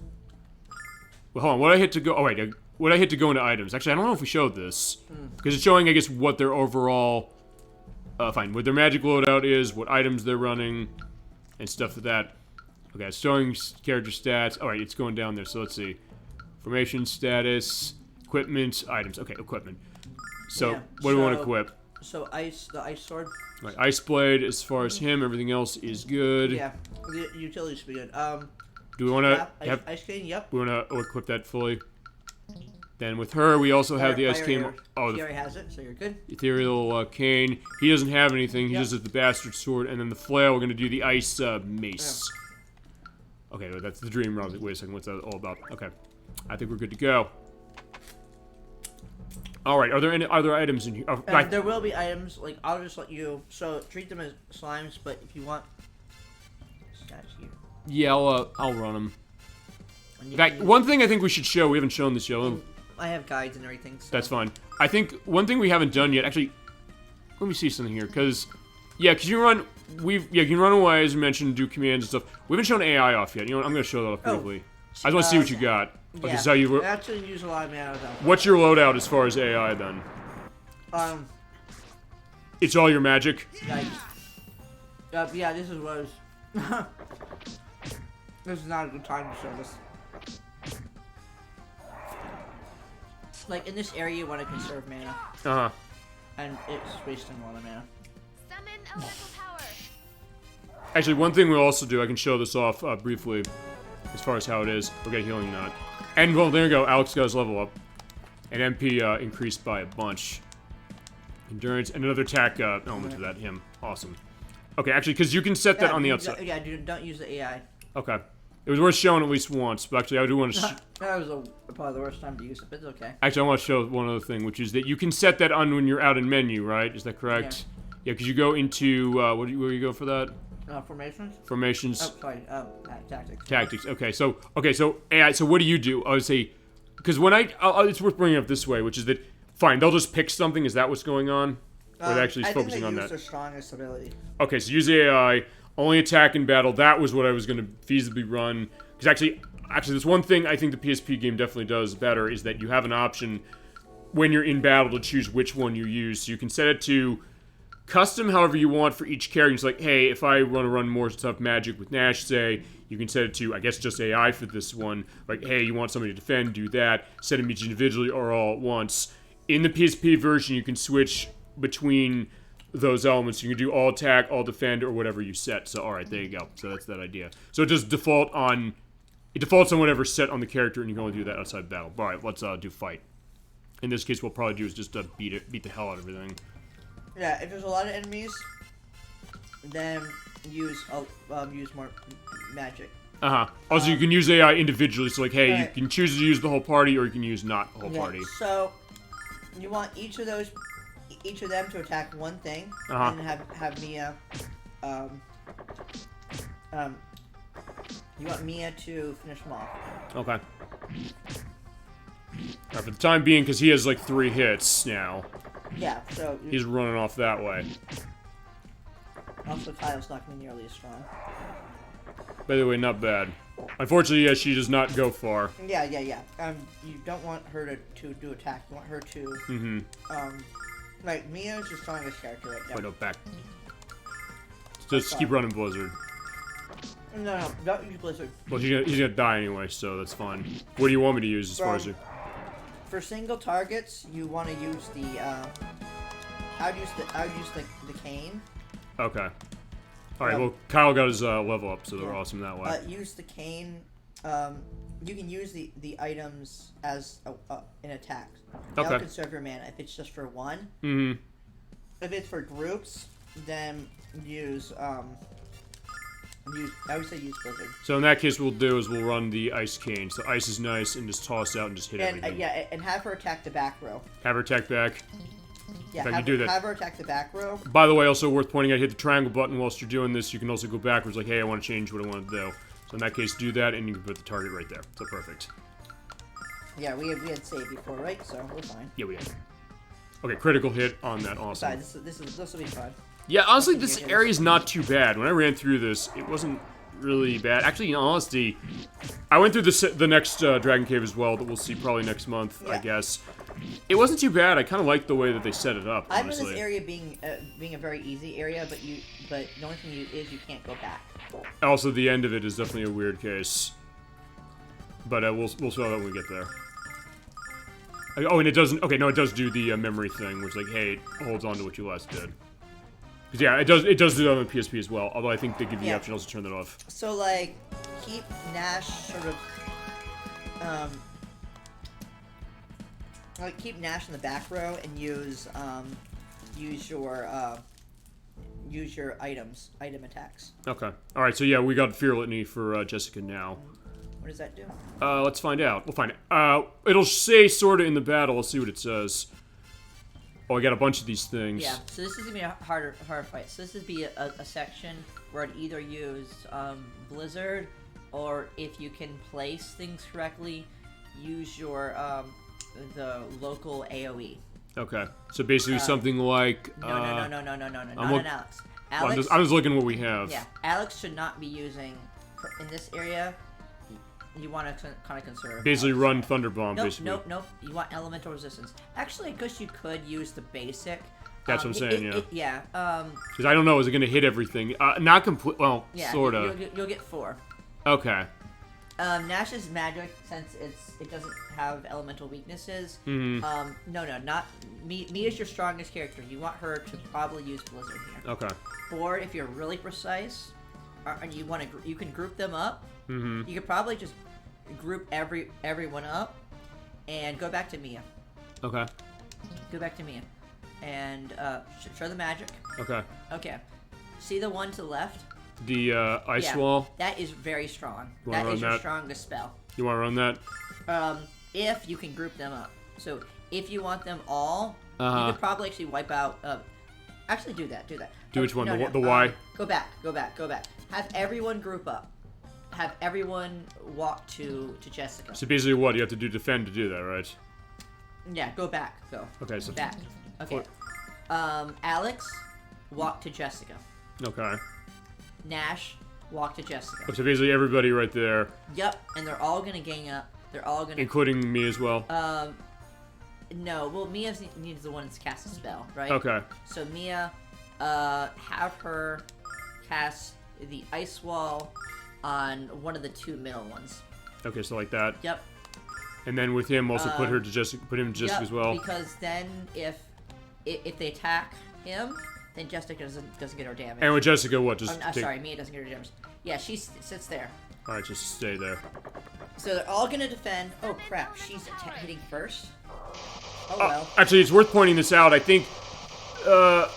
Well, hold on. What I hit to go... Oh, wait. What I hit to go into items. Actually, I don't know if we showed this. Because it's showing, I guess, what their overall... fine. What their magic loadout is, what items they're running, and stuff like that. Okay, it's showing character stats. Alright, it's going down there, so let's see. Formation status, equipment, items. Okay, equipment. So, what do we want to equip? So, the ice sword. Right, ice blade, as far as him, everything else is good. Yeah, the utilities should be good. Do we want to have... Ice cane, yep. We want to equip that fully. Then with her, we also have the ice cane. Oh, he already has it, so you're good. Ethereal cane. He doesn't have anything. He just has the bastard sword. And then the flail, we're going to do the ice mace. Yeah. Okay, that's the dream. Wait a second, what's that all about? Okay, I think we're good to go. All right, are there any other items in here? Oh, there will be items. Like, I'll just let you. So treat them as slimes, but if you want stats here. Yeah, I'll run them. In fact, one thing I think we should show. We haven't shown this yet. I have guides and everything. So. That's fine. I think one thing we haven't done yet. Actually, let me see something here, because you can run. You can run away as we mentioned, do commands and stuff. We haven't shown AI off yet. You know what? I'm gonna show that off briefly. I just want to see what you got. Yeah. Okay, so you actually use a lot of mana. What's your loadout as far as AI then? It's all your magic. Yeah, this is what I was. This is not a good time to show this. Like, in this area, you want to conserve mana. Uh-huh. And it's wasting a lot of mana. Summon elemental power. Actually, one thing we'll also do, I can show this off briefly, as far as how it is. We'll get healing knot. And, well, there you go. Alex got his level up. And MP increased by a bunch. Endurance, and another attack element to that, him. Awesome. Okay, actually, because you can set that on the outside. Yeah, don't use the AI. Okay. It was worth showing at least once, but actually I do want to... That was probably the worst time to use it, but it's okay. Actually, I want to show one other thing, which is that you can set that on when you're out in menu, right? Is that correct? Yeah, because you go into... where do you go for that? Formations? Formations. Oh, sorry. Tactics. Tactics. Okay, so AI. So what do you do? I would say... Because when it's worth bringing up this way, which is that... Fine, they'll just pick something. Is that what's going on? Or they're actually focusing on that? I think they use their strongest ability. Okay, so use AI... Only attack in battle. That was what I was going to feasibly run. Because actually, there's one thing I think the PSP game definitely does better, is that you have an option when you're in battle to choose which one you use. So you can set it to custom however you want for each character. It's like, hey, if I want to run more stuff magic with Nash, say, you can set it to, I guess, just AI for this one. Like, hey, you want somebody to defend, do that. Set them each individually or all at once. In the PSP version, you can switch between... those elements. You can do all attack, all defend, or whatever you set. So, alright, there you go. So that's that idea. So it just defaults on whatever's set on the character, and you can only do that outside battle. Alright, let's do fight. In this case, what we'll probably do is just beat the hell out of everything. Yeah, if there's a lot of enemies, then use more magic. Also, you can use AI individually, so like, hey, you can choose to use the whole party, or you can use not the whole party. So, you want each of them to attack one thing, and have Mia, you want Mia to finish them off. Okay. Alright, for the time being, because he has like 3 hits now. Yeah, so... He's running off that way. Also, Kyle's not going to be nearly as strong. By the way, not bad. Unfortunately, yeah, she does not go far. Yeah. You don't want her to do attack. You want her to, like, Mia's your strongest character right now. Wait, no, back. Just keep running Blizzard. No, don't use Blizzard. Well, he's gonna die anyway, so that's fine. What do you want me to use as far as you... For single targets, you want to use the. I would use the cane. Okay. All right. Well, Kyle got his level up, so they're awesome that way. Use the cane. You can use the items as an attack. That'll conserve your mana if it's just for one. Mm-hmm. If it's for groups, then use I would say use Blizzard. So in that case, what we'll do is we'll run the ice cane. So ice is nice, and just toss out and just hit everything. And have her attack the back row. Have her attack back. Yeah, have her attack the back row. By the way, also worth pointing out, hit the triangle button whilst you're doing this. You can also go backwards, like, hey, I want to change what I want to do. So in that case, do that, and you can put the target right there. So perfect. Yeah, we had saved before, right? So we're fine. Yeah, we had. Okay, critical hit on that. Awesome. This will be fun. Yeah, honestly, this area is not too bad. When I ran through this, it wasn't really bad. Actually, in honesty, I went through the next Dragon Cave as well that we'll see probably next month, I guess. It wasn't too bad. I kind of liked the way that they set it up, I remember this area being a very easy area, but the only thing is you can't go back. Also, the end of it is definitely a weird case. But we'll show that when we get there. Oh, and it doesn't... Okay, no, it does do the memory thing, which, like, hey, it holds on to what you last did. Because, yeah, it does do that on the PSP as well, although I think they give you the option also to turn that off. So, like, keep Nash sort of... like, keep Nash in the back row and use your item attacks. Okay. Alright, so yeah, we got Fear Litany for Jessica now. What does that do? Let's find out. We'll find it. It'll say sorta in the battle. Let's see what it says. Oh, I got a bunch of these things. Yeah, so this is gonna be a harder fight. So this would be a section where I'd either use Blizzard, or if you can place things correctly, use your the local AoE. Okay, so basically something like... No, not Alex. Alex, I'm just looking at what we have. Yeah, Alex should not be using, in this area, you want to kind of conserve. Basically run Thunder Bomb, basically. Nope. You want elemental resistance. Actually, I guess you could use the basic. That's what I'm saying, yeah. Because I don't know, is it going to hit everything? Not complete, well, yeah, sort of. You'll get 4. Okay. Nash's magic, since it doesn't have elemental weaknesses. Mm-hmm. No, not Mia's your strongest character. You want her to probably use Blizzard here. Okay. Or if you're really precise, and you can group them up. Mm-hmm. You could probably just group everyone up, and go back to Mia. Okay. Go back to Mia, and show the magic. Okay. Okay. See the one to the left? The ice wall. That is very strong. You That is your strongest spell. You want to run that? If you can group them up. So if you want them all, you could probably actually wipe out. Actually, do that. Do which one? No, the Y. Go back. Have everyone group up. Have everyone walk to Jessica. So basically, what you have to do defend to do that, right? Yeah, go back. Go. Okay, so back. Okay. Alex, walk to Jessica. Okay. Nash, walk to Jessica. So basically, everybody right there. Yep, and they're all gonna gang up. They're all gonna. Including me as well. No. Well, Mia needs the one to cast a spell, right? Okay. So Mia, have her cast the ice wall on one of the 2 middle ones. Okay, so like that. Yep. And then with him, also put him to Jessica as well. Because then if they attack him, then Jessica doesn't get her damage. And with Jessica, what? Just sorry, Mia doesn't get her damage. Yeah, she sits there. All right, just stay there. So they're all gonna defend. Oh crap, she's hitting first. Oh well. Actually, it's worth pointing this out. I think, well,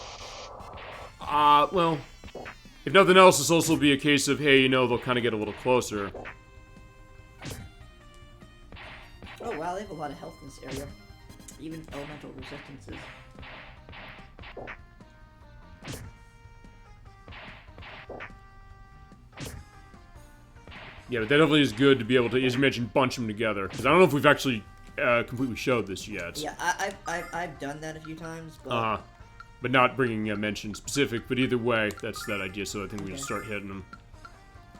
if nothing else, this also will be a case of, hey, they'll kind of get a little closer. Oh wow, they have a lot of health in this area. Even elemental resistances. Yeah, but that definitely is good to be able to, as you mentioned, bunch them together. Because I don't know if we've actually completely showed this yet. Yeah, I've done that a few times, but... But not bringing a mention specific, but either way, that's that idea, so I think we just start hitting them.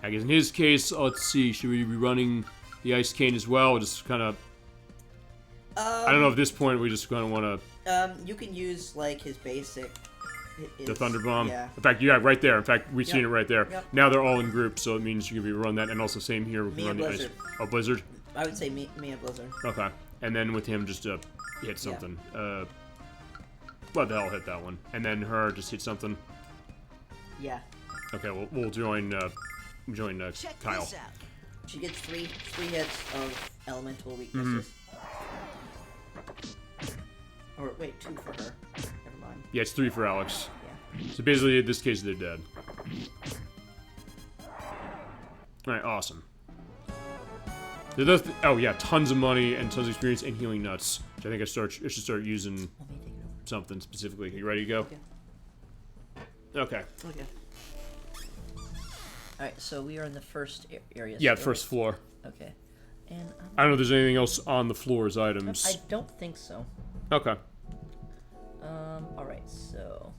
I guess in his case, let's see, should we be running the Ice Cane as well, or just kind of... I don't know, at this point, we just kind of want to... you can use, like, his basic... the Thunder Bomb? Yeah. In fact, yeah, right there. In fact, we've seen it right there. Yep. Now they're all in groups, so it means you can be run that, and also same here, we can run the Ice... Oh, Blizzard? I would say Mia Blizzard. Okay. and then with him just hit something. What the hell hit that one? And then her just hit something. Yeah. Okay, we'll join Check Kyle. this out. She gets three hits of elemental weaknesses. Or wait, 2 for her. Never mind. Yeah, it's 3 for Alex. Yeah. So basically, in this case, they're dead. Alright, awesome. Oh yeah, tons of money and tons of experience and healing nuts. Which I think I should start using Let me take it over. something specifically. You ready to go? Okay. Okay. Alright, so we are in the first area. Yeah, still, first right? floor. Okay. And I don't know if there's anything else on the floor as items. I don't think so. Okay. Alright, so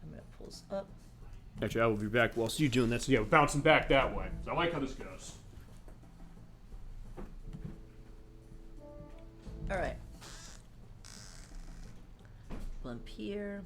I'm gonna pull this up. Actually, I will be back whilst you doing that. So yeah, we're bouncing back that way. So I like how this goes. Alright. Blimp here.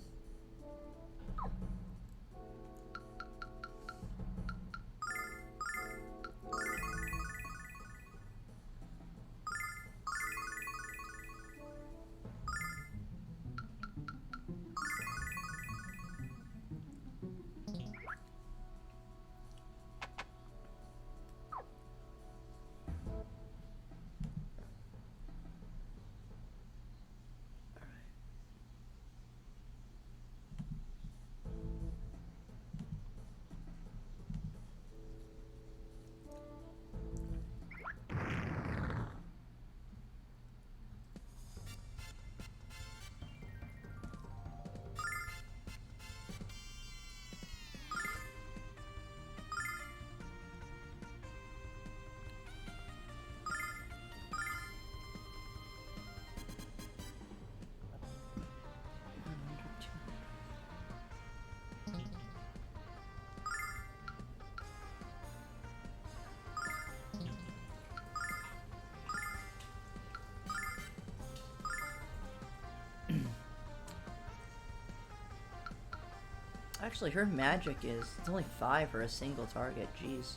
Actually, her magic is it's only 5 for a single target. Jeez.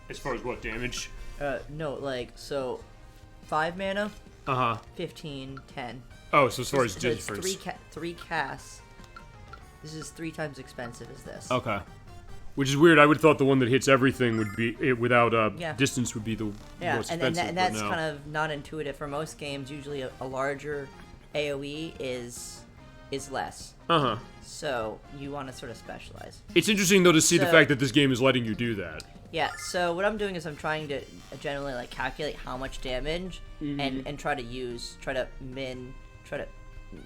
As far as what damage? No, like so, 5 mana, 15, 10. Oh, so as far as So it's difference. 3 casts. This is 3 times expensive as this. Okay. Which is weird. I would have thought the one that hits everything would be without Yeah. distance would be the Yeah, most and expensive. that's but no. kind of not intuitive for most games. Usually, a larger AOE is less. So you want to sort of specialize. It's interesting though to see the So- fact that this game is letting you do that. Yeah. So what I'm doing is I'm trying to generally like calculate how much damage and try to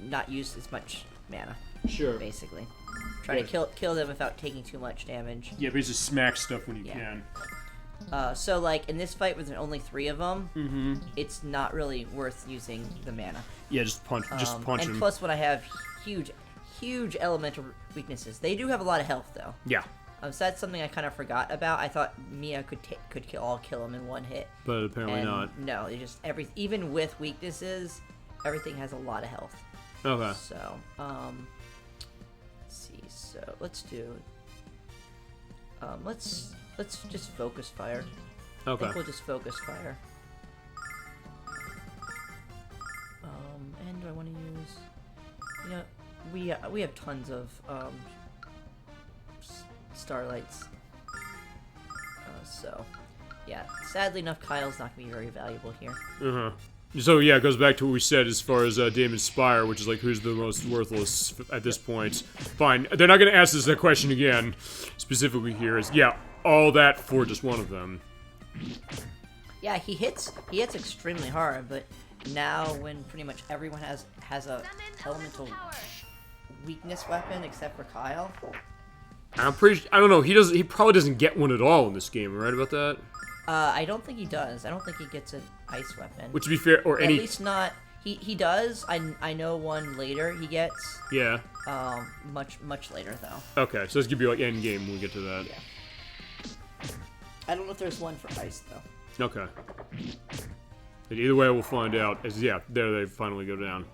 not use as much mana. Sure. Basically, try to kill them without taking too much damage. Yeah, basically smack stuff when you Yeah. can. So like in this fight with only 3 of them, it's not really worth using the mana. Yeah, just punch And him. plus, when I have huge elemental weaknesses, they do have a lot of health though. Yeah, So that's something I kind of forgot about. I thought Mia could kill them in one hit. but apparently And not. No, it just even with weaknesses, everything has a lot of health. Okay. So, let's see. So let's do. Let's just focus fire. I Okay. think we'll just focus fire. And do I want to use? You know, we have tons of starlights. So, yeah. Sadly enough, Kyle's not gonna be very valuable here. So yeah, it goes back to what we said as far as Damon Spire, which is like who's the most worthless at this point. Fine, they're not going to ask us that question again, specifically here. Is yeah, all that for just one of them. Yeah, he hits extremely hard, but now when pretty much everyone has a elemental weakness weapon except for Kyle. I'm pretty. I don't know. He probably doesn't get one at all in this game. Am I right about that? I don't think he does. I don't think he gets an ice weapon. Which to be fair, or any. At least not. He does. I know one later he gets. Yeah. Much later though. Okay, so let's give you like end game when we get to that. Yeah. I don't know if there's one for ice though. Okay. But either way, we'll find out. As yeah, there they finally go down.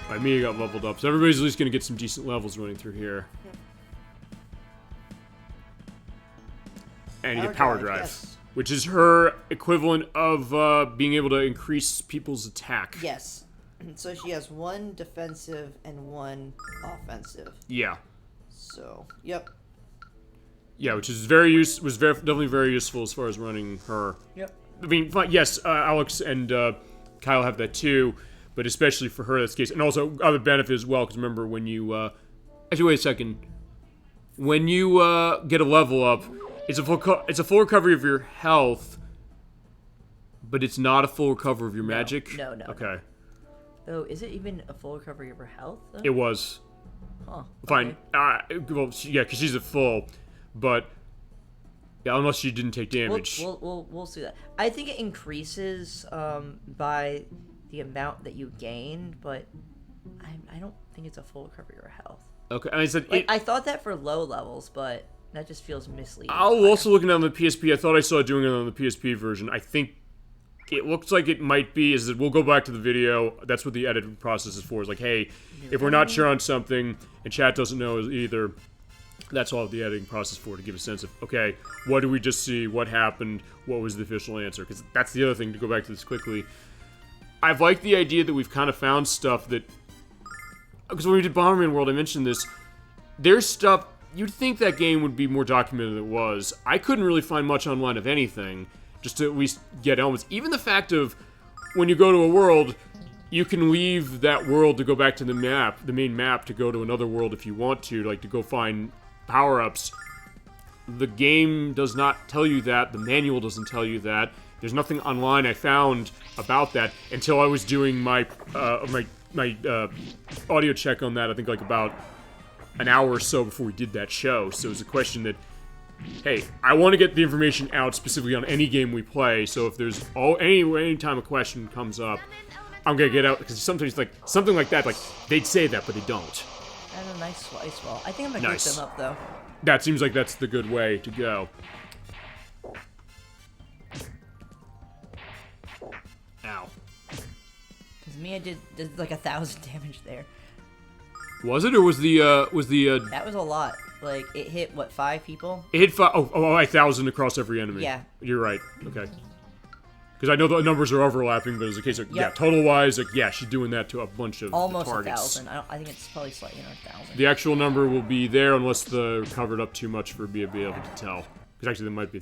Alright, Mia got leveled up, so everybody's at least gonna get some decent levels running through here. And you get power drive, yes. which is her equivalent of being able to increase people's attack. Yes. So she has 1 defensive and 1 offensive. Yeah. So, yep. Yeah, which is definitely very useful as far as running her. Yep. I mean, yes, Alex and Kyle have that too, but especially for her, that's the case. And also other benefit as well, because remember when you actually wait a second, when you get a level up, it's a full recovery of your health, but it's not a full recovery of your magic. No. Okay. Oh, is it even a full recovery of her health, though? It was. Huh. Fine. Well, yeah, because she's at full, but yeah, unless she didn't take damage. We'll see that. I think it increases by the amount that you gain, but I don't think it's a full recovery of her health. Okay, and I said I thought that for low levels, but that just feels misleading. Also looking on the PSP, I thought I saw it doing it on the PSP version. I think it looks like it might be, is that we'll go back to the video. That's what the edit process is for. Is like, hey, if we're not sure on something and chat doesn't know either, that's all the editing process for, to give a sense of, okay, what did we just see? What happened? What was the official answer? Because that's the other thing, to go back to this quickly. I've liked the idea that we've kind of found stuff that, because when we did Bomberman World, I mentioned this, there's stuff, you'd think that game would be more documented than it was. I couldn't really find much online of anything, just to at least get elements. Even the fact of, when you go to a world, you can leave that world to go back to the map, the main map, to go to another world if you want to, like to go find power-ups. The game does not tell you that, the manual doesn't tell you that. There's nothing online I found about that until I was doing my audio check on that, I think like about an hour or so before we did that show. So it was a question that, hey, I want to get the information out specifically on any game we play, so if there's any time a question comes up, I'm gonna get out, because sometimes like something like that, like they'd say that, but they don't. And a nice slice wall. I think I'm gonna group them up though. That seems like that's the good way to go. Ow. Because Mia did like 1,000 damage there. Was it, or was the That was a lot. Like, it hit, what, 5 people? It hit 1,000 across every enemy. Yeah. You're right. Okay. Because I know the numbers are overlapping, but as a case of, yeah, total-wise, like, yeah, she's doing that to a bunch of almost targets. 1,000. I think it's probably slightly under 1,000. The actual number will be there unless they're covered up too much for me to be able to tell. Because actually, that might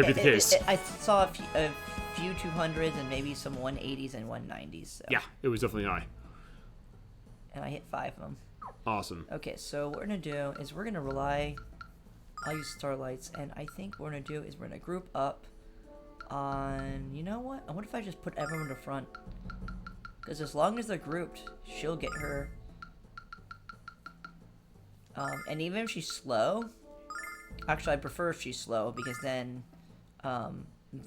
be the case. I saw a few 200s and maybe some 180s and 190s. So. Yeah, it was definitely high. And I hit 5 of them. Awesome. Okay, so what we're going to do is we're going to rely... I'll use Starlights, and I think what we're going to do is we're going to group up on... You know what? I wonder if I just put everyone in the front. Because as long as they're grouped, she'll get her... and even if she's slow... Actually, I prefer if she's slow, because then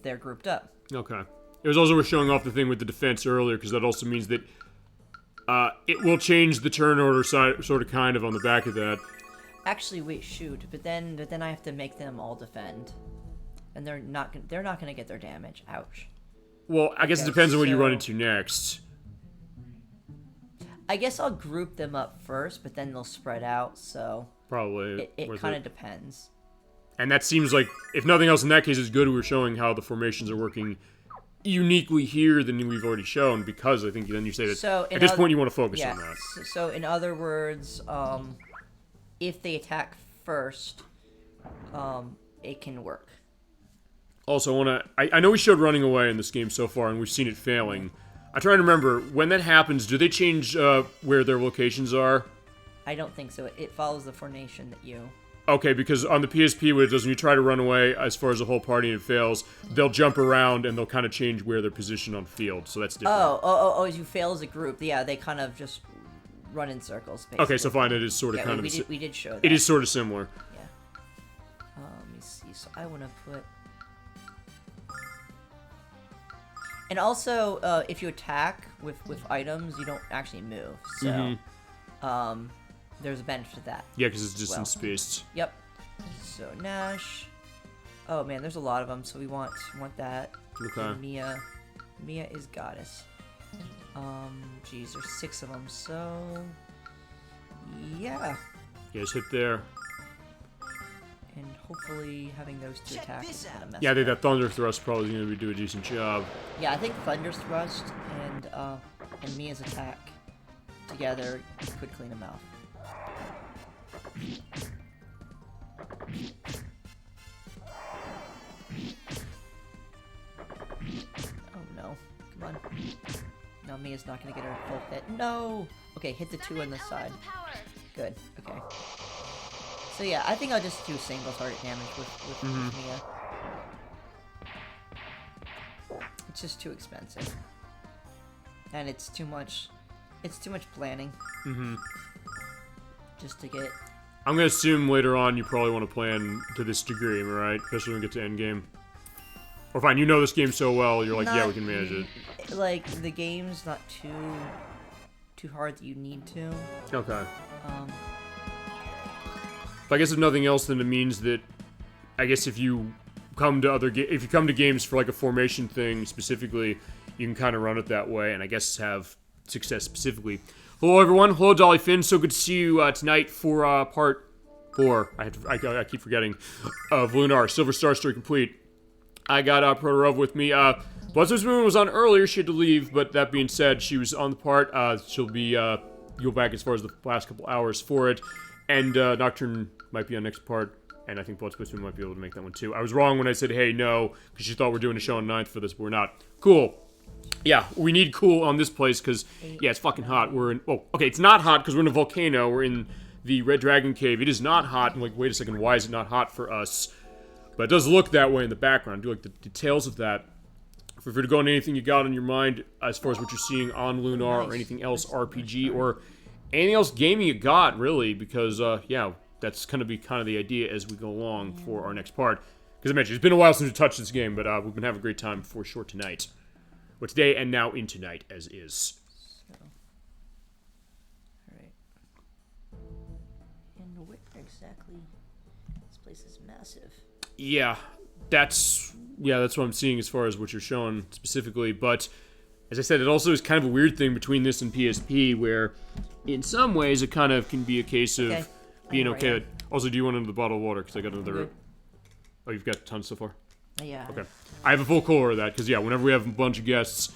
they're grouped up. Okay. It was also, we're showing off the thing with the defense earlier, because that also means that it will change the turn order sort of kind of on the back of that. Actually, wait, shoot. But then I have to make them all defend. And they're not gonna get their damage. Ouch. Well, I guess it depends on what you run into next. I guess I'll group them up first, but then they'll spread out, so... Probably. It kind of depends. And that seems like, if nothing else in that case, is good. We're showing how the formations are working uniquely here than we've already shown, because I think then you say that at this point you want to focus on that. So in other words, if they attack first, it can work. Also, I know we showed running away in this game so far, and we've seen it failing. I'm trying to remember, when that happens, do they change where their locations are? I don't think so. It follows the formation that you... Okay, because on the PSP, what it does when you try to run away, as far as the whole party and it fails, they'll jump around and they'll kind of change where they're positioned on the field, so that's different. Oh, as you fail as a group, yeah, they kind of just run in circles, basically. Okay, so fine, it is sort of kind of... We did show that. It is sort of similar. Yeah. Let me see, so I want to put... And also, if you attack with items, you don't actually move, so... there's a benefit to that. Yeah, because it's distance spaced. Yep. So Nash. Oh man, there's a lot of them. So we want that. Okay. And Mia is goddess. Geez, there's 6 of them. So yeah. Yeah, just hit there. And hopefully having those two attacks is gonna mess Yeah, I it think up. that Thunder Thrust probably going to do a decent job. Yeah, I think Thunder Thrust and Mia's attack together could clean him out. Oh no. Come on. No, Mia's not gonna get her full hit. No! Okay, hit the two on the side. Good. Okay. So yeah, I think I'll just do single target damage with Mia. It's just too expensive. And it's too much planning. Just to get... I'm going to assume later on you probably want to plan to this degree, am I right? Especially when we get to endgame. Or fine, you know this game so well, you're like, yeah, we can manage it. Like, the game's not too hard that you need to. Okay. But I guess if nothing else, then it means that, I guess if you come to games for like a formation thing specifically, you can kind of run it that way, and I guess have success specifically. Hello everyone, hello Dolly Finn, so good to see you tonight for part 4, I keep forgetting, of Lunar, Silver Star Story Complete. I got Proterova with me. BloodSpiceMoon was on earlier, she had to leave, but that being said, she was on the part. She'll be, go back as far as the last couple hours for it. And Nocturne might be on next part, and I think BloodSpiceMoon might be able to make that one too. I was wrong when I said, hey, no, because she thought we're doing a show on 9th for this, but we're not. Cool. Yeah, we need cool on this place, because, yeah, it's fucking hot. We're in, oh, okay, it's not hot, because we're in a volcano. We're in the Red Dragon Cave. It is not hot. I'm like, wait a second, why is it not hot for us? But it does look that way in the background. I do like the details of that. Feel free to go on anything you got on your mind as far as what you're seeing on Lunar or anything else RPG or anything else gaming you got, really, because, yeah, that's going to be kind of the idea as we go along for our next part. Because I mentioned, it's been a while since we touched this game, but we've been having a great time for sure tonight. Well, today and now into night, as is. So, alright. And where exactly? This place is massive. Yeah, that's what I'm seeing as far as what you're showing specifically, but as I said, it also is kind of a weird thing between this and PSP, where in some ways it kind of can be a case of being okay. Also, do you want another bottle of water? Because I got another... Oh, you've got tons so far? Yeah. Okay. I have a full cooler of that, because, yeah, whenever we have a bunch of guests,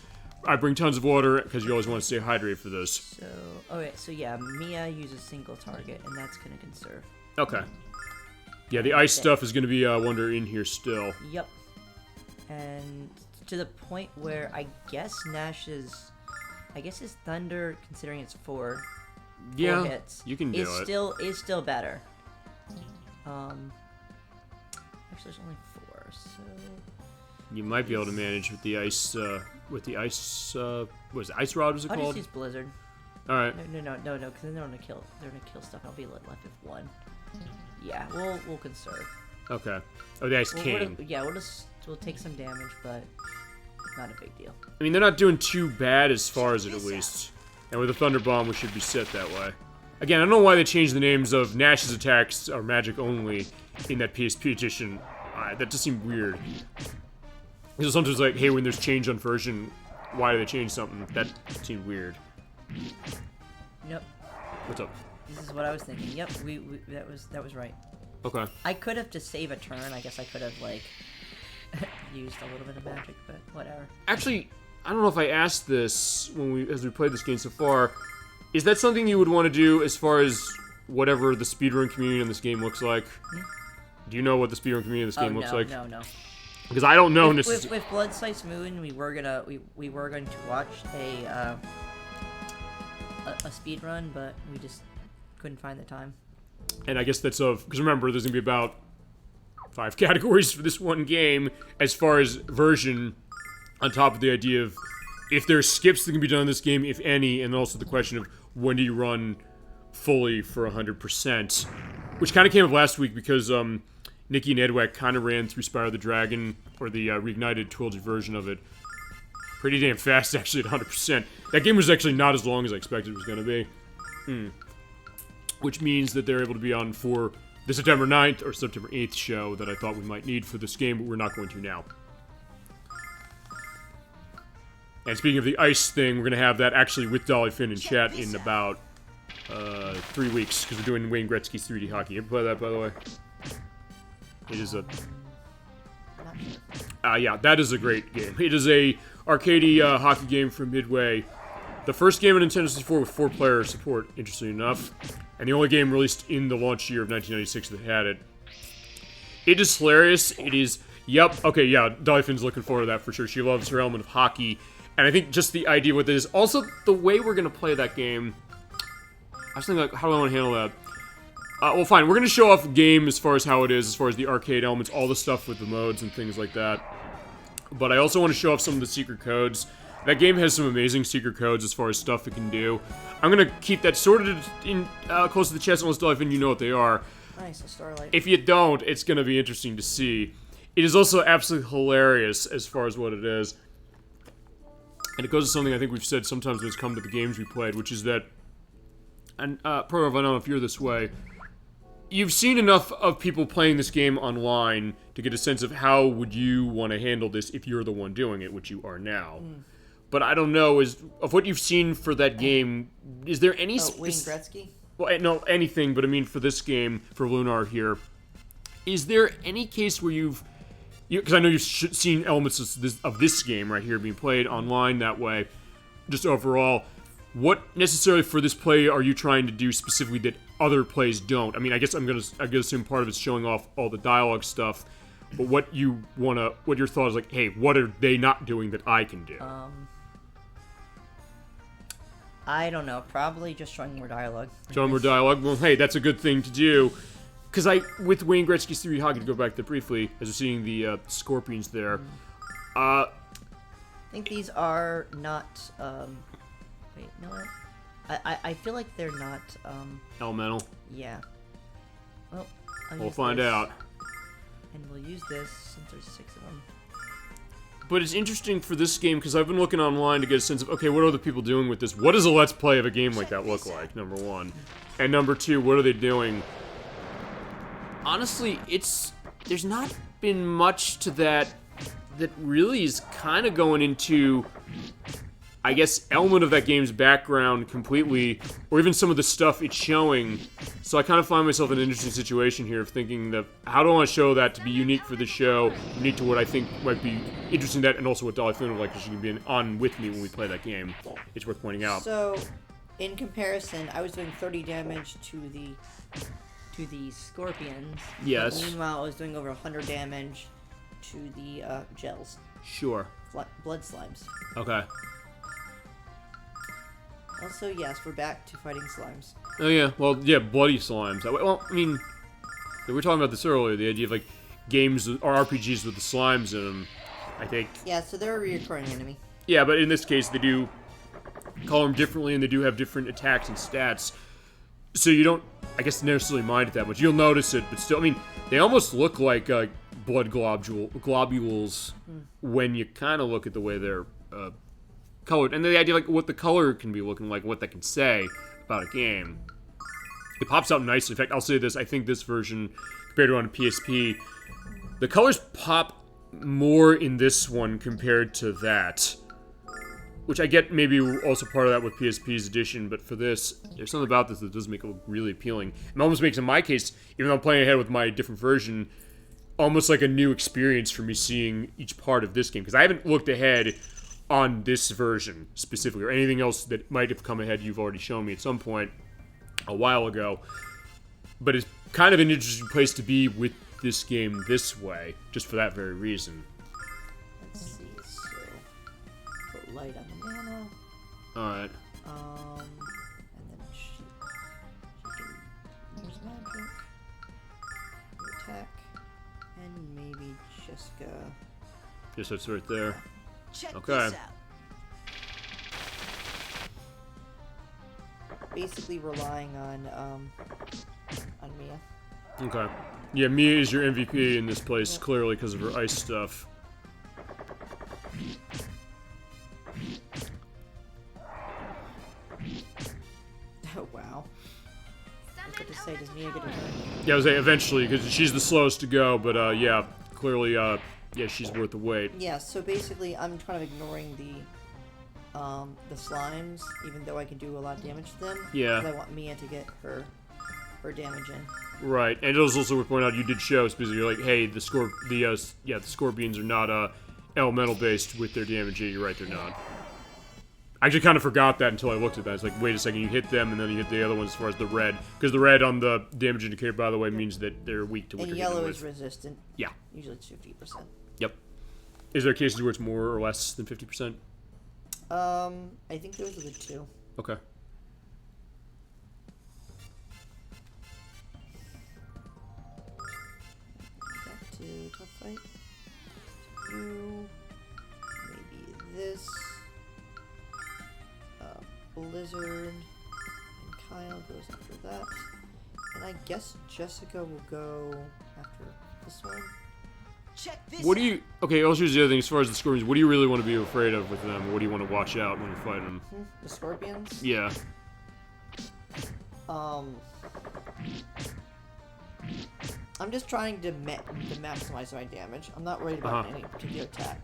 I bring tons of water, because you always want to stay hydrated for those. So, okay, so yeah, Mia uses single target, and that's going to conserve. Okay. Yeah, the ice stuff is going to be Wonder in here still. Yep. And to the point where I guess Nash's... I guess his Thunder, considering it's four hits, you can do it. Is still better. Actually, there's only 4, so... You might be able to manage with the ice, what is it, Ice Rod, was it called? I'll just use Blizzard. Alright. No, because then they're gonna kill stuff, and I'll be left with 1. Yeah, we'll conserve. Okay. Oh, the Ice King. We'll take some damage, but not a big deal. I mean, they're not doing too bad as far as it, at least. And with a Thunder Bomb, we should be set that way. Again, I don't know why they changed the names of Nash's attacks or magic only in that PSP edition. That just seemed weird. Because sometimes like, hey, when there's change on version, why do they change something? That seemed weird. Yep. What's up? This is what I was thinking. Yep, that was right. Okay. I could have to save a turn. I guess I could have like used a little bit of magic, but whatever. Actually, I don't know if I asked this as we played this game so far. Is that something you would want to do as far as whatever the speedrun community in this game looks like? Do you know what the speedrun community in this game looks like? No. Because I don't know. With BloodSpiceMoon, we were going to watch a speedrun, but we just couldn't find the time. And I guess that's because remember, there's gonna be about 5 categories for this one game as far as version, on top of the idea of if there's skips that can be done in this game, if any, and also the question of when do you run fully for 100%, which kind of came up last week because Nikki and Edwack kind of ran through Spyro the Dragon, or the Reignited trilogy version of it, pretty damn fast, actually, at 100%. That game was actually not as long as I expected it was going to be. Which means that they're able to be on for the September 9th or September 8th show that I thought we might need for this game, but we're not going to now. And speaking of the ice thing, we're going to have that actually with Dolly Finn in chat in about 3 weeks, because we're doing Wayne Gretzky's 3D hockey. You ever play that, by the way? It is a... Not sure. Yeah, that is a great game. It is a arcadey hockey game from Midway. The first game on Nintendo 64 with 4-player support, interestingly enough, and the only game released in the launch year of 1996 that had it. It is hilarious. It is... Yep. Okay, yeah, Dolphin's looking forward to that for sure. She loves her element of hockey. And I think just the idea with it is also the way we're going to play that game. I was thinking, like, how do I want to handle that? Well, fine. We're going to show off the game as far as how it is, as far as the arcade elements, all the stuff with the modes and things like that. But I also want to show off some of the secret codes. That game has some amazing secret codes as far as stuff it can do. I'm going to keep that sort of in close to the chest unless, Dolphin, you know what they are. Nice, a starlight. If you don't, it's going to be interesting to see. It is also absolutely hilarious as far as what it is. And it goes to something I think we've said sometimes when it's come to the games we played, which is that, and Proterova, I don't know if you're this way, you've seen enough of people playing this game online to get a sense of how would you want to handle this if you're the one doing it, which you are now. But I don't know, of what you've seen for that game, is there any... Wayne Gretzky? Well, no, anything, but I mean for this game, for Lunar here, is there any case where you've... Because I know you've seen elements of this game right here being played online that way. Just overall, what necessarily for this play are you trying to do specifically that other plays don't? I mean, I guess I'm gonna assume part of it's showing off all the dialogue stuff. But what your thought is like, hey, what are they not doing that I can do? I don't know. Probably just showing more dialogue. Showing more dialogue. Well, hey, that's a good thing to do. Because with Wayne Gretzky's 3D hockey, to go back there briefly, as we're seeing the Scorpions there, I think these are not, wait, no, I feel like they're not, elemental. yeah. Well, We'll find out. And we'll use this since there's 6 of them. But it's interesting for this game, because I've been looking online to get a sense of, okay, what are other people doing with this? What does a Let's Play of a game like that look like, number one? And number two, what are they doing? Honestly, there's not been much to that really is kind of going into, I guess, element of that game's background completely, or even some of the stuff it's showing. So I kind of find myself in an interesting situation here of thinking that, how do I want to show that to be unique for the show, unique to what I think might be interesting that, and also what Dolly Flynn would like, because she can be on with me when we play that game. It's worth pointing out. So, in comparison, I was doing 30 damage to the Scorpions. Yes. Meanwhile, I was doing over 100 damage to the gels. Sure. Blood slimes. Okay. Also, yes, we're back to fighting slimes. Oh yeah, well, yeah, bloody slimes. Well, I mean, we were talking about this earlier, the idea of, like, games or RPGs with the slimes in them, I think. Yeah, so they're a reoccurring enemy. Yeah, but in this case, they do color them differently, and they do have different attacks and stats. So you don't, I guess, necessarily mind it that much. You'll notice it, but still, I mean, they almost look like blood globules when you kind of look at the way they're colored. And the idea, like, what the color can be looking like, what that can say about a game. It pops out nicely. In fact, I'll say this, I think this version, compared to on a PSP, the colors pop more in this one compared to that. Which I get maybe also part of that with PSP's edition, but for this, there's something about this that does make it look really appealing. It almost makes, in my case, even though I'm playing ahead with my different version, almost like a new experience for me seeing each part of this game. Because I haven't looked ahead on this version specifically, or anything else that might have come ahead you've already shown me at some point a while ago. But it's kind of an interesting place to be with this game this way, just for that very reason. Let's see, so... put light on the mana. Alright. And then she can use magic, attack, and maybe Jessica. Just that's right there. Check Okay. this out. Basically relying on Mia. Okay. Yeah, Mia is your MVP in this place, clearly because of her ice stuff. Oh, wow. I was about to say, does Mia get a turn? Yeah, I was saying eventually, because she's the slowest to go, but yeah, clearly, yeah, she's worth the wait. Yeah, so basically I'm kind of ignoring the slimes, even though I can do a lot of damage to them. Yeah. Because I want Mia to get her her damage in. Right, and it was also worth pointing out you did show specifically like, hey, the scorpions are not elemental based with their damage. Yeah, you're right, they're not. I actually kind of forgot that until I looked at that. It's like, wait a second, you hit them and then you hit the other ones as far as the red, because the red on the damage indicator, by the way, means that they're weak to what And you're hitting yellow with. is resistant. Yeah. Usually it's 50%. Yep. Is there cases where it's more or less than 50%? I think those are the two. Okay. Back to tough fight. You. Maybe this. Blizzard. And Kyle goes after that. And I guess Jessica will go after this one. Check this. What do you... Okay, also here's the other thing. As far as the scorpions, what do you really want to be afraid of with them? What do you want to watch out when you're fighting them? The scorpions? Yeah. I'm just trying to maximize my damage. I'm not worried about any particular attack.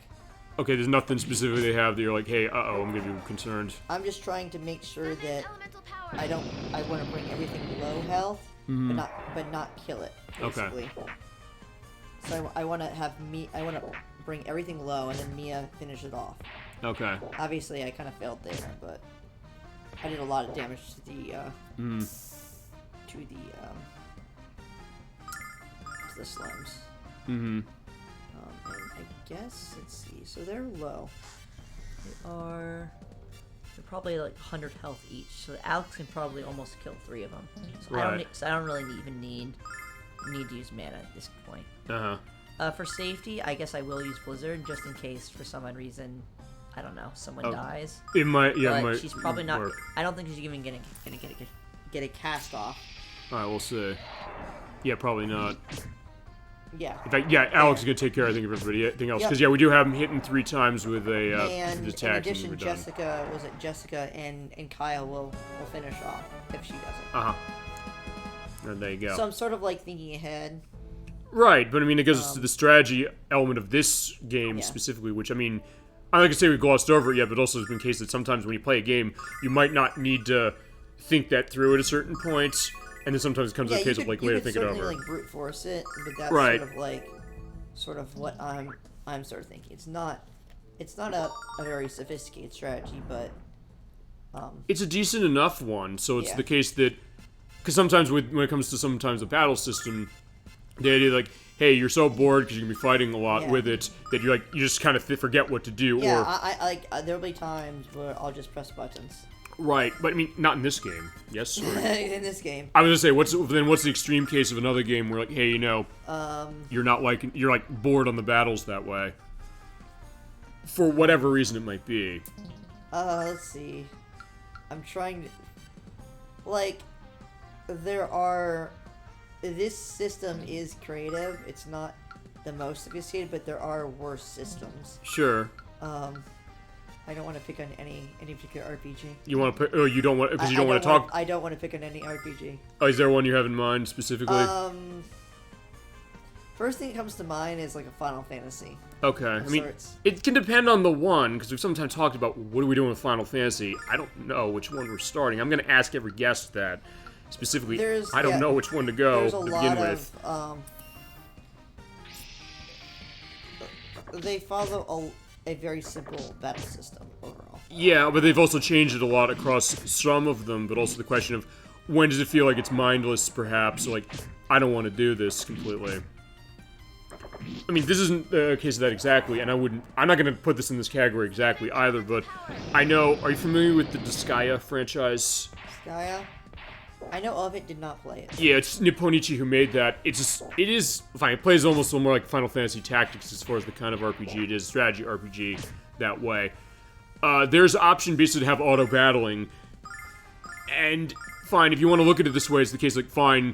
Okay, there's nothing specific they have that you're like, hey, uh-oh, I'm gonna be concerned. I'm just trying to make sure that Elemental power. I want to bring everything low health, but not kill it. Basically. Okay. So I want to bring everything low, and then Mia finish it off. Okay. Obviously, I kind of failed there, but I did a lot of damage to the slimes. Mm-hmm. And I guess, let's see, so they're low. They're probably like 100 health each, so Alex can probably almost kill 3 of them. So Right. I don't really even need to use mana at this point. Uh-huh. For safety, I guess I will use Blizzard just in case for some odd reason, I don't know, someone dies. It might, yeah, But it might she's probably not. work. I don't think she's even gonna Get a cast off. Alright, we'll see. Yeah, probably not. Yeah. In fact, yeah, Alex is gonna take care, I think, of everything else. Yep. Because, yeah, we do have him hitting 3 times with a And with in attacks, addition, and we're done. Jessica and Kyle will finish off if she doesn't. Uh-huh. And there you go. So I'm sort of like thinking ahead. Right, but I mean, it goes to the strategy element of this game specifically, which, I mean, I'm not gonna say we glossed over it yet, but also there's been cases that sometimes when you play a game, you might not need to think that through at a certain point, and then sometimes it comes to a case of, like, later think it over. You could certainly, like, brute force it, but that's Right. sort of what I'm sort of thinking. It's not a very sophisticated strategy, but It's a decent enough one, so it's Yeah. the case that, because sometimes when it comes to sometimes the battle system, the idea like, hey, you're so bored because you're gonna be fighting a lot Yeah. with it that you just kind of forget what to do. yeah, Or I there'll be times where I'll just press buttons. right, but I mean, not in this game. Yes. Or, In this game. I was gonna say, what's the extreme case of another game where, like, hey, you're like bored on the battles that way, for whatever reason it might be. Let's see. I'm trying to... Like, this system is creative. It's not the most sophisticated, but there are worse systems. Sure. I don't want to pick on any particular RPG. You want to pick? Oh, you don't want because you don't want to talk. I don't want to pick on any RPG. Oh, is there one you have in mind specifically? First thing that comes to mind is like a Final Fantasy. Okay, I mean, sorts. it can depend on the one, because we've sometimes talked about what are we doing with Final Fantasy. I don't know which one we're starting. I'm going to ask every guest that, specifically. I don't know which one to go there's to a begin lot with. of, they follow a very simple battle system overall. Yeah, but they've also changed it a lot across some of them, but also the question of when does it feel like it's mindless, perhaps, or like, I don't want to do this completely. I mean, this isn't the case of that exactly, and I'm not going to put this in this category exactly either, but I know, are you familiar with the Disgaea franchise? Disgaea? I know of it, did not play it. Yeah, it's Nipponichi who made that. It is fine. It plays almost more like Final Fantasy Tactics as far as the kind of RPG it is, strategy RPG that way. There's an option basically to have auto battling, and fine, if you want to look at it this way, it's the case like, fine,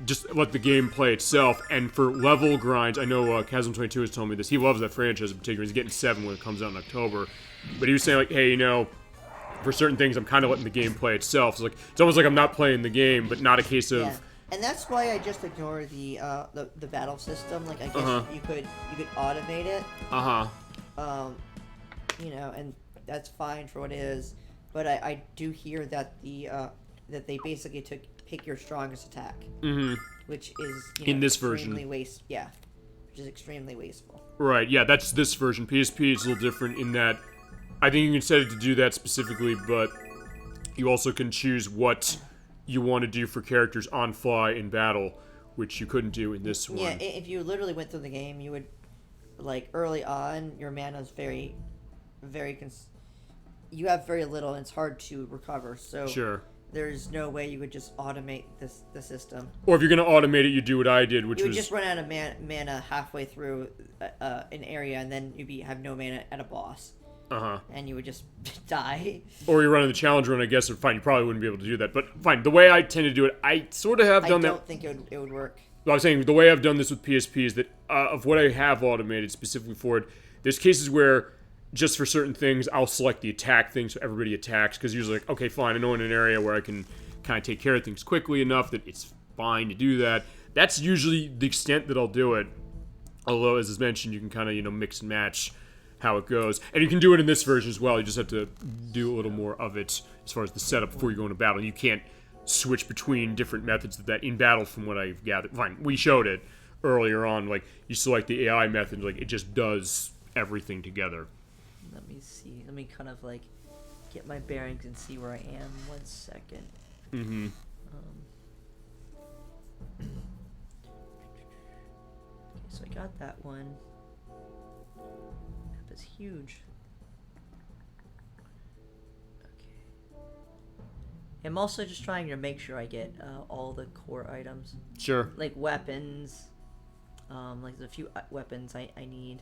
just let the game play itself, and for level grinds, I know Chasm22 has told me this, he loves that franchise in particular, he's getting 7 when it comes out in October, but he was saying like, hey, for certain things, I'm kind of letting the game play itself. It's almost like I'm not playing the game, but not a case of... Yeah. And that's why I just ignore the battle system. Like, I guess you could automate it. And that's fine for what it is. But I do hear that that they basically took pick your strongest attack. Mm-hmm. Which is in this version. which is extremely wasteful. Right, yeah, that's this version. PSP is a little different in that I think you can set it to do that specifically, but you also can choose what you want to do for characters on fly in battle, which you couldn't do in this one. Yeah, if you literally went through the game, you would, like, early on, your mana's very, you have very little, and it's hard to recover, so... Sure. There's no way you would just automate the system. Or if you're going to automate it, you do what I did, which was... You would just run out of mana halfway through an area, and then you'd have no mana at a boss. Uh-huh. And you would just die. Or you're running the challenge run, I guess, or fine, you probably wouldn't be able to do that. But fine, the way I tend to do it, I sort of have done that... I don't think it would work. Well, I was saying, the way I've done this with PSP is that, of what I have automated specifically for it, there's cases where... just for certain things, I'll select the attack thing so everybody attacks, because usually, like, okay, fine, I know in an area where I can kind of take care of things quickly enough that it's fine to do that. That's usually the extent that I'll do it. Although, as is mentioned, you can kind of, mix and match how it goes. And you can do it in this version as well. You just have to do a little more of it as far as the setup before you go into battle. You can't switch between different methods of that in battle from what I've gathered. Fine, we showed it earlier on. Like, you select the AI method, like, it just does everything together. Let me see. Let me kind of, like, get my bearings and see where I am. 1 second. Mm-hmm. Okay, so I got that one. Map is huge. Okay. I'm also just trying to make sure I get all the core items. Sure. Like weapons. Like there's a few weapons I need.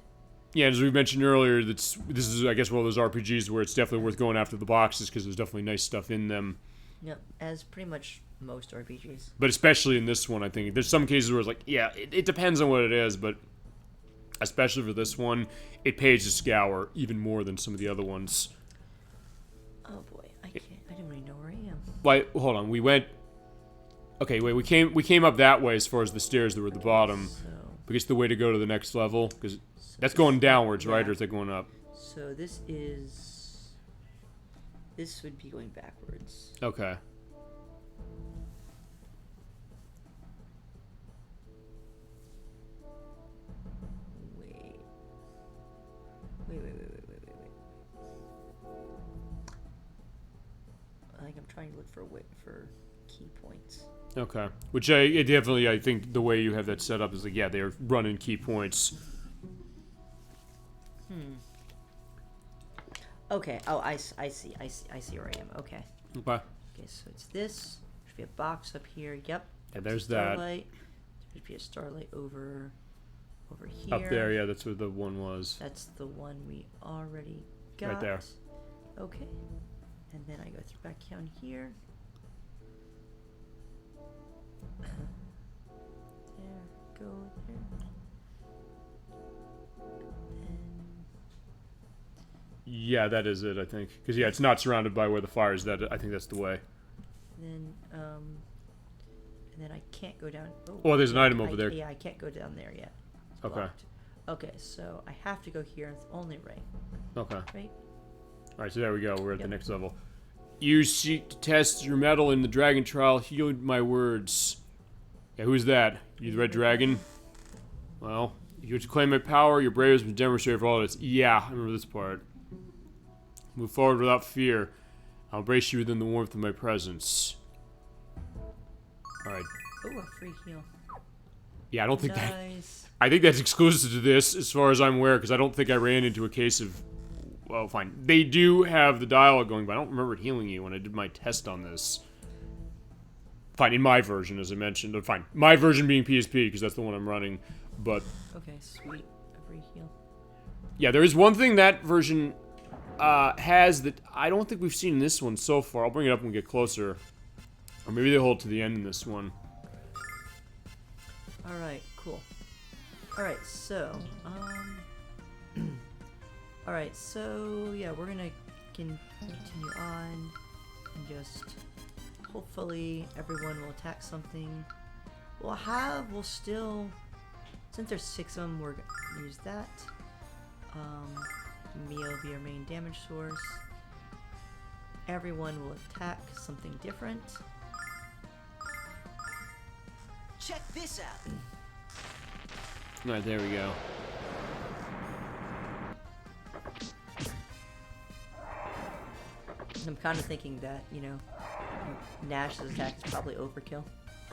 Yeah, as we mentioned earlier, this is, I guess, one of those RPGs where it's definitely worth going after the boxes because there's definitely nice stuff in them. Yep, as pretty much most RPGs. But especially in this one, I think. There's some cases where it's like, yeah, it depends on what it is, but especially for this one, it pays to scour even more than some of the other ones. Oh boy, I don't really know where I am. Wait, hold on, we went... Okay, wait, we came up that way as far as the stairs that were at the bottom. So, Because the way to go to the next level, because that's going downwards, right? Or is that going up? so this would be going backwards. Okay. Wait. I think I'm trying to look for key points. Okay. Which I definitely, I think the way you have that set up is like, yeah, they're running key points. Okay. Oh, I see where I am. Okay. Okay. Okay, so it's this. There should be a box up here. Yep. Yeah, there's that. Starlight. There should be a starlight over here. Up there, yeah, that's where the one was. That's the one we already got. Right there. Okay. And then I go back down here. There, go there. Yeah, that is it, I think. Because, yeah, it's not surrounded by where the fire is. I think that's the way. And then I can't go down. Oh, there's an item over there. Yeah, I can't go down there yet. It's Okay. blocked. Okay, so I have to go here. It's only right. Okay. Right? Alright, so there we go. We're at the next level. You seek to test your mettle in the dragon trial. Heed my words. Yeah, who's that? You the red dragon? Well, you to claim my power. Your brave has been demonstrated for all of this. Yeah, I remember this part. Move forward without fear. I'll embrace you within the warmth of my presence. Alright. Oh, a free heal. Yeah, I don't think Nice. that... I think that's exclusive to this, as far as I'm aware, because I don't think I ran into a case of... Well, fine. They do have the dialogue going, but I don't remember it healing you when I did my test on this. Fine, in my version, as I mentioned. Fine, my version being PSP, because that's the one I'm running, but... Okay, sweet. A free heal. Yeah, there is one thing that version has that I don't think we've seen in this one so far. I'll bring it up when we get closer. Or maybe they hold to the end in this one. Alright, cool. Alright, so, Alright, so, yeah, we're gonna continue on, and just, hopefully, everyone will attack something. We'll still, since there's 6 of them, we're gonna use that. Mio will be our main damage source. Everyone will attack something different. Check this out. Alright, there we go. I'm kind of thinking that, you know, Nash's attack is probably overkill.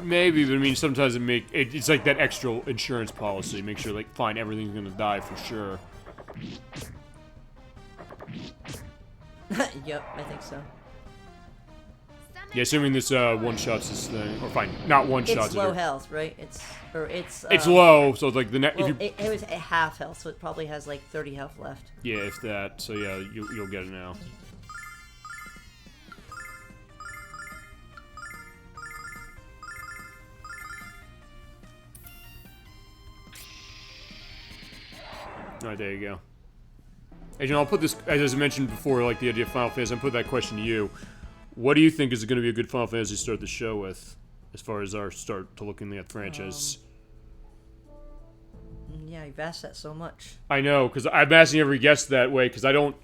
Maybe, but I mean, sometimes it's like that extra insurance policy. Make sure, like, fine, everything's gonna die for sure. Yep, I think so. Yeah, assuming this one-shots this thing, or fine, not one-shots. It's low health, right? It's it's low, so it's like the next. Well, it was at half health, so it probably has like 30 health left. Yeah, if that. So yeah, you'll get it now. Alright, there you go. And you know, I'll put this, as I mentioned before, like the idea of Final Fantasy, I'll put that question to you. What do you think is going to be a good Final Fantasy to start the show with, as far as our start to looking at the franchise? Yeah, you've asked that so much. I know, because I'm asking every guest that way, because I don't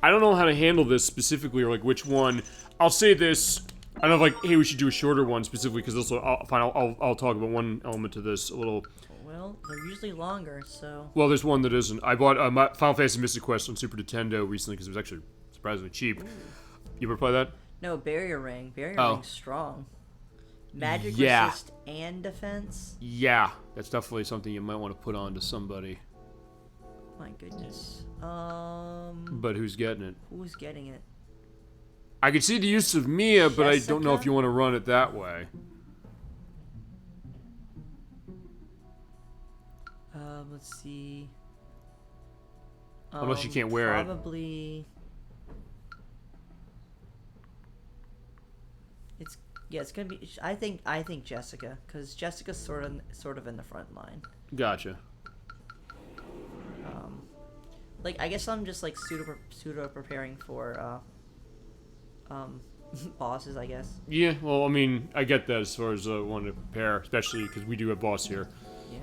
know how to handle this specifically, or like which one. I'll say this, I don't know if like, hey, we should do a shorter one specifically, because also, I'll talk about one element to this a little. Well, they're usually longer, so... Well, there's one that isn't. I bought Final Fantasy Mystic Quest on Super Nintendo recently because it was actually surprisingly cheap. Ooh. You ever play that? No, Barrier Ring. Barrier Ring's strong. Magic resist and defense? Yeah, that's definitely something you might want to put on to somebody. My goodness. But who's getting it? Who's getting it? I could see the use of Mia, but Jessica? I don't know if you want to run it that way. Let's see. Unless you can't wear it. Probably. It's gonna be. I think Jessica, because Jessica's sort of in the front line. Gotcha. Like I guess I'm just like pseudo preparing for bosses, I guess. Yeah, well, I mean, I get that as far as wanting to prepare, especially because we do have boss here. Yeah.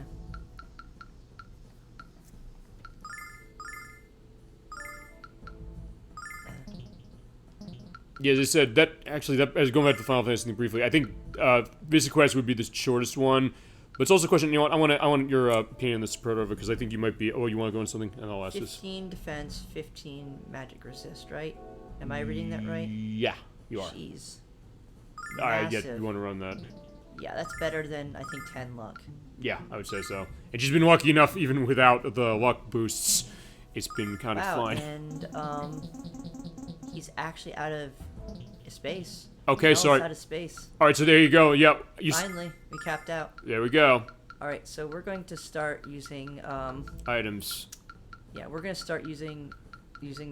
Yeah, as I said, as going back to Final Fantasy thing briefly, I think Mystic Quest would be the shortest one, but it's also a question. You know what? I want your opinion on this, Proterova, because I think you might be. Oh, you want to go into something? And I'll ask 15 defense, 15 magic resist, right? Am I reading that right? Yeah, you are. Jeez. Alright, yeah, you want to run that? Yeah, that's better than I think 10 luck. Yeah, I would say so. And she's been lucky enough, even without the luck boosts. It's been kind of fine. And he's actually out of space. Okay, sorry. Out of space. All right, so there you go. Yep. Finally, we capped out. There we go. All right, so we're going to start using items. Yeah, we're gonna start using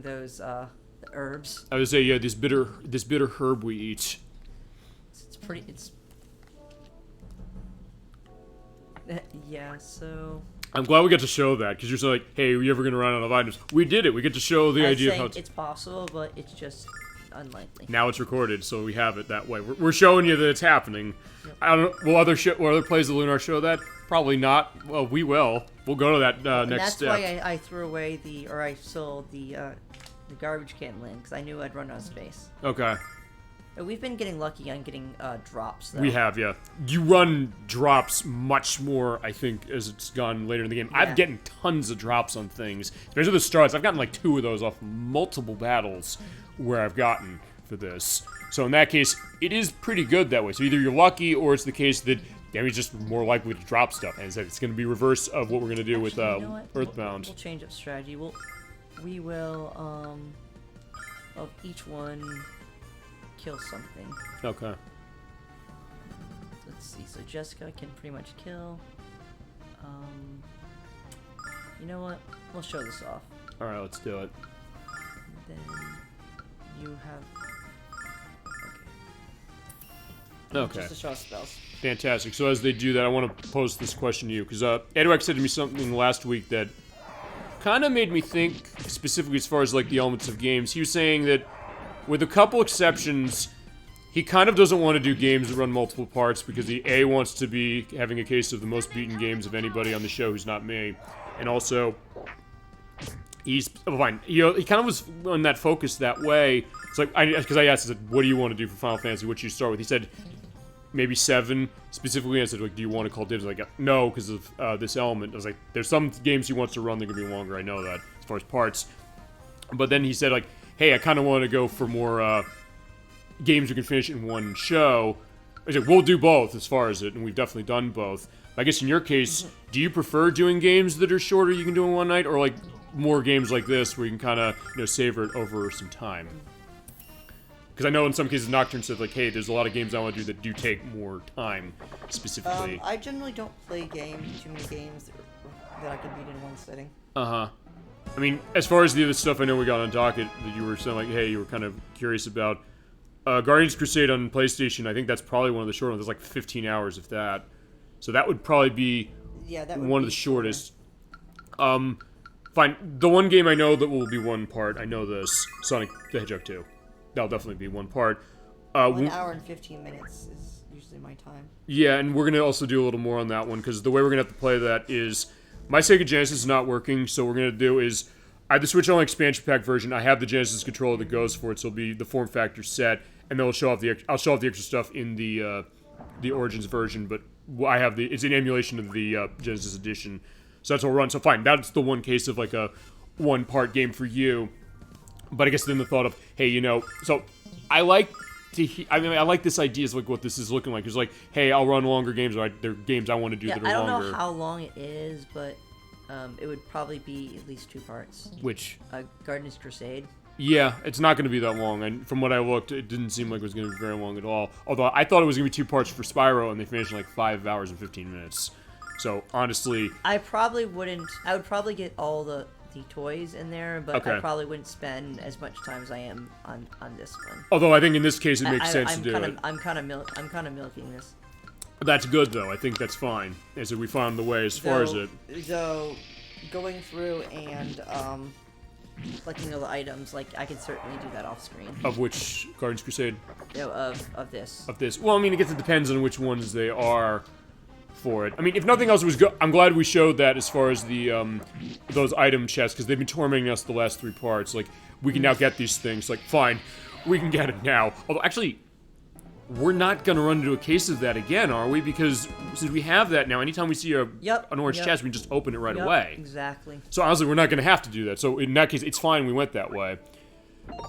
those the herbs. I would say yeah, this bitter herb we eat. It's pretty. It's yeah. So. I'm glad we got to show that, because you're so like, hey, are we ever going to run out of items? We did it. We get to show the idea of how it's possible, but it's just unlikely. Now it's recorded, so we have it that way. We're showing you that it's happening. Yep. I don't know. Will other plays of Lunar show that? Probably not. Well, we will. We'll go to that next step. That's why I threw away I sold the garbage can lid, because I knew I'd run out of space. Okay. We've been getting lucky on getting drops, though. We have, yeah. You run drops much more, I think, as it's gone later in the game. Yeah. I've gotten tons of drops on things. Especially the starts. I've gotten like 2 of those off multiple battles where I've gotten for this. So in that case, it is pretty good that way. So either you're lucky, or it's the case that Demi's just more likely to drop stuff. And it's going to be reverse of what we're going to do with Earthbound. We'll change up strategy. We will, of each one... kill something. Okay. Let's see. So Jessica can pretty much kill. You know what? We'll show this off. All right, let's do it. Then you have. Okay. Just to show us spells. Fantastic. So as they do that, I want to pose this question to you, because DiTrag said to me something last week that kind of made me think, specifically as far as like the elements of games. He was saying that, with a couple exceptions, he kind of doesn't want to do games that run multiple parts because he A, wants to be having a case of the most beaten games of anybody on the show who's not me, and also he's fine. He kind of was on that focus that way. It's like because I asked, I said, "What do you want to do for Final Fantasy? What should you start with?" He said, maybe 7 specifically. I said, like, do you want to call dibs? Like, no, because of this element. I was like, there's some games he wants to run that are going to be longer. I know that as far as parts. But then he said, like, hey, I kind of want to go for more games we can finish in one show. I said, we'll do both as far as it, and we've definitely done both. I guess in your case, do you prefer doing games that are shorter you can do in one night, or like more games like this where you can kind of, savor it over some time? Because I know in some cases Nocturne said, like, hey, there's a lot of games I want to do that do take more time, specifically. I generally don't play too many games that I can beat in one sitting. Uh-huh. I mean, as far as the other stuff I know we got on docket that you were saying, like, hey, you were kind of curious about, Guardians Crusade on PlayStation, I think that's probably one of the short ones. There's like 15 hours, if that. So that would probably be one of the shortest. Fine. The one game I know that will be one part, I know this, Sonic the Hedgehog 2. That'll definitely be one part. 1 hour and 15 minutes is usually my time. Yeah, and we're going to also do a little more on that one, because the way we're going to have to play that is, my Sega Genesis is not working, so what we're going to do is, I have the Switch on expansion pack version. I have the Genesis controller that goes for it, so it'll be the form factor set, and then I'll show off the extra stuff in the Origins version, but I have it's an emulation of the Genesis edition, so that's what we'll run. So fine, that's the one case of like a one-part game for you. But I guess then the thought of, hey, so I like to I like this idea of like what this is looking like. It's like, hey, I'll run longer games, or they're games I want to do that are longer. I don't know how long it is, but it would probably be at least 2 parts. Which? Guardians Crusade. Yeah, it's not going to be that long, and from what I looked, it didn't seem like it was going to be very long at all. Although I thought it was going to be 2 parts for Spyro, and they finished in like 5 hours and 15 minutes. So honestly, I probably wouldn't. I would probably get all the toys in there, but okay. I probably wouldn't spend as much time as I am on this one. Although I think in this case it makes sense to do it. I'm kind of milking this. That's good though. I think that's fine. As we found the way as far as it. So going through and collecting all the items, like, I can certainly do that off screen. Of which Guardians Crusade? No, of this. Of this. Well, I mean, I guess it depends on which ones they are for it. I mean, if nothing else, it was good. I'm glad we showed that as far as the those item chests, because they've been tormenting us the last 3 parts. Like, we can now get these things. Like, fine, we can get it now. Although, actually, we're not going to run into a case of that again, are we? Because since we have that now, anytime we see an orange chest, we can just open it right away. Exactly. So honestly, we're not going to have to do that. So in that case, it's fine we went that way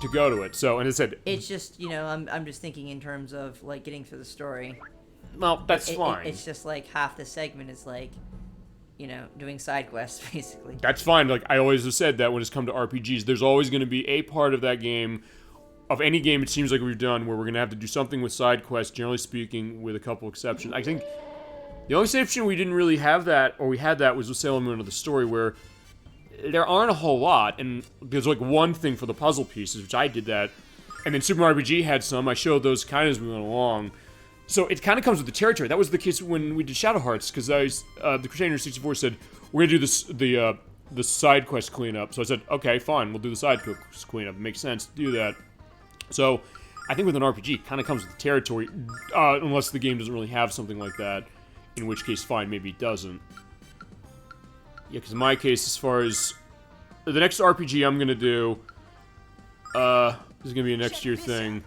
to go to it. So, and as I said, it's just, I'm just thinking in terms of, like, getting through the story. Well, that's fine. It's just like half the segment is like, doing side quests, basically. That's fine. Like, I always have said that when it's come to RPGs, there's always going to be a part of that game, of any game it seems like we've done, where we're going to have to do something with side quests, generally speaking, with a couple exceptions. I think the only exception we didn't really have that, or we had that, was with Sailor Moon of the Story, where there aren't a whole lot, and there's like one thing for the puzzle pieces, which I did that, and then Super Mario RPG had some. I showed those kind of as we went along. So it kind of comes with the territory. That was the case when we did Shadow Hearts, because the Crusader 64 said, we're going to do the side quest cleanup. So I said, okay, fine, we'll do the side quest cleanup. It makes sense to do that. So I think with an RPG, it kind of comes with the territory, unless the game doesn't really have something like that, in which case, fine, maybe it doesn't. Yeah, because in my case, as far as the next RPG I'm going to do, this is going to be a next year thing.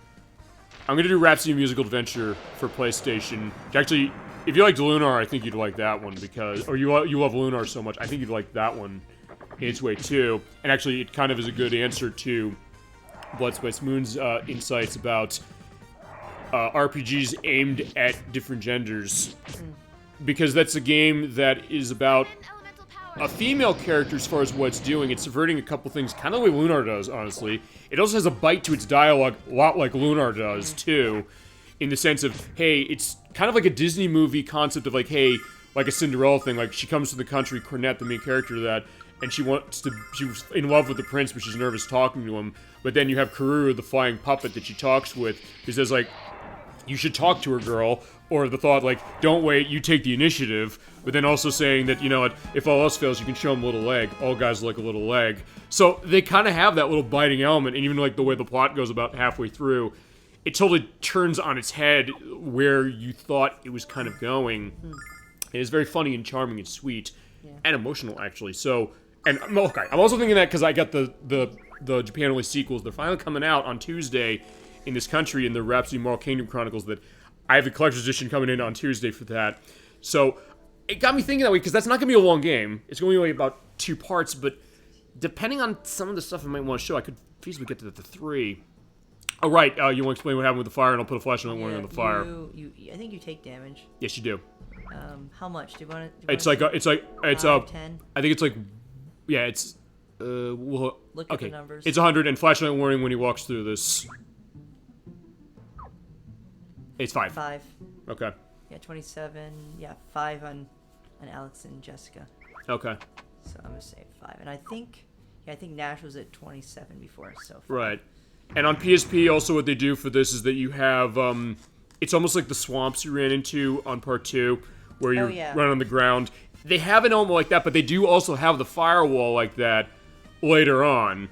I'm going to do Rhapsody Musical Adventure for PlayStation. Actually, if you liked Lunar, I think you'd like that one, because, or you love Lunar so much, I think you'd like that one in its way too. And actually, it kind of is a good answer to BloodSpiceMoon's insights about RPGs aimed at different genders, because that's a game that is about a female character as far as what it's doing. It's subverting a couple things, kind of the way Lunar does, honestly. It also has a bite to its dialogue, a lot like Lunar does, too, in the sense of, hey, it's kind of like a Disney movie concept of, like, hey, like a Cinderella thing. Like, she comes to the country, Cornette, the main character of that, and she was in love with the prince, but she's nervous talking to him. But then you have Karuru, the flying puppet that she talks with, who says, like, you should talk to her, girl. Or the thought, like, don't wait, you take the initiative. But then also saying that, if all else fails, you can show them a little leg. All guys like a little leg. So they kind of have that little biting element, and even like the way the plot goes about halfway through, it totally turns on its head where you thought it was kind of going. It is very funny and charming and sweet, and emotional, actually. So, and okay, I'm also thinking that because I got the Japan-only sequels. They're finally coming out on Tuesday in this country, in the Rhapsody Moral Kingdom Chronicles, that I have the collector's edition coming in on Tuesday for that. So it got me thinking that way, because that's not going to be a long game. It's going to be about 2 parts, but depending on some of the stuff I might want to show, I could feasibly get to the 3. Oh, right. You want to explain what happened with the fire, and I'll put a flashlight warning on the fire. I think you take damage. Yes, you do. How much? Do you want to? It's like 10? I think it's like, yeah, it's well, Look at the numbers. It's 100, and flashlight warning when he walks through this. It's 5. 5. Okay. Yeah, 27. Yeah, 5 on Alex and Jessica. Okay. So I'm gonna say 5, and I think Nash was at 27 before. So 5. Right. And on PSP, also what they do for this is that you have it's almost like the swamps you ran into on part 2, where you're running on the ground. They have an element like that, but they do also have the firewall like that later on.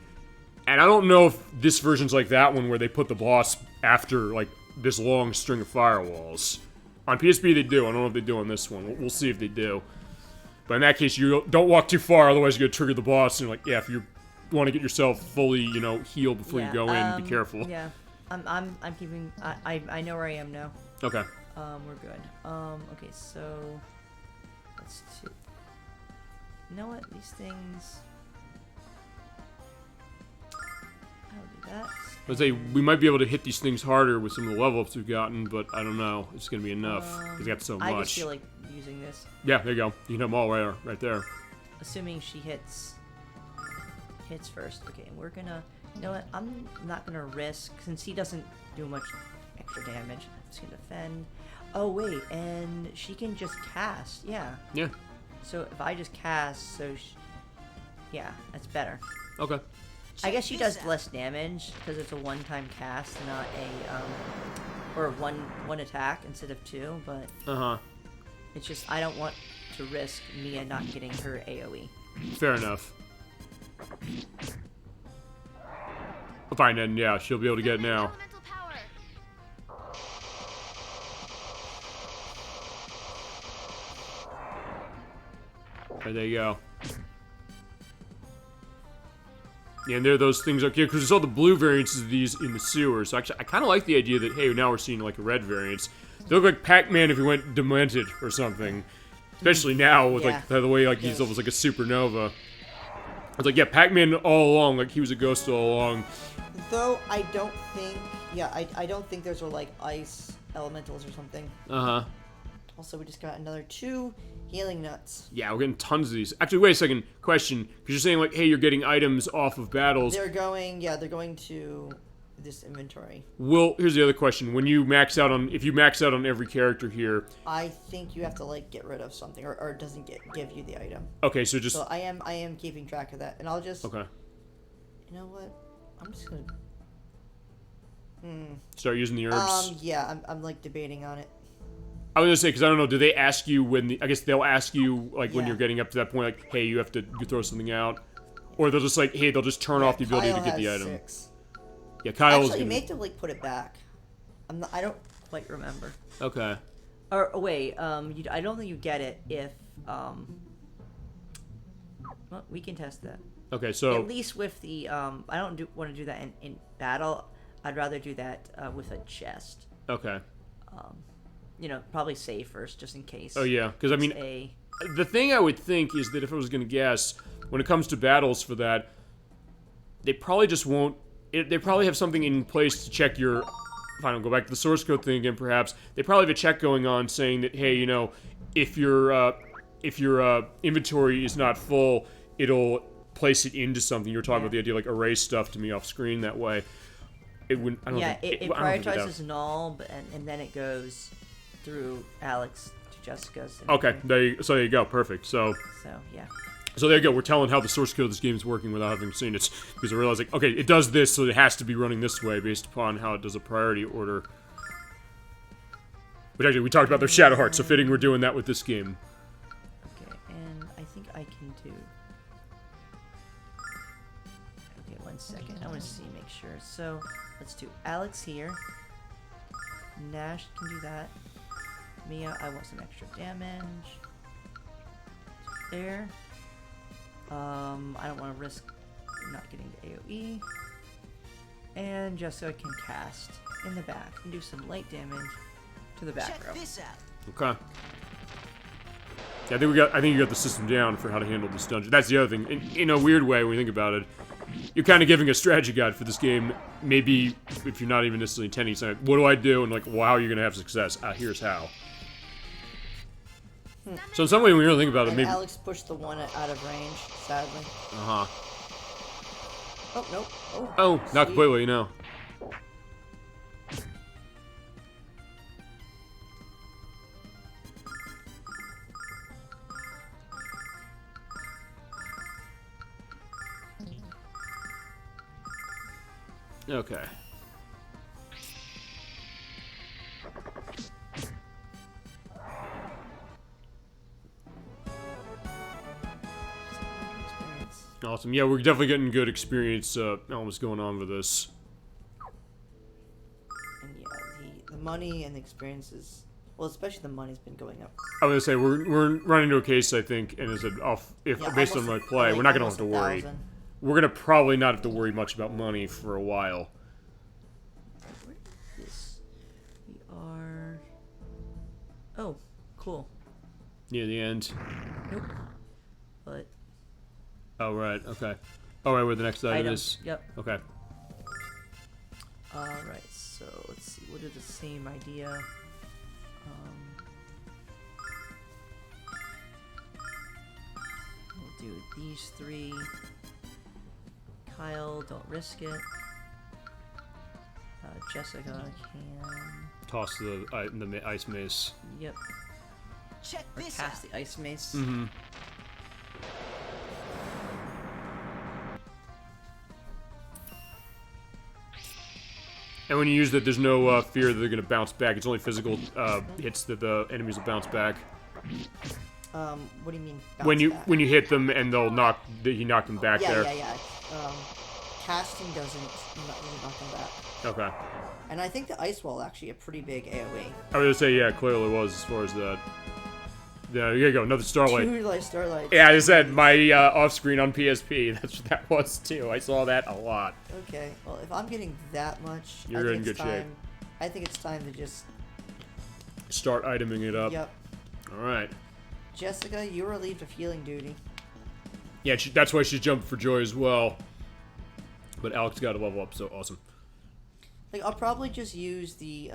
And I don't know if this version's like that one, where they put the boss after, like, this long string of firewalls. On PSP, they do. I don't know if they do on this one. We'll see if they do. But in that case, you don't walk too far, otherwise you're going to trigger the boss. And, like, yeah, if you want to get yourself fully, healed before you go in, be careful. Yeah. I'm keeping... I know where I am now. Okay. We're good. Okay, so... Let's do... You know what? These things... I'll do that. Let's say we might be able to hit these things harder with some of the level ups we've gotten, but I don't know. It's going to be enough, because we got so much. I just feel like using this. Yeah, there you go. You can hit them all right there. Assuming she hits first. Okay, and we're gonna... You know what? I'm not gonna risk, since he doesn't do much extra damage. I'm just gonna defend. Oh, wait, and she can just cast. Yeah. Yeah. So if I just cast, yeah, that's better. Okay. I guess she does less damage because it's a one-time cast, not a or one attack instead of 2. But it's just I don't want to risk Mia not getting her AOE. Fair enough. Fine, then yeah, she'll be able to get it now. Elemental power. There you go. Yeah, and there are those things up here, because there's all the blue variants of these in the sewer. So actually, I kind of like the idea that, hey, now we're seeing, like, a red variants. They look like Pac-Man if he went demented or something. Especially now, with, like, the way, like, he's almost like a supernova. It's like, yeah, Pac-Man all along, like, he was a ghost all along. Though, I don't think... Yeah, I don't think those are, like, ice elementals or something. Uh-huh. Also, we just got another 2 healing nuts. Yeah, we're getting tons of these. Actually, wait a second. Question. Because you're saying, like, hey, you're getting items off of battles. They're going to this inventory. Well, here's the other question. When you max out on... If you max out on every character here... I think you have to, like, get rid of something, or it doesn't give you the item. Okay, so just... So I am keeping track of that, and I'll just... Okay. You know what? I'm just gonna... Start using the herbs? Yeah, I'm like, debating on it. I was gonna say, because I don't know, do they ask you when the... I guess they'll ask you, like, when you're getting up to that point, like, hey, you have to throw something out. Or they'll just, like, hey, they'll just turn off the ability to get the item. 6. Yeah, Kyle's Actually, you may have to, like, put it back. I don't quite remember. Okay. Or, wait, I don't think you get it if, well, we can test that. Okay, so... At least with the, I don't want to do that in battle. I'd rather do that, with a chest. Okay. Probably save first, just in case. Oh, yeah, because, I mean, the thing I would think is that if I was going to guess, when it comes to battles for that, they probably just won't... They probably have something in place to check your... Fine, I'll go back to the source code thing again, perhaps. They probably have a check going on saying that, hey, if your inventory is not full, it'll place it into something. You were talking about the idea, like, erase stuff to me off screen that way. It wouldn't... I don't think, it prioritizes null, and then it goes through Alex to Jessica's. Okay, so there you go. Perfect. So, yeah. So there you go. We're telling how the source code of this game is working without having seen it. Because I realized, like, okay, it does this, so it has to be running this way based upon how it does a priority order. But actually, we talked about their Shadow Heart, so fitting we're doing that with this game. Okay, and I think I can do... Okay, 1 second. I want to make sure. So, let's do Alex here. Nash can do that. Mia, I want some extra damage. There. I don't want to risk not getting the AoE. And Jessica can cast in the back and do some light damage. to the back Check row. this out. Okay. Yeah, I think you got the system down for how to handle this dungeon. That's the other thing. In a weird way, when you think about it, you're kind of giving a strategy guide for this game. Maybe if you're not even necessarily intending to say, what do I do? And like, well, how are you going to have success? Here's how. So in some way, when you really think about it, And maybe... Alex pushed the one out of range, sadly. Uh-huh. Oh, nope. Oh, not sweet. completely, no. Okay. Awesome. Yeah, we're definitely getting good experience elements going on with this. And yeah, the money and the experiences, well, especially the money's been going up. I was gonna say we're running into a case, I think, and as a based on my play, we're not gonna have to worry. We're gonna probably not have to worry much about money for a while. Where is this? We are. Oh, cool. Near the end. Nope. But Oh right. Okay. Oh right. Where the next item is. Yep. Okay. Alright, so let's see. We'll do the same idea. We'll do these three. Kyle, don't risk it. Jessica can. Toss the ice mace. Yep. Check Or this cast out. the ice mace. Mm-hmm. And when you use that, there's no fear that they're going to bounce back. It's only physical hits that the enemies will bounce back. What do you mean? When bounce back? you hit them and they'll you knock them back there. Yeah. Casting doesn't knock them back. Okay. And I think the ice wall actually a pretty big AoE. I was gonna say yeah, clearly was as far as that. Yeah, here you go, another starlight. Two like starlights. Yeah, I said my off-screen on PSP. That's what that was too. I saw that a lot. Okay. Well, if I'm getting that much, You're I in think it's good shape. time. I think it's time to just. Start iteming it up. Yep. All right. Jessica, you're relieved of healing duty. Yeah, that's why she's jumping for joy as well. But Alex got to level up, so awesome. Like I'll probably just use the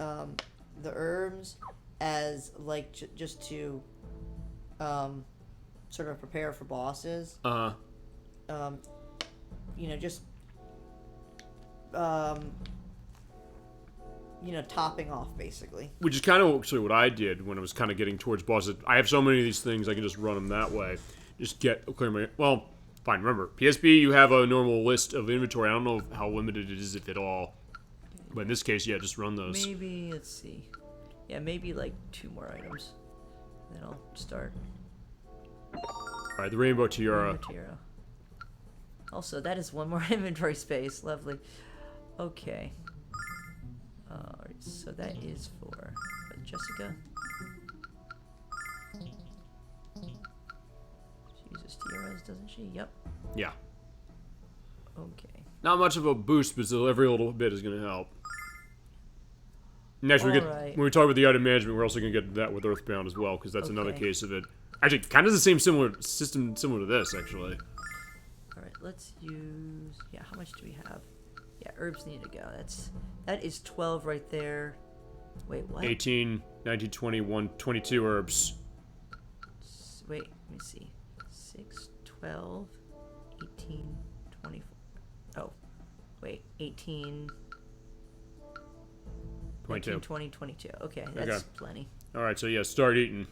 herbs as like just to sort of prepare for bosses. You know, just you know, topping off basically. Which is kind of actually what I did when I was kind of getting towards bosses. I have so many of these things, I can just run them that way. Just clear my... Well, fine, remember, PSP, you have a normal list of inventory. I don't know how limited it is, if at all. But in this case, yeah, just run those. Maybe, let's see. Yeah, maybe like 2 more items. Then I'll start. Alright, the Rainbow Tiara. Also, that is 1 more inventory space. Lovely. Okay. Alright, so that is for Jessica. She uses tiaras, doesn't she? Yep. Yeah. Okay. Not much of a boost, but still every little bit is going to help. Next, when we talk about the item management, we're also going to get that with Earthbound as well, because that's another case of it. Actually, kind of the same similar system, similar to this, actually. Alright, let's use... Yeah, how much do we have? Yeah, herbs need to go. That is 12 right there. Wait, what? 18, 19, 21, 22 herbs. Wait, let me see. 6, 12, 18, 24. Oh, wait, 18... 22. 19, 20, 22. Okay, that's plenty. Alright, so yeah, start eating.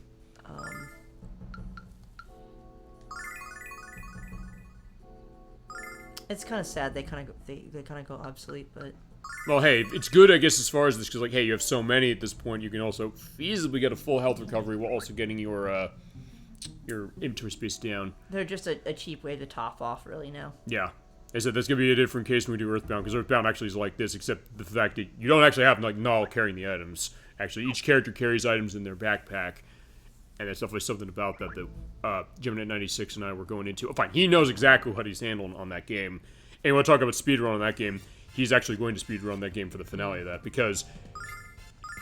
It's kind of sad they kind of go obsolete, but Well, hey, it's good, I guess, as far as this, because, like, hey, you have so many at this point, you can also feasibly get a full health recovery while also getting your inventory space down. they're just a cheap way to top off, really, now. Yeah. I said that's going to be a different case when we do Earthbound, because Earthbound actually is like this, except the fact that you don't actually have, like, Null carrying the items. Actually, each character carries items in their backpack, and that's definitely something about that Gemini 96 and I were going into. Oh, fine, he knows exactly what he's handling on that game. And we'll talk about speedrun on that game. He's actually going to speedrun that game for the finale of that, because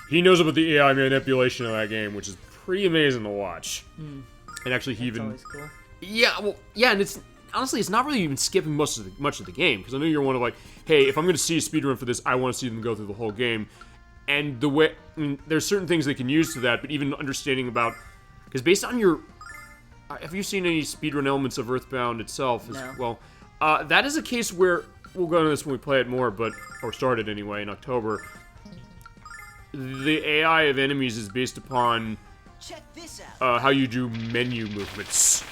he knows about the AI manipulation of that game, which is pretty amazing to watch. And actually, he That's even always cool. yeah, well, yeah, and it's honestly, it's not really even skipping much of the game, because I know you're one of like, hey, if I'm going to see a speedrun for this, I want to see them go through the whole game. And the way, I mean, there's certain things they can use to that, but even understanding about, because based on your, have you seen any speedrun elements of Earthbound itself? No. Well, that is a case where, we'll go into this when we play it more, or start it anyway in October. The AI of enemies is based upon Check this out. how you do menu movements.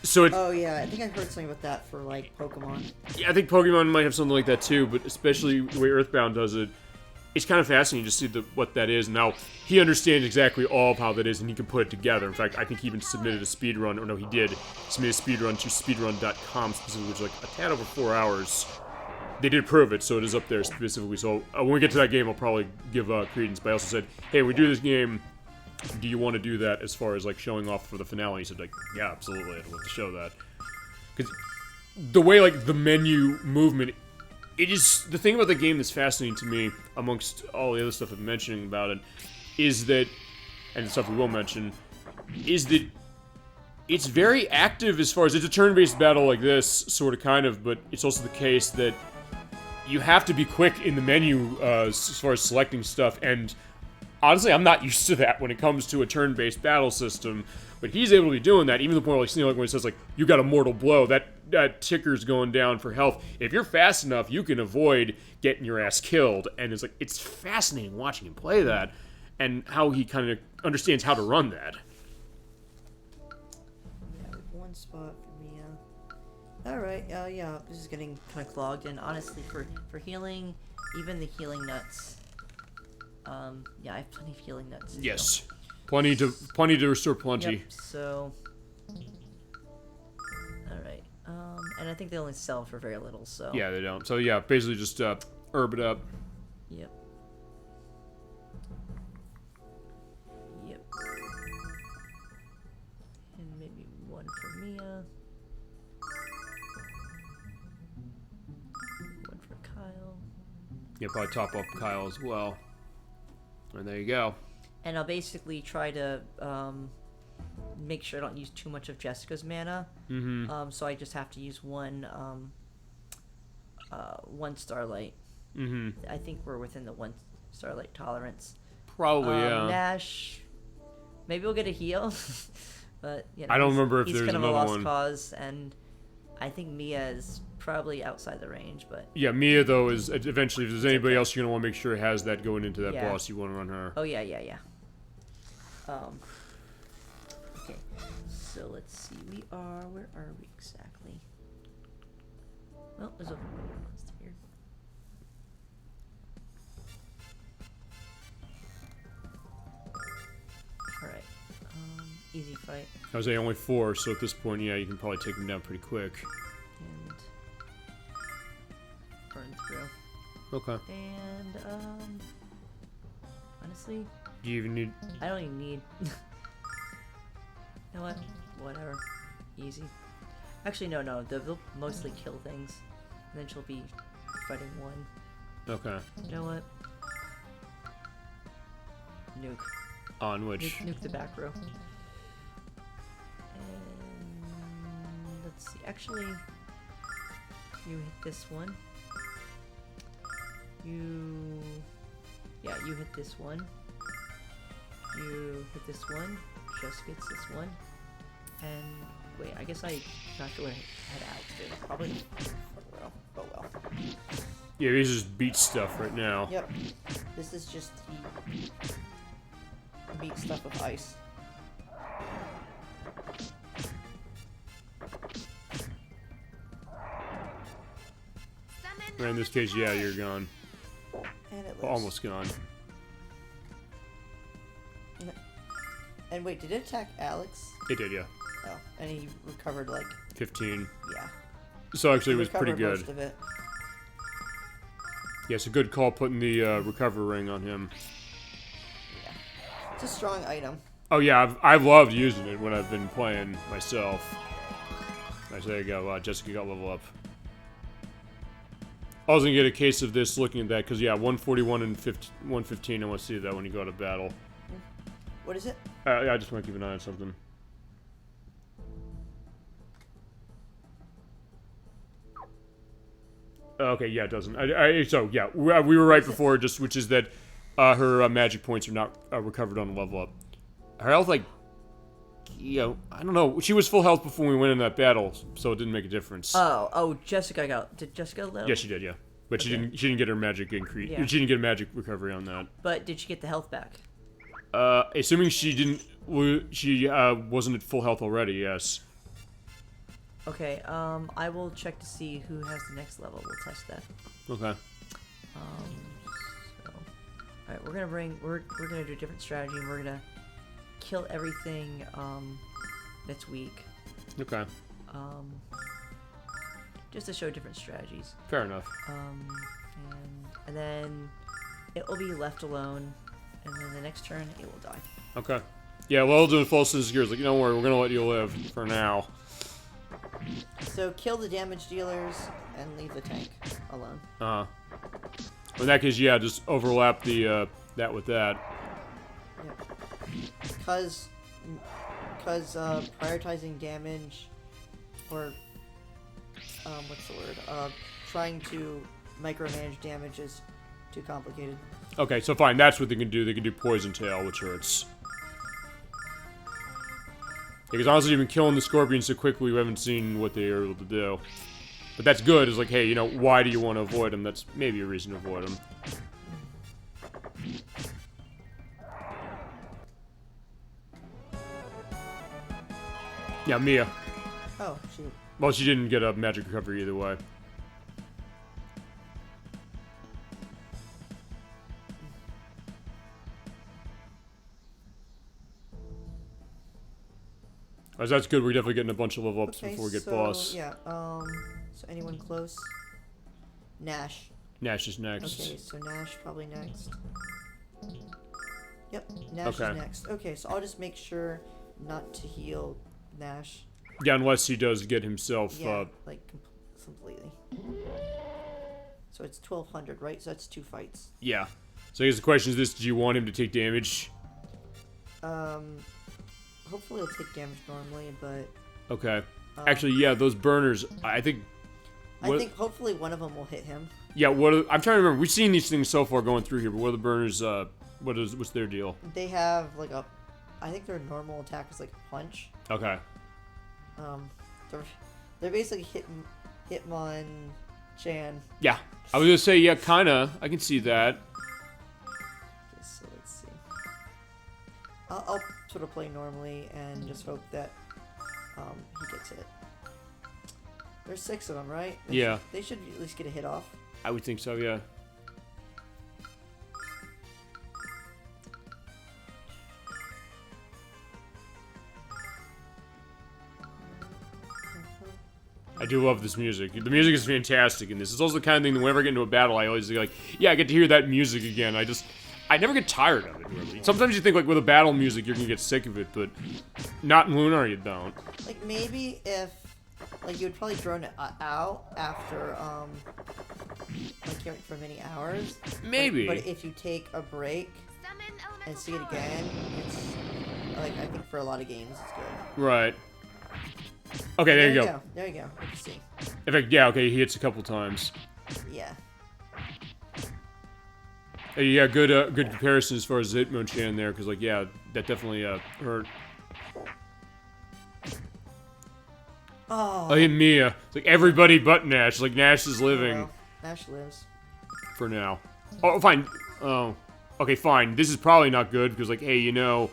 So it, Oh yeah, I think I heard something about that for like Pokemon. yeah, I think Pokemon might have something like that too, but especially the way Earthbound does it, it's kind of fascinating to see what that is. Now, he understands exactly all of how that is, and he can put it together. In fact, I think he even submitted a speedrun, or no, he did submit a speedrun to speedrun.com specifically, which is like a tad over 4 hours. They did prove it, so it is up there specifically. So when we get to that game, I'll probably give credence. But I also said, hey, we do this game, do you want to do that as far as like showing off for the finale? He said like, yeah, absolutely, I'd love to show that. Because the way like the menu movement, it is the thing about the game that's fascinating to me, amongst all the other stuff I'm mentioning about it, is that, and the stuff we will mention, is that it's very active as far as it's a turn-based battle like this, sort of, kind of, but it's also the case that you have to be quick in the menu as far as selecting stuff, and honestly, I'm not used to that when it comes to a turn-based battle system, but he's able to be doing that, even to the point like, like when it says, like, you got a mortal blow, that ticker's going down for health. If you're fast enough, you can avoid getting your ass killed, and it's like, it's fascinating watching him play that, and how he kind of understands how to run that. Yeah, one spot for me. Alright, yeah, this is getting kind of clogged, and honestly, for healing, even the healing nuts, yeah, I have plenty of healing nuts. Yes. Plenty to restore plenty. Yep, so... Alright, and I think they only sell for very little, so... Yeah, they don't. So yeah, basically just herb it up. Yep. Yep. And maybe one for Mia. One for Kyle. Yeah, probably top up Kyle as well. And there you go. And I'll basically try to make sure I don't use too much of Jessica's mana. Mm-hmm. So I just have to use one Starlight. Mm-hmm. I think we're within the one Starlight tolerance. Probably, yeah. Nash, maybe we'll get a heal, but you know, I don't remember if he's there's kind of a another lost one. cause, and I think Mia is probably outside the range, but Yeah, Mia, though, is eventually, if there's anybody else you're going to want to make sure has that going into that Yeah. boss, you want to run her. oh yeah. Okay, so let's see. Where are we exactly? Well, there's a monster here. All right, easy fight. I was saying only 4, so at this point, yeah, you can probably take him down pretty quick. And burn through. Okay. And honestly, Do you even need... I don't even need. You know what? Whatever. Easy. Actually, no. They'll mostly kill things, and then she'll be fighting one. Okay. You know what? Nuke. On which... Nuke the back row. And let's see. Actually, you hit this one. Yeah, you hit this one. You hit this one. Just gets this one. And wait, I guess I not go ahead Alex did. Probably front row. Oh well. Yeah, he's just beat stuff right now. Yep. This is just the beat stuff with ice. Or in this case, yeah, you're gone. And it lives. Almost gone. And wait, did it attack Alex? It did, yeah. Oh, and he recovered like 15. yeah. So actually, it He was pretty recovered good. Most of it. Yeah, it's a good call putting the recover ring on him. Yeah. It's a strong item. Oh yeah, I've loved using it when I've been playing myself. Nice, there you go. Jessica got level up. I was gonna get a case of this looking at that, because, yeah, 141 and 115, I want to see that when you go to battle. What is it? Yeah, I just want to keep an eye on something. Okay, yeah, it doesn't. So, yeah, we were right before, just which is that her magic points are not recovered on the level up. Her health, like, you know, I don't know. She was full health before we went in that battle, so it didn't make a difference. Oh, Jessica got. Did Jessica live? Yeah, she did. Yeah, but Okay. she didn't get her magic increase. Yeah. She didn't get a magic recovery on that. But did she get the health back? Assuming she didn't, she wasn't at full health already. Yes. Okay. I will check to see who has the next level. We'll test that. Okay. So, all right, we're gonna do a different strategy. And we're gonna kill everything that's weak. Okay. Just to show different strategies. Fair enough. And then it will be left alone, and then the next turn it will die. Okay. Yeah, well, doing false sense of gears, like, don't worry, we're gonna let you live for now. So kill the damage dealers and leave the tank alone. In that case, yeah, just overlap the that with that. Yeah. Because prioritizing damage, or what's the word? Trying to micromanage damage is too complicated. Okay, so fine, that's what they can do. They can do poison tail, which hurts. Because honestly, you've been killing the scorpions so quickly, we haven't seen what they are able to do. But that's good. It's like, hey, you know, why do you want to avoid them? That's maybe a reason to avoid them. Yeah, Mia. Oh, shoot. Well, she didn't get a magic recovery either way. As that's good, we're definitely getting a bunch of level ups before we get boss. Yeah, so anyone close? Nash. Nash is next. Okay, so Nash probably next. Yep, Nash is next. Okay, so I'll just make sure not to heal Nash. Yeah, unless he does get himself. Yeah, like completely. So it's 1200, right? So that's 2 fights. Yeah. So I guess the question is this: do you want him to take damage? Hopefully he'll take damage normally, but. Okay. Actually, yeah, those burners. I think hopefully one of them will hit him. Yeah. I'm trying to remember. We've seen these things so far going through here, but what are the burners? What's their deal? They have like I think their normal attack is like a punch. Okay. They're basically Hitmon Chan. Yeah. I was gonna say, yeah, kinda. I can see that. Okay, so let's see. I'll sort of play normally and just hope that he gets hit. There's 6 of them, right? They should at least get a hit off. I would think so, yeah. I do love this music. The music is fantastic in this. It's also the kind of thing that whenever I get into a battle, I always like, yeah, I get to hear that music again. I never get tired of it, really. Sometimes you think, like, with a battle music, you're gonna get sick of it, but not in Lunar, you don't. Like, maybe if, like, you would probably drone it out after, like, hearing it for many hours. Maybe. But if you take a break and see it again, it's, like, I think for a lot of games, it's good. Right. Okay, there you go. There you go. You can see. In fact, yeah, okay, he hits a couple times. Yeah. Yeah, good comparison as far as Hitmonchan there, because, like, yeah, that definitely hurt. Oh, and Mia. It's like everybody but Nash. Like, Nash is living. Well, Nash lives. For now. Oh, fine. Oh. Okay, fine. This is probably not good, because, like, hey, you know...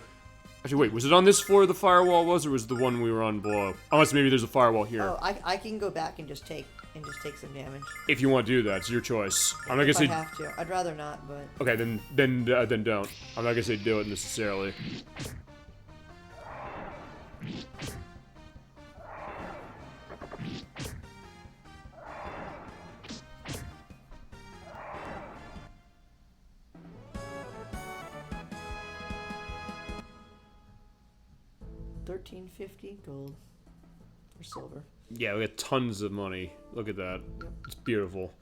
Actually, wait, was it on this floor the firewall was, or was it the one we were on below? Unless maybe there's a firewall here. Oh, I can go back and just take some damage. If you want to do that, it's your choice. I'm not gonna say. I have to. I'd rather not, but. Okay, then don't. I'm not gonna say do it necessarily. $13.50 gold or silver. Yeah, we got tons of money. Look at that. Yep. It's beautiful.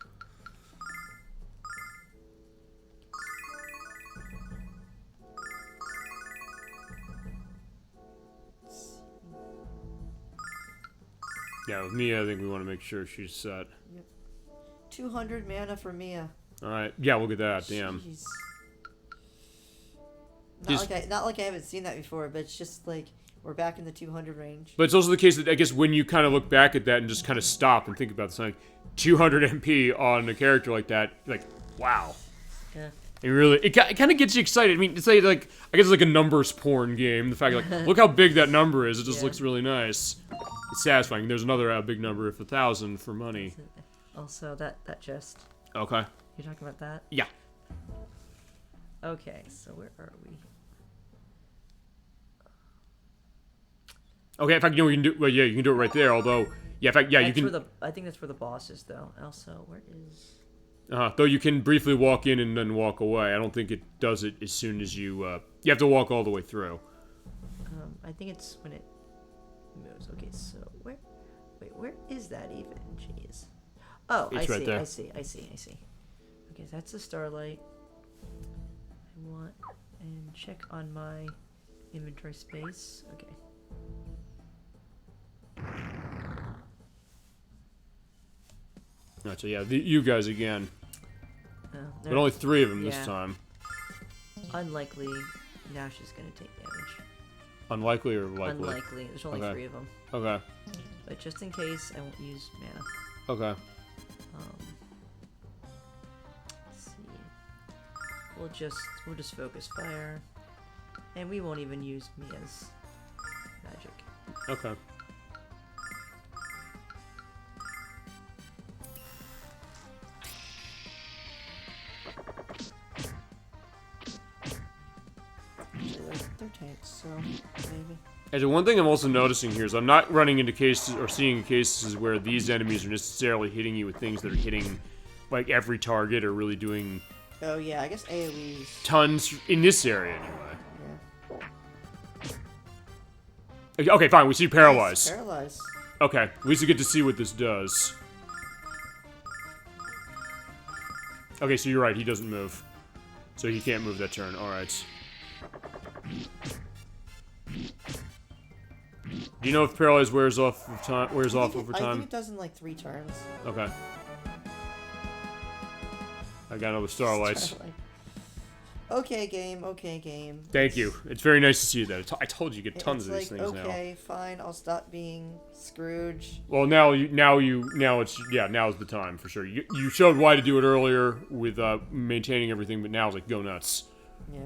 Yeah, with Mia, I think we want to make sure she's set. Yep. 200 mana for Mia. All right. Yeah, we'll get that. Damn. Jeez. Just- Not like I haven't seen that before, but it's just like we're back in the 200 range. But it's also the case that I guess when you kind of look back at that and just kind of stop and think about something, 200 MP on a character like that, like, wow. Yeah. It kind of gets you excited. I mean, it's like I guess it's like a numbers porn game. The fact like, look how big that number is. It just looks really nice. It's satisfying. There's another big number, if 1,000 for money. Also, that chest. Okay. You're talking about that? Yeah. Okay, so where are we? Okay. In fact, you know, we can do. Well, yeah, you can do it right there. Although, yeah, in fact, yeah, That's you can. I think that's where the boss is, though. Also, where is? Though you can briefly walk in and then walk away. I don't think it does it as soon as you. You have to walk all the way through. I think it's when it moves. Okay, so where? Wait, where is that even? Jeez. Oh, It's right there. I see. Okay, that's the starlight. I want and check on my inventory space. Okay. Alright, so yeah, you guys again. But They're only 3 of them this yeah. time. unlikely Nash is gonna take damage. Unlikely or likely? Unlikely. There's only Okay. 3 of them. Okay. But just in case, I won't use mana. Okay. Let's see. We'll just focus fire, and we won't even use Mia's magic. Okay. They're tanks, so maybe. Actually, one thing I'm also noticing here is I'm not running into cases or seeing cases where these enemies are necessarily hitting you with things that are hitting like every target or really doing Oh yeah, I guess AoE's. tons in this area anyway. Yeah. Okay, fine. We see paralyze. Nice, paralyze. Okay, at least we get to see what this does. Okay, so you're right. He doesn't move, so he can't move that turn. All right. Do you know if paralyze wears off of time? Wears off over I time? think it does in like 3 turns. Okay. I got another starlights. Starlight. Okay, game. Okay, game. Thank you. It's very nice to see that. I told you, you get tons It's of these like, things now. okay, fine. I'll stop being Scrooge. Well, now is the time for sure. You showed why to do it earlier with maintaining everything, but now it's like go nuts. Yeah.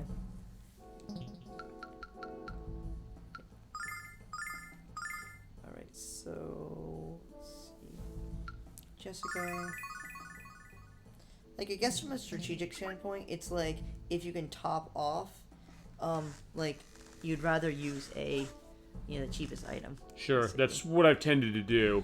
Alright, so let's see. Jessica. Like, I guess from a strategic standpoint, it's like if you can top off, like you'd rather use the cheapest item. Sure, basically. that's what I've tended to do.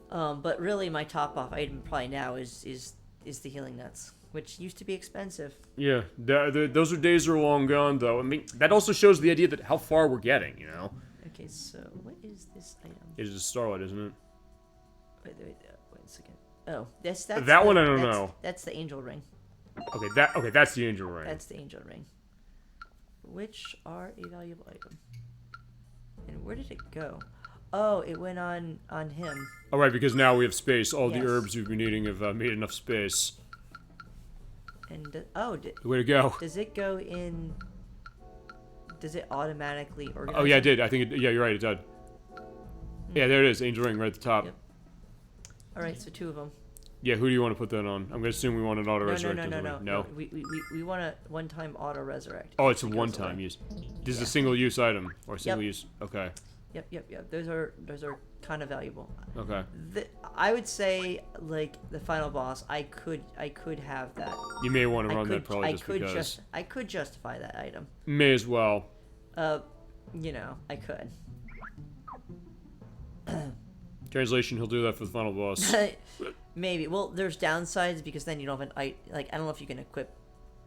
But really, my top off item probably now is the healing nuts, which used to be expensive. Yeah, those days are long gone, though. I mean, that also shows the idea that how far we're getting, you know? Okay, so what is this item? It is a starlight, isn't it? Wait a second. Oh, that's That one I don't know. That's the angel ring. Okay, that's the angel ring. That's the angel ring. Which are a valuable item. And where did it go? Oh, it went on him. All right, because now we have space. All Yes. the herbs we've been eating have made enough space. And Way to go. does it go in? Does it automatically organize? Oh yeah, it did. I think yeah, you're right. It did. Yeah, there it is. Angel ring right at the top. Yep. All right, so 2 of them. Yeah, who do you want to put that on? I'm gonna assume we want an auto resurrect. No. No. We want a one-time auto resurrect. Oh, it's a It goes one-time away. use. This is a single-use item or single use. Okay. Yep. Those are kind of valuable. Okay. I would say like the final boss. I could have that. You may want to I run could, that probably I just could because. I could justify that item. May as well. I could. Translation: he'll do that for the final boss. Maybe. Well, there's downsides because then you don't have an I don't know if you can equip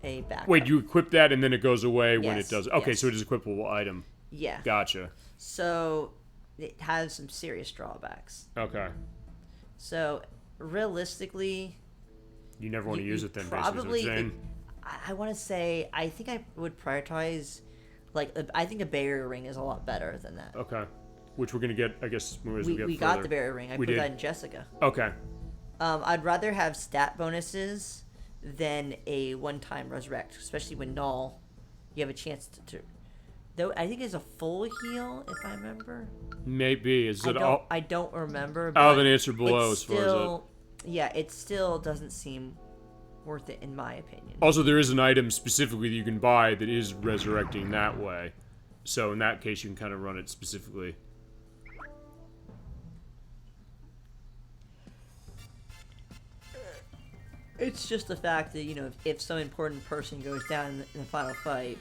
a back. Wait, you equip that and then it goes away when it Yes, does. Okay, yes. so it is equipable item. Yeah. Gotcha. So it has some serious drawbacks. Okay. So realistically, You never want to use it then. probably. Basically, I want to say I think I would prioritize. Like I think a barrier ring is a lot better than that. okay. which we're gonna get, I guess, as we get we got the barrier ring. I put that in Jessica. Okay. I'd rather have stat bonuses than a one-time resurrect, especially when null. You have a chance to though I think it's a full heal, if I remember. Maybe. I don't remember. I'll have an answer below as far as it. Yeah, it still doesn't seem worth it in my opinion. Also, there is an item specifically that you can buy that is resurrecting that way. So in that case, you can kind of run it specifically. It's just the fact that, you know, if some important person goes down in the final fight,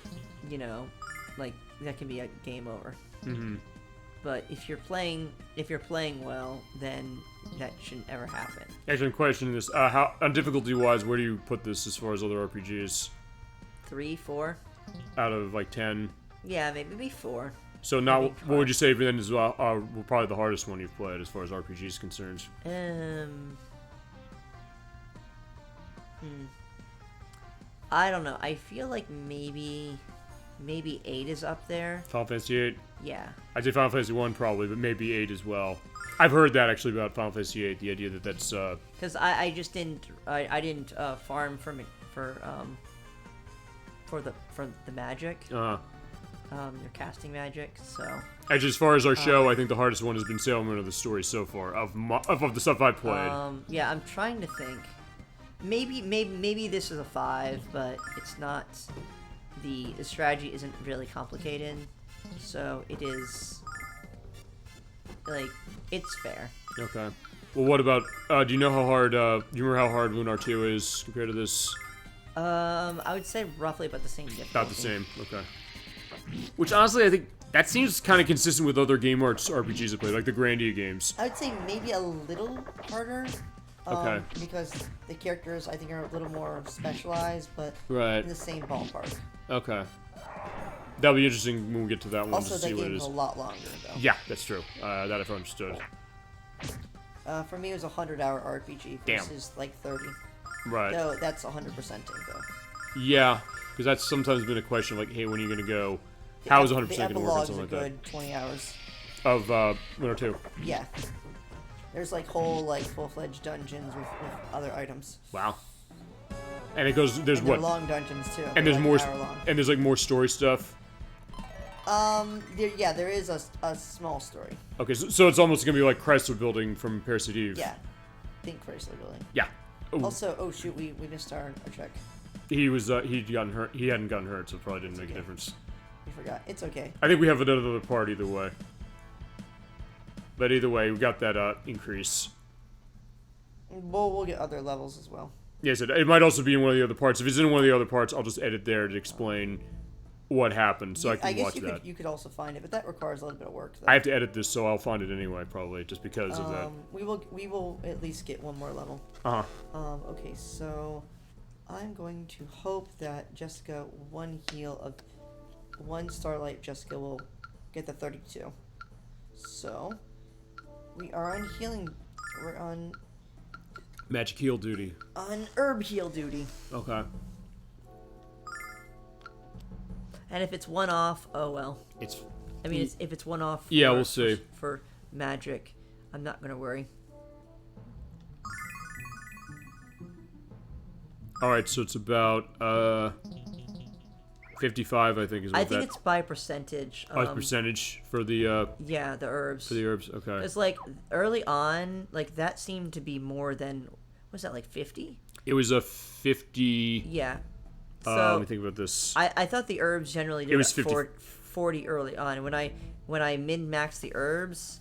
you know, like, that can be a game over. Mm-hmm. But if you're playing well, then that shouldn't ever happen. Actually, I'm questioning this. How, on difficulty-wise, where do you put this as far as other RPGs? 3, 4? Out of, like, 10? Yeah, maybe 4. So now, what would you say then is probably the hardest one you've played as far as RPG is concerned? I don't know. I feel like maybe 8 is up there. Final Fantasy 8? Yeah. I'd say Final Fantasy 1 probably, but maybe 8 as well. I've heard that actually about Final Fantasy 8, the idea that that's because I just didn't farm for the magic. Your casting magic, so. Actually, as far as our show, I think the hardest one has been Sailorman of the Story so far of the stuff I've played. Yeah, I'm trying to think. Maybe this is a 5, but it's not. The strategy isn't really complicated, so it is. Like, it's fair. Okay. Well, what about? Do you know how hard? Do you remember how hard Lunar 2 is compared to this? I would say roughly about the same difficulty. About the same. Okay. Which honestly, I think that seems kind of consistent with other Game Arts RPGs I played, like the Grandia games. I would say maybe a little harder. Okay. Because the characters, I think, are a little more specialized, but right. in the same ballpark. Okay. That'll be interesting when we get to that one Also, to see what it is. Also, that game's a lot longer, though. Yeah, that's true. That I've understood. For me, it was a 100-hour RPG versus, like, 30. Right. So that's 100%ing, though. Yeah, because that's sometimes been a question of, like, hey, when are you going to go? How is 100% going to work on something like that? The epilogues are good 20 hours. Of Lunar 2? Yeah. There's, like, whole, like, full-fledged dungeons with other items. Wow. And it goes, there's and what? Long dungeons, too. And there's like more, and there's, like, more story stuff? There is a small story. Okay, so it's almost going to be like Chrysler Building from Parasite Eve. Yeah. Think Chrysler Building. Yeah. Ooh. Also, oh shoot, we missed our check. He hadn't gotten hurt, so it probably didn't make a difference. We forgot. It's okay. I think we have another part either way. But either way, we got that increase. We'll get other levels as well. Yes, it might also be in one of the other parts. If it's in one of the other parts, I'll just edit there to explain what happened, so I can watch that. You could also find it, but that requires a little bit of work. Though. I have to edit this, so I'll find it anyway, probably, just because of that. We will at least get one more level. Okay, so I'm going to hope that Jessica, one Starlight Jessica will get the 32. So we are on healing. We're on Magic heal duty. On herb heal duty. Okay. And if it's one off, oh well. If it's one off. Yeah, we'll see. For magic, I'm not gonna worry. All right, so it's about 55, I think is what I think it's by percentage. By percentage for the yeah, the herbs. For the herbs, okay. It's like early on, like that seemed to be more than, was that like 50? It was a 50. Yeah. So let me think about this. I thought the herbs generally did 40 early on. When I min-maxed the herbs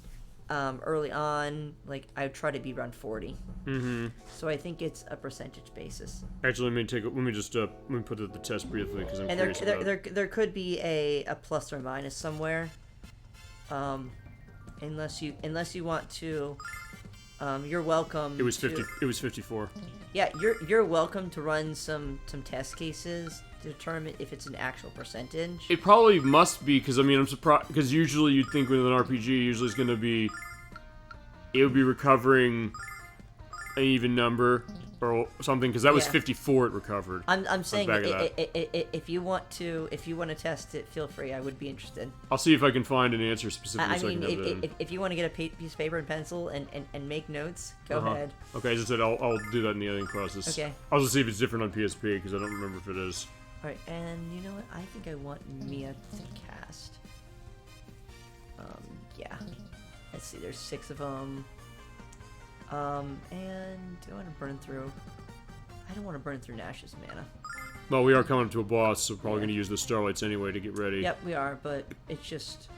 early on, like I would try to be around 40. Mm-hmm. So I think it's a percentage basis. Actually, let me put it to the test briefly because I'm curious about it. There could be a plus or minus somewhere. Unless you want to. You're welcome. It was 50. It was 54. Yeah, you're welcome to run some test cases to determine if it's an actual percentage. It probably must be because I'm surprised because usually you'd think with an RPG, usually it's gonna be, it would be recovering an even number or something? Because that was Yeah. 54 it recovered. I'm saying back of if you want to test it, feel free. I would be interested. I'll see if I can find an answer specifically. I so mean, I can have it in. if you want to get a piece of paper and pencil and make notes, go ahead. Okay, as I said, I'll do that in the editing process. Okay. I'll just see if it's different on PSP because I don't remember if it is. All right, and you know what? I think I want Mia to cast. Yeah. Let's see. There's 6 of them. And do I want to burn through? I don't want to burn through Nash's mana. Well, we are coming up to a boss, so probably Yeah. going to use the Starlights anyway to get ready. Yep, we are, but it's just...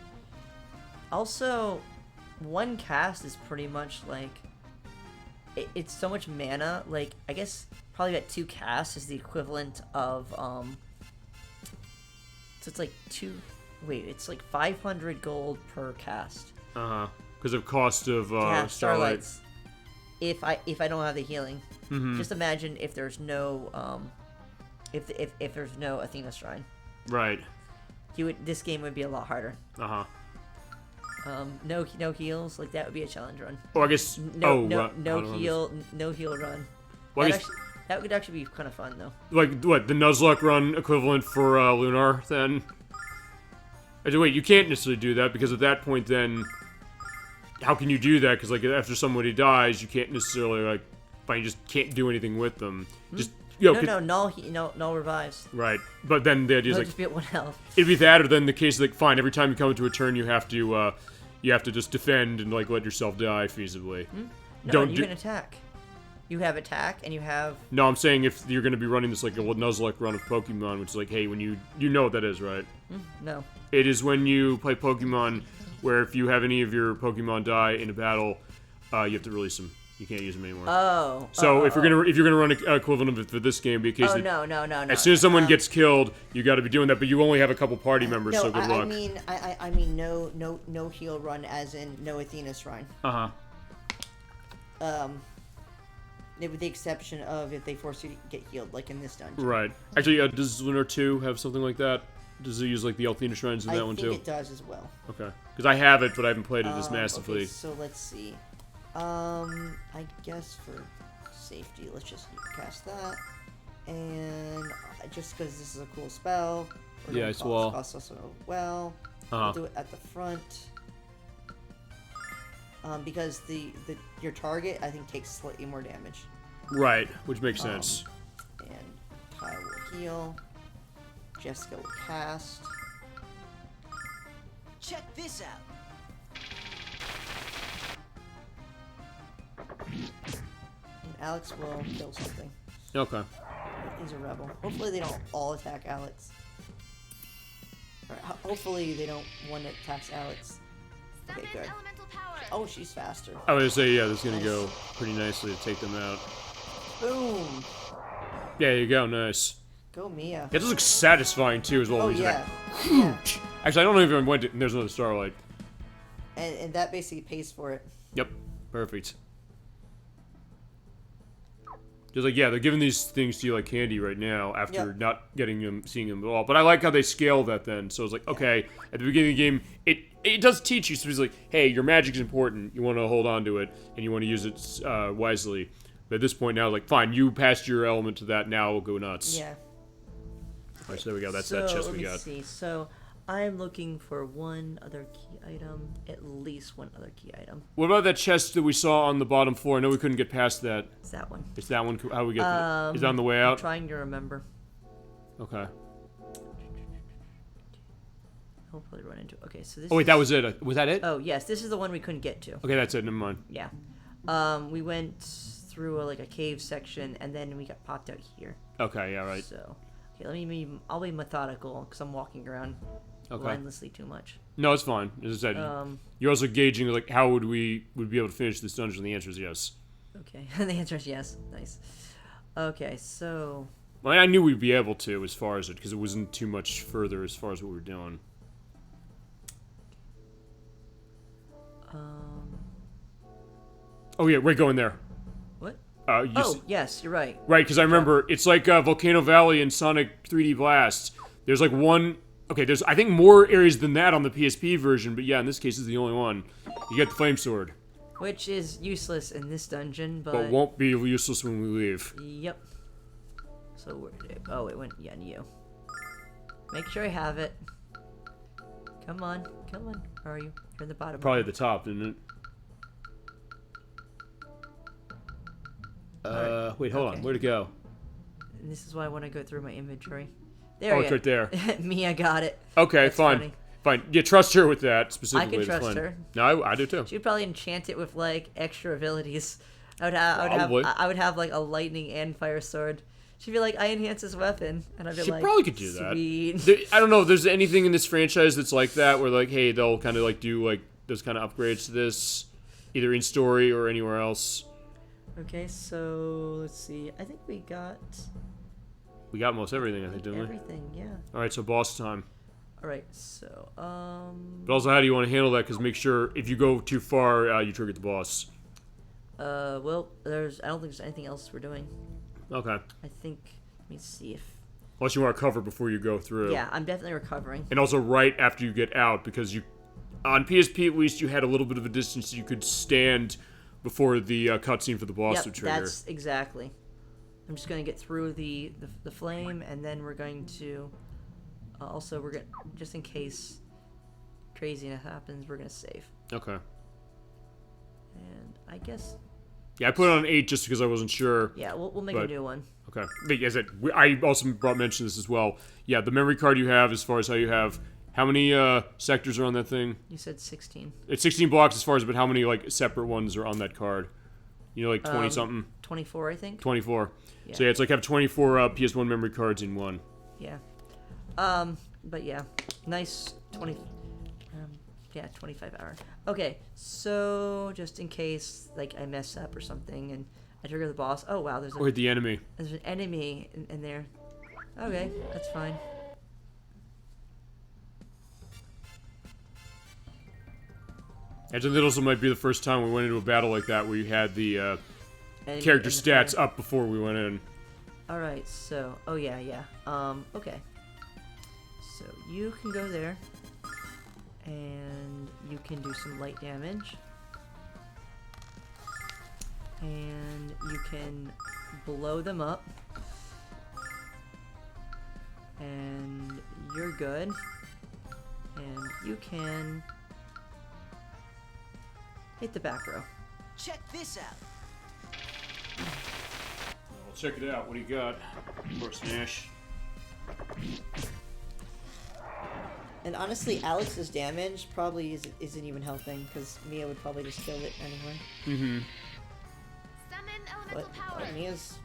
Also, one cast is pretty much like... It's so much mana, like, I guess probably about 2 casts is the equivalent of, So it's like it's like 500 gold per cast. Uh-huh. Because of cost of To have Starlight. Starlights. If I don't have the healing. Just imagine if there's no, if there's no Athena Shrine. Right. This game would be a lot harder. Uh-huh. No heals, like that would be a challenge run. Oh, I guess... No heal run. Well, I That guess, that would actually be kind of fun though. like, what, the Nuzlocke run equivalent for Lunar, then? Wait, you can't necessarily do that, because at that point, then... How can you do that? Because, like, after somebody dies, you can't necessarily, like... Fine, you just can't do anything with them. Just, you know... No revives. Right. But then the idea is, They'll like... just be at 1 health. It'd be that, or then the case, like, fine, every time you come into a turn, you have to just defend and, like, let yourself die feasibly. No, you can attack. You have attack, and you have... No, I'm saying if you're going to be running this, like, a Nuzlocke run of Pokemon, which is like, hey, when you know what that is, right? No. It is when you play Pokemon, where if you have any of your Pokemon die in a battle, you have to release them. You can't use them anymore. Oh. So if you're gonna run an equivalent of it for this game, be a case that no. as soon as someone gets killed, you got to be doing that. But you only have a couple party members, so good luck. I mean no heal run as in no Athena Shrine. With the exception of if they force you to get healed, like in this dungeon. Right. Actually, does Lunar 2 have something like that? Does it use like the Athena Shrines in that one too? I think it does as well. Okay. Because I have it, but I haven't played it as massively. Okay, so let's see. I guess for safety, let's just cast that. And just because this is a cool spell. Yeah, it's well. Costs us well. We'll do it at the front. Because your target, I think, takes slightly more damage. Right, which makes sense. And Ty will heal. Jessica will cast. Check this out. And Alex will kill something. Okay. He's a rebel. Hopefully they don't all attack Alex. Or hopefully they don't one that attacks Alex. Okay, good. Oh, she's faster. I was gonna say, yeah, this is gonna go pretty nicely to take them out. Boom! Yeah, there you go, nice. Go Mia. It does look satisfying too, as well. Oh He's yeah. like, yeah. Actually, I don't know if I went to, and there's another Starlight. And that basically pays for it. Yep, perfect. Just like, yeah, they're giving these things to you like candy right now after not seeing them at all. But I like how they scale that then. So it's like, okay, at the beginning of the game, it does teach you. So it's like, hey, your magic's important. You want to hold on to it, and you want to use it wisely. But at this point now, like, fine, you passed your element to that. Now we'll go nuts. Yeah. All right, so there we go. That's that chest we got. Let me see. So I'm looking for one other key item, at least one other key item. What about that chest that we saw on the bottom floor? I know we couldn't get past that. It's that one. It's that one. How we get? Is that on the way out? I'm trying to remember. Okay. I'll probably run into it. Okay, so this. Oh wait, that was it. Was that it? Oh yes, this is the one we couldn't get to. Okay, that's it. Never mind. Yeah. We went through a cave section, and then we got popped out here. Okay. Yeah. Right. So, okay, I'll be methodical because I'm walking around mindlessly too much. No, it's fine. As I said, you're also gauging like how would we be able to finish this dungeon. The answer is yes. Okay, the answer is yes. Nice. Okay, so. Well, I knew we'd be able to as far as it because it wasn't too much further as far as what we were doing. Oh yeah, we're going there. What? Yes, you're right. Right, because I remember it's like Volcano Valley and Sonic 3D Blast. There's like one. Okay, there's I think more areas than that on the PSP version, but yeah, in this case, it's the only one. You get the flame sword. Which is useless in this dungeon, But won't be useless when we leave. Yep. So where did it? Oh, it went. Yeah, to you. Make sure I have it. Come on, come on. Where are you? You're in the bottom. Probably at the top, isn't it? Alright. Wait, hold on. Where'd it go? And this is why I want to go through my inventory. There. Oh, it's right there. Mia got it. Okay, That's fine. funny. Fine. Yeah, trust her with that specifically. I can That's trust fine. her. No, I do too. She'd probably enchant it with like extra abilities. I would have like a lightning and fire sword. She'd be like, I enhance this weapon, and I'd be She like, probably could do Sweet. that. I don't know if there's anything in this franchise that's like that, where like, hey, they'll kind of like do like those kind of upgrades to this, either in story or anywhere else. Okay, so let's see. I think we got most everything, I think, didn't we? everything. Yeah. All right, so boss time. All right, so But also, how do you want to handle that? Because make sure if you go too far, you trigger the boss. well, I don't think there's anything else we're doing. Okay. I think. Let me see if. Unless you want to cover before you go through. Yeah, I'm definitely recovering. And also right after you get out, because you, on PSP at least, you had a little bit of a distance you could stand before the cutscene for the boss to trigger. That's exactly. I'm just gonna get through the flame, and then we're going to. Also, we're gonna, just in case craziness happens, we're gonna save. Okay. And I guess. Yeah, I put it on 8 just because I wasn't sure. Yeah, we'll make a new one. Okay. But as I also mentioned this as well. Yeah, the memory card you have, as far as how you have, how many sectors are on that thing? You said 16. It's 16 blocks as far as, but how many like separate ones are on that card? You know, like 20 something. 24, I think. 24. Yeah. So yeah, it's like have 24 PS1 memory cards in one. Yeah. But yeah, nice 20. Yeah, 25 hour. Okay, so just in case like I mess up or something and I trigger the boss. Oh wow, there's Or hit the enemy. an enemy in there. Okay, that's fine. Actually, that also might be the first time we went into a battle like that where you had the Enemy character in the stats fire. up before we went in. All right, so oh yeah. Okay. So you can go there, and you can do some light damage, and you can blow them up, and you're good, and you can hit the back row. Check this out. Well, check it out. What do you got? Of course, Nash. And honestly, Alex's damage probably isn't even helping, because Mia would probably just kill it anyway. Mm-hmm. Summon elemental But power. Mia's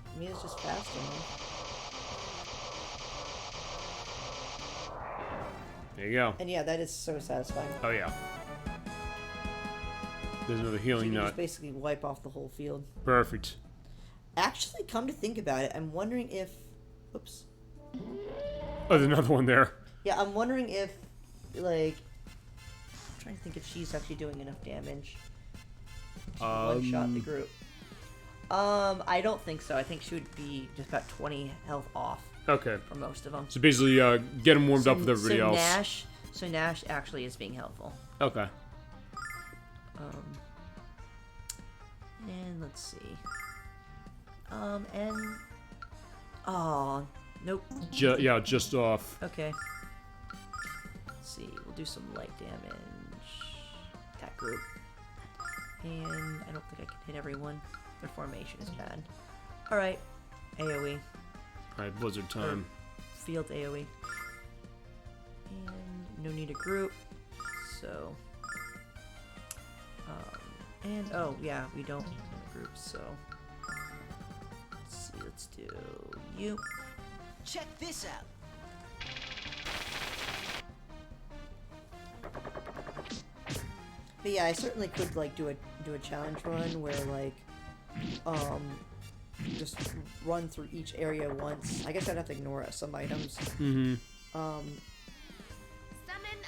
just faster. There you go. And yeah, that is so satisfying. Oh yeah. There's another So healing you can nut. just basically wipe off the whole field. Perfect. Actually, come to think about it, I'm wondering if... Oops. Oh, there's another one there. Yeah, I'm wondering if, like... I'm trying to think if she's actually doing enough damage to one-shot the group. I don't think so. I think she would be just about 20 health off Okay. for most of them. So basically, get them warmed up with everybody else. So Nash actually is being helpful. Okay. And let's see. And... Oh, nope. Yeah, just off. Okay. Let's see. We'll do some light damage. That group. And I don't think I can hit everyone. Their formation is bad. Alright. AoE. Alright, Blizzard time. Field AoE. And no need a group. So... and, oh, yeah, we don't need a group, so... Let's see, let's do you. Check this out. But yeah, I certainly could like do a challenge run where like just run through each area once. I guess I'd have to ignore some items. Mm-hmm. Summon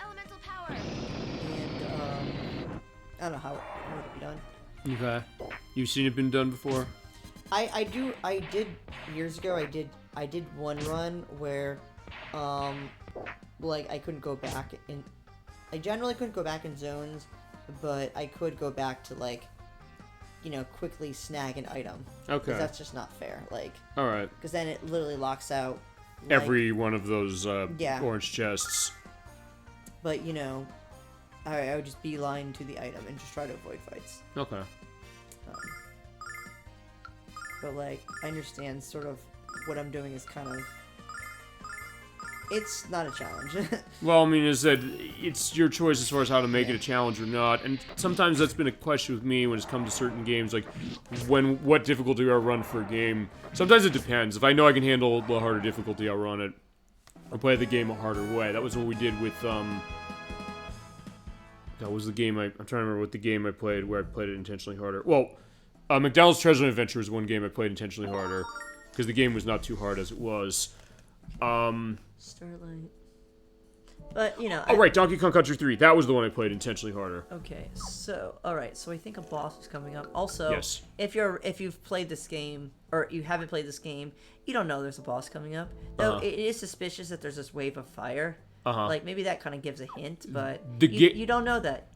elemental power. And I don't know how it would be done. Okay. You've seen it been done before? I did years ago. I did one run where like I couldn't go back in. I generally couldn't go back in zones, but I could go back to like you know, quickly snag an item. Okay. 'Cause that's just not fair. Like, All right. because then it literally locks out like, Every one of those Yeah. orange chests. But you know, I would just beeline to the item and just try to avoid fights. Okay. But like, I understand sort of what I'm doing is kind of. It's not a challenge. Well, I mean, is that it's your choice as far as how to make it a challenge or not, and sometimes that's been a question with me when it's come to certain games, like what difficulty do I run for a game. Sometimes it depends. If I know I can handle the harder difficulty, I'll run it. I'll play the game a harder way. That was what we did with that was the game I'm trying to remember what the game I played where I played it intentionally harder. Well, McDonald's Treasure Adventure was one game I played intentionally harder because the game was not too hard as it was. Starlight. But, you know... Oh, right, Donkey Kong Country 3. That was the one I played intentionally harder. Okay, so... Alright, so I think a boss is coming up. Also, Yes. if you've played this game, or you haven't played this game, you don't know there's a boss coming up. Though it is suspicious that there's this wave of fire. Like, maybe that kind of gives a hint, but you don't know that.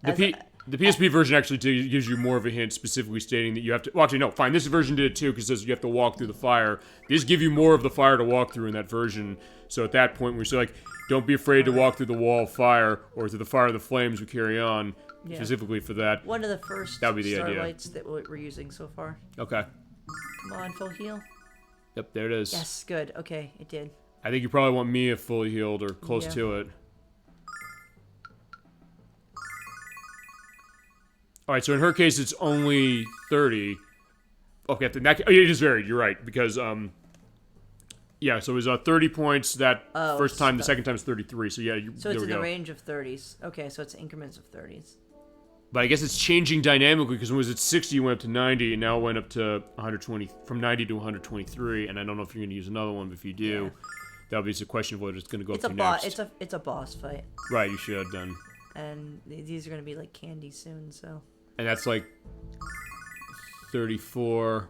The PSP version actually gives you more of a hint, specifically stating that you have to... Well, actually, no, fine. This version did it too, because it says you have to walk through the fire. These give you more of the fire to walk through in that version. So at that point, we say, like, don't be afraid to walk through the wall of fire, or through the fire of the flames, we carry on, specifically for that. One of the first That would be the Starlights that we're using so far. Okay. Come on, full heal. Yep, there it is. Yes, good. Okay, it did. I think you probably want Mia fully healed, or close to it. Alright, so in her case, it's only 30. Okay, it is varied, you're right, because, yeah, so it was 30 points that first time, the second time is 33, so yeah, so it's in the range of 30s. Okay, so it's increments of 30s. But I guess it's changing dynamically, because when it was at 60, you went up to 90, and now it went up to 120, from 90 to 123, and I don't know if you're going to use another one, but if you do, that'll be just a question of whether it's going to go up to next. It's a boss fight. Right, you should, then. And these are going to be, like, candy soon, so... And that's like 34.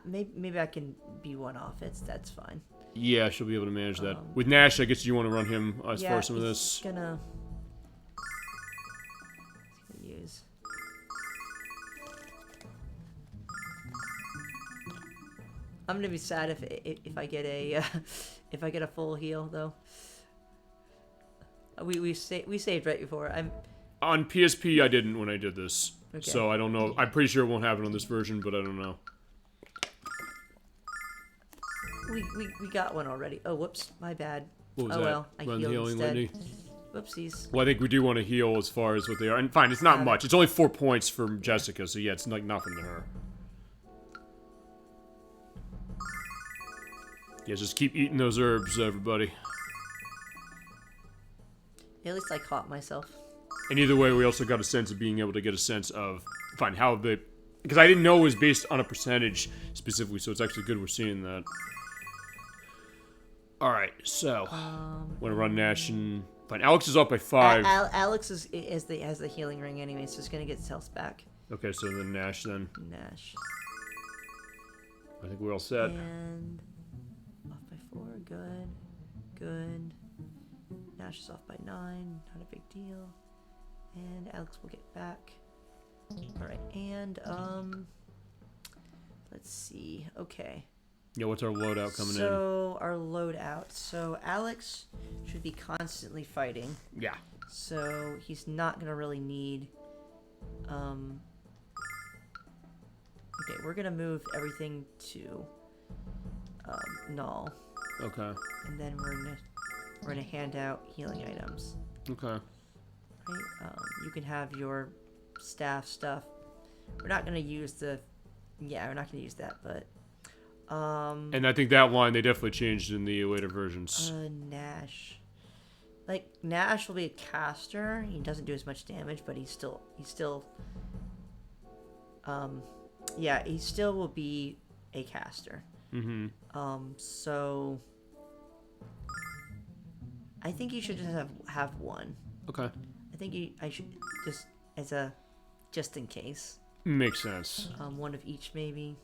Maybe I can be one off. That's fine. Yeah, she'll be able to manage that. With Nash, I guess you want to run him as far as some of this. He's gonna use. I'm gonna be sad if I get a if I get a full heal though. We saved right before. On PSP, I didn't when I did this, okay. So I don't know. I'm pretty sure it won't happen on this version, but I don't know. We got one already. Oh, whoops, my bad. What was oh that? Well, I Run healed healing, instead. Lindy? Whoopsies. Well, I think we do want to heal as far as what they are, and fine, it's not much. It's only 4 points for Jessica, so yeah, it's like nothing to her. Yeah, just keep eating those herbs, everybody. At least I caught myself. And either way, we also got a sense of being able to get a sense of, fine, how the... Because I didn't know it was based on a percentage specifically, so it's actually good we're seeing that. Alright, so... want to run Nash and... Fine, Alex is up by 5. Alex has the healing ring anyway, so it's going to get his health back. Okay, so then Nash then. Nash. I think we're all set. And... off by 4, good. Good. Nash is off by 9, not a big deal. And Alex will get back. Alright, and, let's see. Okay. Yeah, what's our loadout coming in? So, our loadout. So, Alex should be constantly fighting. Yeah. So, he's not gonna really need, okay, we're gonna move everything to, null. Okay. And then we're gonna hand out healing items. Okay. Right? You can have your staff stuff. We're not gonna use the... Yeah, we're not gonna use that, but... and I think that line, they definitely changed in the later versions. Nash. Like, Nash will be a caster. He doesn't do as much damage, but he's still... yeah, he still will be a caster. Mm-hmm. So... I think you should just have one. Okay. I think I should just in case. Makes sense. One of each maybe,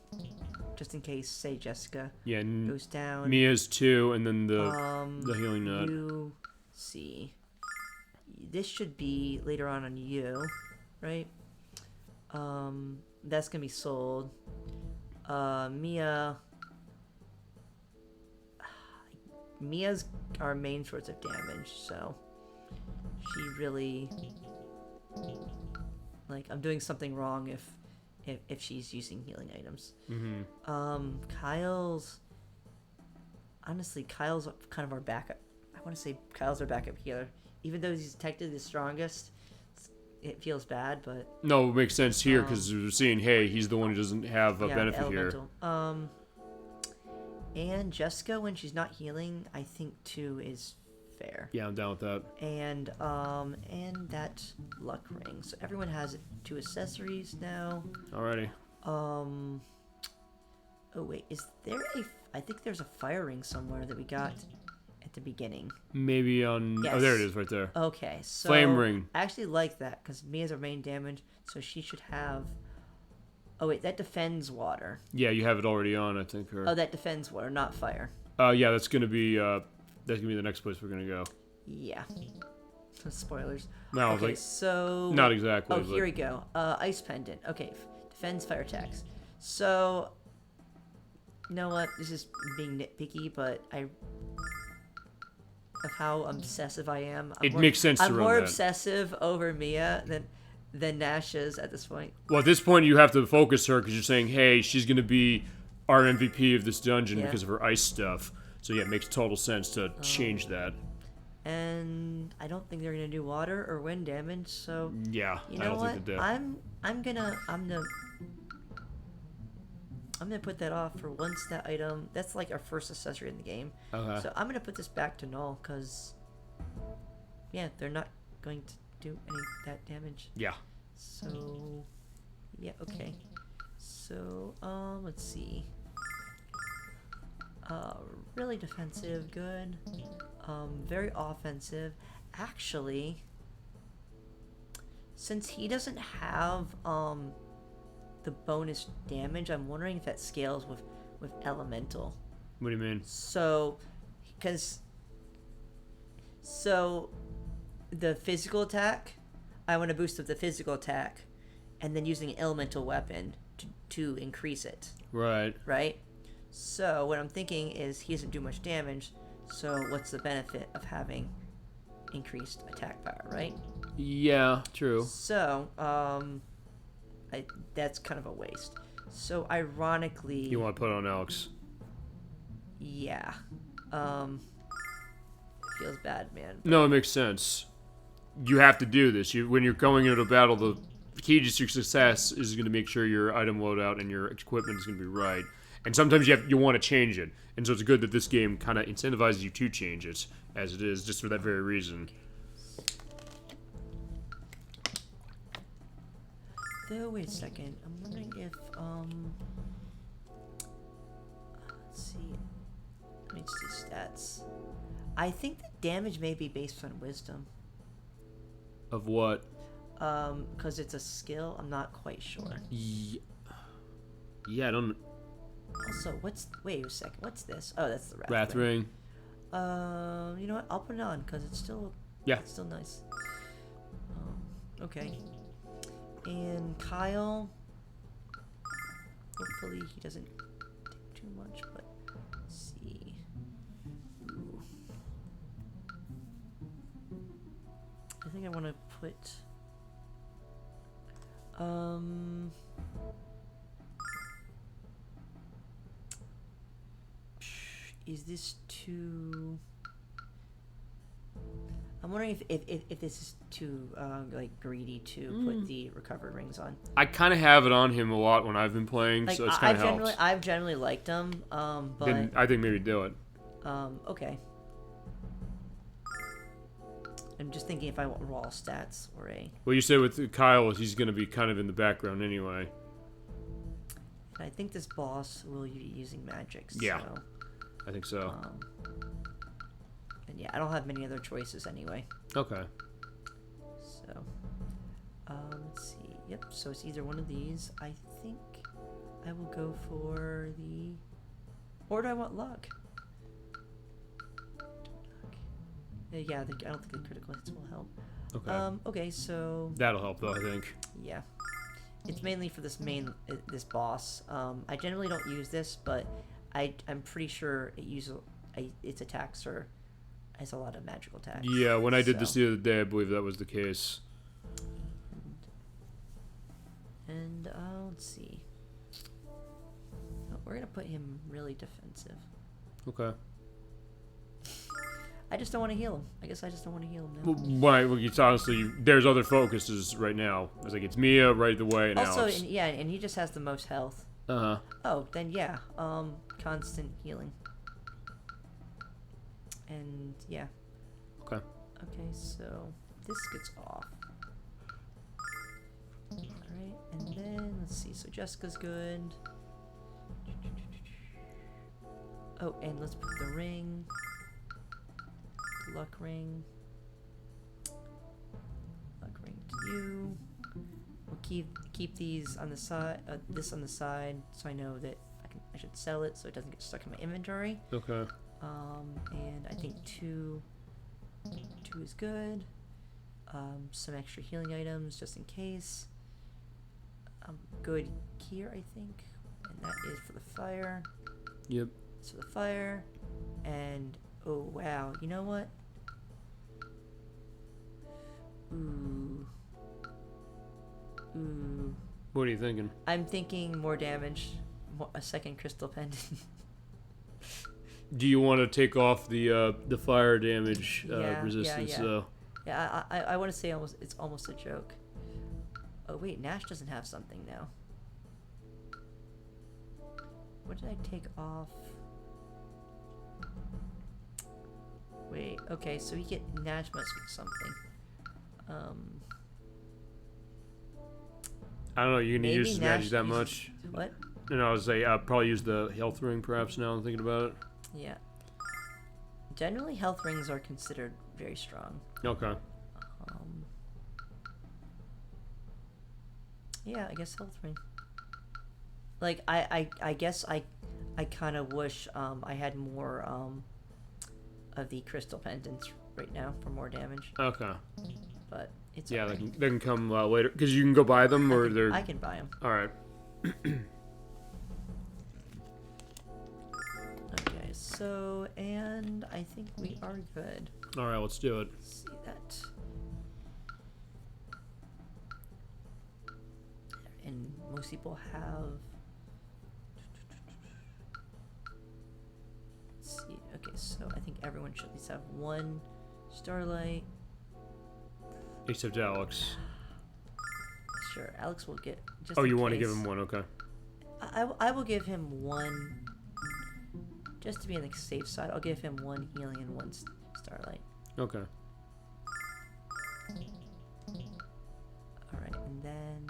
just in case. Say Jessica. Yeah. Goes down. Mia's 2, and then the healing nut. You see. This should be later on you, right? that's gonna be sold. Mia's our main source of damage, so she really, like, I'm doing something wrong if she's using healing items. Kyle's kind of our backup. I want to say Kyle's our backup healer, even though he's technically the strongest. It feels bad, but No, it makes sense here because we're seeing, hey, he's the one who doesn't have a benefit here. And Jessica, when she's not healing, I think 2 is fair. Yeah, I'm down with that. And that luck ring. So everyone has 2 accessories now. Alrighty. Oh wait, is there I think there's a fire ring somewhere that we got at the beginning. Maybe on... Yes. Oh, there it is right there. Okay, so... Flame ring. I actually like that, because Mia's our main damage, so she should have... Oh wait, that defends water. Yeah, you have it already on, I think. Or... Oh, that defends water, not fire. Yeah, that's gonna be the next place we're gonna go. Yeah. Spoilers. No, okay, like, so... not exactly. Oh, but... here we go. Ice pendant. Okay, defends fire attacks. So... You know what? This is being nitpicky, but of how obsessive I am. It makes sense to I'm run more that. obsessive over Mia than Nash is at this point. Well, at this point, you have to focus her because you're saying, hey, she's going to be our MVP of this dungeon because of her ice stuff. So, yeah, it makes total sense to change that. And I don't think they're going to do water or wind damage, so... Yeah, you know I don't what? think they do. I'm gonna put that off for once that item... That's like our first accessory in the game. Okay. So I'm gonna put this back to null, because... Yeah, they're not going to do any of that damage. Yeah. So... Yeah, okay. So, let's see. Really defensive, good. Very offensive. Actually, since he doesn't have, the bonus damage, I'm wondering if that scales with elemental. What do you mean? So, the physical attack, I want to boost up the physical attack, and then using an elemental weapon to increase it. Right. Right? So, what I'm thinking is he doesn't do much damage, so what's the benefit of having increased attack power, right? Yeah, true. So, that's kind of a waste. So, ironically... You want to put it on Alex. Yeah. Feels bad, man. No, it makes sense. You have to do this. When you're going into battle, the key to your success is going to make sure your item loadout and your equipment is going to be right. And sometimes you want to change it. And so it's good that this game kind of incentivizes you to change it, as it is, just for that very reason. Though, wait a second. I'm wondering if, let's see. Let me see stats. I think the damage may be based on wisdom. Of what? Because it's a skill. I'm not quite sure. Yeah, I don't... Also, wait a second. What's this? Oh, that's the Wrath Ring. You know what? I'll put it on, because it's still... Yeah. It's still nice. Okay. And Kyle... Hopefully he doesn't take too much, but... Let's see... Ooh. I think I want to put... Is this too... I'm wondering if this is too like greedy to put the recovered rings on. I kind of have it on him a lot when I've been playing, Like, so it's kind of helps. I've generally liked them, but Then I think maybe do it. okay. I'm just thinking if I want raw stats or a... Well, you said with Kyle, he's going to be kind of in the background anyway. I think this boss will be using magics. Yeah. So, I think so. and yeah, I don't have many other choices anyway. Okay. So, let's see. Yep, so it's either one of these. I think I will go for the... Or do I want luck? Yeah, I don't think the critical hits will help. Okay. Okay, so... That'll help, though, I think. Yeah. it's mainly for this boss. I generally don't use this, but I'm pretty sure its attacks has a lot of magical attacks. Yeah, when I did this the other day, I believe that was the case. And let's see. No, we're gonna put him really defensive. Okay. I just don't want to heal him. I guess I just don't want to heal him now. Well, why? Well, it's honestly, there's other focuses right now. It's like it's Mia right away and Also, Alex. and he just has the most health. Uh-huh. Oh, then yeah. Constant healing. And yeah. Okay. Okay, so this gets off. Alright, and then let's see. So Jessica's good. Oh, and let's put the ring. Luck ring. Luck ring to you. We'll keep these on the side. This on the side, so I know that I should sell it, so it doesn't get stuck in my inventory. Okay. And I think two is good. Some extra healing items just in case. Good here, I think, and that is for the fire. Yep. So the fire, and oh wow, you know what? Ooh. What are you thinking? I'm thinking more damage, a second crystal pendant. Do you want to take off the fire damage resistance? Yeah. Yeah, I want to say it's almost a joke. Oh wait, Nash doesn't have something now. What did I take off? Wait, okay, so Nash must get something. I don't know. You can maybe use his Nash magic that uses- much. What? And I would say I'll probably use the health ring perhaps now I'm thinking about it. Yeah. Generally, health rings are considered very strong. Okay. Yeah, I guess health ring. Like I guess I kind of wish I had more of the crystal pendants right now for more damage, Okay. but it's Yeah, okay. they can come later because you can go buy them or they're. I can buy them. All right. Okay, so and I think we are good. All right, let's do it. Let's see that. And most people have. Let's see. Okay, so I think everyone should at least have one starlight. Except Alex. Sure, Alex will get. Just Oh, in you want to case. give him one? Okay. I will give him one. Just to be on the safe side, I'll give him one healing and one starlight. Okay. Alright, and then.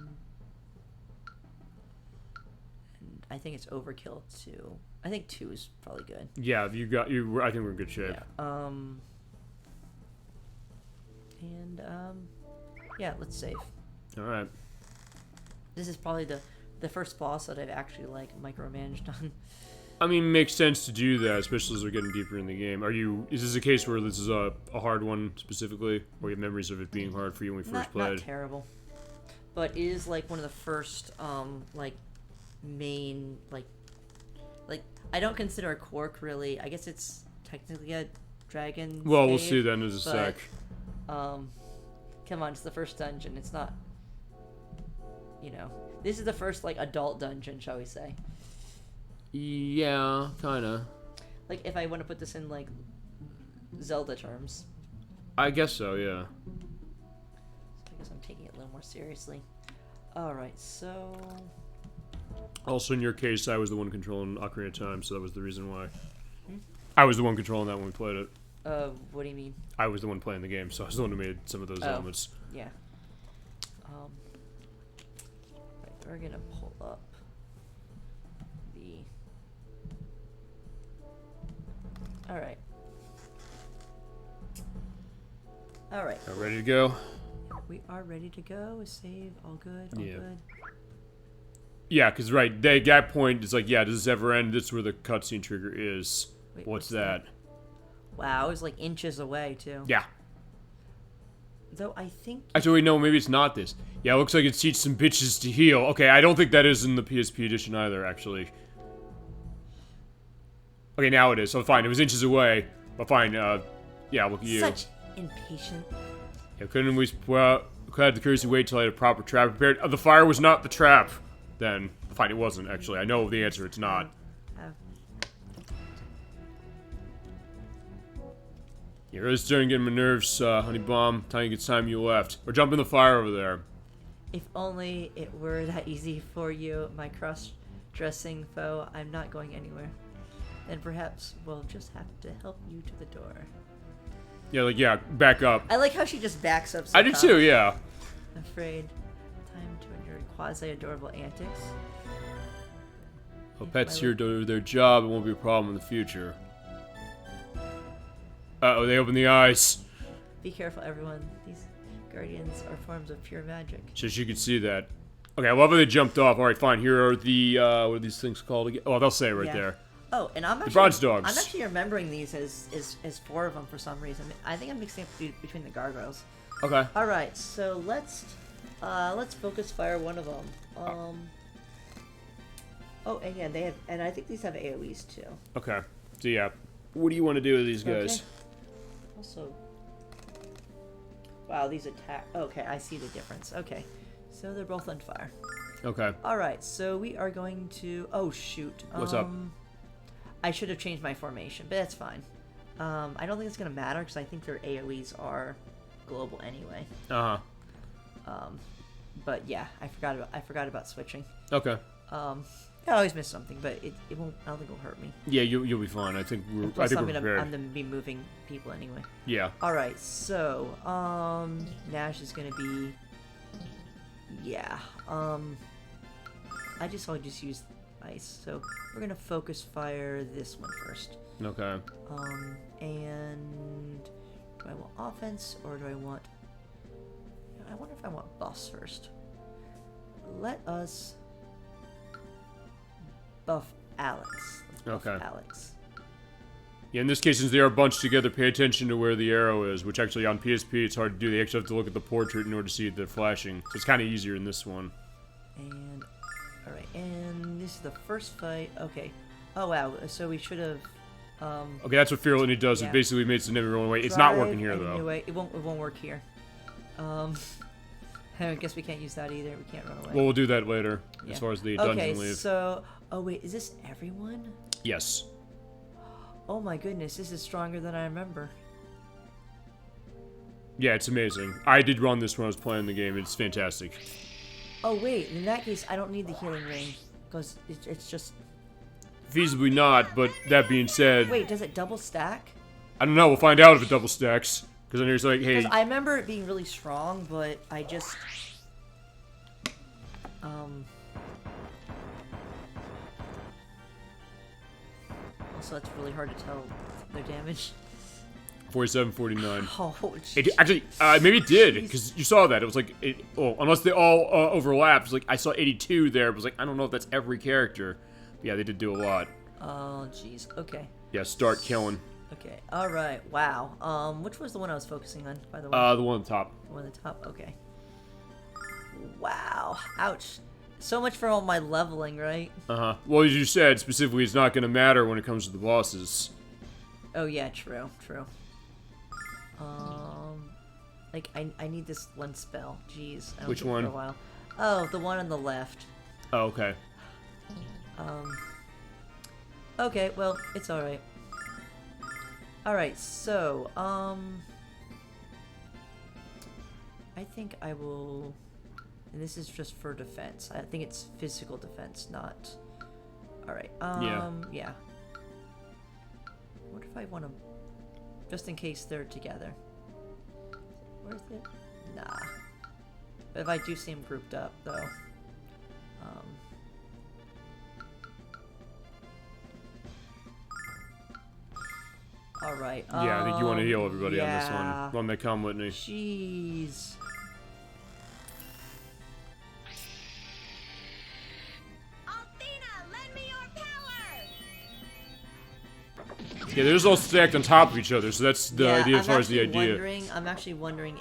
And I think it's overkill too. I think 2 is probably good. Yeah, if you got you. I think we're in good shape. Yeah. And yeah, let's save. All right. This is probably the first boss that I've actually like micromanaged on. I mean, makes sense to do that, especially as we're getting deeper in the game. Is this a case where this is a hard one specifically, or you have memories of it being hard for you when we first played? Not terrible, but it is like one of the first like main like I don't consider a Quark really. I guess it's technically a dragon. Well, we'll stage, see then in a but, sec. Come on, it's the first dungeon. It's not. This is the first like adult dungeon, shall we say? Yeah, kinda. Like if I want to put this in like Zelda terms. I guess so. Yeah. So I guess I'm taking it a little more seriously. All right, so. Also, in your case, I was the one controlling Ocarina of Time, so that was the reason why. I was the one controlling that when we played it. What do you mean? I was the one playing the game, so I was the one who made some of those elements. Yeah. Right, we're gonna pull up the. All right. All right. Are ready to go? We are ready to go. A save, all good, all Yeah. good. Yeah, because right, that point is like, yeah, does this ever end? This is where the cutscene trigger is. Wait, What's that? Wow, it was like inches away too. Yeah. Though I think... Actually, no, maybe it's not this. Yeah, it looks like it teaches some bitches to heal. Okay, I don't think that is in the PSP edition either, actually. Okay, now it is, so fine. It was inches away, but fine, yeah, look at you. Such impatient. Yeah, couldn't we, well, could have the courtesy wait till I had a proper trap prepared. The fire was not the trap, then. Fine, it wasn't, actually. I know the answer, it's not. You're really starting to get my nerves, honey bomb. Telling you it's time you left. Or jump in the fire over there. If only it were that easy for you, my cross-dressing foe. I'm not going anywhere. Then perhaps we'll just have to help you to the door. Yeah, like, yeah, back up. I like how she just backs up. I do too, yeah. I'm afraid. Time to endure quasi-adorable antics. Well, pets here do their job. It won't be a problem in the future. Uh-oh, they open the eyes. Be careful, everyone. These guardians are forms of pure magic. Just you can see that. Okay, I love how they jumped off. Alright, fine. Here are the, what are these things called again? Oh, they'll say it right there. Oh, and I'm actually... The bronze dogs. I'm actually remembering these as 4 of them for some reason. I think I'm mixing up between the gargoyles. Okay. Alright, so let's focus fire one of them. Oh, and yeah, they have... And I think these have AoEs, too. Okay. So, yeah. What do you want to do with these guys? Okay. Also, wow, these attack. Okay, I see the difference. Okay, so they're both on fire. Okay. All right, so we are going to. Oh shoot. What's up? I should have changed my formation, but that's fine. I don't think it's gonna matter because I think their AOE's are global anyway. But yeah, I forgot about switching. Okay. I always miss something, but it won't. I don't think it'll hurt me. Yeah, you'll be fine. I think we're. Plus, I think I'm we're gonna prepared. be moving people anyway. Yeah. All right, so Nash is gonna be. Yeah. I just use ice, so we're gonna focus fire this one first. Okay. And do I want offense or do I want? I wonder if I want buffs first. Let us buff Alex. Let's buff Alex. Yeah, in this case, since they are bunched together, pay attention to where the arrow is, which actually on PSP it's hard to do. They actually have to look at the portrait in order to see the flashing. So it's kind of easier in this one. And, alright, and this is the first fight. Okay. Oh wow, so we should have... okay, that's what Fear Litany does. Yeah. It basically makes the enemy run away. It's not working here, though. Anyway, it won't work here. I guess we can't use that either. We can't run away. Well, we'll do that later, yeah. as far as the dungeon leave. Okay, so... Oh wait, is this everyone? Yes. Oh my goodness, this is stronger than I remember. Yeah, it's amazing. I did run this when I was playing the game. It's fantastic. Oh wait, in that case, I don't need the healing ring. Because it's just... Feasibly not, but that being said... Wait, does it double stack? I don't know. We'll find out if it double stacks. Because then it's like, hey... Because I remember it being really strong, but I just... Also, it's really hard to tell their damage. 47, 49. Oh, it, actually, maybe it did, because you saw that. It was like, well, unless they all overlapped. It was like, I saw 82 there, but it was like, I don't know if that's every character. But yeah, they did do a lot. Oh, jeez. Okay. Yeah, start killing. Okay. All right. Wow. Which was the one I was focusing on, by the way? The one on top. The one on the top. Okay. Wow. Ouch. So much for all my leveling, right? Uh-huh. Well, as you said, specifically, it's not going to matter when it comes to the bosses. Oh, yeah. True. True. Like, I need this one spell. Jeez. I don't Which think one? For a while. Oh, the one on the left. Oh, okay. Okay, well, it's alright. Alright, so, I think I will... And this is just for defense. I think it's physical defense, not... Alright, yeah. What if I want to... Just in case they're together. Worth it? Nah. But if I do see them grouped up, though... Alright, yeah, I think you want to heal everybody on this yeah. one. One that come with me. Jeez. Althena, lend me your power! Yeah, they're just all stacked on top of each other, so that's the idea as far as the idea. I'm actually wondering,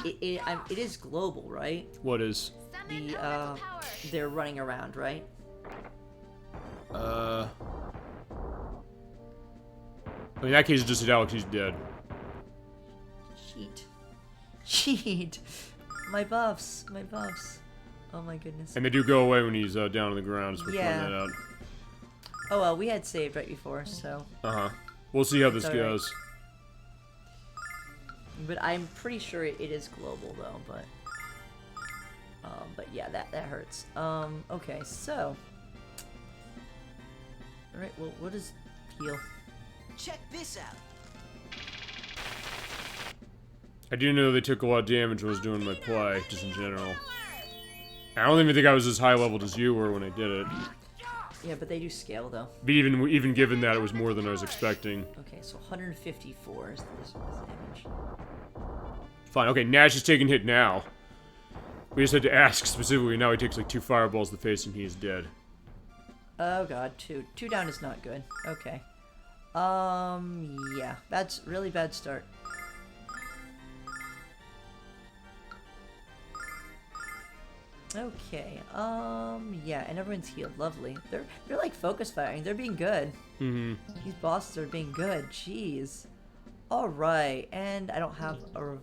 it is global, right? What is? Summon elemental power. They're running around, right? I mean, in that case, it's just Alex, he's dead. Cheat. My buffs. Oh my goodness. And they do go away when he's down on the ground, so we're Yeah. pointing that out. Oh well, we had saved right before, so. We'll see how this It's alright. goes. But I'm pretty sure it is global though, but yeah, that hurts. Okay, so. Alright, well, what is heal? Check this out. I do know they took a lot of damage when I was doing my play, just in general. I don't even think I was as high leveled as you were when I did it. Yeah, but they do scale though. But even given that, it was more than I was expecting. Okay, so 154 is this damage. Fine, okay, Nash is taking hit now. We just had to ask specifically, now he takes like 2 fireballs to the face and he is dead. Oh god, two down is not good. Okay. Yeah, that's really bad start. Okay, yeah, and everyone's healed. Lovely. They're like focus firing. They're being good. Mm-hmm. These bosses are being good. Jeez. All right, and I don't have a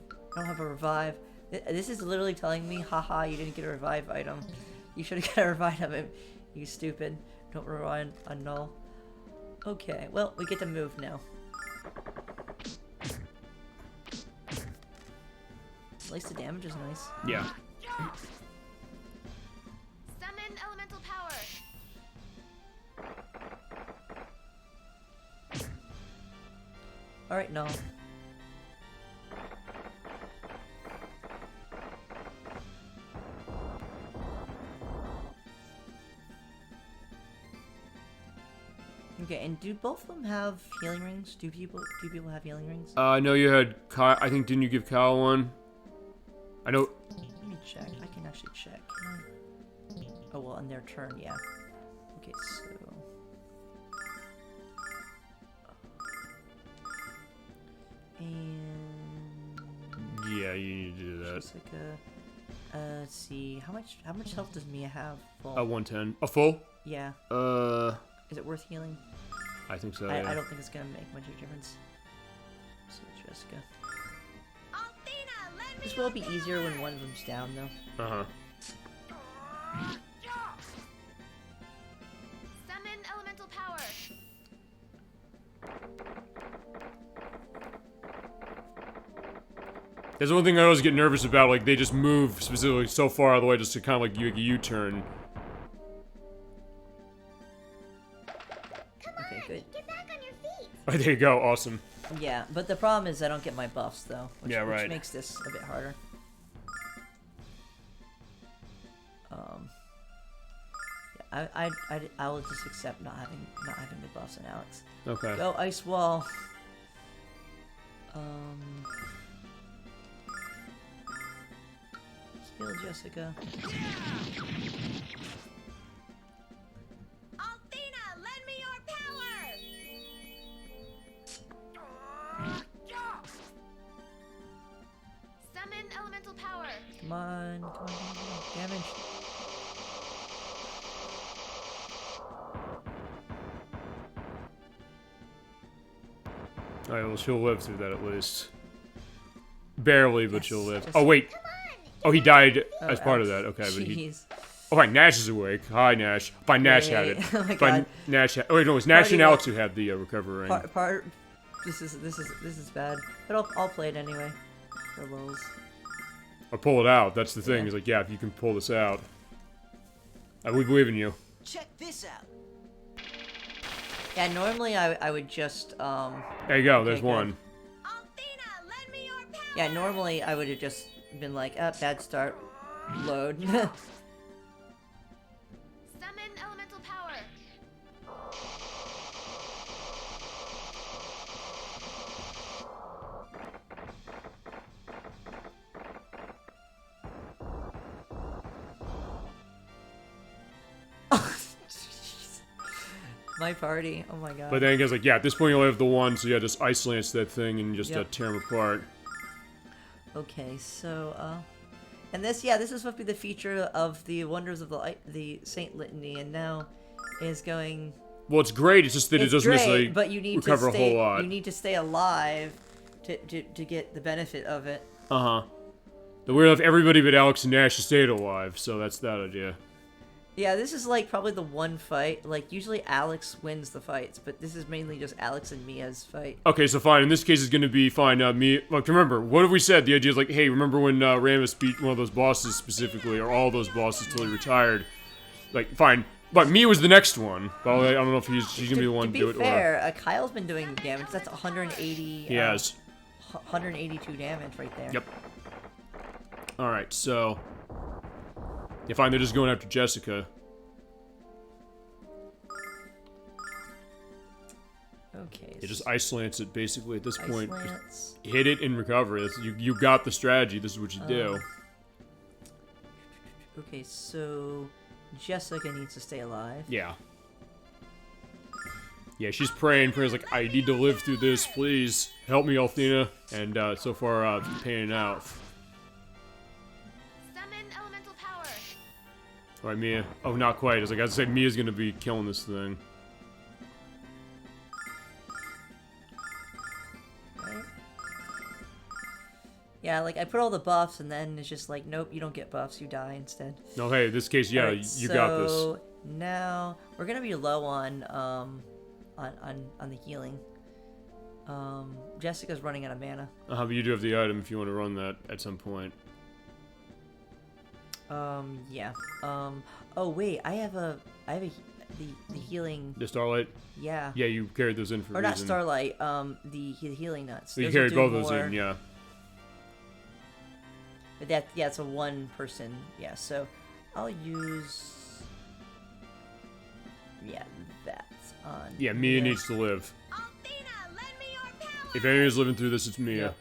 revive. This is literally telling me, haha, you didn't get a revive item. You should have got a revive item. You stupid. Don't rely on null. Okay, well, we get to move now. At least the damage is nice. Yeah. Summon elemental power. Alright, no. Okay, and do both of them have healing rings? Do people have healing rings? I know you had Kyle, I think, didn't you give Kyle one? I know. Let me check. I can actually check. Can I? Oh, well, on their turn, yeah. Okay, so... And... Yeah, you need to do that. Jessica... let's see. How much health does Mia have? Full? 110. A full? Yeah. Is it worth healing? I think so, I yeah. don't think it's gonna make much of a difference. So, Jessica. Althena, lend me This will your be easier when one of them's down, though. Uh-huh. Summon elemental power. That's the one thing I always get nervous about, like, they just move specifically so far out of the way just to kind of like a U-turn. Okay, good. Get back on your feet. Oh, there you go, awesome. Yeah, but the problem is I don't get my buffs, though. Which, Yeah, right. Which makes this a bit harder. Yeah, I will just accept not having the buffs on Alex. Okay. Go ice wall. Heal Jessica. Althena, lend me your power. Summon elemental power. Come on. Damage. Alright, well, she'll live through that at least. Barely, but Yes, she'll live. just- Oh, wait. Oh, he died Oh, as part of that. Alex. Okay, but he... Jeez. Oh, right, Nash is awake. Hi, Nash. Fine, Nash had it. Oh my Fine, God. Nash had... Oh, wait, no, it's Nash Party and Alex up. who had the recovery ring. Part. This is bad. But I'll play it anyway. For lols. Or pull it out. That's the thing. Yeah. Is like, yeah, if you can pull this out. We believe in you. Check this out. Yeah, normally I would just There you go. There's good. one. Althena, lend me your power. Yeah, normally I would have just been like, bad start. Load. Summon elemental power. My party. Oh my god. But then he goes like, yeah, at this point you only have the one, so yeah, just ice lance that thing and just Yep. tear him apart. Okay, so and this is supposed to be the feature of the Wonders of the Saint Litany, and now is going. Well, it's great. It's just that it It's doesn't great, necessarily but you need recover to stay, a whole lot. You need to stay alive to get the benefit of it. The weird if everybody but Alex and Nash stayed alive, so that's that idea. Yeah, this is like probably the one fight. Like usually Alex wins the fights, but this is mainly just Alex and Mia's fight. Okay, so fine. In this case, it's going to be fine. Me, like, remember, what have we said? The idea is like, hey, remember when Ramus beat one of those bosses specifically, or all those bosses till he retired? Like, fine. But Mia was the next one. But I don't know if she's going to be the one to do it. To be fair, Kyle's been doing damage. That's 180. He has. 182 damage right there. Yep. Alright, so... Yeah, fine, they're just going after Jessica. Okay. You just ice lance it, basically, at this point. Lance. Just hit it and recover. You got the strategy. This is what you do. Okay, so... Jessica needs to stay alive. Yeah. Yeah, she's praying. Prayers like, I need to live through this, please. Help me, Althena. And so far, panning out. Summon elemental power. Alright, Mia. Oh, not quite. I was like, I was say Mia's gonna be killing this thing. Right. Yeah, like, I put all the buffs, and then it's just like, nope, you don't get buffs, you die instead. No, hey, in this case, yeah, Alright, you got this. So, now, we're gonna be low on the healing. Jessica's running out of mana. But you do have the item if you want to run that at some point. Yeah. Oh wait, I have the healing. The Starlight? Yeah. Yeah, you carried those in for a Or reason. not Starlight. The healing nuts. You Those carried will do both those more. in, yeah. But it's a one person. Yeah. So, I'll use. Yeah, that's on. Yeah, Mia needs to live. Althena, lend me your power. If anyone's living through this, it's Mia. Yep.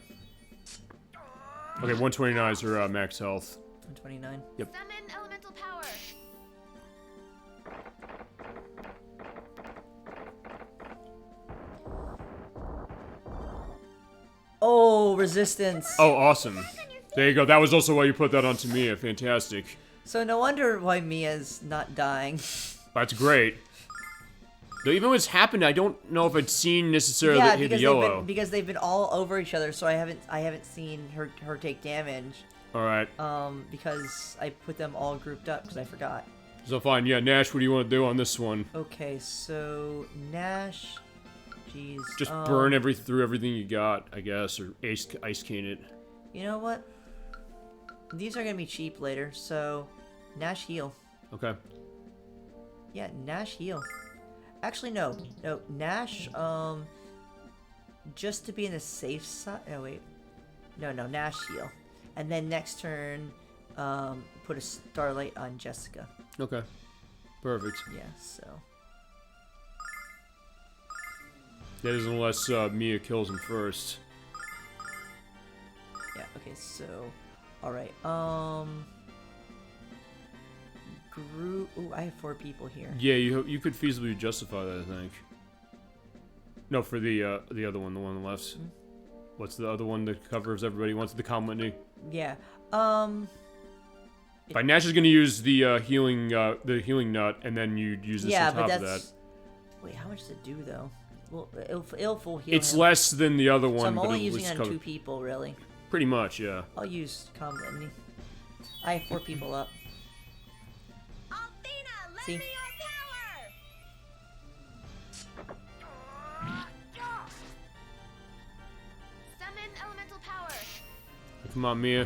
Okay, 129 is her max health. 129. Yep. Summon elemental power. Oh, resistance. Oh, awesome. There you go. That was also why you put that onto Mia. Fantastic. So no wonder why Mia's not dying. That's great. Though even when it's happened, I don't know if I'd seen necessarily Yeah, hit the because yellow. because they've been all over each other, so I haven't seen her take damage. All right. Because I put them all grouped up because I forgot. So fine. Yeah, Nash, what do you want to do on this one? Okay, so Nash, jeez. Just burn through everything you got, I guess, or ice cane it. You know what? These are gonna be cheap later, so Nash heal. Okay. Yeah, Nash heal. Actually, no, Nash. Just to be in the safe side. Oh wait, no, Nash heal, and then next turn, put a Starlight on Jessica. Okay. Perfect. Yeah, so. That is unless Mia kills him first. Yeah. Okay. So, all right. Group. Ooh, I have 4 people here. Yeah, you could feasibly justify that, I think. No, for the other one, the one on the left. Mm-hmm. What's the other one that covers everybody? Wants the common litany? Yeah. Fine, Nash is gonna use the healing nut, and then you use this on top of that. Wait, how much does it do though? Well, it'll full heal. It's him. less than the other one, So I'm but only it was using it on covered. 2 people, really. Pretty much, yeah. I'll use Calm Litany. I have 4 people up. Althena, lend See? me your power. Summon elemental power. Come on, Mia.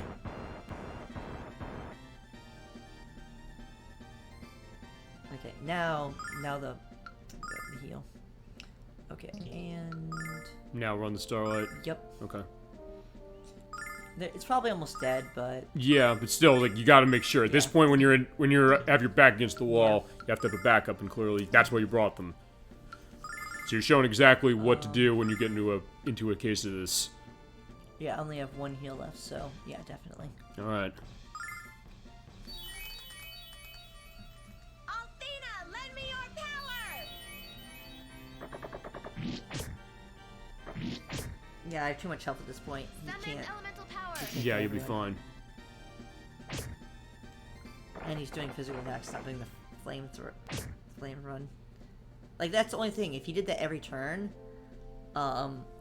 Okay, now the heal. Okay, and Now run the Starlight. yep, Okay. it's probably almost dead, but Yeah, but still, like, you gotta make sure. At this Yeah. point, when you're have your back against the wall, you have to have a backup, and clearly, that's why you brought them. So you're showing exactly what to do when you get into a case of this. yeah, I only have 1 heal left, so yeah, definitely. All right. Althena, lend me your power. Yeah, I have too much health at this point. You Summon can't. elemental power. Yeah, you'll be fine. And he's doing physical attacks, not doing the flame run. Like, that's the only thing. If he did that every turn,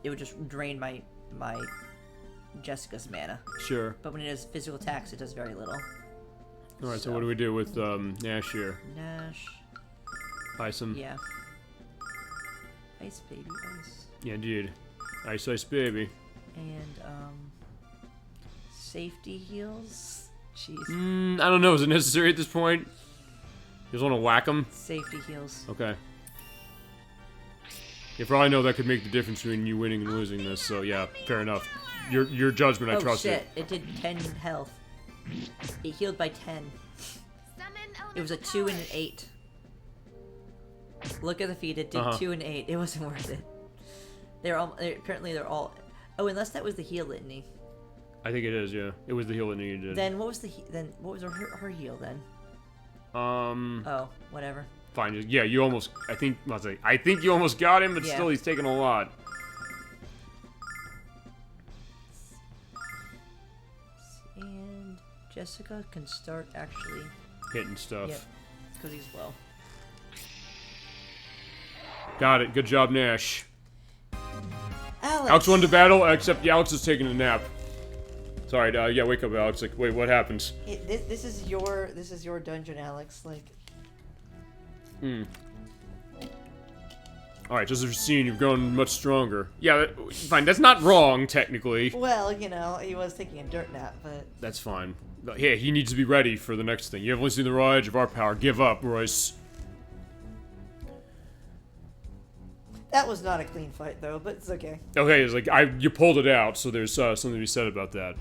it would just drain my Jessica's mana. Sure. But when he does physical attacks, it does very little. Alright, so what do we do with Nash here? Nash. Ice him? Yeah. Ice, baby, ice. Yeah, indeed. Ice, ice, baby. And, safety heals? Jeez. I don't know. Is it necessary at this point? You just want to whack him? Safety heals. Okay. Yeah, for all I know, that could make the difference between you winning and losing this. So yeah, fair enough. Your judgment, I trust shit. It did 10 health. It healed by 10. It was a 2 and an 8. Look at the feed. It did 2 and 8. It wasn't worth it. Apparently they're all. Oh, unless that was the heal litany. I think it is. Yeah, it was the heal that you did. Then what was her heal then? Oh, whatever. Fine. Yeah, you almost. I think you almost got him, but Yeah. still, he's taking a lot. And Jessica can start actually. Hitting stuff. Yep. Because he's low. Got it. Good job, Nash. Alex. Alex won the battle, except Alex is taking a nap. Sorry. Yeah, wake up, Alex. Like, wait, what happens? This is your dungeon, Alex. Like. Alright, just as you've seen, you've grown much stronger. Yeah, fine. That's not wrong, technically. Well, he was taking a dirt nap, but. That's fine. But, yeah, he needs to be ready for the next thing. You haven't seen the raw edge of our power. Give up, Royce. That was not a clean fight, though, but it's okay. Okay, it's like, you pulled it out, so there's something to be said about that.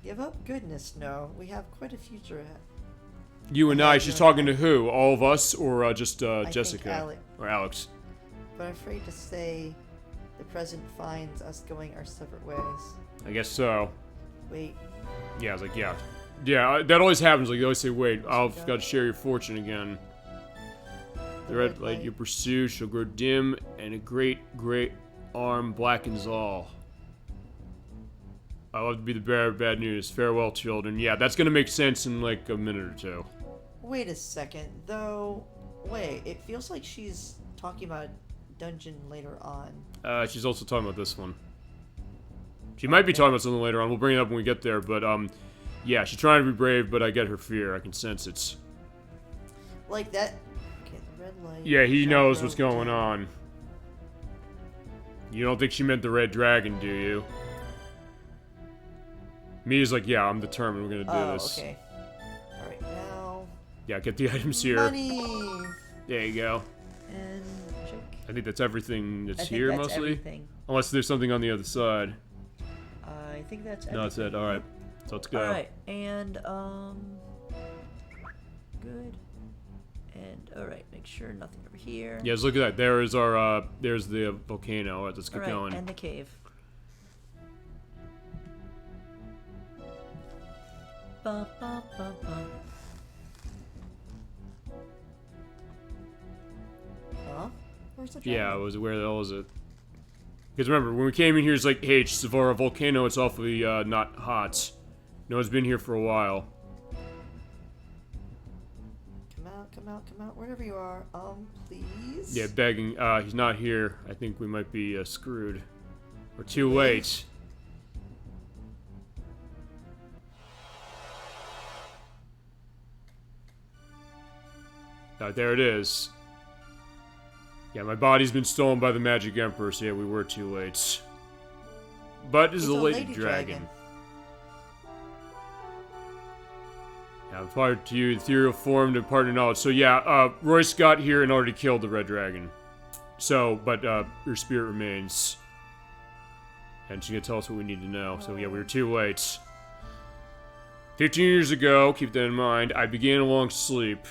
Give up? Goodness, no. We have quite a future ahead. You and I, she's talking to who? All of us, or just Jessica? Think or Alex? But I'm afraid to say the present finds us going our separate ways. I guess so. Wait. Yeah, I was like, yeah. Yeah, that always happens. Like, they always say, wait, I've got to share your fortune again. The red light you pursue shall grow dim, and a great, great arm blackens all. I love to be the bearer of bad news. Farewell, children. Yeah, that's gonna make sense in like a minute or two. Wait a second, though. Wait, it feels like she's talking about a dungeon later on. She's also talking about this one. She might be talking about something later on. We'll bring it up when we get there, but yeah, she's trying to be brave, but I get her fear. I can sense it. Like that. Okay, the red light. Yeah, he knows what's going on. You don't think she meant the red dragon, do you? Mia's like, yeah, I'm determined we're gonna do this. Okay. Alright, now. Yeah, get the items here. Money! There you go. And check. I think that's everything that's I think here, that's mostly. everything. Unless there's something on the other side. I think that's everything. No, that's it. Alright. So let's go. Alright, and, good. And, alright, make sure nothing over here. Yeah, let's look at that. There is our, there's the volcano. Alright, let's get going. And the cave. Ba, ba, ba, ba. Huh? Where's the Yeah, dragon? where the hell is it? Because remember, when we came in here, it's like, hey, it's for a volcano, it's awfully, not hot. No one's been here for a while. Come out, wherever you are. Please? Yeah, begging. He's not here. I think we might be, screwed. We're too late. There it is. Yeah, my body's been stolen by the Magic Emperor, so yeah, we were too late. But this is a lady dragon. Yeah, part to you, ethereal formed and part of knowledge. So yeah, Royce got here and already killed the red dragon. So, but her spirit remains. And she's gonna tell us what we need to know. So yeah, we were too late. 15 years ago, keep that in mind, I began a long sleep.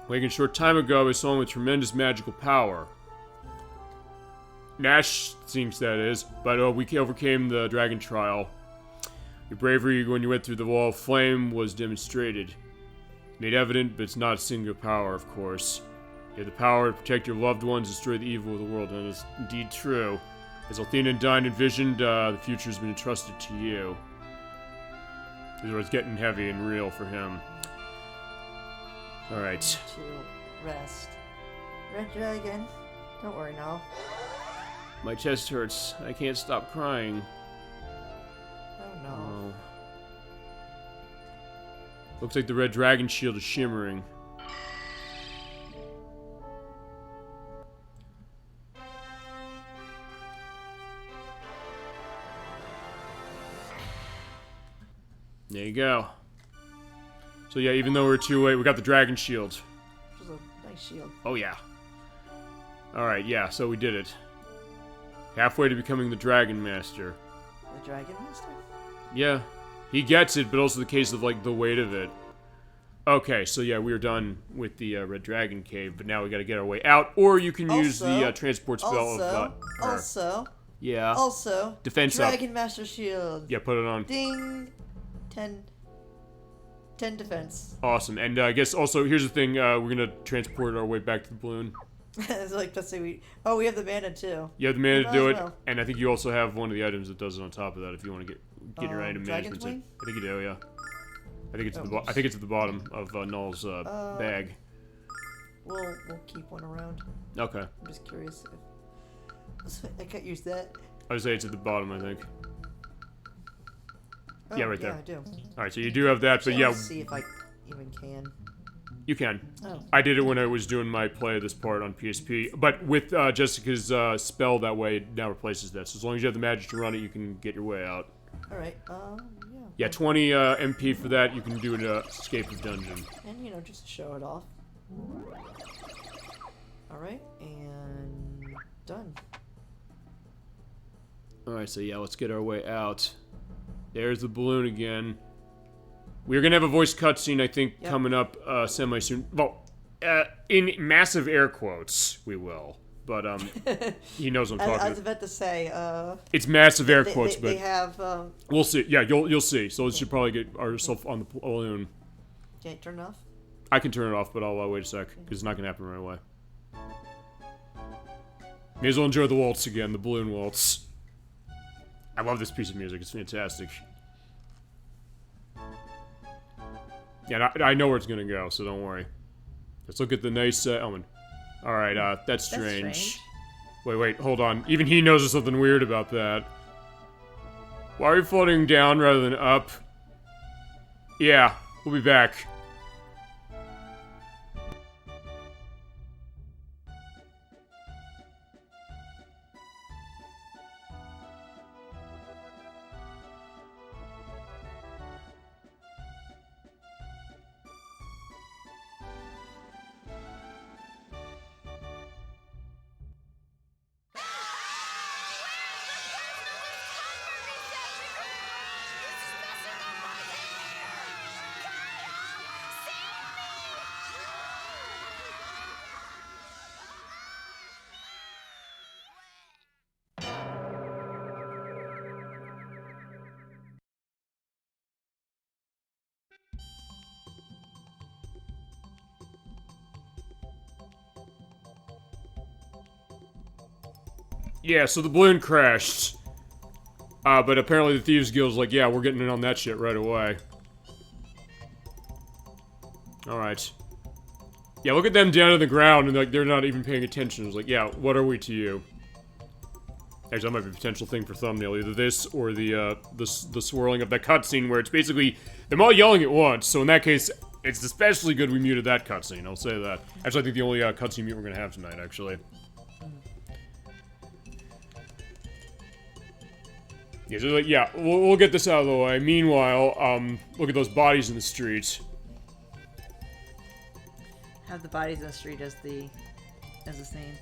Waking a short time ago, I saw someone with tremendous magical power. Nash thinks that is, but we overcame the dragon trial. Your bravery when you went through the wall of flame was demonstrated. Made evident, but it's not a single power, of course. You have the power to protect your loved ones, destroy the evil of the world, and it's indeed true. As Athena and Dine envisioned, the future's been entrusted to you. This is where it's getting heavy and real for him. Alright. To rest. Red Dragon. Don't worry now. My chest hurts. I can't stop crying. Oh no. Oh. Looks like the red dragon shield is shimmering. There you go. So yeah, even though we're too late, we got the dragon shield. Which is a nice shield. Oh yeah. Alright, yeah, so we did it. Halfway to becoming the Dragon Master. The Dragon Master? Yeah. He gets it, but also the case of, like, the weight of it. Okay, so yeah, we're done with the Red Dragon Cave, but now we gotta get our way out, or you can use the transport spell of... Yeah. Also, Defense Dragon up. Master Shield. Yeah, put it on. Ding! 10 defense. Awesome, and I guess also, here's the thing, we're gonna transport our way back to the balloon. It's like, let's say we have the mana too. You have the mana to do it, well. And I think you also have one of the items that does it on top of that if you want to get your item Dragon's management. Wing? I think you do, yeah. I think it's I think it's at the bottom of Null's bag. We'll keep one around. Okay. I'm just curious if I can't use that. I would say it's at the bottom, I think. Oh, yeah, right there. Yeah, I do. Alright, so you do have that, but yeah. Let's see if I even can. You can. Oh. I did it when I was doing my play of this part on PSP, but with Jessica's spell that way, it now replaces that. So as long as you have the magic to run it, you can get your way out. Alright, yeah. Yeah, 20 MP for that. You can do an escape of dungeon. And, you know, just to show it off. Alright, and done. Alright, so yeah, let's get our way out. There's the balloon again. We're gonna have a voice cutscene, I think, coming up semi-soon. Well, in massive air quotes, we will. But, he knows what I'm talking about. I was about to say, it's massive air quotes, but... They have, we'll see. Yeah, you'll see. So let's should probably get ourselves on the balloon. Can't you turn it off? I can turn it off, but I'll wait a sec, because it's not gonna happen right away. May as well enjoy the waltz again, the balloon waltz. I love this piece of music, it's fantastic. Yeah, I know where it's gonna go, so don't worry. Let's look at the nice element. Alright, that's strange. Wait, hold on. Even he knows there's something weird about that. Why are we floating down rather than up? Yeah, we'll be back. Yeah, so the balloon crashed. But apparently the Thieves Guild's like, yeah, we're getting in on that shit right away. Alright. Yeah, look at them down on the ground, and like they're not even paying attention. It's like, yeah, what are we to you? Actually, that might be a potential thing for thumbnail. Either this or the swirling of that cutscene where it's basically them all yelling at once. So in that case, it's especially good we muted that cutscene. I'll say that. Actually, I think the only cutscene mute we're gonna have tonight, actually. Yeah, so like, yeah, we'll get this out of the way. Meanwhile, look at those bodies in the streets. Have the bodies in the street as the scene.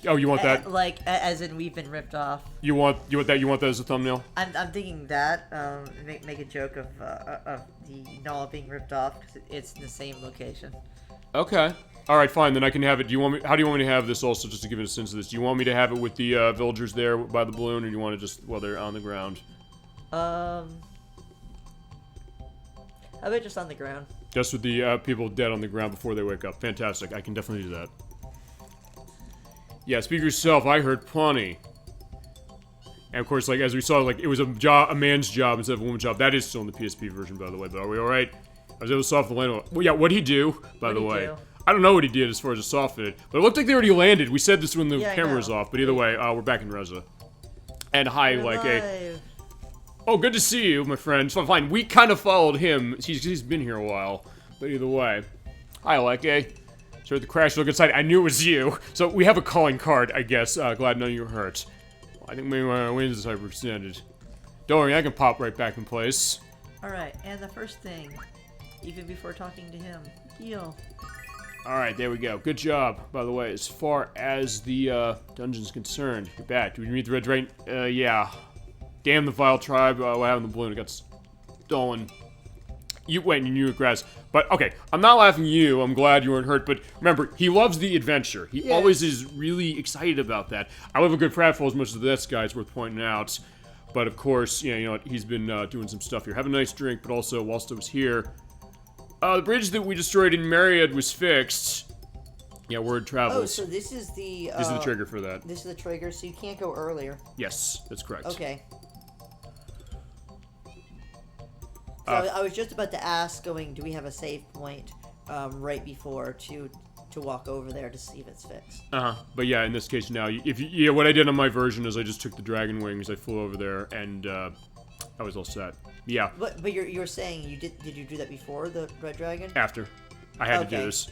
Oh, you want that? Like, as in we've been ripped off. You want that as a thumbnail? I'm thinking that, make a joke of the Null being ripped off, because it's in the same location. Okay. Alright, fine, then I can have it. How do you want me to have this also, just to give it a sense of this? Do you want me to have it with the villagers there by the balloon, or do you want to just, while they're on the ground? How about just on the ground? Just with the people dead on the ground before they wake up. Fantastic, I can definitely do that. Yeah, speak for yourself, I heard plenty. And of course, like, as we saw, like, it was a man's job instead of a woman's job. That is still in the PSP version, by the way, but are we alright? I was able to soften the landing. Well, yeah, what'd he do, by the way? I don't know what he did as far as to soften it, but it looked like they already landed. We said this when the camera was off, but either way, we're back in Reza. And hi, oh, good to see you, my friend. So fine, we kind of followed him. He's been here a while, but either way. Hi, Sorry the crash look inside. I knew it was you. So we have a calling card, I guess. Glad none of you are hurt. Well, I think maybe my wings is hyperextended. Don't worry, I can pop right back in place. Alright, and the first thing, even before talking to him, heal. Alright, there we go. Good job, by the way. As far as the dungeon's concerned, you're back. Did we meet the Red Dragon? Yeah. Damn the Vile Tribe. What happened to the balloon? It got stolen. You went and you knew it grass. But, okay, I'm not laughing at you. I'm glad you weren't hurt. But remember, he loves the adventure. He always is really excited about that. I love a good pratfall as much as this guy. It's worth pointing out. But, of course, yeah, you know, he's been doing some stuff here. Have a nice drink, but also, whilst I was here, the bridge that we destroyed in Myriad was fixed. Yeah, word travels. Oh, so this is the... this is the trigger for that. This is the trigger, so you can't go earlier. Yes, that's correct. Okay. So I was just about to ask, do we have a save point right before to walk over there to see if it's fixed? But yeah, in this case now, what I did on my version is I just took the dragon wings, I flew over there, and I was all set. Yeah. But you're saying you did you do that before the Red Dragon? After. I had to do this.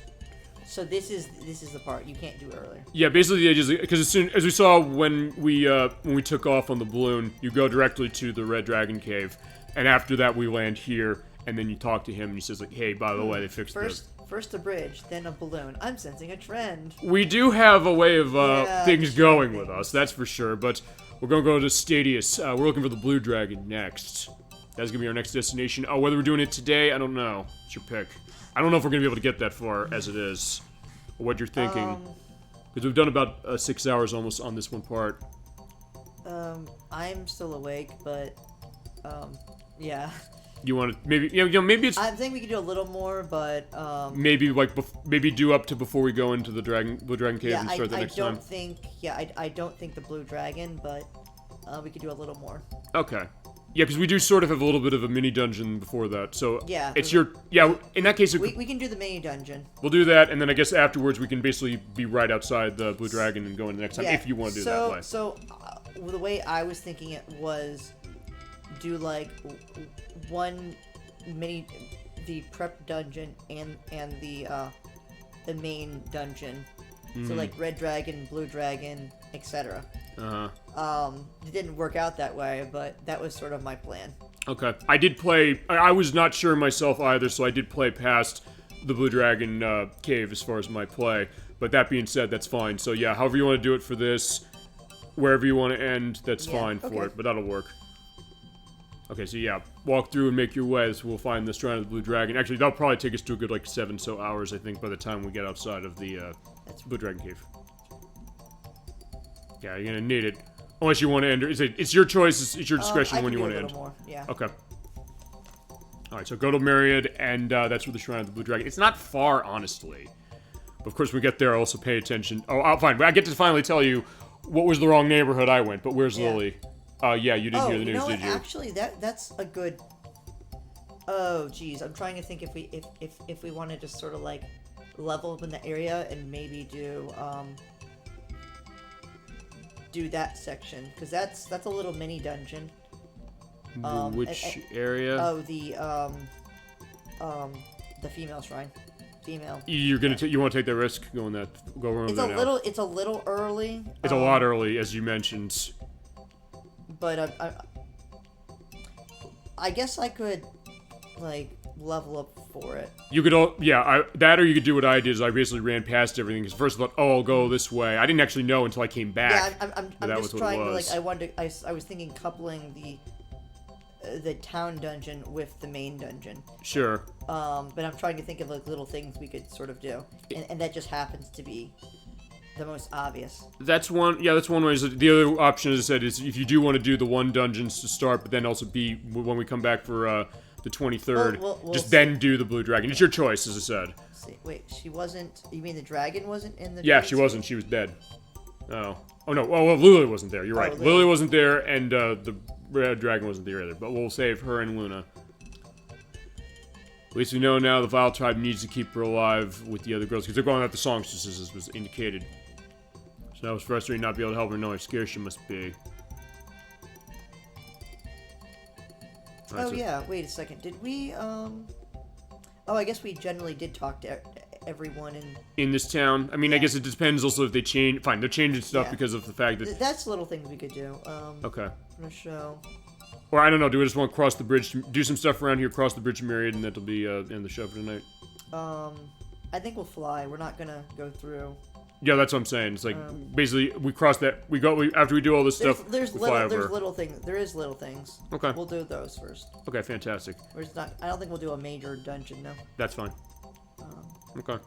So this is the part you can't do earlier. Yeah, basically the idea is because as we saw when we took off on the balloon, you go directly to the Red Dragon Cave, and after that we land here, and then you talk to him, and he says like, "Hey, by the way, they fixed this." First a bridge, then a balloon. I'm sensing a trend. We do have a way of things going with us, that's for sure. But we're gonna go to Stadius. We're looking for the Blue Dragon next. That's gonna be our next destination. Oh, whether we're doing it today, I don't know. It's your pick. I don't know if we're gonna be able to get that far as it is, or what you're thinking. Because we've done about 6 hours almost on this one part. I'm still awake, but yeah. You want to maybe maybe it's. I think we could do a little more, but maybe like maybe do up to before we go into the Blue Dragon Cave and start the next time. I don't think the Blue Dragon, but we could do a little more. Okay. Yeah, because we do sort of have a little bit of a mini dungeon before that, so yeah, it's in that case we can do the mini dungeon. We'll do that, and then I guess afterwards we can basically be right outside the Blue Dragon and go in the next time if you want to do that way. So the way I was thinking it was do like one the prep dungeon and the main dungeon. So like Red Dragon, Blue Dragon, etc. It didn't work out that way, but that was sort of my plan. Okay. I did play... I was not sure myself either, so I did play past the Blue Dragon cave as far as my play. But that being said, that's fine. So yeah, however you want to do it for this, wherever you want to end, that's fine for it. But that'll work. Okay, so yeah, walk through and make your way. So we'll find the Shrine of the Blue Dragon. Actually, that'll probably take us to a good, like, 7 hours, I think, by the time we get outside of the Blue Dragon Cave. Yeah, you're gonna need it. Unless you want to enter. It's your choice, it's your discretion when you want to end. More. Yeah. Okay. Alright, so go to Myriad, and that's where the Shrine of the Blue Dragon. It's not far, honestly. But of course, when we get there, I'll also pay attention. Oh, fine. I get to finally tell you what was the wrong neighborhood I went, but where's Lily? Yeah, you didn't hear the news, did you? Actually, that's a good... Oh, geez. I'm trying to think if we wanted to sort of, like, level up in the area and maybe do that section, because that's a little mini dungeon. Which area? Oh, the female shrine. Female. You want to take that risk going that go around It's a little early. It's a lot early, as you mentioned. But I guess I could like level up for it. You could or you could do what I did. Is I basically ran past everything. Because first I thought, oh, I'll go this way. I didn't actually know until I came back. Yeah, I'm just trying to like. I was thinking coupling the town dungeon with the main dungeon. Sure. But I'm trying to think of like little things we could sort of do, and that just happens to be the most obvious. That's one. Yeah, that's one way. The other option, as I said, is if you do want to do the one dungeons to start, but then also be when we come back for the 23rd, we'll just then do the Blue Dragon. It's your choice, as I said. Let's see. Wait, she wasn't. You mean the dragon wasn't in the? Yeah, she wasn't. She was dead. Oh. Oh, no. Well, Lily wasn't there. You're right. Lily. Lily wasn't there, and the Red Dragon wasn't there either. But we'll save her and Luna. At least we know now the Vile Tribe needs to keep her alive with the other girls, because they're going out the songs, just as was indicated. So that was frustrating not be able to help her know how scared she must be. Oh, yeah. Wait a second. Did we, Oh, I guess we generally did talk to everyone in this town. I mean, yeah. I guess it depends also if they change. Fine, they're changing stuff Yeah. because of the fact that... That's little things we could do. Okay. For the show. Or, I don't know, do we just want to cross the bridge, do some stuff around here, cross the bridge to Myriad, and that'll be, end the show for tonight? I think we'll fly. We're not gonna go through. Yeah, that's what I'm saying. It's like, basically, we cross that, after we do all this stuff, There's we fly over. little things. There is little things. Okay. We'll do those first. Okay, fantastic. I don't think we'll do a major dungeon, though. That's fine. Okay.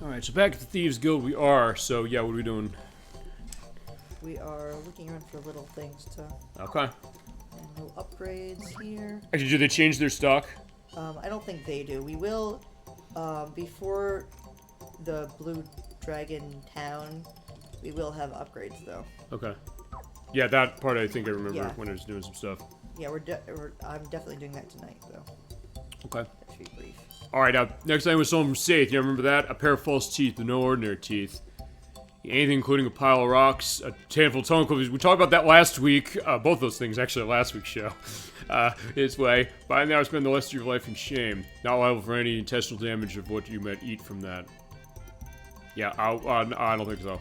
Alright, so back at the Thieves Guild we are, so yeah, what are we doing? We are looking around for little things to... Okay. And little upgrades here. Actually, do they change their stock? I don't think they do. We will, before the Blue Dragon Town, we will have upgrades, though. Okay. Yeah, that part I think I remember Yeah. when I was doing some stuff. Yeah, I'm definitely doing that tonight, though. Okay. That should be brief. Alright, next time was someone from Saith. You remember that? A pair of false teeth, but no ordinary teeth. Anything including a pile of rocks, a handful of tongue clippings. We talked about that last week. Both those things, actually, last week's show. Its way. By now, spend the rest of your life in shame. Not liable for any intestinal damage of what you might eat from that. Yeah, I don't think so.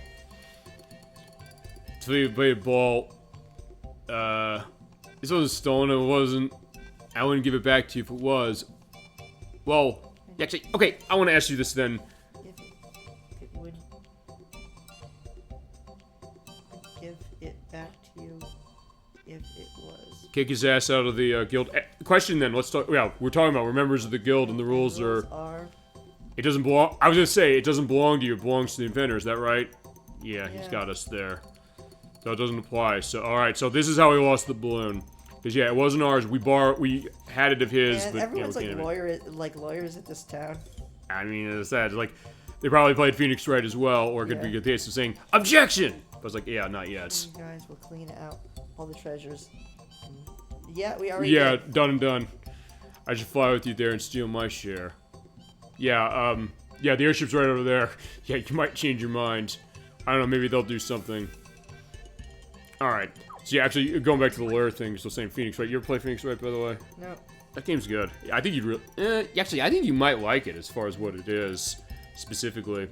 Three-bladed ball. This wasn't stolen, it wasn't. I wouldn't give it back to you if it was. Well, actually, okay, I want to ask you this then. If it would give it back to you if it was. Kick his ass out of the guild. Question then, let's talk. Yeah, we're talking about we're members of the guild and the rules are. It doesn't belong. I was gonna say it doesn't belong to you. It belongs to the inventor. Is that right? Yeah, he's got us there. So it doesn't apply. So all right. So this is how we lost the balloon. Because yeah, it wasn't ours. We had it of his. And but everyone's you know, lawyers at this town. I mean, it's sad. Like they probably played Phoenix Wright as well, or it could be a case of saying objection. I was like, yeah, not yet. You guys will clean out all the treasures. Yeah, we already. Yeah, did. done and done. I should fly with you there and steal my share. Yeah, yeah, the airship's right over there. Yeah, you might change your mind. I don't know, maybe they'll do something. Alright. So yeah, actually, going back to the lure thing, still saying Phoenix Wright. You ever play Phoenix Wright, by the way? No. That game's good. I think you'd really... actually, I think you might like it as far as what it is, specifically.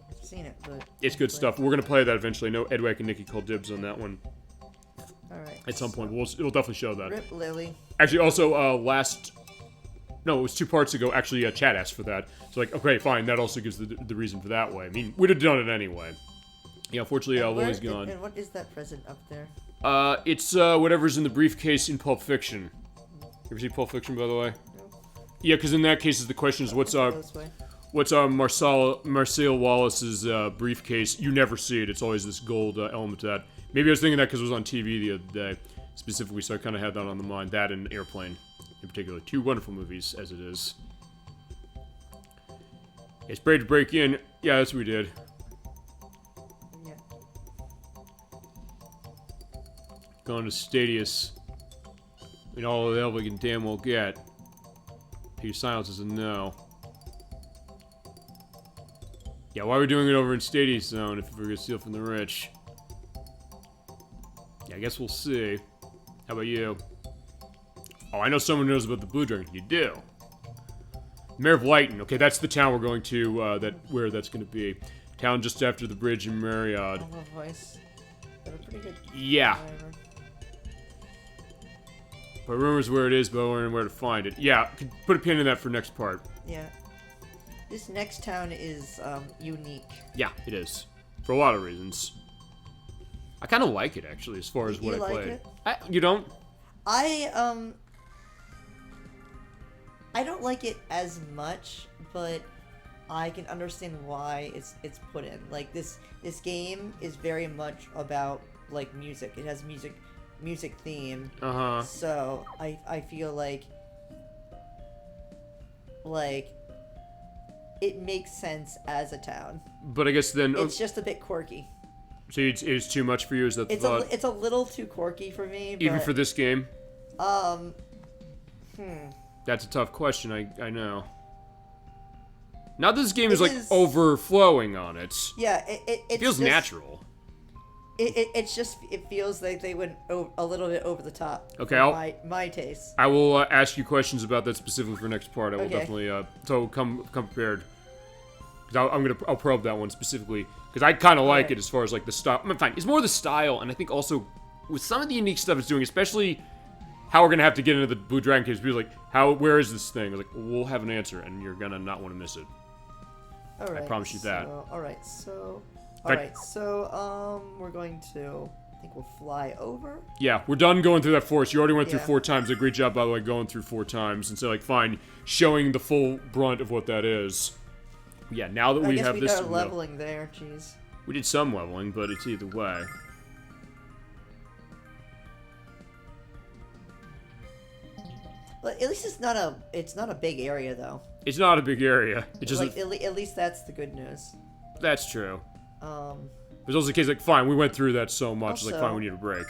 I've seen it, but... It's good stuff. We're gonna play that eventually. I know Edwick and Nikki called dibs on that one. Alright. At some point. We'll definitely show that. Rip Lily. Actually, also, No, it was 2 parts ago. Actually, Chad asked for that. So, like, okay, fine. That also gives the reason for that way. I mean, we'd have done it anyway. Yeah, unfortunately, Lily's gone. And what is that present up there? It's, whatever's in the briefcase in Pulp Fiction. You ever see Pulp Fiction, by the way? No. Yeah, because in that case, the question is, what's, This way. What's Marcel Wallace's briefcase? You never see it. It's always this gold element to that. Maybe I was thinking that because it was on TV the other day, specifically, so I kind of had that on the mind. That and Airplane, in particular. 2 wonderful movies, as it is. It's brave to break in. Yeah, that's what we did. Yeah. Going to Stadius. All the help we can damn well get. Your silence is a no. Yeah, why are we doing it over in Stadius Zone if we're gonna steal from the rich? Yeah, I guess we'll see. How about you? Oh, I know someone knows about the Blue Dragon. You do. Mayor of Lighton. Okay, that's the town we're going to, where that's gonna be. Town just after the bridge in Marriott. Voice. Got a pretty good Yeah. driver. But rumors where it is, but where to find it. Yeah, could put a pin in that for next part. Yeah. This next town is unique. Yeah, it is. For a lot of reasons. I kind of like it, actually, as far as what I like played. it? You don't? I don't like it as much, but I can understand why it's put in. Like this game is very much about like music. It has music theme. Uh-huh. So I feel like it makes sense as a town. But I guess then... It's just a bit quirky. So it's too much for you, is that the thought? It's a little too quirky for me. Even but, for this game? Hmm. That's a tough question, I know. Now this game is It like is- overflowing on it. Yeah, it Feels just, natural. It feels like they went a little bit over the top. Okay, for my taste. I will ask you questions about that specifically for next part. I will Okay. definitely, so come prepared. Because I'll probe that one specifically. Because I kind of like Alright. it as far as like the style. I mean, fine, it's more the style, and I think also with some of the unique stuff it's doing, especially how we're gonna have to get into the Blue Dragon case. People like, where is this thing? Like, we'll have an answer, and you're gonna not want to miss it. All right, promise you that. Alright, so we're going to. I think we'll fly over. Yeah, we're done going through that forest. You already went through Yeah. 4 times. A great job, by the way, going through 4 times. And so, like, fine, showing the full brunt of what that is. Yeah, now that I we guess have we this, got leveling there. Jeez. we did some leveling, but it's either way. But at least it's not a big area though. It's not a big area. It's just Like at least that's the good news. that's true. Um. There's also the case like, fine, we went through that so much. It's like, Also- fine, we need a break.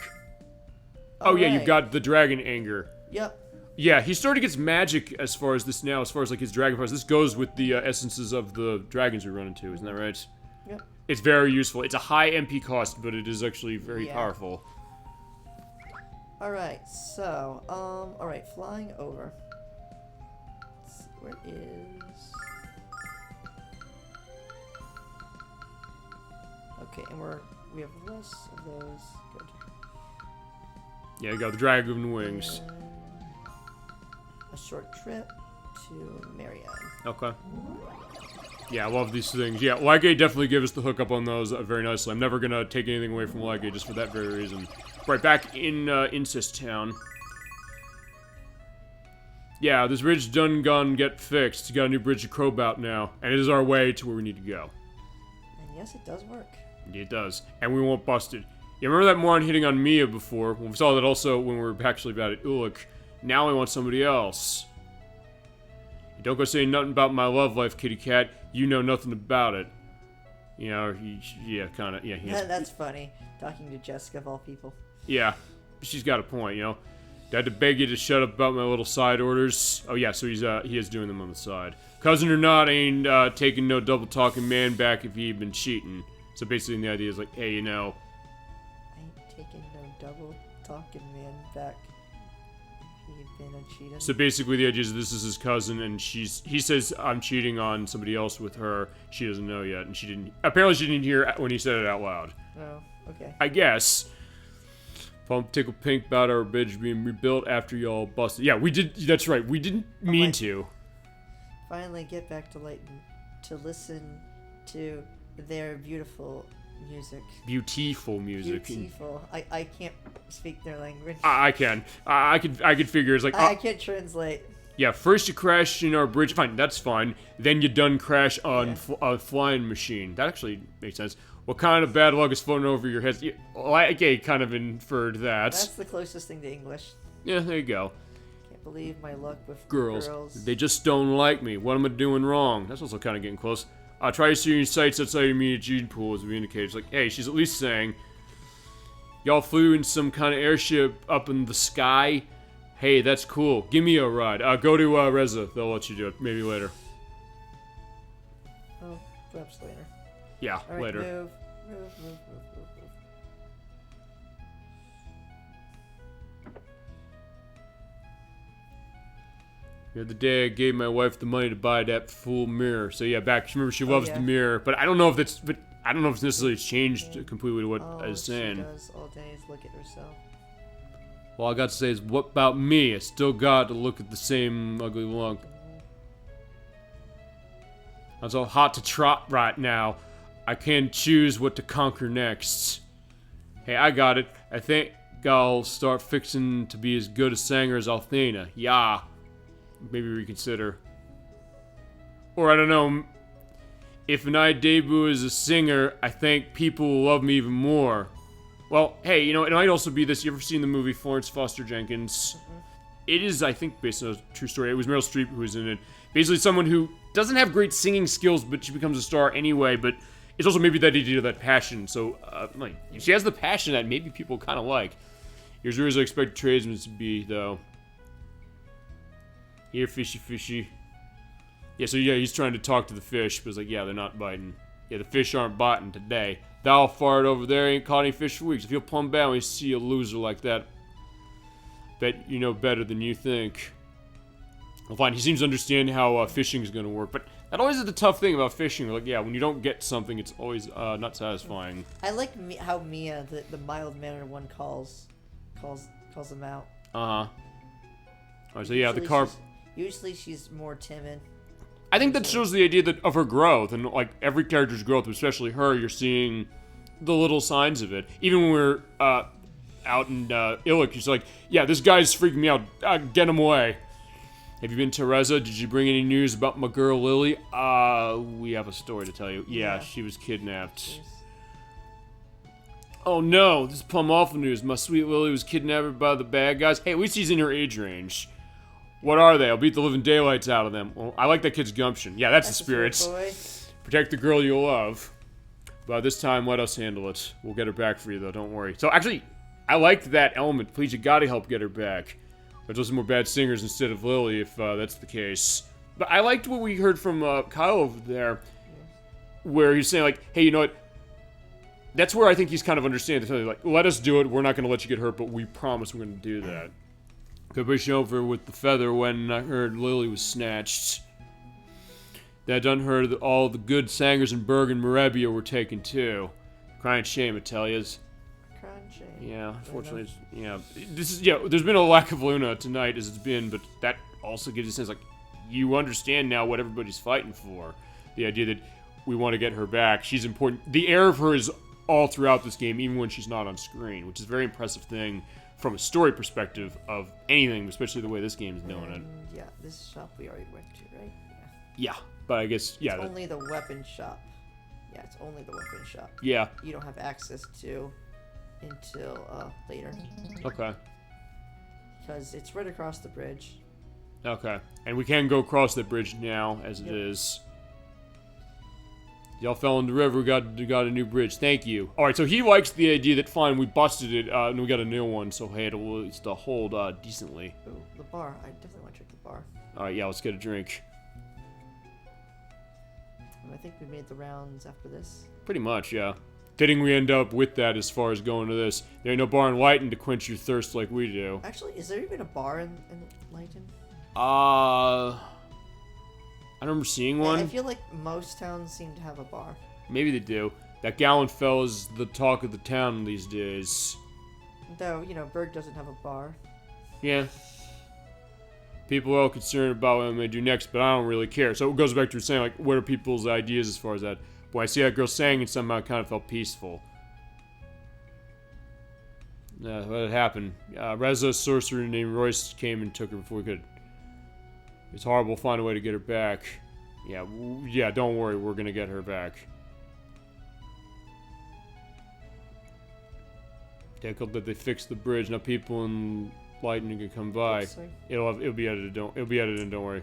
Oh yeah, you've alright. got the dragon anger. Yep. Yeah, he sort of gets magic as far as this now, as far as like his dragon powers. This goes with the essences of the dragons we run into, isn't that right? Yep. It's very useful. It's a high MP cost, but it is actually very Yeah. powerful. Alright, so, alright, flying over. Let's see, where is... Okay, and we have less of those. Good. Yeah, you got the dragon wings. And a short trip to Marianne. Okay. Yeah, I love these things. Yeah, Lygate definitely gave us the hookup on those very nicely. I'm never gonna take anything away from Lygate just for that very reason. Right, back in Incest Town. Yeah, this bridge done gone get fixed. Got a new bridge to Crowbout now, and it is our way to where we need to go. And yes, it does work. Indeed it does, and we won't bust it. You remember that moron hitting on Mia before? Well, we saw that also when we were actually about at Ulik. Now we want somebody else. You don't go saying nothing about my love life, kitty cat. You know nothing about it. You know, yeah, kind of, yeah. That's funny. Talking to Jessica of all people. Yeah, she's got a point, you know. I had to beg you to shut up about my little side orders. Oh yeah, so he is doing them on the side. Cousin or not, ain't taking no double talking man back if he been cheating. So basically the idea is like, hey, you know, I ain't taking no double talking man back. He been a cheating. so basically the idea is this is his cousin, and he says I'm cheating on somebody else with her. She doesn't know yet, and apparently she didn't hear when he said it out loud. Oh, okay. I guess. Pump tickle pink about our bridge being rebuilt after y'all busted. Yeah, we did. That's right. We didn't mean to. Finally get back to Lighton to listen to their beautiful music. Beautiful music. Beautiful. I can't speak their language. I can. I could figure it's like. I can't translate. Yeah, first you crash in our bridge. Fine, that's fine. Then you done crash on a flying machine. That actually makes sense. What kind of bad luck is floating over your heads? Well, I kind of inferred that. That's the closest thing to English. Yeah, there you go. Can't believe my luck with Girls. They just don't like me. What am I doing wrong? That's also kind of getting close. Try seeing sights outside your immediate gene pool as we indicate. It's like, hey, she's at least saying, y'all flew in some kind of airship up in the sky. Hey, that's cool. Give me a ride. Go to Reza. They'll let you do it. Maybe later. Oh, perhaps later. Yeah, All right, later. Move. The other day I gave my wife the money to buy that full mirror. So yeah, back. Remember, she loves the mirror, but I don't know if that's. But I don't know if it's necessarily changed completely to what I was saying. She does all day is look at herself. All I got to say is, what about me? I still got to look at the same ugly lunk. I'm so hot to trot right now. I can't choose what to conquer next. Hey, I got it. I think I'll start fixing to be as good a singer as Althena. Yeah. Maybe reconsider. Or I don't know. If when I debut as a singer, I think people will love me even more. Well, hey, you know, it might also be this. You ever seen the movie Florence Foster Jenkins? It is, I think, based on a true story. It was Meryl Streep who was in it. Basically, someone who doesn't have great singing skills, but she becomes a star anyway. But it's also maybe that idea of that passion. So, like, she has the passion that maybe people kind of like. Here's where I expect tradesmen to be, though. Here, fishy, fishy. Yeah, so yeah, he's trying to talk to the fish, but it's like, yeah, they're not biting. Yeah, the fish aren't biting today. Thou fart over there, ain't caught any fish for weeks. I feel plumb bad when you see a loser like that. Bet you know better than you think. Well, fine, he seems to understand how fishing is going to work, but that always is the tough thing about fishing. Like, yeah, when you don't get something, it's always not satisfying. I like how Mia, the mild-mannered one, calls them out. Uh-huh. Alright, so yeah, the carp... Usually she's more timid. I think that shows the idea that of her growth, and like every character's growth, but especially her, you're seeing the little signs of it. Even when we're out in Illic, she's like, yeah, this guy's freaking me out. Get him away. Have you been to Reza? Did you bring any news about my girl Lily? We have a story to tell you. Yeah, she was kidnapped. Yes. Oh no, this is plumb awful news. My sweet Lily was kidnapped by the bad guys. Hey, at least he's in her age range. What are they? I'll beat the living daylights out of them. Well, I like that kid's gumption. Yeah, that's the spirit. Protect the girl you love. But this time, let us handle it. We'll get her back for you, though. Don't worry. So, actually, I liked that element. Please, you gotta help get her back. There's also more bad singers instead of Lily, if that's the case. But I liked what we heard from Kyle over there, where he's saying, like, hey, you know what? That's where I think he's kind of understanding. Like, let us do it. We're not going to let you get hurt, but we promise we're going to do that. Could push over with the feather when I heard Lily was snatched. That done heard that all the good singers in Berg and Morebia were taken too. Crying shame, I tell yous. Crying shame. Yeah, unfortunately, there's been a lack of Luna tonight as it's been, but that also gives you a sense, like, you understand now what everybody's fighting for. The idea that we want to get her back. She's important. The air of her is all throughout this game, even when she's not on screen, which is a very impressive thing from a story perspective of anything, especially the way this game is doing it. Yeah, this shop we already went to, right? Yeah, but I guess, yeah. It's only the weapon shop. Yeah, it's only the weapon shop. Yeah. You don't have access to until later. Okay. Because it's right across the bridge. Okay. And we can go across that bridge now, as it is. Y'all fell in the river, we got a new bridge. Thank you. Alright, so he likes the idea that, fine, we busted it, and we got a new one, so hey, it'll at least hold decently. Oh, the bar. I definitely want to check the bar. Alright, yeah, let's get a drink. And I think we made the rounds after this. Pretty much, yeah. Fitting we end up with that as far as going to this. There ain't no bar in Lighton to quench your thirst like we do. Actually, is there even a bar in Lighton? I remember seeing one. I feel like most towns seem to have a bar. Maybe they do. That Gallant fella's the talk of the town these days. Though, you know, Berg doesn't have a bar. Yeah. People are all concerned about what they do next, but I don't really care. So it goes back to saying, like, what are people's ideas as far as that? Boy, I see that girl sang and somehow it kind of felt peaceful. What had happened? Reza, a sorcerer named Royce, came and took her before we could. It's horrible. We'll find a way to get her back. Yeah, yeah, don't worry. We're gonna get her back. Difficult that they fixed the bridge. Now people in Lightning can come by. It'll be edited. It'll be edited. Don't worry.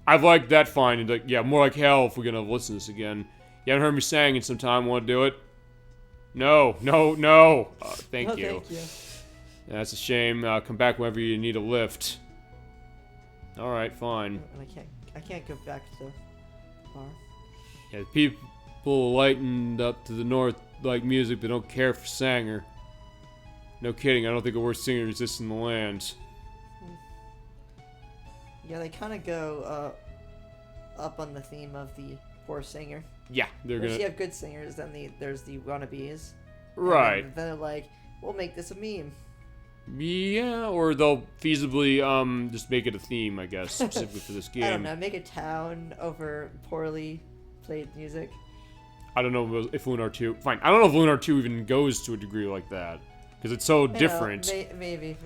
I've liked that finding. Like, yeah, more like hell if we're gonna listen to this again. You haven't heard me sang in some time. Want to do it? No, no, no. Thank you. Thank you. Yeah, that's a shame. Come back whenever you need a lift. All right, fine. I can't go back to the bar. Yeah, people lightened up to the north like music, but don't care for Sanger. No kidding. I don't think a worse singer exists in the land. Yeah, they kind of go up on the theme of the poor singer. Yeah, they're First gonna. you have good singers, then there's the wannabes. Right. And then they're like, we'll make this a meme. Yeah, or they'll feasibly just make it a theme, I guess, specifically for this game. I don't know, make a town over poorly played music. I don't know if Lunar 2... Fine, I don't know if Lunar 2 even goes to a degree like that. Because it's so different. Maybe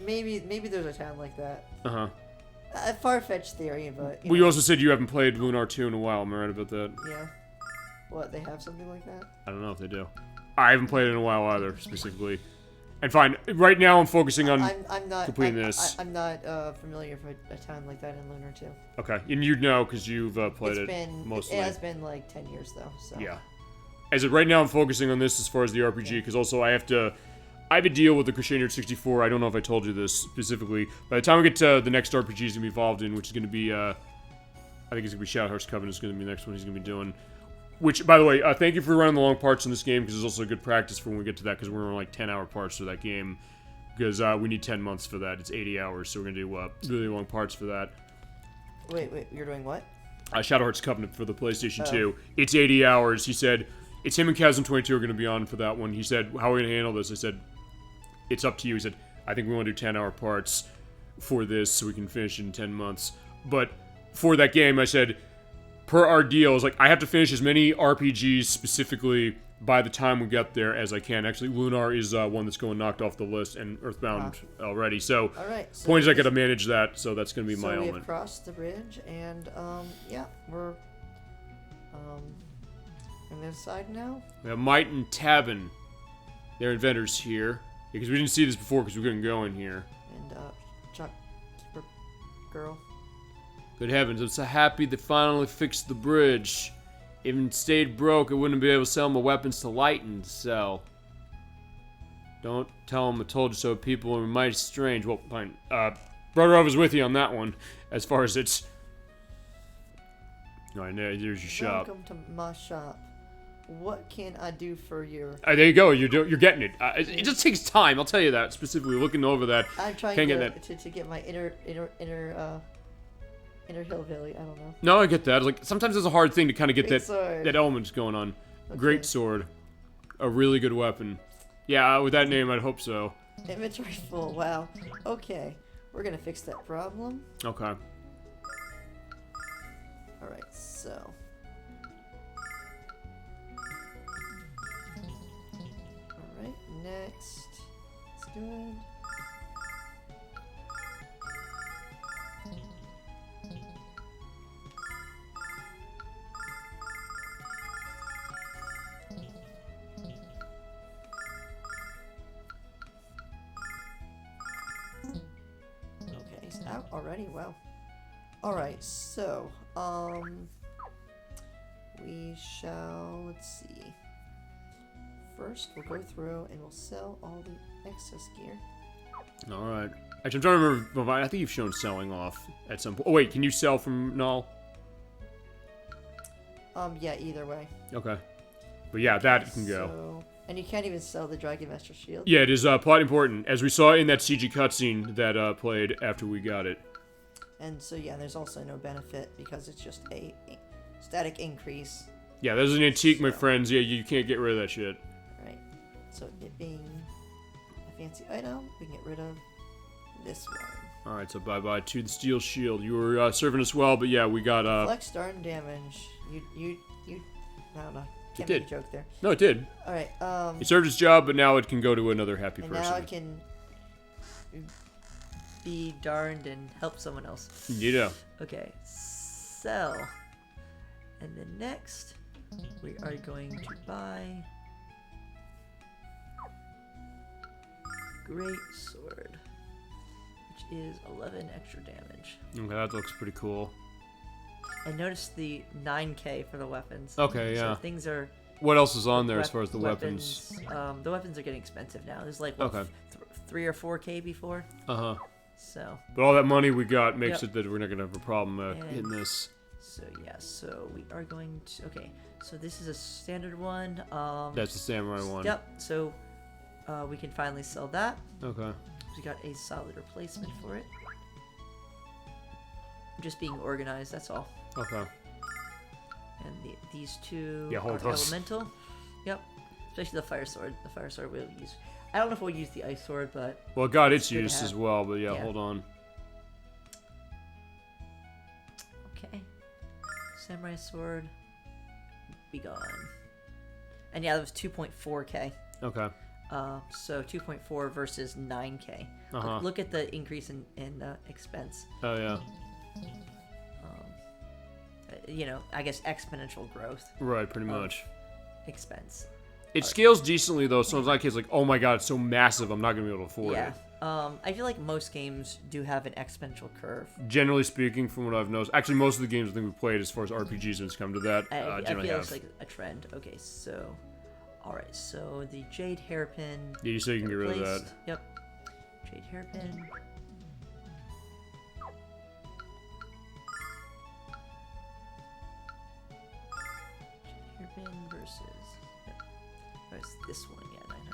there's a town like that. Uh-huh. A far-fetched theory, but... You also said you haven't played Lunar 2 in a while, am I right about that? Yeah. What, they have something like that? I don't know if they do. I haven't played it in a while either, specifically. And fine, right now I'm focusing on completing this. I'm not familiar with a town like that in Lunar 2. Okay, and you know because you've played mostly. It has been like 10 years though, so. Yeah. As of right now, I'm focusing on this as far as the RPG, because also I have a deal with the Crusader 64. I don't know if I told you this specifically. By the time we get to the next RPG he's going to be involved in, which is going to be, I think it's going to be Shadowheart's Covenant is going to be the next one he's going to be doing. Which, by the way, thank you for running the long parts in this game, because it's also good practice for when we get to that, because we're on like 10-hour parts for that game. Because we need 10 months for that. It's 80 hours, so we're going to do really long parts for that. Wait, you're doing what? Shadowheart's Covenant for the PlayStation 2. It's 80 hours. He said, it's him and Chasm22 are going to be on for that one. He said, how are we going to handle this? I said, it's up to you. He said, I think we want to do 10-hour parts for this so we can finish in 10 months. But for that game, I said, per our deal, is like, I have to finish as many RPGs specifically by the time we get there as I can. Actually, Lunar is one that's going knocked off the list, and Earthbound already. So, so point is I got to manage that, so that's going to be my we element. have crossed the bridge, and yeah, we're on this side now. We have Might and Tabin. They're inventors here. Because we didn't see this before because we couldn't go in here. And shopkeeper girl. Good heavens, I'm so happy they finally fixed the bridge. If it stayed broke, I wouldn't be able to sell my weapons to Lighten to sell. Don't tell them I told you so. People are mighty strange. Well, fine. Proterova's with you on that one. As far as it's... Alright, there's your shop. Welcome to my shop. What can I do for your... there you go. You're getting it. It just takes time. I'll tell you that. Specifically, looking over that. I'm trying to get my inner hillbilly. I don't know. No, I get that. Like sometimes it's a hard thing to kind of get sword. that element going on. Okay. Great sword, a really good weapon. Yeah, with that name, I'd hope so. Inventory full. Wow. Okay, we're gonna fix that problem. Okay. All right. So. Alright, next. That's good. Okay, he's out already? Wow. Alright, so, we shall, let's see. First, we'll go through and we'll sell all the excess gear. Alright. Actually, I'm trying to remember, I think you've shown selling off at some point. Oh, wait, can you sell from Null? Yeah, either way. Okay. But yeah, that can go. So, and you can't even sell the Dragon Master Shield. Yeah, it is plot important, as we saw in that CG cutscene that played after we got it. And so, yeah, there's also no benefit because it's just a static increase. Yeah, there's an antique, my friends. Yeah, you can't get rid of that shit. Right. So, it being a fancy item, we can get rid of this one. Alright, so bye-bye to the Steel Shield. You were serving us well, but yeah, we got... Flex darn damage. You... I don't know. Can't it make did. a joke there. No, it did. Alright, It served its job, but now it can go to another happy and person. now it can be darned and help someone else. Yeah. Okay, sell. And then next, we are going to buy Great Sword, which is 11 extra damage. Okay, that looks pretty cool. And notice the 9k for the weapons. Okay, yeah. So things are... What else is on there as far as the weapons? The weapons are getting expensive now. There's like, what, 3 or 4k before? Uh-huh. So... But all that money we got makes it that we're not going to have a problem hitting this. So, yeah, so we are going to... Okay, so this is a standard one. That's the samurai one. Yep, so we can finally sell that. Okay. We got a solid replacement for it. Just being organized, that's all. Okay. And these two hold are those. elemental. Yep. Especially the fire sword. The fire sword we'll use. I don't know if we'll use the ice sword, but... Well, it got its good to use have. as well, but yeah, hold on. Okay. Samurai sword. Be gone. And yeah, that was 2.4k. Okay. So 2.4 versus 9k. Uh-huh. Look at the increase in expense. Oh, yeah. You know, I guess exponential growth. Right, pretty much. Expense. It scales decently, though, so it's not like, oh my god, it's so massive, I'm not going to be able to afford it. I feel like most games do have an exponential curve. Generally speaking, from what I've noticed, actually most of the games I think we played as far as RPGs when it's come to that, I generally feel have. it's like a trend. Okay, so... Alright, so the jade hairpin... Yeah, you say you can get rid of that. replaced. Yep. Jade hairpin. Hairpin versus... Yep. Versus this one, yeah, 900.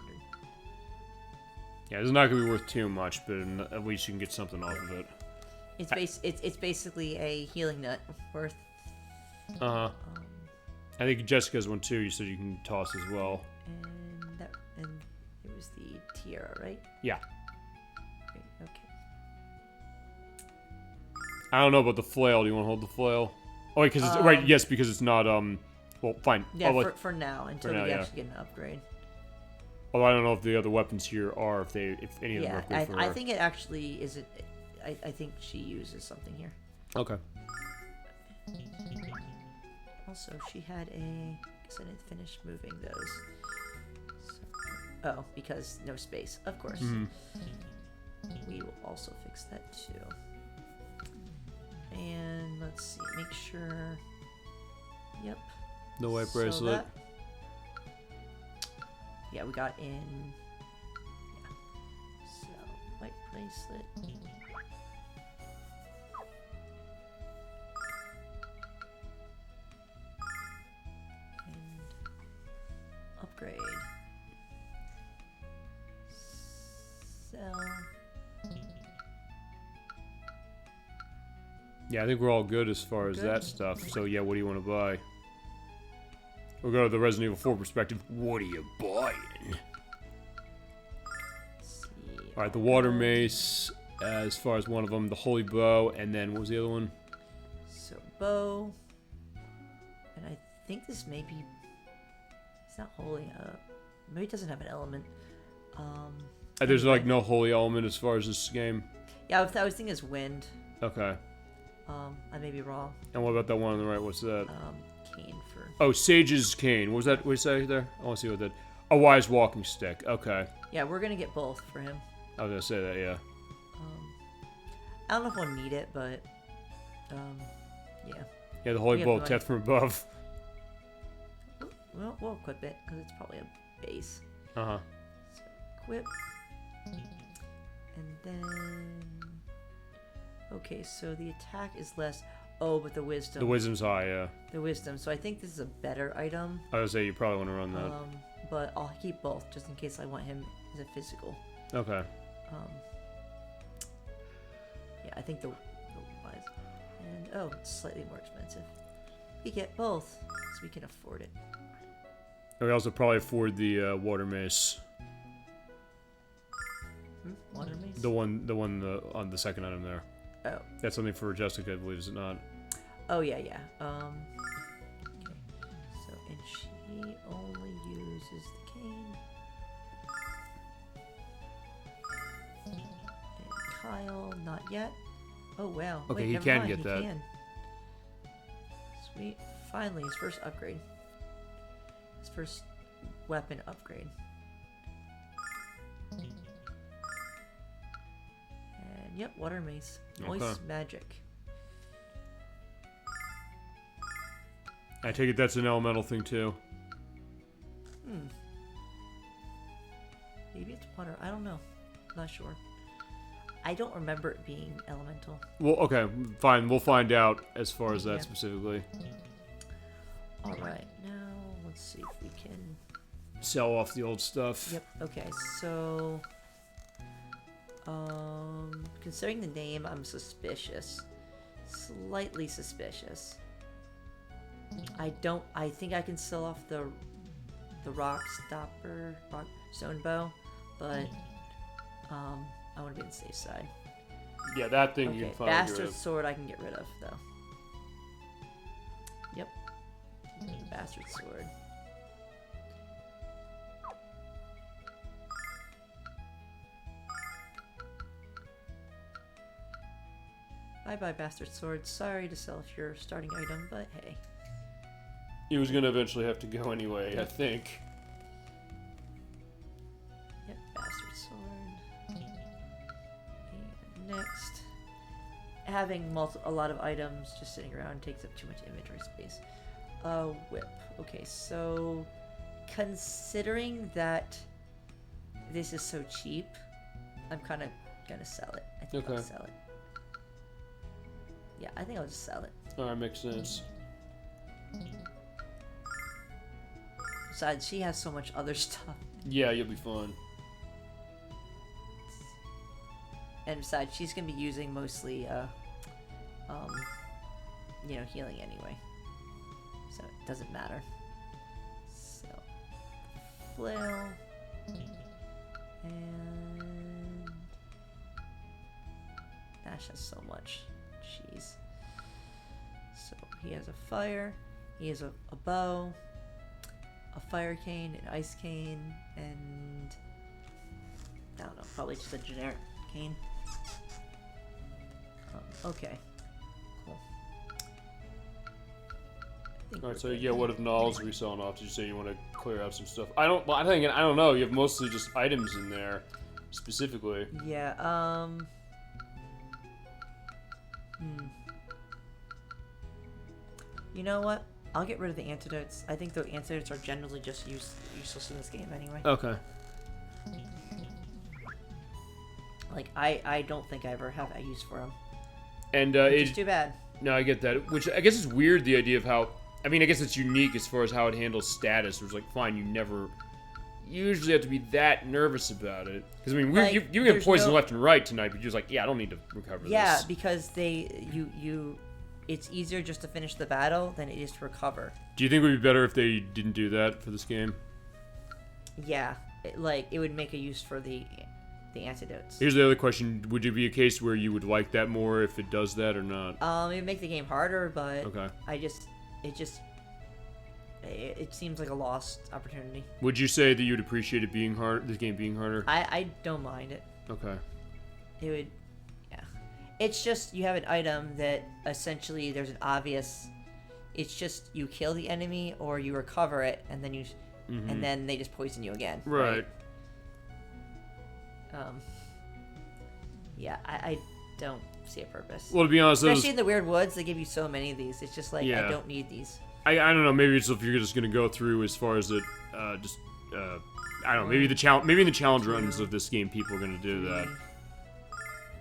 Yeah, it's not going to be worth too much, but at least you can get something off of it. It's basically a healing nut worth. Uh-huh. I think Jessica's one too, you said you can toss as well. And it was the tiara, right? Yeah. Great, okay. I don't know about the flail. Do you want to hold the flail? Oh, wait, because it's... right, yes, because it's not, well, fine. Yeah, for now, until we actually get an upgrade. Although I don't know if the other weapons here are, if any of them are good for her. I think it actually is. I think she uses something here. Okay. Also, she had a... I guess I didn't finish moving those. So, oh, because no space, of course. We will also fix that too. And let's see, make sure... Yep. The white So bracelet. Yeah, we got in... Yeah. So, white bracelet. Upgrade. Sell. Yeah, I think we're all good as far as that stuff. So yeah, what do you want to buy? We'll go to the Resident Evil 4 perspective. What are you buying? Alright, the water mace, as far as one of them, the holy bow, and then what was the other one? So bow. And I think this may be... It's not holy. Maybe it doesn't have an element. There's like no holy element as far as this game. Yeah, I was thinking it's wind. Okay. I may be wrong. And what about that one on the right? What's that? Cane for... Oh, Sage's cane. What was that? What did you say there? I want to see what that... A wise walking stick. Okay. Yeah, we're gonna get both for him. I was gonna say that, yeah. I don't know if we'll need it, but... yeah. Yeah, the holy We have bow, money. death from above. We'll equip it, because it's probably a base. Uh-huh. So, equip. And then... Okay, so the attack is less... Oh, but the wisdom. The wisdom's high, yeah. The wisdom. So I think this is a better item. I would say you probably want to run that. But I'll keep both, just in case I want him as a physical. Okay. Yeah, I think the wise. And, oh, it's slightly more expensive. We get both, so we can afford it. And we also probably afford the water mace. Water mace? The one on the second item there. Oh. That's something for Jessica, I believe, is it not? Oh, yeah, yeah. Okay. So, and she only uses the cane. And tile, not yet. Oh wow. Okay, Wait, he never can mind, get he that. Can. Sweet. Finally, his first upgrade. His first weapon upgrade. And yep, water mace. Noise Okay. magic. I take it that's an elemental thing too. Maybe it's water. I don't know. Not sure. I don't remember it being elemental. Well, okay, fine. We'll find out as far as that Yeah. specifically. Alright, now let's see if we can... Sell off the old stuff. Yep, okay, so... Considering the name, I'm suspicious. Slightly suspicious. I think I can sell off the rock stone bow, but I want to be on the safe side. Yeah, that thing you Okay, can finally get rid bastard of. sword I can get rid of though. Yep, bastard sword. Bye-bye, bastard sword. Sorry to sell off your starting item, but hey. He was gonna eventually have to go anyway, I think. Yep, bastard sword. And next, having a lot of items just sitting around takes up too much inventory space. Whip. Okay, so considering that this is so cheap, I'm kind of gonna sell it. I think I'll Okay. sell it. Yeah, I think I'll just sell it. Alright, makes sense. Besides, she has so much other stuff. Yeah, you'll be fine. And besides, she's gonna be using mostly, healing anyway. So it doesn't matter. So, flail. And... Nash has so much. Jeez. So, he has a fire. He has a bow. A fire cane, an ice cane, and... I don't know, probably just a generic cane. Okay. Cool. Alright, so yeah, what if Knowles are we selling off? Did you say you want to clear out some stuff? I don't know, you have mostly just items in there, specifically. Yeah, You know what? I'll get rid of the antidotes. I think the antidotes are generally just useless in this game anyway. Okay. Like, I don't think I ever have a use for them. And, Which is too bad. No, I get that. Which, I guess is weird, the idea of how... I mean, I guess it's unique as far as how it handles status. It's like, fine, you never... usually have to be that nervous about it. Because, I mean, Like, you get there's poisoned no- left and right tonight, but you're just like, yeah, I don't need to recover Yeah, this. because it's easier just to finish the battle than it is to recover. Do you think it would be better if they didn't do that for this game? Yeah, it would make a use for the antidotes. Here's the other question. Would it be a case where you would like that more if it does that or not? It would make the game harder, but Okay. it seems like a lost opportunity. Would you say that you'd appreciate it being hard, this game being harder? I don't mind it. Okay. It would, yeah. It's just you have an item that essentially there's an obvious. It's just you kill the enemy or you recover it, and then and then they just poison you again. Right. Yeah, I don't see a purpose. Well, to be honest, Especially in the weird woods, they give you so many of these. It's just like Yeah. I don't need these. I don't know. Maybe it's if you're just gonna go through as far as it, I don't know. Maybe in the challenge runs of this game, people are gonna do that.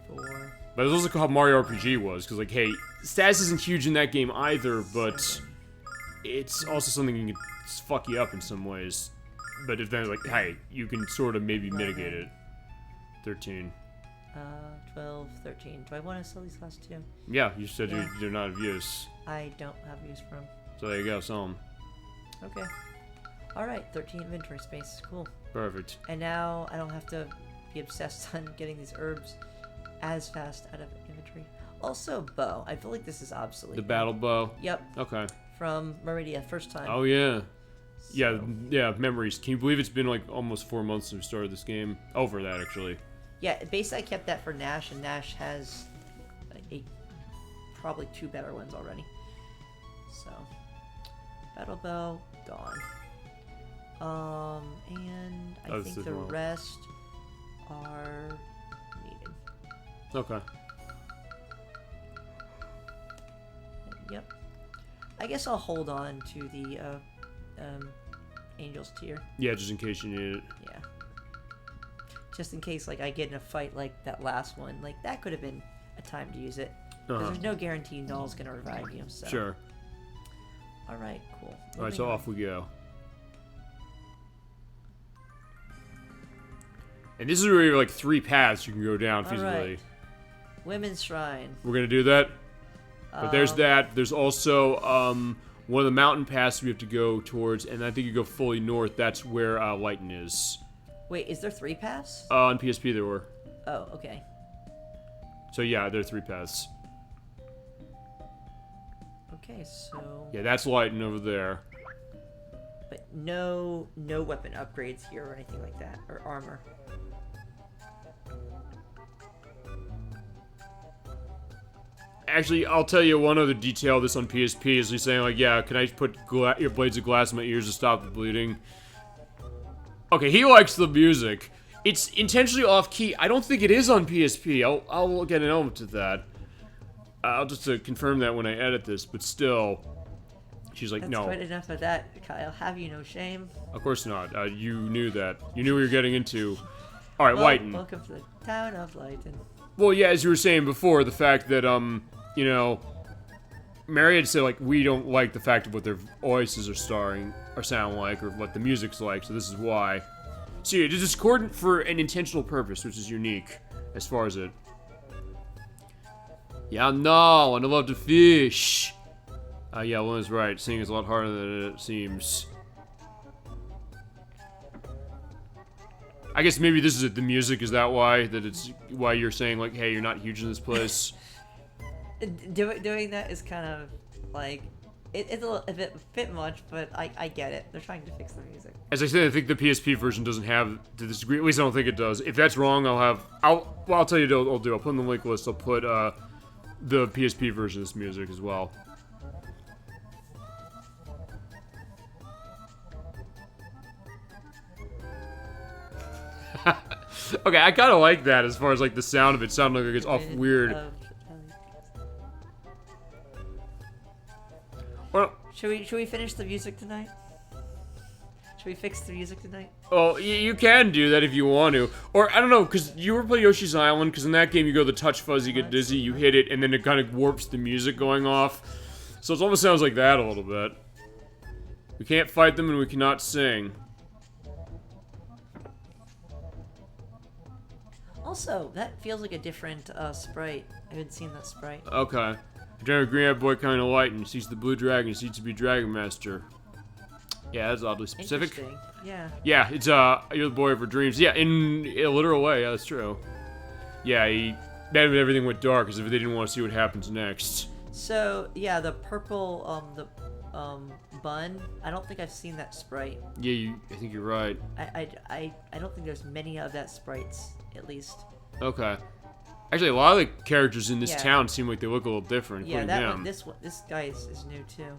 4. But it's also how Mario RPG was, because like, hey, status isn't huge in that game either, but it's also something that can fuck you up in some ways. But if then like, hey, you can sort of maybe mitigate it. 13. 12, 13. Do I want to sell these last two? Yeah, you said Yeah. they're not of use. I don't have use for them. So there you go, sell them. Okay. Alright, 13 inventory space. Cool. Perfect. And now I don't have to be obsessed on getting these herbs as fast out of inventory. Also, bow. I feel like this is obsolete. The battle bow. Yep. Okay. From Meridia, first time. Oh yeah. So- Yeah, memories. Can you believe it's been like almost 4 months since we started this game? Over that, actually. Yeah, basically I kept that for Nash, and Nash has probably 2 better ones already. So, Battle Bell, gone. And I think the rest are needed. Okay. Yep. I guess I'll hold on to the Angels tier. Yeah, just in case you need it. Yeah. Just in case, like, I get in a fight like that last one. Like, that could have been a time to use it. Because there's no guarantee Null's gonna revive you, so. Sure. Alright, cool. Alright, so off we go. And this is where you have, like, 3 paths you can go down feasibly. Alright. Women's Shrine. We're gonna do that. But there's that. There's also one of the mountain paths we have to go towards, and I think you go fully north. That's where Lighten is. Wait, is there 3 paths? On PSP there were. Oh, okay. So yeah, there are 3 paths. Okay, so... Yeah, that's Lighten over there. But no weapon upgrades here or anything like that, or armor. Actually, I'll tell you one other detail of this on PSP is he's saying, like, yeah, can I put your blades of glass in my ears to stop the bleeding? Okay, he likes the music. It's intentionally off-key. I don't think it is on PSP. I'll get an element to that. I'll just confirm that when I edit this, but still. She's like, That's no. quite enough of that, Kyle. Have you no shame? Of course not. You knew that. You knew what you were getting into. Alright, Well, Lighten. welcome to the town of Lighten. Well, yeah, as you were saying before, the fact that, you know, Mary had said, like, we don't like the fact of what their voices are sound like, or what the music's like, so this is why. So it is discordant for an intentional purpose, which is unique, as far as it. Yeah, no, and I love to fish. Yeah, Luna's right. Singing is a lot harder than it seems. I guess maybe this is it. The music, is that why? That it's why you're saying, like, hey, you're not huge in this place? Doing that is kind of like it's a bit much, but I get it. They're trying to fix the music. As I said, I think the PSP version doesn't have to this degree. At least I don't think it does. If that's wrong, I'll tell you what I'll do. I'll put in the link list. I'll put the PSP version of this music as well. Okay, I kind of like that as far as like the sound of it sounding like it's off weird. Well, should we finish the music tonight? Should we fix the music tonight? Oh, you can do that if you want to. Or, I don't know, because you ever play Yoshi's Island? Because in that game you go the touch fuzzy, get dizzy, you hit it, and then it kind of warps the music going off. So it almost sounds like that a little bit. We can't fight them and we cannot sing. Also, that feels like a different sprite. I haven't seen that sprite. Okay. General Green-Eyed Boy kind of light and sees the blue dragon, seeks to be Dragon Master. Yeah, that's oddly specific. Interesting. Yeah. Yeah, it's you're the boy of her dreams. Yeah, in a literal way, yeah, that's true. Yeah, he mad when everything went dark as if they didn't want to see what happens next. So, yeah, the purple bun, I don't think I've seen that sprite. Yeah, I think you're right. I don't think there's many of that sprites, at least. Okay. Actually, a lot of the characters in this town seem like they look a little different, yeah, including that him. this guy is new too.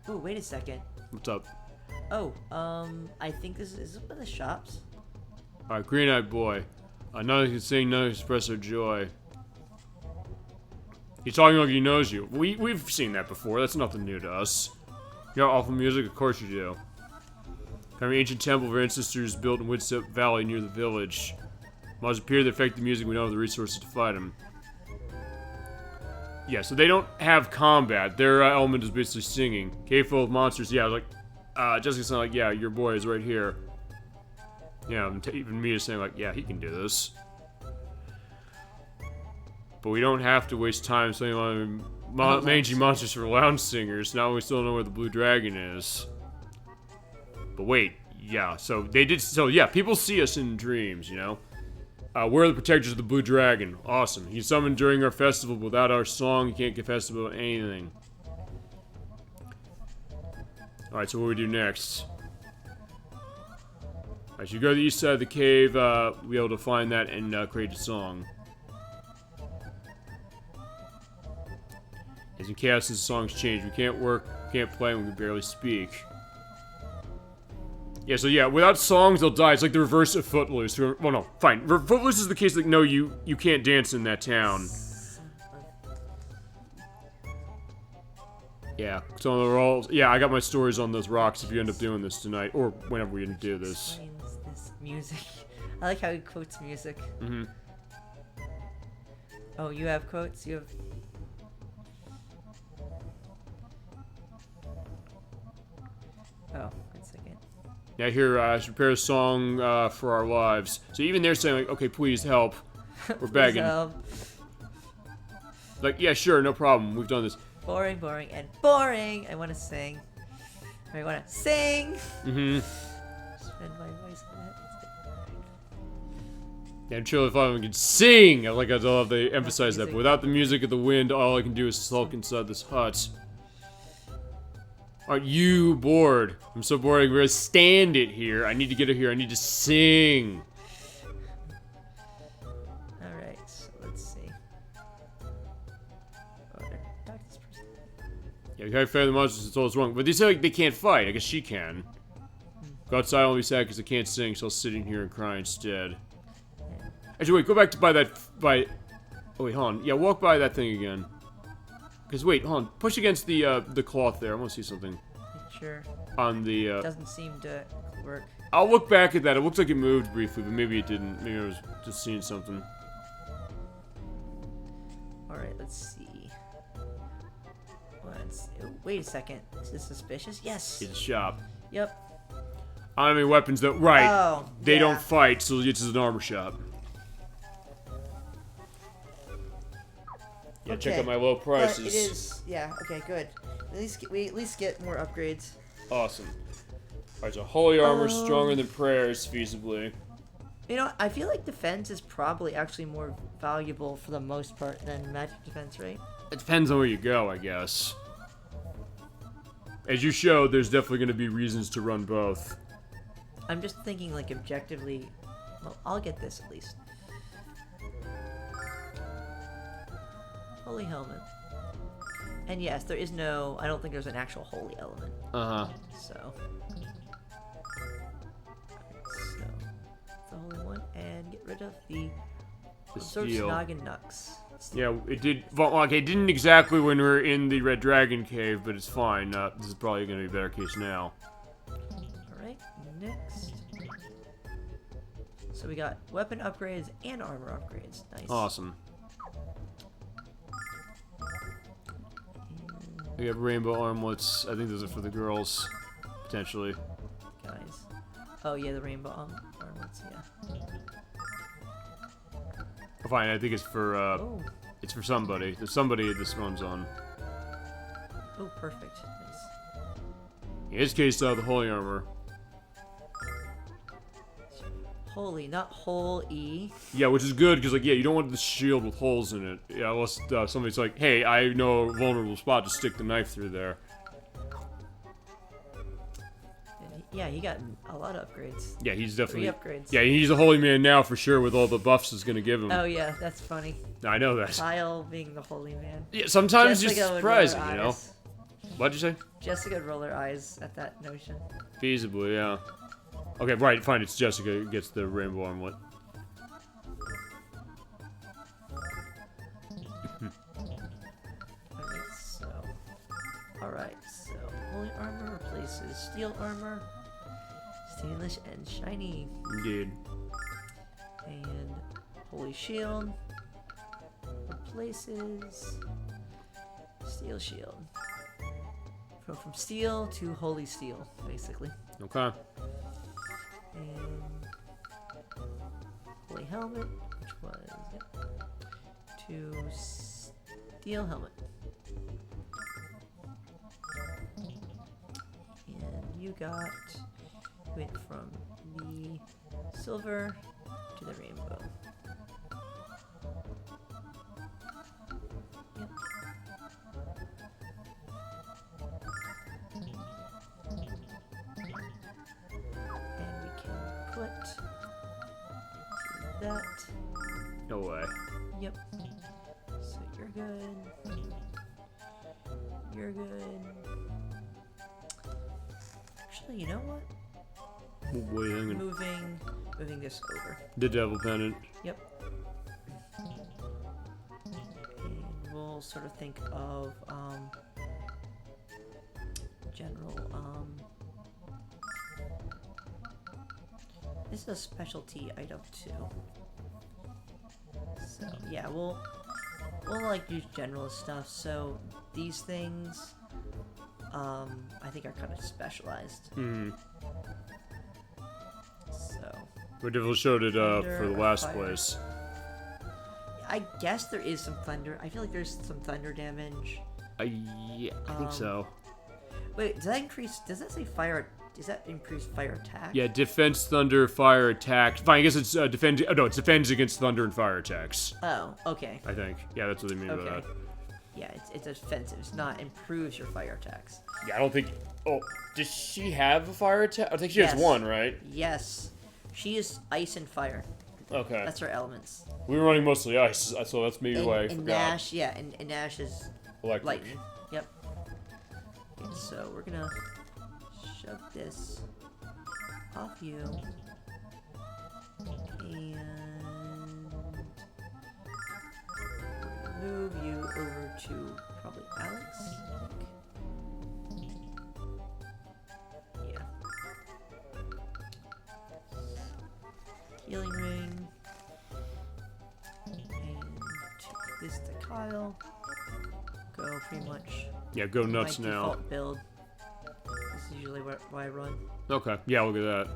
Oh, wait a second. What's up? Oh, I think this is one of the shops. Alright, Green-Eyed Boy. None can sing, none can express their joy. He's talking like he knows you. We've seen that before. That's nothing new to us. You know awful music? Of course you do. From an ancient temple of our ancestors built in Woodstep Valley near the village. Must appear that affect the music, we don't have the resources to fight them. Yeah, so they don't have combat. Their element is basically singing. Cave full of monsters. Yeah, like, Jessica's like, yeah, your boy is right here. Yeah, even me is saying like, yeah, he can do this. But we don't have to waste time saying mangy monsters for lounge singers. Now we still know where the blue dragon is. But wait, yeah, so they did, so yeah, people see us in dreams, you know? We're the protectors of the blue dragon. Awesome. He's summoned during our festival. Without our song, you can't get festival about anything. Alright, so what do we do next? I should go to the east side of the cave, be able to find that and create a song. As in chaos, the songs change. We can't work, can't play, and we can barely speak. Yeah, so yeah, without songs, they'll die. It's like the reverse of Footloose. Well, no, fine. Footloose is the case, like, no, you can't dance in that town. Yeah, so they're all... Yeah, I got my stories on those rocks if you end up doing this tonight. Or whenever we do this. This music. I like how he quotes music. Mm-hmm. Oh, you have quotes? You have... Oh, 1 second. Yeah, here, I should prepare a song for our lives. So even they're saying, like, okay, please help. We're begging. Like, yeah, sure, no problem. We've done this. Boring, boring, and boring. I want to sing. I want to sing. Mm-hmm. Spend my voice on that. Yeah, I'm sure if I can sing! I love they emphasize that. But without the music of the wind, all I can do is sulk inside this hut. Aren't you bored? I'm so bored I can really stand it here. I need to get it here. I need to sing. Alright, so let's see. Oh, talk to this person. Yeah, we gotta fight the monsters until it's wrong. But they say like they can't fight. I guess she can. Go outside, I'll be sad because I can't sing, so I'll sit in here and cry instead. Actually, wait, go back to by... Oh, wait, hold on. Yeah, walk by that thing again. Because, wait, hold on. Push against the cloth there. I want to see something. Sure. On the, Doesn't seem to work. I'll look back at that. It looks like it moved briefly, but maybe it didn't. Maybe I was just seeing something. Alright, let's see. Wait a second. Is this suspicious? Yes. It's a shop. Yep. I mean, weapons that... Right. Oh, They yeah. don't fight, so it's an armor shop. Yeah, Okay. check out my low prices. But it is... Yeah, okay, good. We at least get more upgrades. Awesome. Alright, so holy armor stronger than prayers, feasibly. You know, I feel like defense is probably actually more valuable for the most part than magic defense, right? It depends on where you go, I guess. As you showed, there's definitely going to be reasons to run both. I'm just thinking, like, objectively... Well, I'll get this at least. Holy helmet. And yes, there is no... I don't think there's an actual holy element. Uh-huh. So... So... The holy one, and get rid of the... steel. Noggin Nux. Yeah, it did... Well, okay, it didn't exactly when we were in the Red Dragon Cave, but it's fine. This is probably going to be a better case now. Alright, next. So we got weapon upgrades and armor upgrades. Nice. Awesome. We got rainbow armlets. I think those are for the girls, potentially. Guys. Oh yeah, the rainbow armlets, yeah. Fine, I think it's for, Oh. it's for somebody. There's somebody this runs on. Oh, perfect. Nice. In his case, the holy armor. Holy, not whole E. Yeah, which is good, because, like, yeah, you don't want the shield with holes in it. Yeah, unless somebody's like, hey, I know a vulnerable spot, just stick the knife through there. And yeah, he got a lot of upgrades. Yeah, he's definitely... 3 upgrades. Yeah, he's a holy man now, for sure, with all the buffs it's gonna give him. Oh yeah, that's funny. I know that. Kyle being the holy man. Yeah, sometimes it's Jessica would roll her surprising, you know? eyes. What'd you say? Jessica would roll her eyes at that notion. Feasibly, yeah. Okay, right, fine, it's Jessica who gets the rainbow armlet. Alright, so holy armor replaces steel armor. Stylish and shiny. Indeed. And holy shield replaces steel shield. Go from steel to holy steel, basically. Okay. And holy helmet, which was to steel helmet. And you went from the silver to the rainbow. Yep. And we can put that. No way. Yep. So you're good. You're good. Actually, you know what? What are you thinking? Moving this over. The devil pendant. Yep. And we'll sort of think of general this is a specialty item too. So yeah, we'll like use general stuff. So these things I think are kind of specialized. Hmm. So We definitely showed it for Thunder the or last fire? place. I guess there is some thunder. I feel like there's some thunder damage. Yeah, I think so. Wait, does that increase? Does that say fire? Does that increase fire attack? Yeah, defense, thunder, fire, attack. Fine, I guess it's defend. Oh no, it's defends against thunder and fire attacks. Oh, okay. I think. Yeah, that's what they mean by Okay. that. Yeah, it's offensive. It's not improves your fire attacks. Yeah, I don't think. Oh, does she have a fire attack? I think she has Yes. one, right? Yes, she is ice and fire. Okay. That's her elements. We were running mostly ice, so that's maybe why I And forgot. Nash, yeah, and Nash is Electric. lightning. Yep. Okay, so we're gonna shove this off you, and move you over to probably Alex. Yeah. Healing ring. And take this to Kyle. Go pretty much. Yeah, go nuts my now. default build. This is usually what I run. Okay. Yeah, look at that.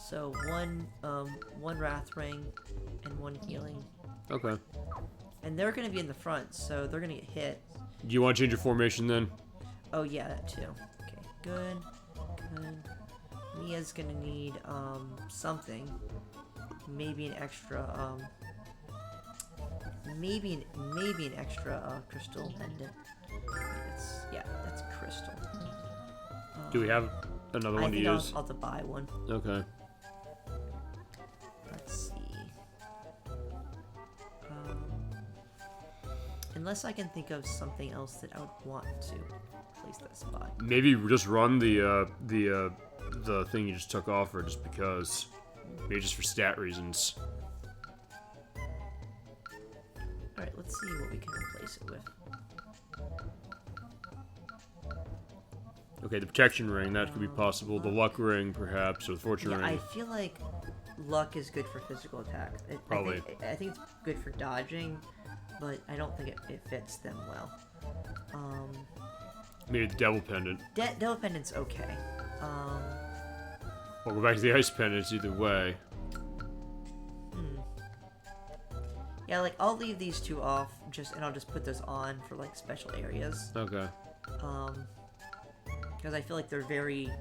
So one Wrath Ring and one healing. Okay. And they're gonna be in the front, so they're gonna get hit. Do you want to change your formation then? Oh yeah, that too. Okay, good. Mia's gonna need something. Maybe an extra maybe an extra crystal pendant. That's crystal. Do we have another one to use? I'll have to buy one. Okay. Let's see. Unless I can think of something else that I would want to place that spot. Maybe just run the thing you just took off her just because. Maybe just for stat reasons. Alright, let's see what we can replace it with. Okay, the protection ring, that could be possible. The luck ring, perhaps, or the fortune Yeah, ring. I feel like luck is good for physical attack. Probably. I think it's good for dodging, but I don't think it fits them well. Maybe the devil pendant. Devil pendant's okay. Or go back to the ice pendants, either way. Yeah, like I'll leave these two off, and I'll just put those on for like special areas. Okay. Because I feel like they're very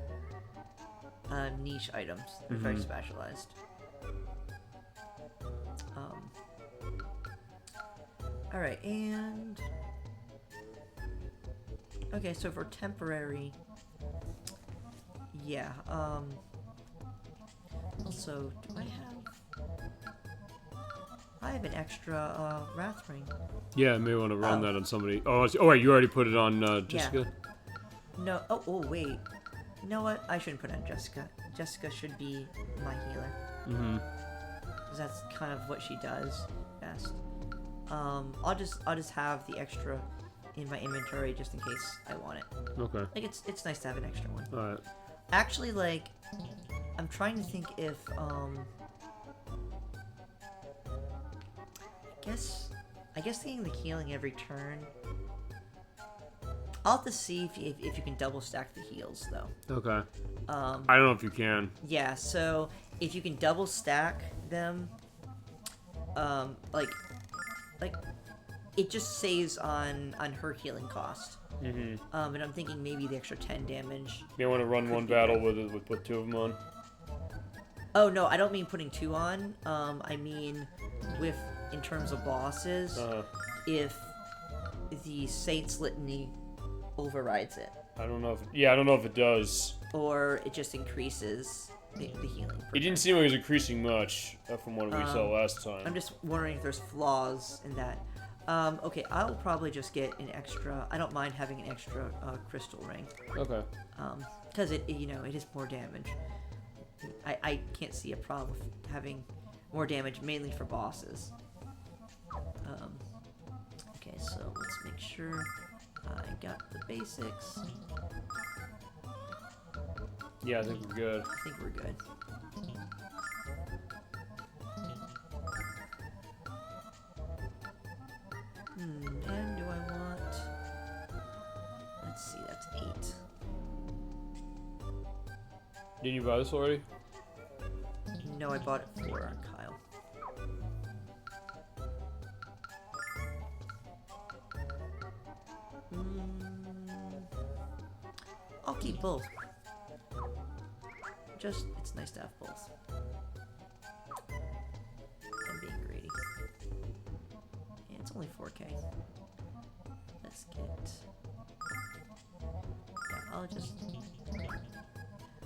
niche items. They're very specialized. Alright, and... Okay, so for temporary... Yeah, also, do I have an extra, Wrath Ring. Yeah, I may want to run that on somebody. Oh, wait, you already put it on, Jessica? Yeah. No, oh, wait. You know what? I shouldn't put it on Jessica. Jessica should be my healer. Because that's kind of what she does best. I'll just have the extra in my inventory just in case I want it. Okay. Like, it's nice to have an extra one. Alright. Actually, like, I'm trying to think if, I guess taking the healing every turn. I'll have to see if you can double stack the heals, though. Okay. I don't know if you can. Yeah, so if you can double stack them, like it just saves on her healing cost. And I'm thinking maybe the extra 10 damage. You may want to run one battle with put two of them on. Oh no, I don't mean putting two on. I mean in terms of bosses, if the Saint's Litany overrides it. I don't know if I don't know if it does. Or it just increases the healing. It didn't seem like it was increasing much from what we saw last time. I'm just wondering if there's flaws in that. Okay, I'll probably just get an extra. I don't mind having an extra crystal ring. Okay. Because it is more damage. I can't see a problem with having more damage, mainly for bosses. Okay, so let's make sure I got the basics. Yeah, I think we're good. I think we're good. And do I want... Let's see, that's 8. Didn't you buy this already? No, I bought it for Kyle. I'll keep both. Just, it's nice to have both. I'm being greedy. Yeah, it's only 4K. Let's get... Yeah, I'll just...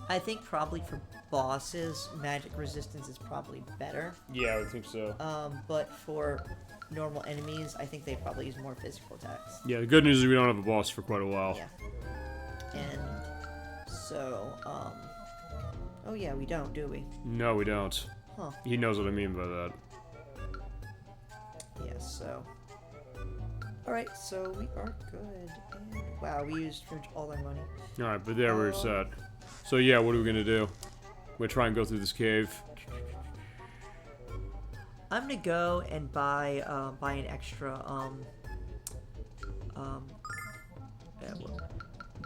I think probably for bosses, magic resistance is probably better. Yeah, I would think so. But for normal enemies, I think they probably use more physical attacks. Yeah, the good news is we don't have a boss for quite a while. Yeah. And so, oh yeah, we don't, do we? No, we don't. Huh. He knows what I mean by that. Yeah, so. Alright, so we are good. And, wow, we used pretty much all our money. Alright, but there we're set. So yeah, what are we gonna do? We're gonna try and go through this cave. I'm gonna go and buy an extra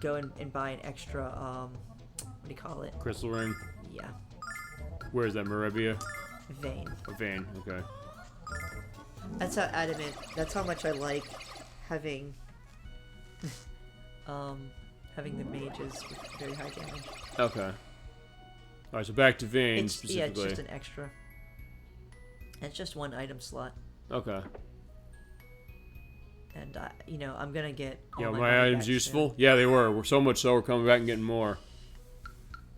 go and buy an extra what do you call it? Crystal ring. Yeah, Where is that? Marevia? vein. A vein. Okay. That's how adamant. That's how much I like having having the mages with very high damage. Okay. Alright, so back to veins Yeah, it's specifically. just an extra. And it's just one item slot. Okay. And I'm gonna get. All Yeah, my my money items back useful? soon. Yeah, they were. We're so much so we're coming back and getting more.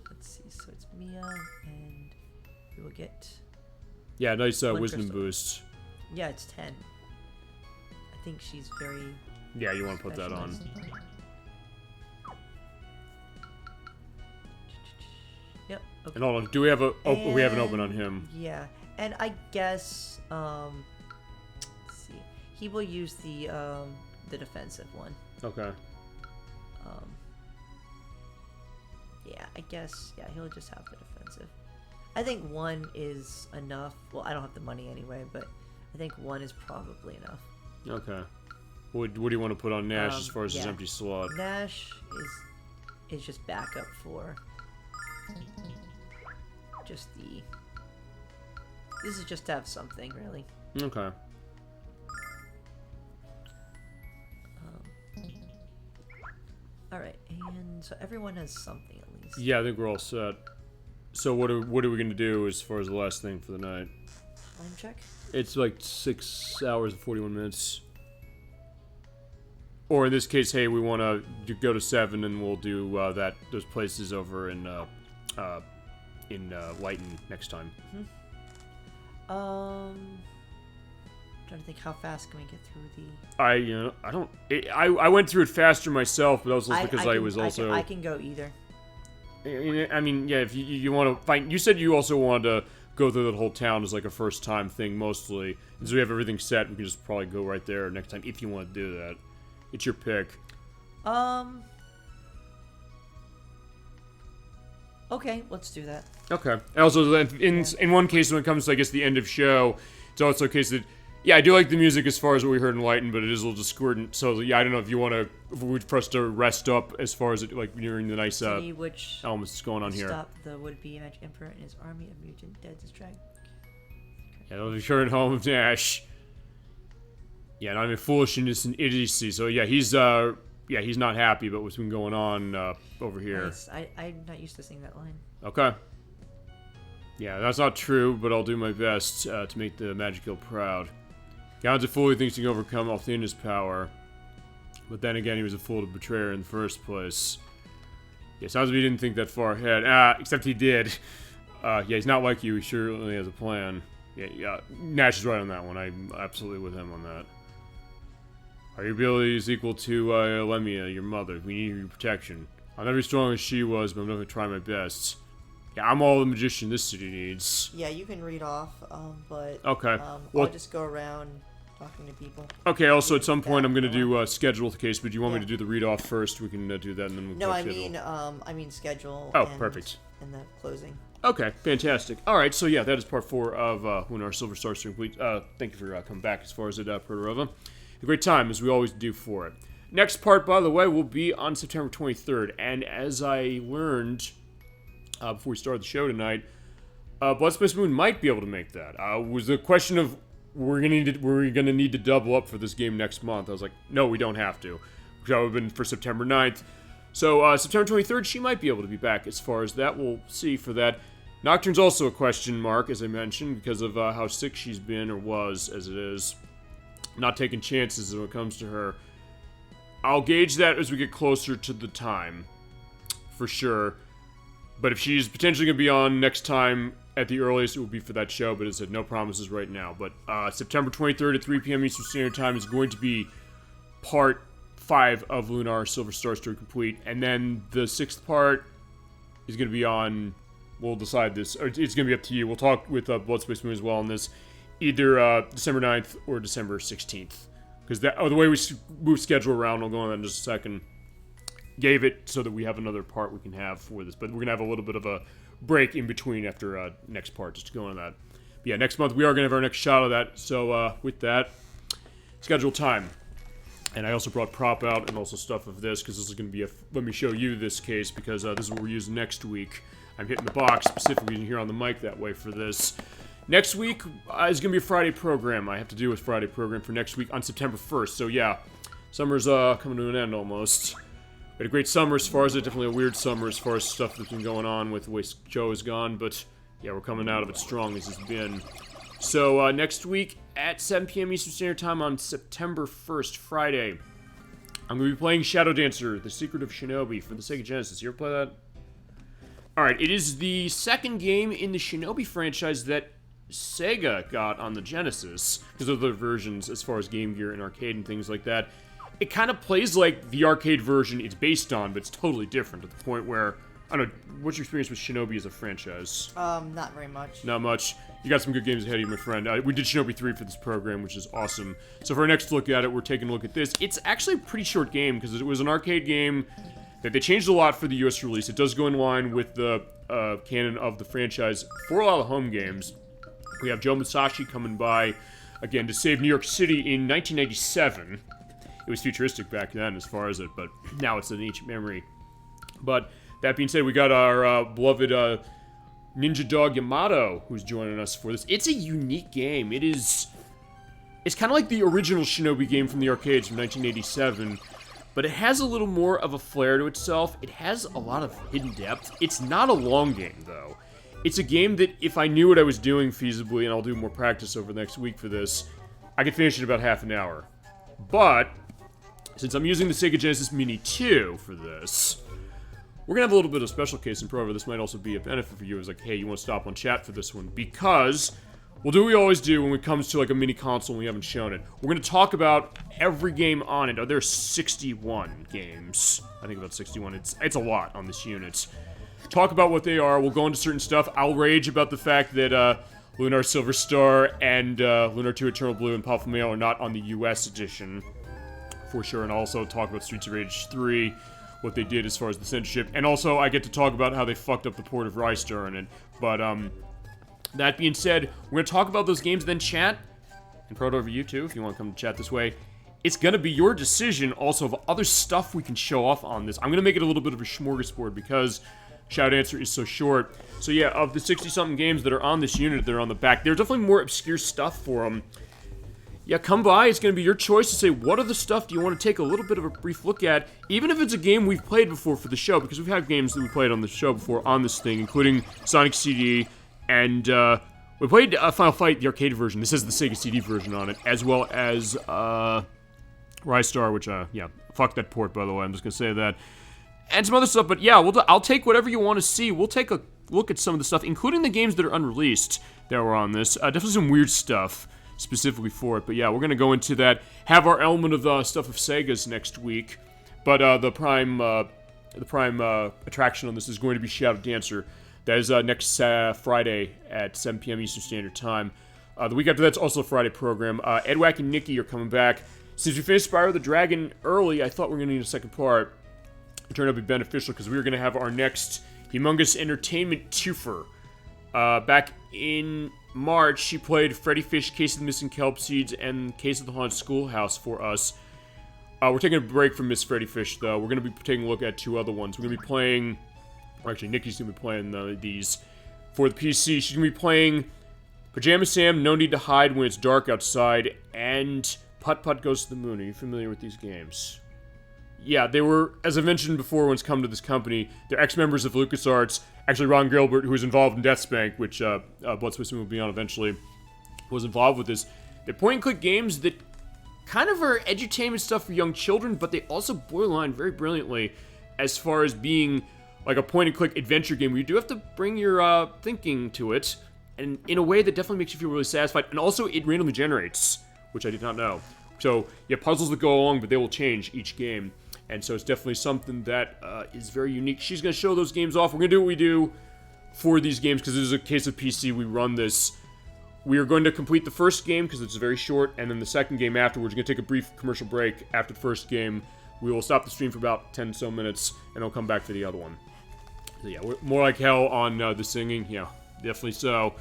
Let's see. So it's Mia, and we will get. Yeah, nice One wisdom crystal. boost. Yeah, it's 10. I think she's very. Yeah, you want to put that on. specialized. Yep. Okay. And hold on, do we have a? Oh, we have an open on him. Yeah, and I guess let's see, he will use the defensive one. Okay. Yeah, I guess he'll just have the defensive. I think 1 is enough. Well, I don't have the money anyway, but I think 1 is probably enough. Okay. What do you want to put on Nash as far as his yeah. empty slot? Nash is just backup for just the. This is just to have something, really. Okay. All right, and so everyone has something at least. Yeah, I think we're all set. So what are we gonna do as far as the last thing for the night? Time check. It's like 6 hours and 41 minutes. Or in this case, hey, we want to go to 7, and we'll do those places over in Lighton next time. Trying to think how fast can we get through the. I went through it faster myself, but that was also because I was also. I can go either. I mean, yeah. If you want to find, you said you also wanted to go through that whole town as like a first time thing mostly, and so we have everything set. We can just probably go right there next time if you want to do that. It's your pick. Okay, let's do that. Okay. And also, in one case, when it comes to, I guess, the end of show, it's also a case that, yeah, I do like the music as far as what we heard in Lighten, but it is a little discordant. So, yeah, I don't know if you want to, if we for us to rest up as far as, like, during the nice See which elements that's going on here. stop the would-be Magic Emperor and his army of mutant dead DiTrag. Yeah, they'll be sure at home of Nash. Yeah, and I mean, foolishness and idiocy. So, yeah, he's not happy about what's been going on over here. Nice. I'm not used to seeing that line. Okay. Yeah, that's not true, but I'll do my best to make the Magic Guild proud. God's a fool who thinks he can overcome Althena's power. But then again, he was a fool to betray her in the first place. Yeah, sounds like he didn't think that far ahead. Except he did. Yeah, he's not like you. He surely has a plan. Yeah, Nash is right on that one. I'm absolutely with him on that. Are your abilities equal to Lemia, your mother? We need your protection. I'll never be as strong as she was, but I'm going to try my best. Yeah, I'm all the magician this city needs. Yeah, you can read off, but okay. I'll just go around talking to people. Okay, also at some point I'm going to do schedule the case, but do you want me to do the read off first? We can do that and then we'll No, I schedule. mean schedule. Oh, perfect. And the closing. Okay, fantastic. All right, so yeah, that is part 4 of Lunar Silver Stars to complete. Thank you for coming back as far as it, Proterova. A great time, as we always do for it. Next part, by the way, will be on September 23rd, and as I learned before we started the show tonight, BloodSpiceMoon might be able to make that. Was the question of we're gonna need to double up for this game next month? I was like, no, we don't have to. That would have been for September 9th. So September 23rd, she might be able to be back. As far as that, we'll see for that. Nocturne's also a question mark, as I mentioned, because of how sick she's been, or was, as it is. Not taking chances when it comes to her. I'll gauge that as we get closer to the time, for sure. But if she's potentially going to be on next time, at the earliest, it will be for that show. But as I said, no promises right now. But September 23rd at 3 p.m. Eastern Standard Time is going to be part 5 of Lunar Silver Star Story Complete. And then the 6th part is going to be on... We'll decide this. Or it's going to be up to you. We'll talk with BloodSpiceMoon as well on this. Either December 9th or December 16th. Because the way we move schedule around, I'll go on that in just a second, gave it so that we have another part we can have for this. But we're going to have a little bit of a break in between after next part, just to go on that. But yeah, next month we are going to have our next shot of that. So with that, schedule time. And I also brought prop out and also stuff of this, because this is going to be let me show you this case, because this is what we're using next week. I'm hitting the box specifically here on the mic that way for this. Next week is going to be a Friday program. I have to do a Friday program for next week on September 1st. So yeah, summer's coming to an end almost. We had a great summer as far as it. Definitely a weird summer as far as stuff that's been going on with the way Joe has gone. But yeah, we're coming out of it strong as it's been. So next week at 7 p.m. Eastern Standard Time on September 1st, Friday, I'm going to be playing Shadow Dancer, The Secret of Shinobi for the Sega Genesis. You ever play that? Alright, it is the second game in the Shinobi franchise that Sega got on the Genesis, because of their versions as far as Game Gear and arcade and things like that. It kind of plays like the arcade version it's based on, but it's totally different to the point where, I don't know, what's your experience with Shinobi as a franchise? Not very much. Not much. You got some good games ahead of you, my friend. We did Shinobi 3 for this program, which is awesome. So for our next look at it, we're taking a look at this. It's actually a pretty short game, because it was an arcade game that they changed a lot for the US release. It does go in line with the canon of the franchise for a lot of home games. We have Joe Musashi coming by, again, to save New York City in 1997. It was futuristic back then as far as it, but now it's an ancient memory. But that being said, we got our beloved Ninja Dog Yamato, who's joining us for this. It's a unique game. It's kind of like the original Shinobi game from the arcades from 1987, but it has a little more of a flair to itself. It has a lot of hidden depth. It's not a long game, though. It's a game that, if I knew what I was doing feasibly, and I'll do more practice over the next week for this, I could finish in about half an hour. But, since I'm using the Sega Genesis Mini 2 for this, we're going to have a little bit of special case in Proterova. This might also be a benefit for you. It's like, hey, you want to stop on chat for this one? Because we'll do what we always do when it comes to like a mini console and we haven't shown it. We're going to talk about every game on it. There are 61 games. I think about 61. It's a lot on this unit. Talk about what they are. We'll go into certain stuff. I'll rage about the fact that Lunar Silver Star and Lunar 2 Eternal Blue and Powerful Mail are not on the US edition, for sure. And I'll also talk about Streets of Rage 3, what they did as far as the censorship. And also, I get to talk about how they fucked up the port of Rystar in it. But, that being said, we're going to talk about those games, then chat. And Proterova, you too, if you want to come chat this way. It's going to be your decision also of other stuff we can show off on this. I'm going to make it a little bit of a smorgasbord because Shout Answer is so short. So yeah, of the 60-something games that are on this unit, that are on the back, there's definitely more obscure stuff for them. Yeah, come by. It's going to be your choice to say, what other stuff do you want to take a little bit of a brief look at, even if it's a game we've played before for the show, because we've had games that we played on the show before on this thing, including Sonic CD, and we played Final Fight, the arcade version. This is the Sega CD version on it, as well as Rystar, which, yeah, fuck that port, by the way. I'm just going to say that. And some other stuff, but yeah, I'll take whatever you want to see. We'll take a look at some of the stuff, including the games that are unreleased that were on this. Definitely some weird stuff specifically for it. But yeah, we're going to go into that. Have our element of stuff of Sega's next week. But the prime attraction on this is going to be Shadow Dancer. That is next Friday at 7 p.m. Eastern Standard Time. The week after that's also a Friday program. Edwack and Nikki are coming back. Since we finished Spyro the Dragon early, I thought we were going to need a second part. It turned out to be beneficial because we were going to have our next humongous entertainment twofer. Back in March, she played Freddy Fish, Case of the Missing Kelp Seeds, and Case of the Haunted Schoolhouse for us. We're taking a break from Miss Freddy Fish, though. We're going to be taking a look at two other ones. We're going to be playing... Or actually, Nikki's going to be playing these for the PC. She's going to be playing Pajama Sam, No Need to Hide When It's Dark Outside, and Putt Putt Goes to the Moon. Are you familiar with these games? Yeah, they were, as I mentioned before, when it's come to this company, they're ex-members of LucasArts. Actually, Ron Gilbert, who was involved in Death's Bank, which BloodSpiceMoon will be on eventually, was involved with this. They're point-and-click games that kind of are edutainment stuff for young children, but they also borderline very brilliantly as far as being like a point-and-click adventure game where you do have to bring your thinking to it, and in a way that definitely makes you feel really satisfied. And also, it randomly generates, which I did not know. So, you have puzzles that go along, but they will change each game. And so it's definitely something that is very unique. She's going to show those games off. We're going to do what we do for these games, because this is a case of PC. We run this. We are going to complete the first game, because it's very short, and then the second game afterwards. We're going to take a brief commercial break after the first game. We will stop the stream for about 10 so minutes, and I'll come back for the other one. So yeah, we're more like hell on the singing. Yeah, definitely so.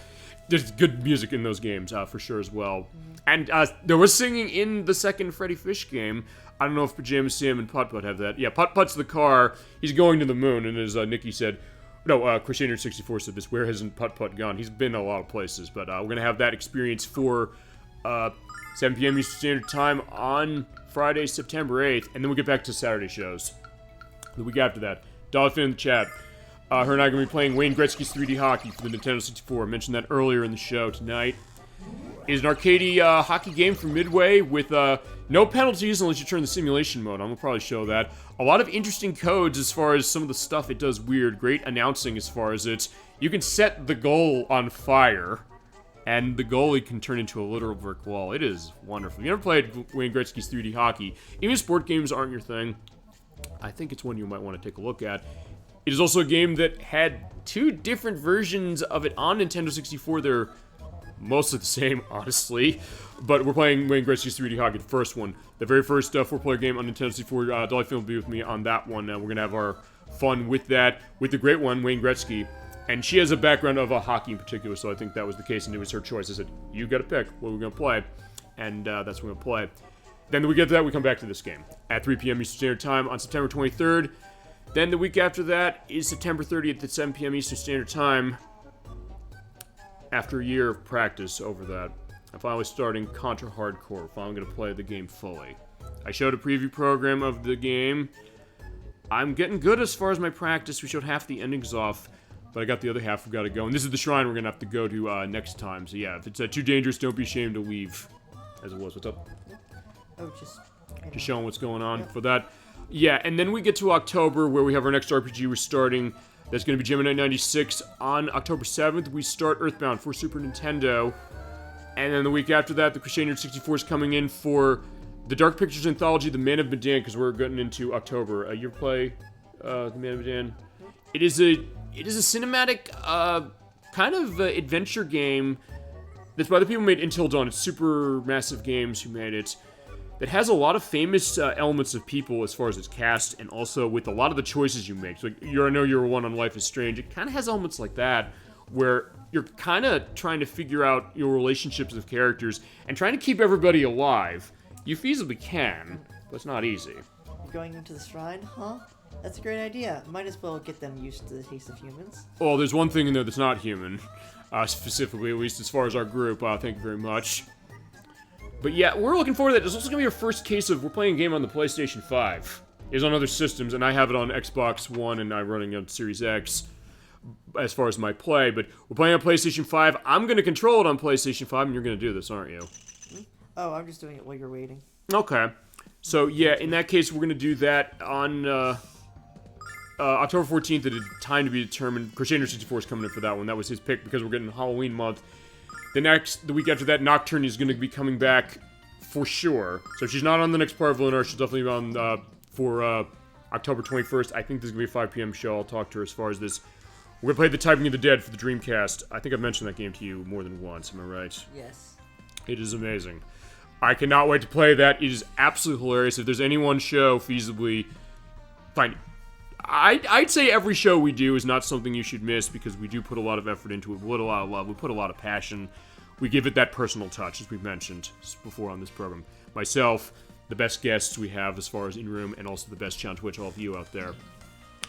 There's good music in those games, for sure, as well. And there was singing in the second Freddy Fish game. I don't know if Pajama Sam and Putt Putt have that. Yeah, Putt Putt's the car. He's going to the moon, and as Nikki said... No, Crusader64 said this. Where hasn't Putt Putt gone? He's been a lot of places, but we're going to have that experience for 7 p.m. Eastern Standard Time on Friday, September 8th, and then we'll get back to Saturday shows. The week after that. Dolphin in the chat. Her and I are going to be playing Wayne Gretzky's 3D Hockey for the Nintendo 64. I mentioned that earlier in the show tonight. It is an arcadey hockey game from Midway with no penalties unless you turn the simulation mode. I'm going to probably show that. A lot of interesting codes as far as some of the stuff it does weird. Great announcing as far as it's... You can set the goal on fire, and the goalie can turn into a literal brick wall. It is wonderful. If you never played Wayne Gretzky's 3D Hockey, even if sport games aren't your thing, I think it's one you might want to take a look at. It is also a game that had two different versions of it on Nintendo 64. They're mostly the same, honestly. But we're playing Wayne Gretzky's 3D Hockey, the first one. The very first 4-player game on Nintendo 64. Dolly Finn will be with me on that one. We're going to have our fun with that, with the great one, Wayne Gretzky. And she has a background of hockey in particular, so I think that was the case, and it was her choice. I said, you got to pick what we're going to play. And that's what we're going to play. Then the week after that, we come back to this game at 3 p.m. Eastern Standard Time on September 23rd. Then the week after that is September 30th at 7 p.m. Eastern Standard Time. After a year of practice over that, I'm finally starting Contra Hardcore. Finally going to play the game fully. I showed a preview program of the game. I'm getting good as far as my practice. We showed half the endings off, but I got the other half we've got to go. And this is the shrine we're going to have to go to next time. So yeah, if it's too dangerous, don't be ashamed to leave. As it was. What's up? Oh, just showing what's going on for that. Yeah, and then we get to October, where we have our next RPG we're starting. That's going to be Gemini 96. On October 7th, we start Earthbound for Super Nintendo. And then the week after that, the Crusader 64 is coming in for the Dark Pictures Anthology, The Man of Medan, because we're getting into October. You ever play The Man of Medan? It is a cinematic kind of adventure game that's by the people who made Until Dawn. It's Super Massive Games who made it. It has a lot of famous elements of people as far as its cast, and also with a lot of the choices you make. So, like, I know you're one on Life is Strange. It kind of has elements like that, where you're kind of trying to figure out your relationships with characters and trying to keep everybody alive. You feasibly can, but it's not easy. You're going into the shrine, huh? That's a great idea. Might as well get them used to the taste of humans. Well, there's one thing in there that's not human, specifically, at least as far as our group. Thank you very much. But yeah, we're looking forward to that. It's also going to be our first case of we're playing a game on the PlayStation 5. It's on other systems, and I have it on Xbox One, and I'm running on Series X as far as my play. But we're playing on PlayStation 5. I'm going to control it on PlayStation 5, and you're going to do this, aren't you? Oh, I'm just doing it while you're waiting. Okay. So, yeah, in that case, we're going to do that on October 14th at a time to be determined. Crusader 64 is coming in for that one. That was his pick because we're getting Halloween month. The week after that, Nocturne is going to be coming back for sure. So if she's not on the next part of Lunar, she'll definitely be on for October 21st. I think this is going to be a 5 p.m. show. I'll talk to her as far as this. We're going to play The Typing of the Dead for the Dreamcast. I think I've mentioned that game to you more than once. Am I right? Yes. It is amazing. I cannot wait to play that. It is absolutely hilarious. If there's any one show feasibly... Fine. I'd say every show we do is not something you should miss because we do put a lot of effort into it. We put a lot of love. We put a lot of passion. We give it that personal touch, as we've mentioned before on this program. Myself, the best guests we have as far as in-room, and also the best chat on Twitch, all of you out there.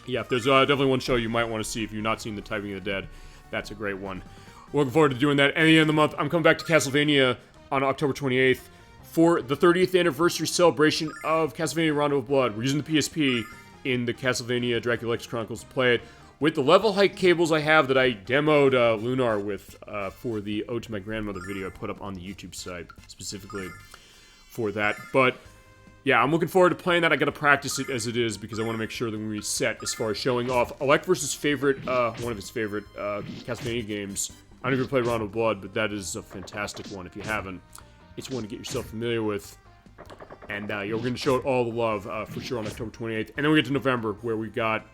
Yeah, if there's definitely one show you might want to see if you've not seen The Typing of the Dead, that's a great one. Looking forward to doing that. At the end of the month, I'm coming back to Castlevania on October 28th for the 30th anniversary celebration of Castlevania Rondo of Blood. We're using the PSP in the Castlevania Dracula X Chronicles to play it with the level height cables I have that I demoed Lunar with for the Ode to My Grandmother video I put up on the YouTube site specifically for that. But yeah, I'm looking forward to playing that. I gotta practice it as it is because I want to make sure that when we set as far as showing off Alec versus favorite, one of his favorite Castlevania games. I don't even play Rondo of Blood, but that is a fantastic one. If you haven't, it's one to get yourself familiar with. And yeah, we're going to show it all the love for sure on October 28th. And then we get to November, where we got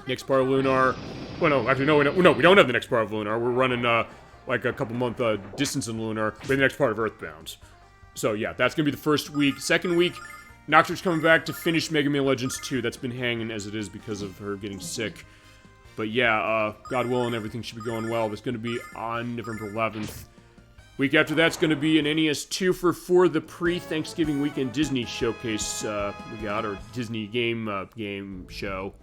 next part of Lunar. Well, no, actually, no, we don't have the next part of Lunar. We're running like a couple month distance in Lunar. We have the next part of Earthbound. So yeah, that's going to be the first week. Second week, Nocturne's coming back to finish Mega Man Legends 2. That's been hanging as it is because of her getting sick. But yeah, God willing, everything should be going well. That's going to be on November 11th. Week after that's going to be an NES 2 for the pre-Thanksgiving weekend Disney showcase we got, or Disney game show.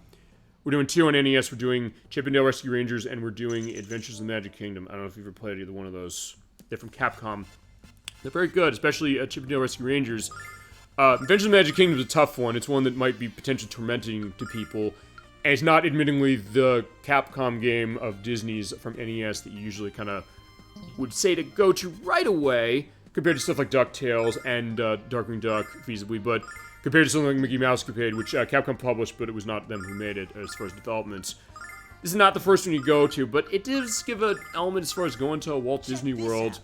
We're doing 2 on NES. We're doing Chip 'n Dale Rescue Rangers, and we're doing Adventures in the Magic Kingdom. I don't know if you've ever played either one of those. They're from Capcom. They're very good, especially Chip 'n Dale Rescue Rangers. Adventures in the Magic Kingdom is a tough one. It's one that might be potentially tormenting to people. And it's not admittingly the Capcom game of Disney's from NES that you usually kind of would say to go to right away, compared to stuff like DuckTales and Darkwing Duck, feasibly, but compared to something like Mickey Mouse Capade, which Capcom published, but it was not them who made it as far as developments. This is not the first one you go to, but it does give an element as far as going to a Walt Disney World,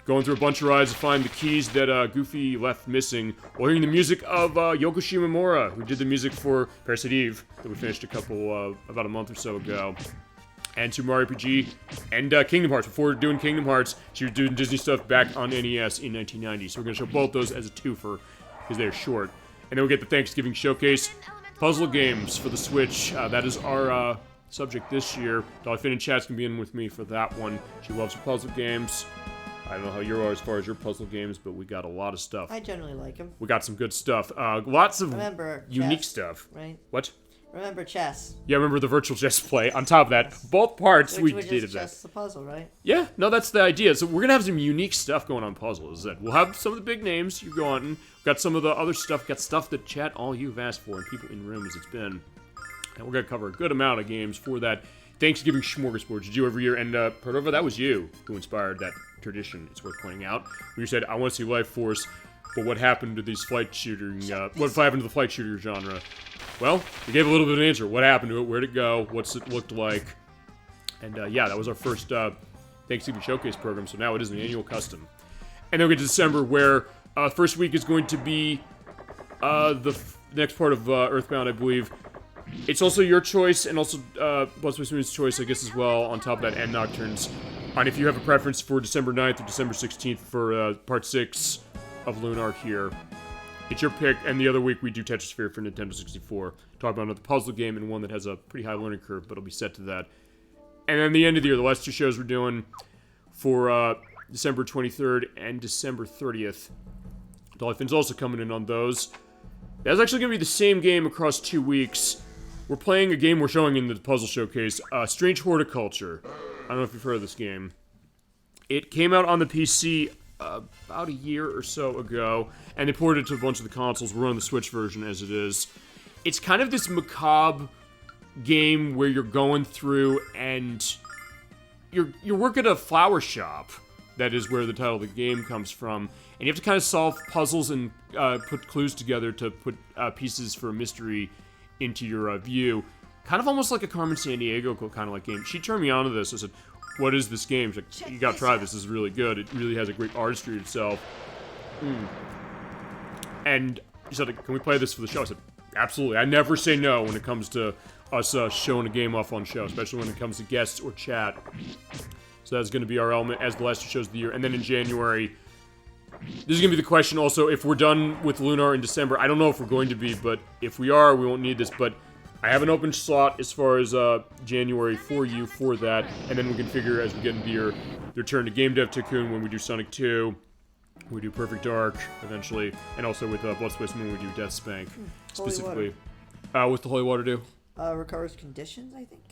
going through a bunch of rides to find the keys that Goofy left missing, while hearing the music of Yoko Shimomura, who did the music for Parasite Eve, that we finished about a month or so ago. And Super Mario RPG, and Kingdom Hearts. Before doing Kingdom Hearts, she was doing Disney stuff back on NES in 1990. So we're going to show both those as a twofer, because they're short. And then we'll get the Thanksgiving Showcase. Puzzle games for the Switch. That is our subject this year. Dolly Finn in chat's going to be in with me for that one. She loves her puzzle games. I don't know how you are as far as your puzzle games, but we got a lot of stuff. I generally like them. We got some good stuff. Lots of unique chess, stuff. Right? What? Remember chess. Yeah, remember the virtual chess play. On top of that, both parts we did of that. Chess, the puzzle, right? Yeah, no, that's the idea. So we're gonna have some unique stuff going on puzzles. That we'll have some of the big names you go on. We've got some of the other stuff. Got stuff that chat all you've asked for and people in room as it's been. And we're gonna cover a good amount of games for that Thanksgiving smorgasbord you do every year. And Proterova, that was you who inspired that tradition. It's worth pointing out. You said, "I want to see Life Force," but what happened to these flight shooting? What happened to the flight shooter genre? Well, we gave a little bit of an answer. What happened to it? Where'd it go? What's it looked like? And yeah, that was our first Thanksgiving Showcase program, so now it is an annual custom. And then we get to December, where first week is going to be the next part of Earthbound, I believe. It's also your choice, and also BloodSpiceMoon's choice, I guess, as well, on top of that, and Nocturne's. And if you have a preference for December 9th or December 16th for Part 6 of Lunar here, it's your pick. And the other week we do Tetrasphere for Nintendo 64. Talk about another puzzle game and one that has a pretty high learning curve, but it'll be set to that. And then the end of the year, the last two shows we're doing for December 23rd and December 30th. Dolly Finn's also coming in on those. That's actually going to be the same game across 2 weeks. We're playing a game we're showing in the puzzle showcase, Strange Horticulture. I don't know if you've heard of this game. It came out on the PC about a year or so ago, and they ported it to a bunch of the consoles. We're on the Switch version as it is. It's kind of this macabre game where you're going through and you're working at a flower shop. That is where the title of the game comes from. And you have to kind of solve puzzles and put clues together to put pieces for a mystery into your view. kind of almost like a Carmen Sandiego kind of like game. She turned me on to this. I said, what is this game? She's like, you gotta try this. This is really good. It really has a great artistry itself. And she said, can we play this for the show? I said, absolutely. I never say no when it comes to us showing a game off on show, especially when it comes to guests or chat. So that's going to be our element as the last two shows of the year. And then in January, this is going to be the question also, if we're done with Lunar in December. I don't know if we're going to be, but if we are, we won't need this. But I have an open slot as far as January for you for that. And then we can figure as we get into the return to Game Dev Tycoon when we do Sonic 2. We do Perfect Dark eventually. And also with BloodSpiceMoon, we do Death Spank. Specifically. What's the Holy Water do? Recovers conditions, I think.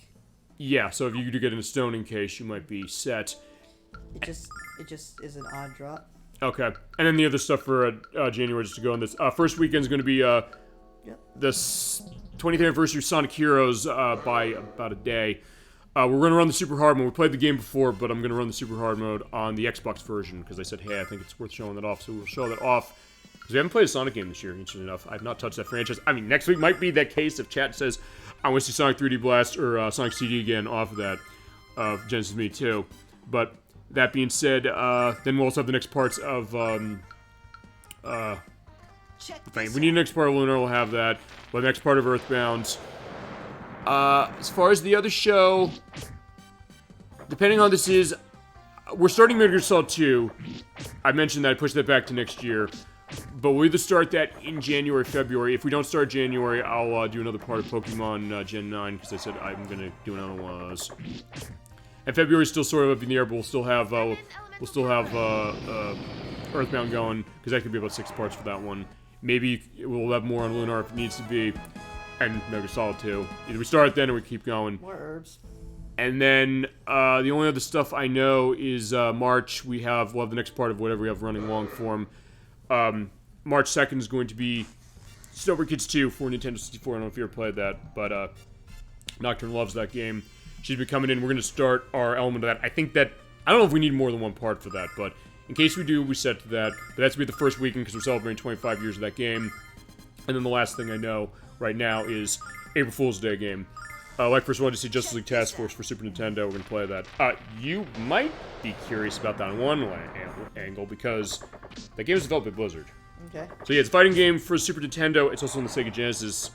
Yeah, so if you do get in a stoning case, you might be set. It just is an odd drop. Okay, and then the other stuff for January, just to go on this. First weekend is going to be the 20th anniversary of Sonic Heroes by about a day. We're going to run the super hard mode. We played the game before, but I'm going to run the super hard mode on the Xbox version because I said, hey, I think it's worth showing that off. So we'll show that off. Because we haven't played a Sonic game this year, interestingly enough. I've not touched that franchise. I mean, next week might be that case if chat says, I want to see Sonic 3D Blast or Sonic CD again off of that Genesis Me too. But that being said, then we'll also have the next parts of if we need the next part of Lunar, we'll have that. Well, the next part of Earthbound. As far as the other show, depending on how this is, we're starting Metal Gear Solid 2. I mentioned that I pushed that back to next year. But we'll either start that in January, February. If we don't start January, I'll do another part of Pokemon Gen 9, because I said I'm going to do another one of those. And February's still sort of up in the air, but we'll still have Earthbound going, because that could be about 6 parts for that one. Maybe we'll have more on Lunar if it needs to be, and Metal Gear Solid 2. Either we start then or we keep going. More herbs. And then the only other stuff I know is March. We'll have the next part of whatever we have running long form. March 2nd is going to be Snowboard Kids 2 for Nintendo 64. I don't know if you ever played that, but Nocturne loves that game. She's been coming in. We're going to start our element of that. I don't know if we need more than one part for that, but in case we do, we set to that. But that's going to be the first weekend because we're celebrating 25 years of that game. And then the last thing I know right now is April Fool's Day game. Like first wanted to see Justice League Task Force for Super Nintendo. We're going to play that. You might be curious about that on one angle because that game is developed by Blizzard. Okay. So yeah, it's a fighting game for Super Nintendo. It's also on the Sega Genesis.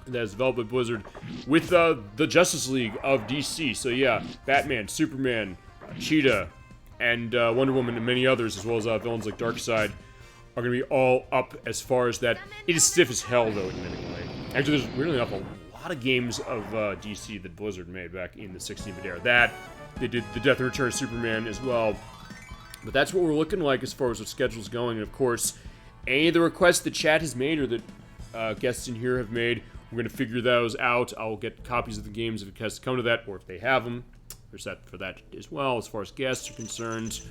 That is developed by Blizzard with the Justice League of DC. So yeah, Batman, Superman, Cheetah, and Wonder Woman and many others, as well as villains like Darkseid, are going to be all up as far as that. It is stiff as hell, though, admittedly. Actually, there's really not a lot of games of DC that Blizzard made back in the 16-bit era. That, they did the Death and Return of Superman as well. But that's what we're looking like as far as the schedule's going. And of course, any of the requests the chat has made or that guests in here have made, we're going to figure those out. I'll get copies of the games if it has to come to that, or if they have them. They're set for that as well, as far as guests are concerned.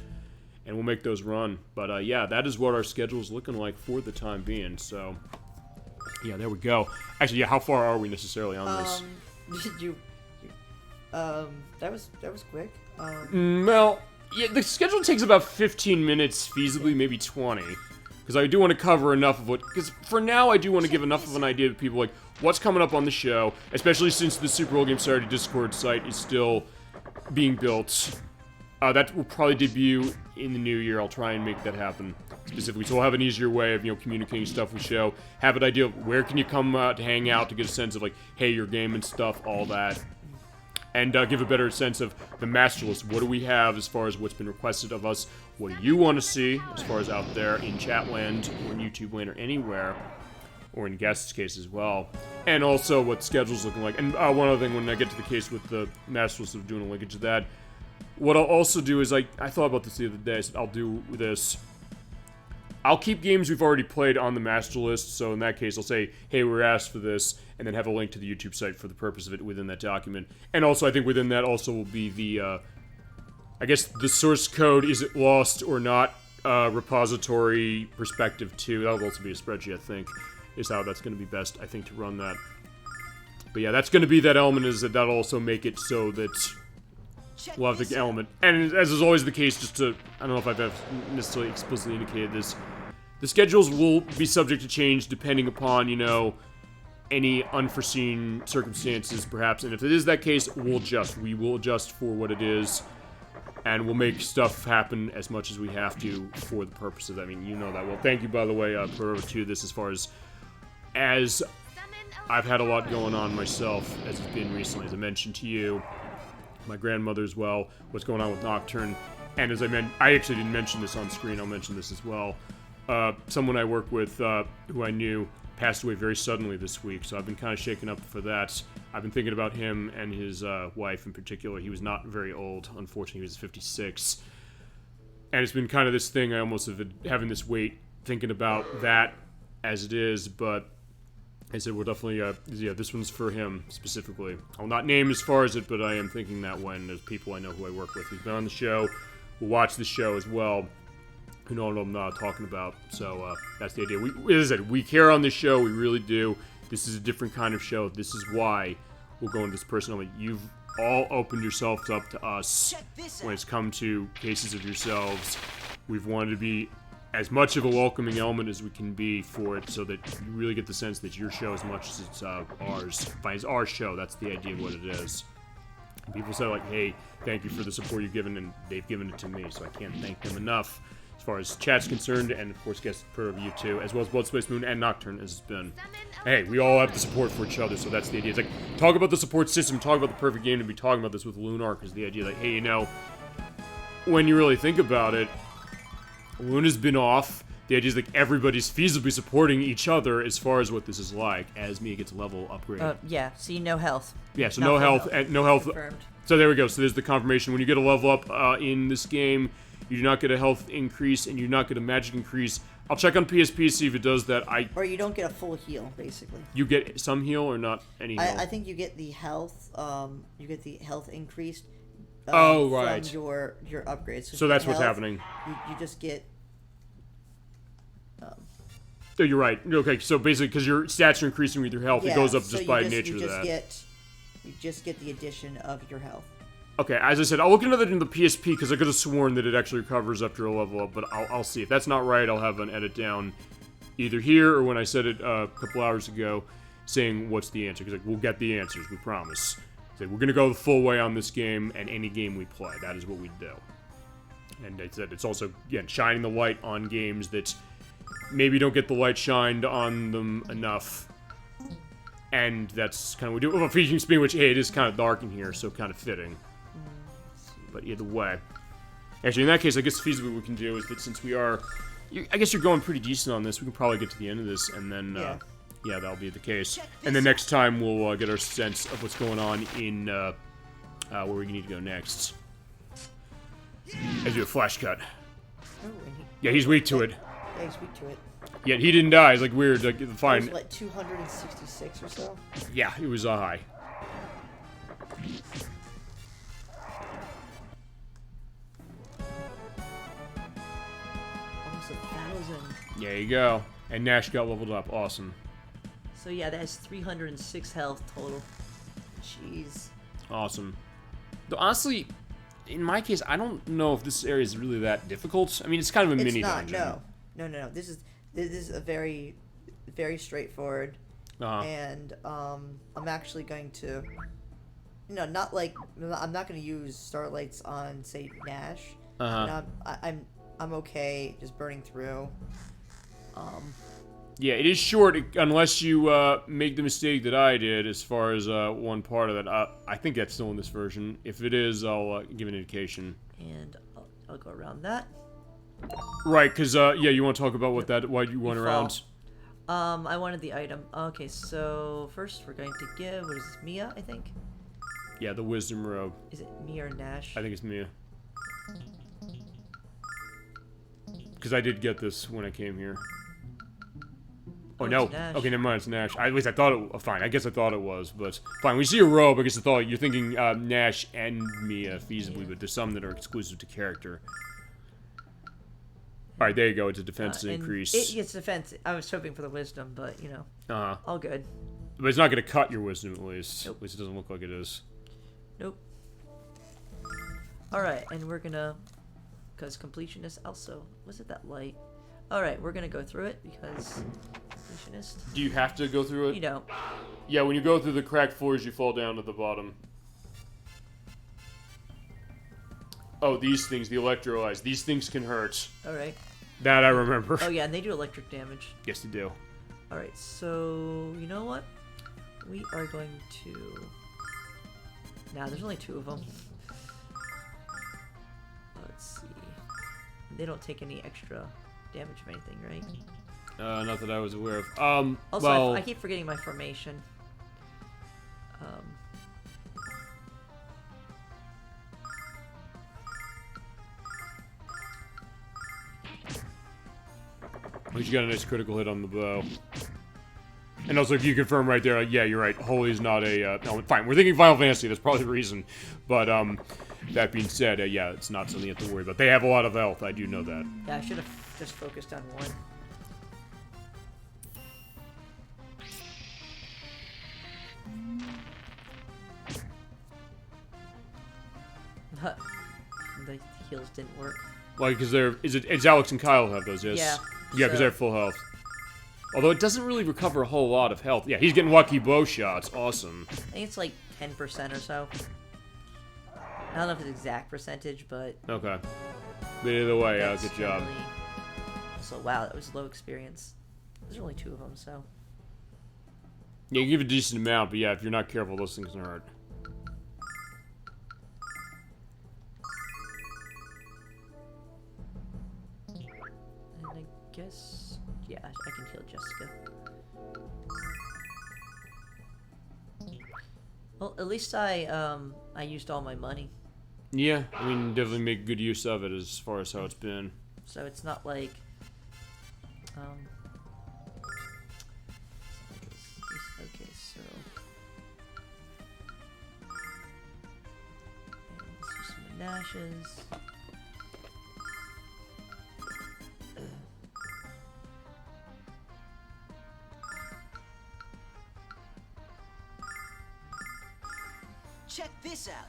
And we'll make those run. But yeah, that is what our schedule is looking like for the time being. So yeah, there we go. Actually, yeah, how far are we necessarily on this? That was quick. Well, yeah, the schedule takes about 15 minutes, feasibly, maybe 20. Because I do want to cover enough of what... Because for now, I do want to give enough of an idea to people, like, what's coming up on the show, especially since the Super Bowl Game Saturday Discord site is still being built. That will probably debut in the new year. I'll try and make that happen specifically. So we'll have an easier way of, communicating stuff with show. Have an idea of where can you come to hang out to get a sense of, like, hey, your game and stuff, all that. And give a better sense of the master list. What do we have as far as what's been requested of us? What do you want to see as far as out there in Chatland or in YouTube land or anywhere? Or in guests' case as well. And also what the schedule's looking like. And one other thing, when I get to the case with the master list of doing a linkage to that, what I'll also do is, I thought about this the other day, I said I'll do this. I'll keep games we've already played on the master list, so in that case I'll say, hey, we're asked for this, and then have a link to the YouTube site for the purpose of it within that document. And also, I think within that also will be the, I guess the source code, is it lost or not, repository perspective too. That'll also be a spreadsheet, I think, is how that's going to be best, I think, to run that. But yeah, that's going to be that element, is that that'll also make it so that we'll have the element. And as is always the case, just to, I don't know if I've necessarily explicitly indicated this, the schedules will be subject to change depending upon, any unforeseen circumstances, perhaps. And if it is that case, we will adjust for what it is. And we'll make stuff happen as much as we have to for the purposes. I mean, you know that well. Thank you, by the way, Proterova, to this as far as I've had a lot going on myself as it's been recently. As I mentioned to you, my grandmother as well, what's going on with Nocturne. And as I actually didn't mention this on screen, I'll mention this as well. Someone I work with, who I knew, passed away very suddenly this week, so I've been kind of shaken up for that. I've been thinking about him and his wife in particular. He was not very old, unfortunately. He was 56. And it's been kind of this thing, I almost have been having this weight thinking about that as it is, but I said we're definitely, this one's for him specifically. I'll not name as far as it, but I am thinking that when there's people I know who I work with who's been on the show, will watch the show as well, who know what I'm talking about. So that's the idea. As I said, we care on this show, we really do. This is a different kind of show. This is why we'll go into this personally. You've all opened yourselves up to us when it's come to cases of yourselves. We've wanted to be as much of a welcoming element as we can be for it, so that you really get the sense that your show as much as it's ours. By it's our show, that's the idea of what it is. And people say like, hey, thank you for the support you've given, and they've given it to me, so I can't thank them enough. As far as chat's concerned, and of course guests per review too, as well as BloodSpiceMoon and Nocturne as it's been. Hey, we all have the support for each other, so that's the idea. It's like, talk about the support system, talk about the perfect game to be talking about this with Lunar, because the idea like, hey, you know, when you really think about it, Luna's been off. The idea is like everybody's feasibly supporting each other as far as what this is like, as Mia gets a level upgrade. Yeah, see, no health. Yeah, so no health, and no health. Confirmed. So there we go. So there's the confirmation. When you get a level up in this game, you do not get a health increase, and you do not get a magic increase. I'll check on PSP, see if it does that. Or you don't get a full heal, basically. You get some heal or not any heal? I think you get the health. You get the health increased. Right. From your upgrades. So that's what's happening. You just get. Oh, you're right. Okay, so basically, because your stats are increasing with your health, it goes up just by nature of that. You just get the addition of your health. Okay, as I said, I'll look into that in the PSP, because I could have sworn that it actually recovers after a level up, but I'll see. If that's not right, I'll have an edit down either here or when I said it a couple hours ago, saying what's the answer, because like, we'll get the answers, we promise. So we're going to go the full way on this game and any game we play. That is what we do. And I said it's also, again, shining the light on games that maybe don't get the light shined on them enough. And that's kind of what we do. Well, featuring Spin, which, hey, it is kind of dark in here, so kind of fitting. But either way. Actually, in that case, I guess feasibly what we can do is that since we are... I guess you're going pretty decent on this. We can probably get to the end of this, and then... yeah, that'll be the case. And then next time, we'll get our sense of what's going on in... where we need to go next. I do a flash cut. Yeah, he's weak to it. Yeah, he's weak to it. Yeah, he didn't die. It's like weird. Like, fine. It was like 266 or so. Yeah, it was high. Almost 1,000. There you go. And Nash got leveled up. Awesome. So yeah, that has 306 health total. Jeez. Awesome. Though honestly, in my case, I don't know if this area is really that difficult. I mean, it's kind of a mini dungeon. No. This is a very, very straightforward. And I'm actually going to, I'm not going to use starlights on, say, Nash. I'm okay just burning through. Yeah, it is short unless you make the mistake that I did as far as one part of that. I think that's still in this version. If it is, I'll give an indication. And I'll go around that. Right, because, yeah, you want to talk about why you went around? I wanted the item. Okay, so first we're going to give, what is this, Mia, I think? Yeah, the Wisdom Robe. Is it Mia or Nash? I think it's Mia. Because I did get this when I came here. Oh, no. Okay, never mind, it's Nash. At least I thought it... Fine, I guess I thought it was, but... Fine, we see a robe, I guess I thought... You're thinking Nash and Mia, feasibly, but there's some that are exclusive to character. Alright, there you go, it's a defense increase. It gets defense. I was hoping for the wisdom, but, you know, all good. But it's not going to cut your wisdom, at least. Nope. At least it doesn't look like it is. Nope. Alright, and we're gonna... Because completion is also... Was it that light? Alright, we're gonna go through it, because... completionist. Do you have to go through it? You don't. Yeah, when you go through the cracked floors, you fall down to the bottom. Oh, these things, the electro eyes. These things can hurt. Alright. That I remember. Oh yeah, and they do electric damage. Yes, they do. Alright, so you know what? We are going to... Nah, there's only 2 of them. Let's see. They don't take any extra damage of anything, right? Not that I was aware of. Also, well... I keep forgetting my formation. At least you got a nice critical hit on the bow. And also, if you confirm right there, yeah, you're right. Holy is not a element. Fine, we're thinking Final Fantasy. That's probably the reason. But that being said, yeah, it's not something you have to worry about. They have a lot of health. I do know that. Yeah, I should have just focused on one. The heals didn't work. Like, because it's Alex and Kyle who have those, yes? Yeah. Yeah, because so- they have full health. Although it doesn't really recover a whole lot of health. Yeah, he's getting lucky bow shots. Awesome. I think it's like 10% or so. I don't know if it's exact percentage, but... Okay. But either way, yeah, that's good job. generally- Also, wow, that was low experience. There's only 2 of them, so... Yeah, you give a decent amount, but yeah, if you're not careful, those things can hurt. And I guess... Yeah, I can heal Jessica. Well, at least I used all my money. Yeah, I mean, definitely make good use of it as far as how it's been. So it's not like... Okay, so... And let's do some Nash's. Check this out.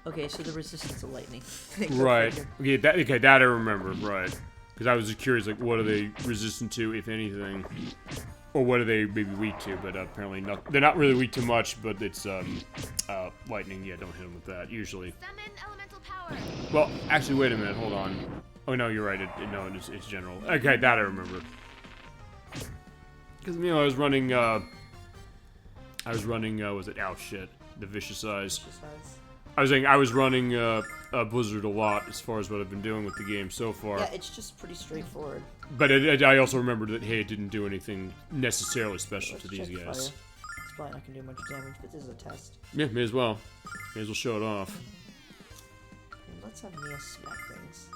Okay, so the resistance of lightning. Right. Okay, that I remember. Right. Because I was just curious, like, what are they resistant to, if anything, or what are they maybe weak to? But apparently not. They're not really weak to much. But it's lightning. Yeah, don't hit them with that usually. Summon elemental power. Well, actually, wait a minute. Hold on. Oh no, you're right. It's general. Okay, that I remember. Because I was running. Was it? Ouch, shit. The vicious eyes. I was saying I was running Blizzard a lot as far as what I've been doing with the game so far. Yeah, it's just pretty straightforward. But I also remembered that, hey, it didn't do anything necessarily special Let's to these check guys. fire. It's probably not gonna do much damage, but this is a test. Yeah, may as well. May as well show it off. And let's have Mia smack things.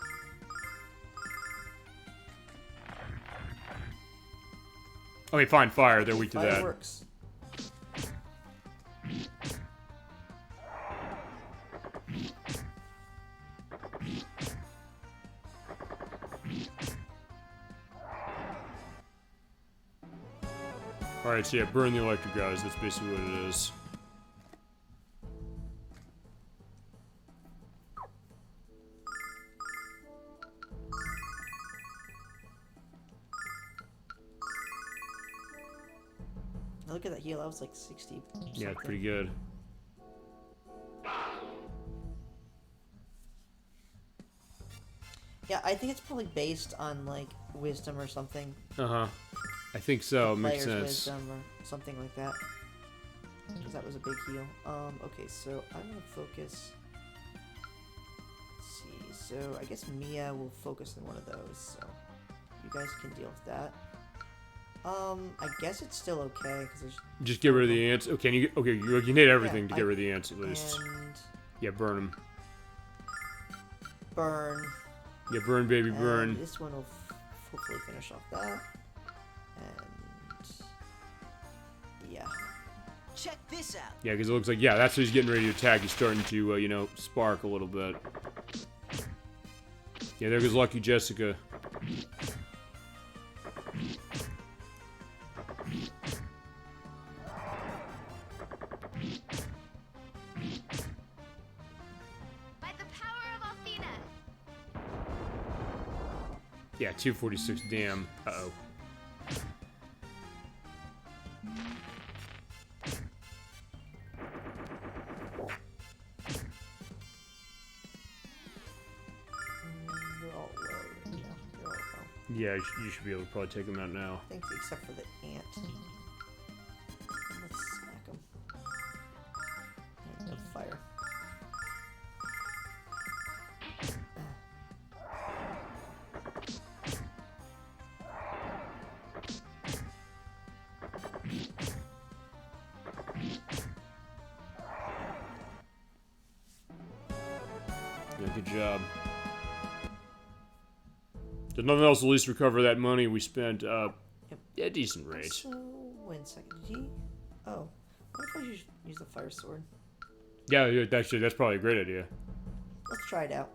Okay, fine, fire. They're weak to Fire that. works. Alright, so yeah, burn the electric guys. That's basically what it is. Now look at that heal. That was like 60. Yeah, it's pretty good. Yeah, I think it's probably based on like wisdom or something. Uh-huh. I think so. Makes Player's sense. wisdom or something like that. Because that was a big heal. Okay, so I'm gonna focus. Let's see. So I guess Mia will focus on one of those. So you guys can deal with that. I guess it's still okay because there's. Just get rid of the ants. Okay, you can hit everything to get rid of the ants at least. And Yeah, burn them. burn. Yeah, burn, baby, And burn. this one will hopefully finish off that. And yeah. Check this out. Yeah, because it looks like, yeah, that's what he's getting ready to attack. He's starting to, spark a little bit. Yeah, there goes Lucky Jessica. By the power of Athena. Yeah, 246. Damn. Uh-oh. They're all low. Yeah, they're all low. Yeah, you should be able to probably take them out now. I think except for the ant. Let's smack them. And no fire. Yeah, good job. Did nothing else at least recover that money we spent? Yep. Yeah, decent rate. So, wait a second. Did he? Oh. What if I just use the fire sword? Yeah, actually, that's probably a great idea. Let's try it out.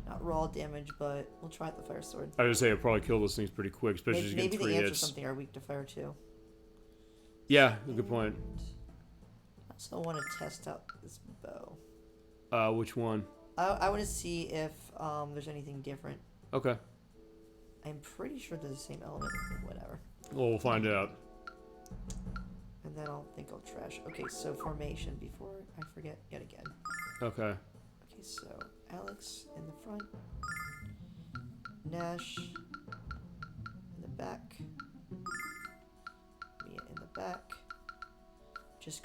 Not raw damage, but we'll try out the fire sword. I would say it'll probably kill those things pretty quick, especially if you Maybe get the 3 ants or hits. something are weak to fire too. Yeah, good point. I also want to test out this bow. Which one? I want to see if there's anything different. Okay. I'm pretty sure they're the same element. Whatever. Well, we'll find out. And then I'll think I'll trash. Okay, so formation before I forget yet again. Okay. Okay, so Alex in the front, Nash in the back, Mia in the back. Just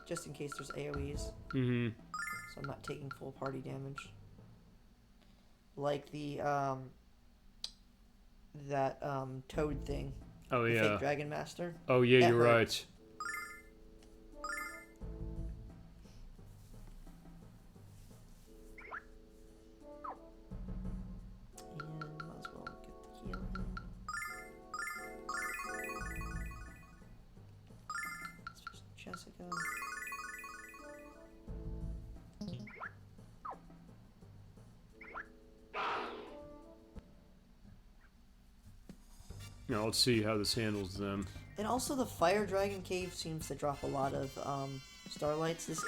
just in case there's AoEs, Mm-hmm. so I'm not taking full party damage. Like the toad thing. Oh, The yeah. fake Dragon Master. Oh, yeah, That you're hurt. right. And might as well get the heal in. Let's just Jessica. Now, let's see how this handles them. And also the Fire Dragon Cave seems to drop a lot of starlights. This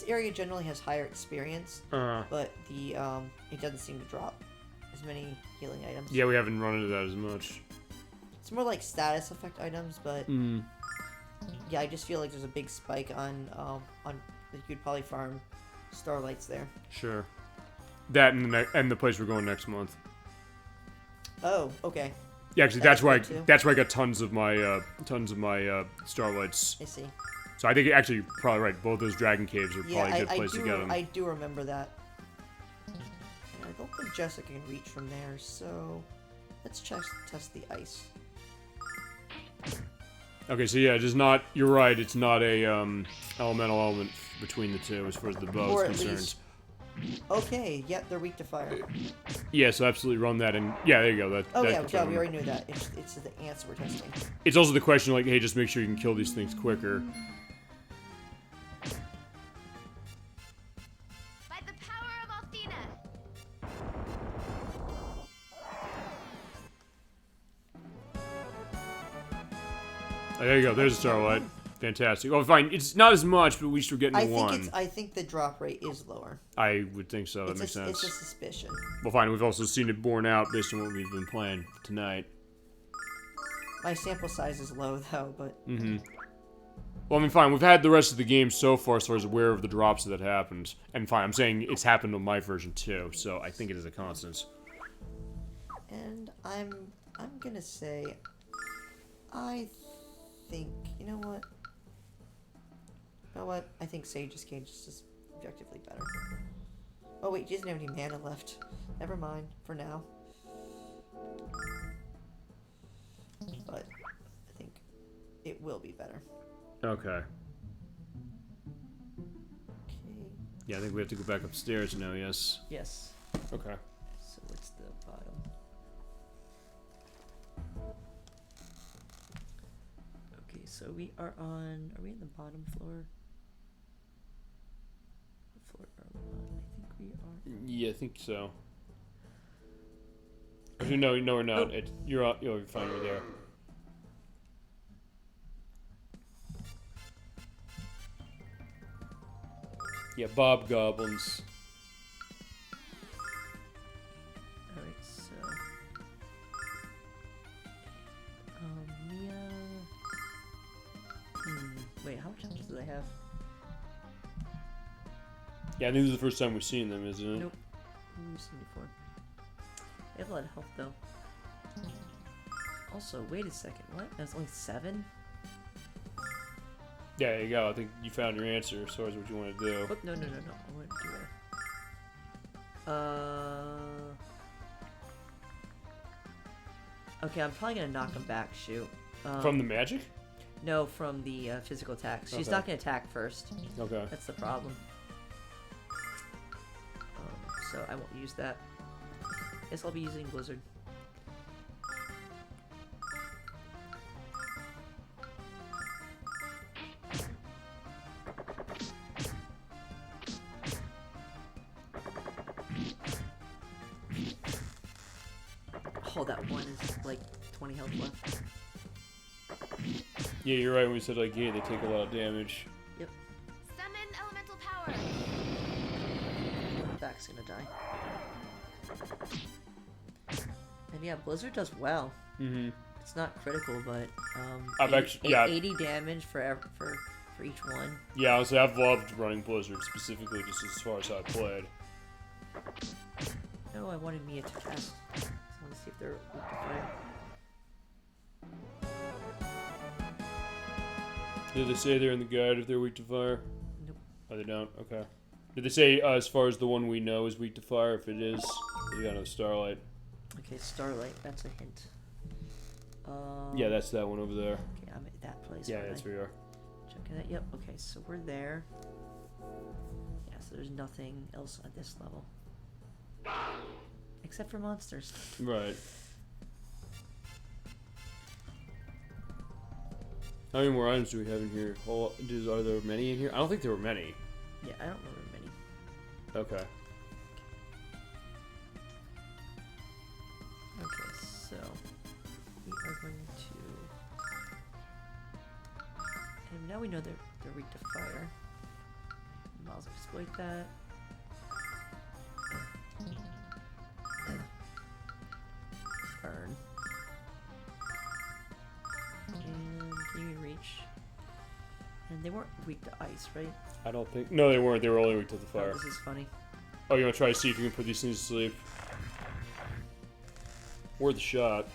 area generally has higher experience, but the it doesn't seem to drop as many healing items. Yeah, we haven't run into that as much. It's more like status effect items, but yeah, I just feel like there's a big spike on you could probably farm starlights there. Sure. That and the place we're going next month. Oh, okay. Yeah, actually, that's why good too. I got tons of my starlights. I see. So I think actually you're probably right. Both those dragon caves are Yeah, probably a good place to get them. I do remember that. And I don't think Jessica can reach from there, so let's test the ice. Okay, so yeah, it is not. You're right. It's not a elemental element between the two as far as the bow Or is at concerned. least- Okay, yeah, they're weak to fire. Yeah, so absolutely run that, and yeah, there you go. Oh that yeah, could yeah, cover we them. already knew that. It's the ants we're testing. It's also the question, like, hey, just make sure you can kill these things quicker. By the power of Athena. Oh, there you go. There's a starlight. Fantastic. Well, fine. It's not as much, but we should get into one. I think the drop rate is lower. I would think so. That It's makes a, sense. it's a suspicion. Well, fine. We've also seen it borne out based on what we've been playing tonight. My sample size is low though, but Well, I mean, fine. We've had the rest of the game so far as far as aware of the drops that happened. And fine, I'm saying it's happened on my version too, so I think it is a constant. and I'm gonna say I think you know what? I think Sage's Cage is just objectively better. Oh wait, she doesn't have any mana left. Never mind, for now. But I think it will be better. Okay. Okay. Yeah, I think we have to go back upstairs now, yes. Yes. Okay. So what's the bottom? Okay, so we are on. Are we in the bottom floor? What floor are we on? I think we are. Yeah, I think so. Actually, no, we're not. You're fine. You're there. Yeah, Bob Goblins. Alright, Wait, how much health do they have? Yeah, I think this is the first time we've seen them, isn't it? Nope. We've seen before. They have a lot of health though. Also, wait a second. What? That's only 7? Yeah, there you go. I think you found your answer as far as what you want to do. Oh, no. I want to do that. Okay, I'm probably gonna knock him back. Shoot. From the magic? No, from the physical attacks. She's Okay. not gonna attack first. Okay. That's the problem. So I won't use that. Guess I'll be using Blizzard. Oh, that one is like 20 health left. Yeah, you're right when we said, like, yeah, they take a lot of damage. Yep. Summon elemental power. Back's gonna die. And yeah, Blizzard does well. Mm-hmm. It's not critical, but I've actually, yeah. 80 damage for each one. Yeah, honestly, I've loved running Blizzard, specifically just as far as I played. No, I wanted Mia to cast. So let's see if they're weak to fire. Did they say they're in the guide if they're weak to fire? Nope. Oh, they don't? Okay. Did they say, as far as the one we know is weak to fire, if it is? You got no Starlight. Okay, Starlight, that's a hint. Yeah, that's that one over there. Okay, I'm at that place. Yeah, aren't that's I? where you are. Checking that. Yep. Okay, so we're there. Yeah, so there's nothing else at this level. Except for monsters. Right. How many more items do we have in here? Are there many in here? I don't think there were many. Yeah, I don't remember many. Okay. Okay, so we are going to. And now we know they're weak to fire. Might as well exploit that. Burn. And can you reach? And they weren't weak to ice, right? I don't think... No, they weren't. They were only weak to the Oh, fire. this is funny. Oh, you want to try to see if you can put these things to sleep? Worth a shot.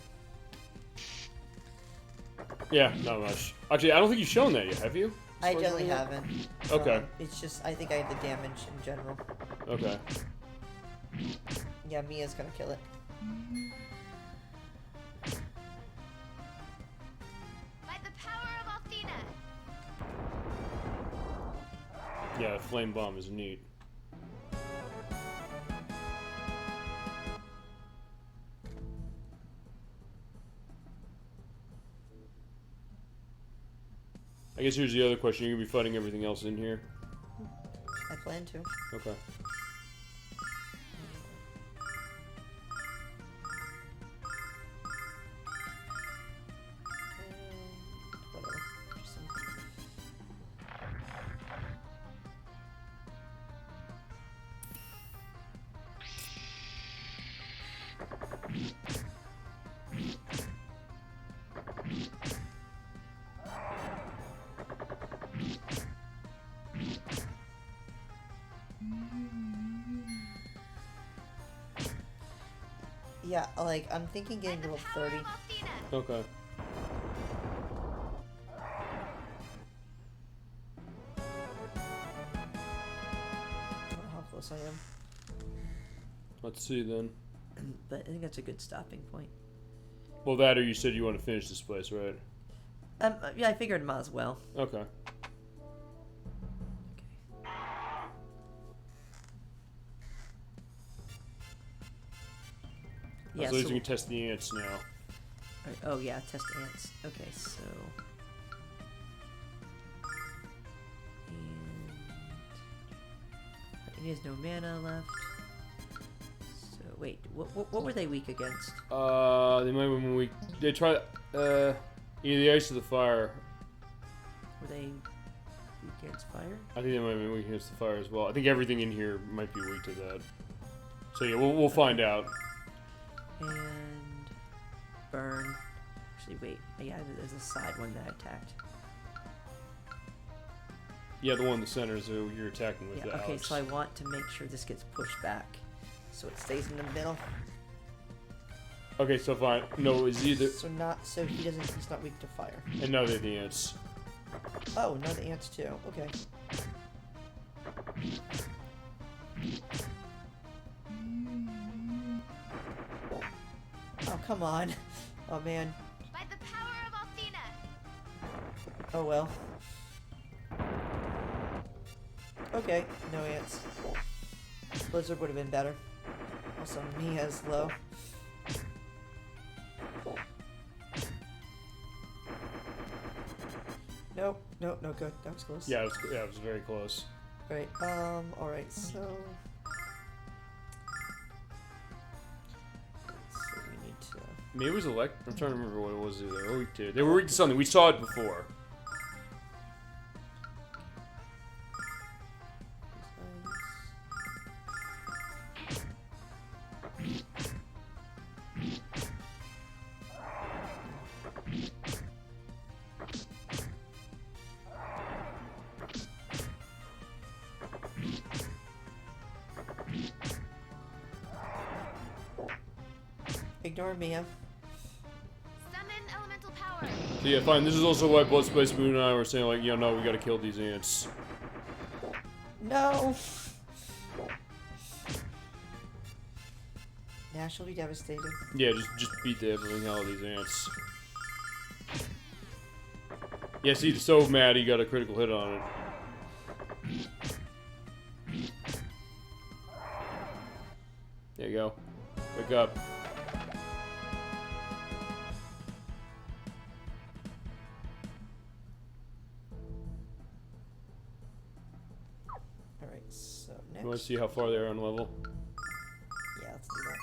Yeah, not much. Actually, I don't think you've shown that yet, have you? I generally haven't. Okay. It's just, I think I have the damage in general. Okay. Yeah, Mia's gonna kill it. By the power of Athena. Yeah, flame bomb is neat. I guess here's the other question. You're going to be fighting everything else in here? I plan to. Okay. Whatever. Just some- Yeah, like, I'm thinking getting to By the level power 30. of Athena. Okay. I don't know how close I am. Let's see then. But I think that's a good stopping point. Well, that or you said you want to finish this place, right? Yeah, I figured might as well. Okay. Yeah, so at least so, you can test the ants now. alright, oh yeah, test ants. Okay, so... And... He has no mana left. So, wait, what were they weak against? They might have been weak. They try, either the ice or the fire. Were they weak against fire? I think they might have been weak against the fire as well. I think everything in here might be weak to that. So yeah, we'll find out. And... Burn. Actually, wait. Yeah, there's a side one that I attacked. Yeah, the one in the center is who you're attacking with. Yeah, okay, Alex. so I want to make sure this gets pushed back. So it stays in the middle. Okay, so fine. No, it's either. So he's not weak to fire. And no, they're the ants. Oh, no, the ants too. Okay. Oh, come on. Oh, man. By the power of Athena. Oh, well. Okay, no ants. Blizzard would have been better. Also, me as low. Nope, nope, no good. That was close. Yeah, it was very close. Right, alright, so... So we need to... Maybe it was I'm trying to remember what it was. They were weak to. They were weak to something. We saw it before. Ignore me, Summon elemental power. So yeah, fine. This is also why BloodSpiceMoon and I were saying, like, yeah, no, we gotta kill these ants. No! Nash will be devastated. Yeah, just beat the everything out of these ants. Yeah, see, he's so mad he got a critical hit on it. There you go. Wake up. Alright, so next... You want to see how far they are on level? Yeah, let's do that.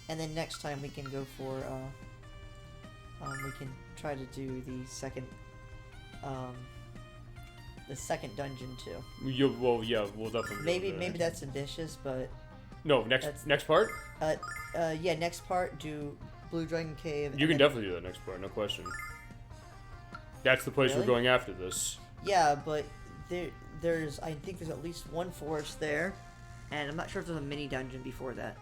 And then next time we can go for, we can try to do the second dungeon too. Well, yeah, we'll definitely. Maybe that's ambitious, but no. Next part. Yeah, next part do Blue Dragon Cave. You can definitely do that next part, no question. That's the place we're Really? going after this. Yeah, but there's I think there's at least one forest there, and I'm not sure if there's a mini dungeon before that.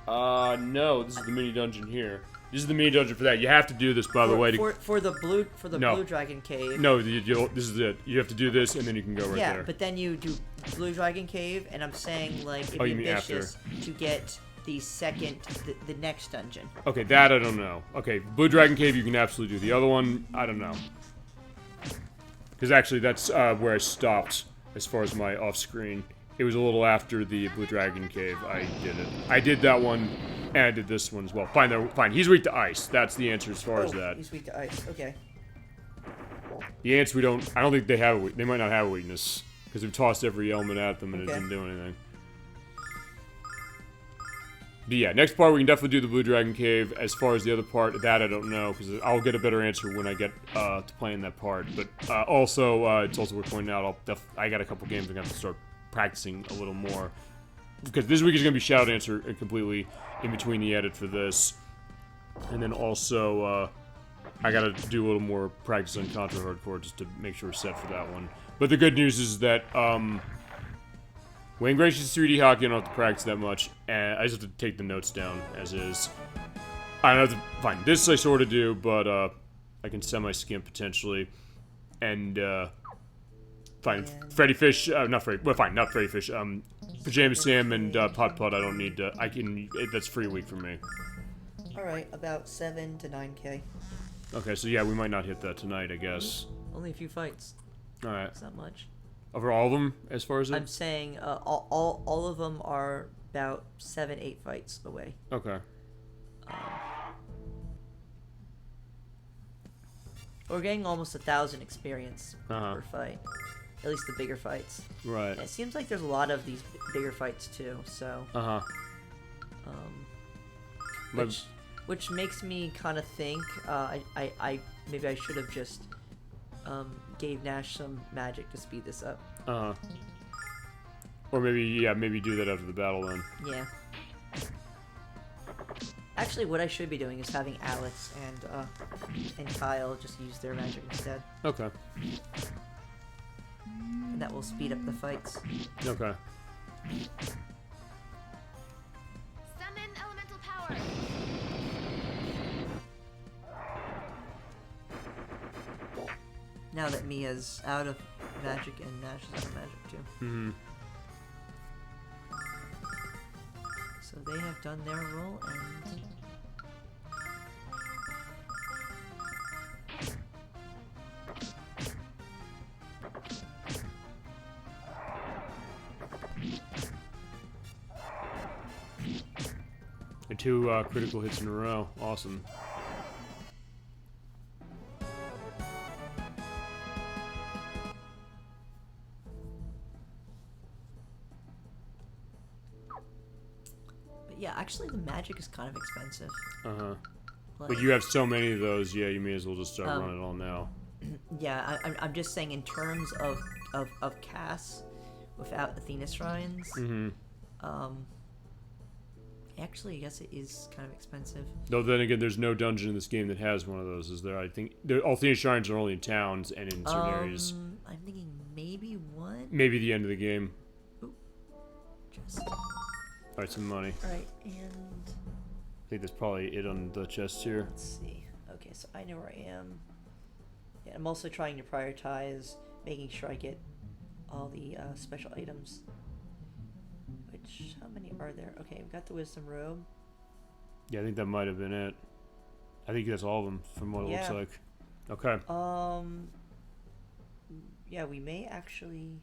No, this is the mini dungeon here. This is the mini dungeon for that. You have to do this, by the way. For the Blue Dragon Cave. No, this is it. You have to do this, and then you can go right yeah, there. but then you do Blue Dragon Cave, and I'm saying like it'd Oh, be you mean ambitious to get the next dungeon. Okay, that I don't know. Okay, Blue Dragon Cave you can absolutely do. The other one, I don't know. Because actually, that's where I stopped as far as my off-screen. It was a little after the Blue Dragon Cave I did it. I did that one, and I did this one as well. Fine. He's weak to ice. That's the answer as far as that. He's weak to ice. Okay. The ants, I don't think they have they might not have a weakness. Because we've tossed every element at them and it didn't do anything. But yeah, next part we can definitely do the Blue Dragon Cave. As far as the other part, that I don't know, because I'll get a better answer when I get to playing that part. But also, it's also worth pointing out, I got a couple games I'm going to have to start practicing a little more. Because this week is going to be Shout Answer completely in between the edit for this. And then also, I got to do a little more practice on Contra Hardcore just to make sure we're set for that one. But the good news is that, Wayne Gracious 3D Hockey, I don't have to practice that much, and I just have to take the notes down as is. I don't have to, fine, this I sort of do, but, I can semi-skimp potentially. And, fine, Freddy Fish, not Freddy Fish, Pajama Sam and, Pot Pot, I don't need to, that's free week for me. Alright, about 7 to 9k. Okay, so yeah, we might not hit that tonight, I guess. Only a few fights. Alright. It's not much. Over all of them, as far as I'm saying, all of them are about 7-8 fights away. Okay. We're getting almost 1,000 experience Uh-huh. per fight. At least the bigger fights. Right. And it seems like there's a lot of these bigger fights too, so... Uh-huh. Which Which makes me kind of think, I maybe I should have just gave Nash some magic to speed this up. Or maybe do that after the battle then. Yeah. Actually, what I should be doing is having Alex and Kyle just use their magic instead. Okay. And that will speed up the fights. Okay. Summon elemental power. Now that Mia's out of magic and Nash is out of magic too. Mm-hmm. So they have done their role and... And 2 critical hits in a row. Awesome. But yeah, actually the magic is kind of expensive. Uh-huh. Like, But you have so many of those, yeah, you may as well just start running it all now. yeah, I'm just saying in terms of casts without Athena shrines, actually I guess it is kind of expensive. Though then again, there's no dungeon in this game that has one of those, is there? I think all Athena shrines are only in towns and in certain areas. I'm thinking maybe one? Maybe the end of the game. Just... Alright, some money. Alright, and... I think that's probably it on the chest here. Let's see. Okay, so I know where I am. Yeah, I'm also trying to prioritize making sure I get all the special items. Which, how many are there? Okay, we've got the Wisdom Robe. Yeah, I think that might have been it. I think that's all of them from what it looks like. Okay. Yeah, we may actually...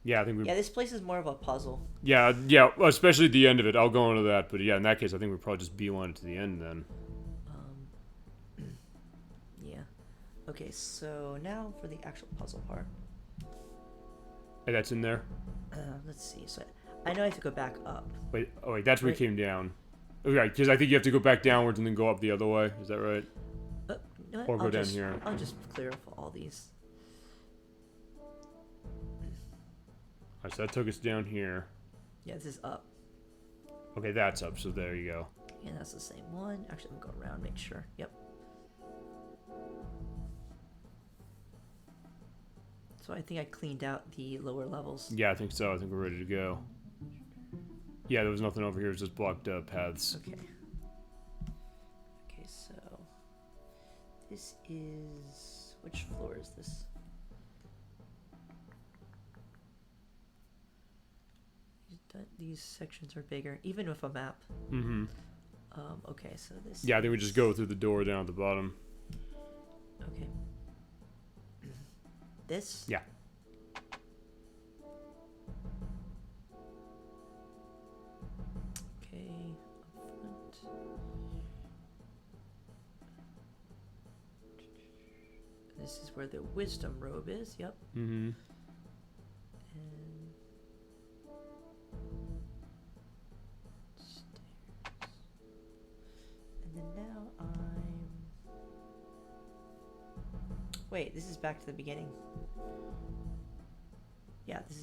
Yeah, I think we... Yeah, this place is more of a puzzle. Yeah, well, especially at the end of it. I'll go into that, but yeah, in that case, I think we'll probably just beeline it to the end then. Yeah. Okay, so now for the actual puzzle part. Hey, that's in there? Let's see. So I know I have to go back up. Wait, that's where we came down. Okay, because I think you have to go back downwards and then go up the other way. Is that right? You know what? Or go down here. I'll just clear up all these. Alright, so that took us down here. Yeah, this is up. Okay, that's up, so there you go. And that's the same one. Actually, I'm going to go around, make sure. Yep. So I think I cleaned out the lower levels. Yeah, I think so. I think we're ready to go. Yeah, there was nothing over here. It was just blocked paths. Okay. Okay, so... This is... Which floor is this? These sections are bigger, even with a map. Mm-hmm. Okay, so this... Yeah, I think we just go through the door down at the bottom. Okay. This? Yeah. Okay, up front. This is where the wisdom robe is, yep. Mm-hmm. Wait, this is back to the beginning. Yeah, this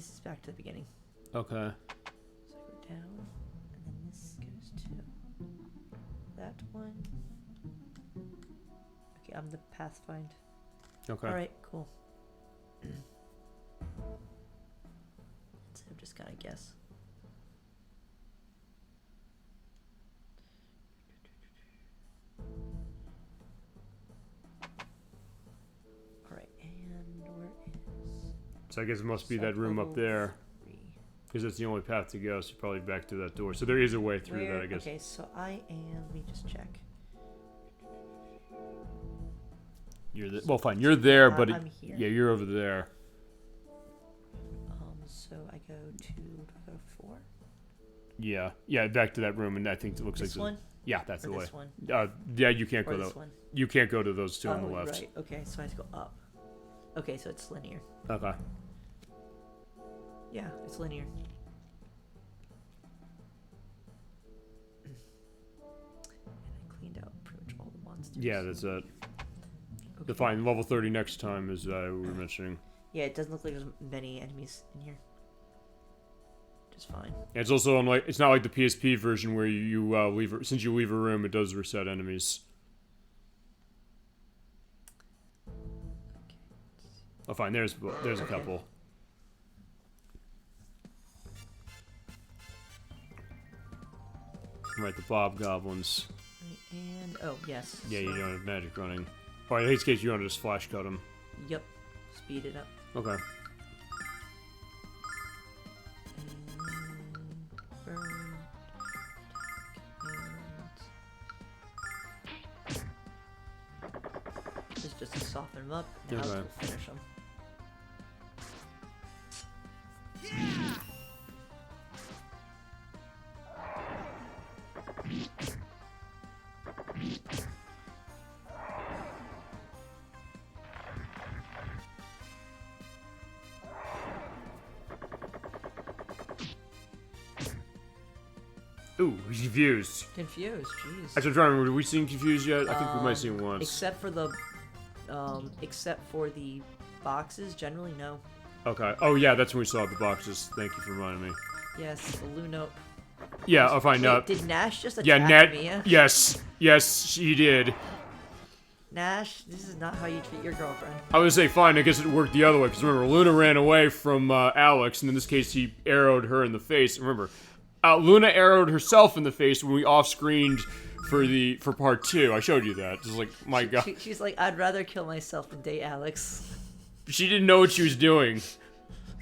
is back to the beginning. Okay. So I go down, and then this goes to that one. Okay, I'm the Pathfind. Okay. Alright, cool. So I'm just gonna guess. So I guess it must be that room up there. Because that's the only path to go, so probably back to that door. So there is a way through that, I guess. Okay, so I am... Let me just check. You're well, fine. You're there, but... I'm here. Yeah, you're over there. So I go to... Do I go 4? Yeah. Yeah, back to that room, and I think it looks this like... one? Yeah, that's the way. This one? Yeah, you can't or go this though. one? You can't go to those two on the left. Right. Okay, so I have to go up. Okay, so it's linear. Okay. Yeah, it's linear. monsters. Yeah, that's it. Define level 30 next time, as we were mentioning. Yeah, it doesn't look like there's many enemies in here. Just fine. And it's also unlike, it's not like the PSP version where you leave, since you leave a room, it does reset enemies. Oh, fine. There's a couple. Right, the Bob Goblins. And oh yes. Yeah, so, you don't have magic running. Or in this case, you want to just flash cut them. Yep. Speed it up. Okay. And burn. And this is just to soften them up. Now Okay. we'll finish them. Ooh, he's confused. Confused, jeez. Actually, I'm trying to remember. Did we see him confused yet? I think we might have seen him once. Except for the boxes, generally no. Okay. Oh, yeah, that's when we saw the boxes. Thank you for reminding me. Yes, the Lunar. Yeah, I'll find out. Did Nash just attack Yeah, Nat. Mia? Yes, she did. Nash, this is not how you treat your girlfriend. I would say fine. I guess it worked the other way because remember, Luna ran away from Alex, and in this case, he arrowed her in the face. Remember, Luna arrowed herself in the face when we off-screened for part 2. I showed you that. Just like, my God. She's like, I'd rather kill myself than date Alex. She didn't know what she was doing.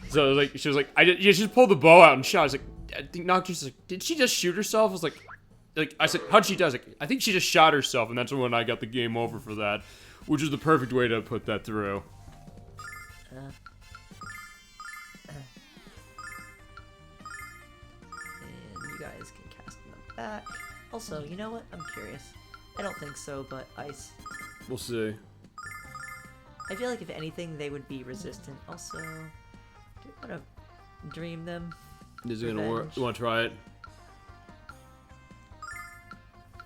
So like, she was like, she just pulled the bow out and shot. I was like, I think Nocturne's like, did she just shoot herself? I was like I said, how'd she do? I was like, I think she just shot herself, and that's when I got the game over for that, which is the perfect way to put that through. And you guys can cast them back. Also, you know what? I'm curious. I don't think so, but ice. We'll see. I feel like if anything, they would be resistant. Also, do you want to dream them? Is it gonna work? Revenge. You want to try it?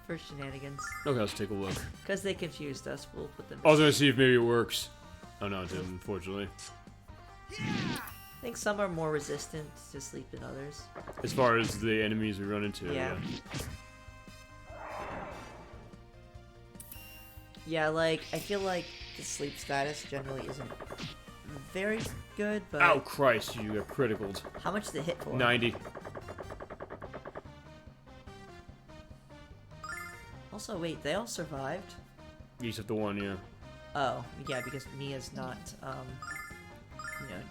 For shenanigans. Okay, let's take a look. Because they confused us, we'll put them. I was gonna see if maybe it works. Oh no, it didn't, unfortunately. I think some are more resistant to sleep than others. As far as the enemies we run into, Yeah. Yeah, like, I feel like the sleep status generally isn't very good, but... Ow, Christ, you got criticaled. How much did it hit for? 90. Also, wait, they all survived? Except the one, yeah. Oh, yeah, because Mia's not,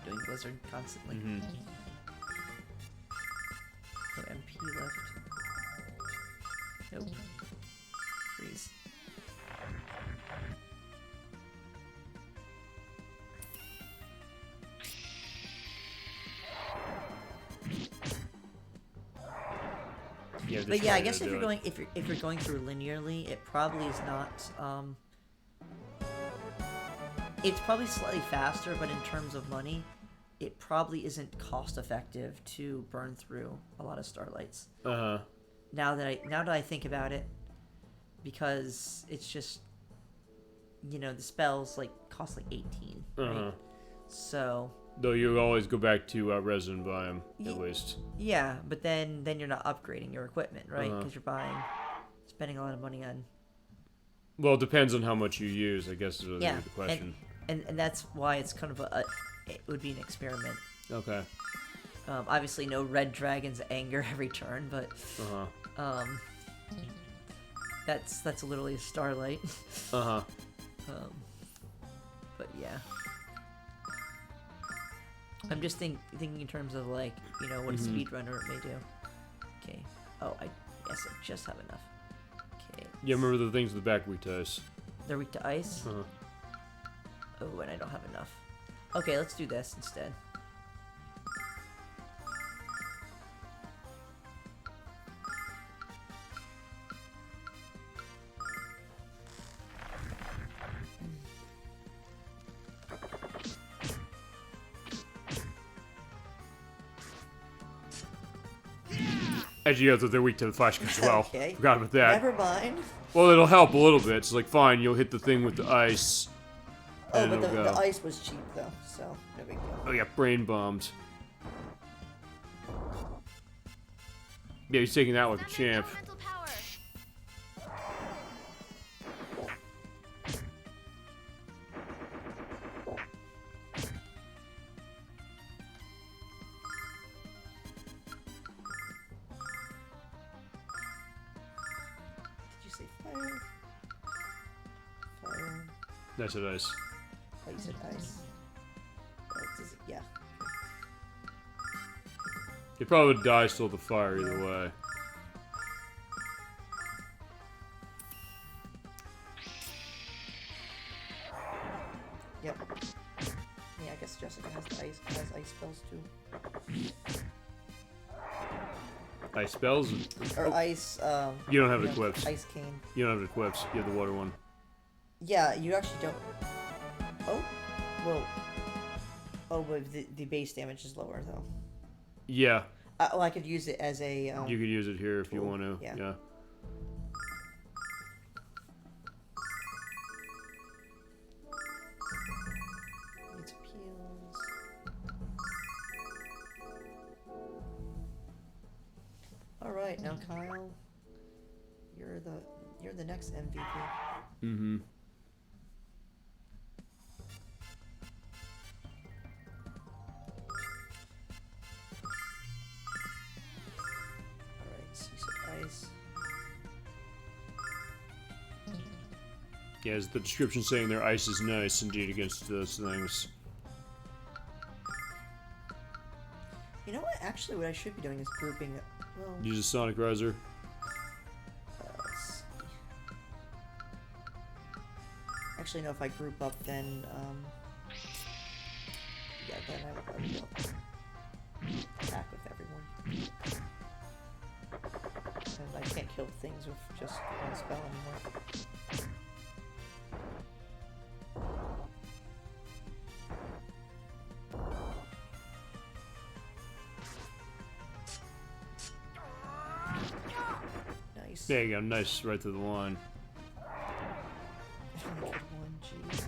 doing Blizzard constantly. Mm-hmm. No MP left. Nope. Freeze. Yeah, But yeah, I guess if you're going through linearly, it probably is not. It's probably slightly faster, but in terms of money, it probably isn't cost effective to burn through a lot of starlights. Now that I think about it, because it's just, the spells cost 18, right? So. Though you always go back to Resin Biome, at least. Yeah, but then you're not upgrading your equipment, right? Because you're spending a lot of money on. Well, it depends on how much you use, I guess is really the question. And that's why it's kind of it would be an experiment. Okay. Obviously, no red dragon's anger every turn, but that's literally a starlight. But yeah. I'm just thinking in terms of what a speedrunner may do. Okay. Oh, I guess I just have enough. Okay. Yeah, remember the things in the back weak to ice. They're weak to ice? Oh, and I don't have enough. Okay, let's do this instead. Edgy goes, they're weak to the flash as well. Okay. Forgot about that. Never mind. Well, it'll help a little bit. It's like, fine, you'll hit the thing with the ice. Oh, and but it'll the go. ice was cheap though, so no big deal. Oh, yeah, brain bombed. Yeah, he's taking that like a champ. Elemental power. Did you say fire? Fire. That's it, ice. Oh, you said ice. Does it, yeah. He probably would die still with the fire either way. Yep. Yeah, I guess Jessica has ice spells too. Ice spells? Or ice. You don't have it equipped. Ice cane. You don't have it equipped. You have the water one. Yeah, you actually don't. Oh, well. Oh, but the base damage is lower though. Yeah. Well, I could use it as a. You could use it here if you tool. want to. Yeah. Yeah. Needs appeals. All right, now Kyle, you're the next MVP. Mm-hmm. Alright, so you said ice. Yeah, as the description saying their ice is nice indeed against those things. You know what? Actually, what I should be doing is grouping. Well, Use a Sonic Riser. let's see. Actually, no. If I group up, then yeah, then I would be able to attack with everyone. And I can't kill things with just one spell anymore. Nice. There you go. Nice, right to the line. I only killed one, jeez.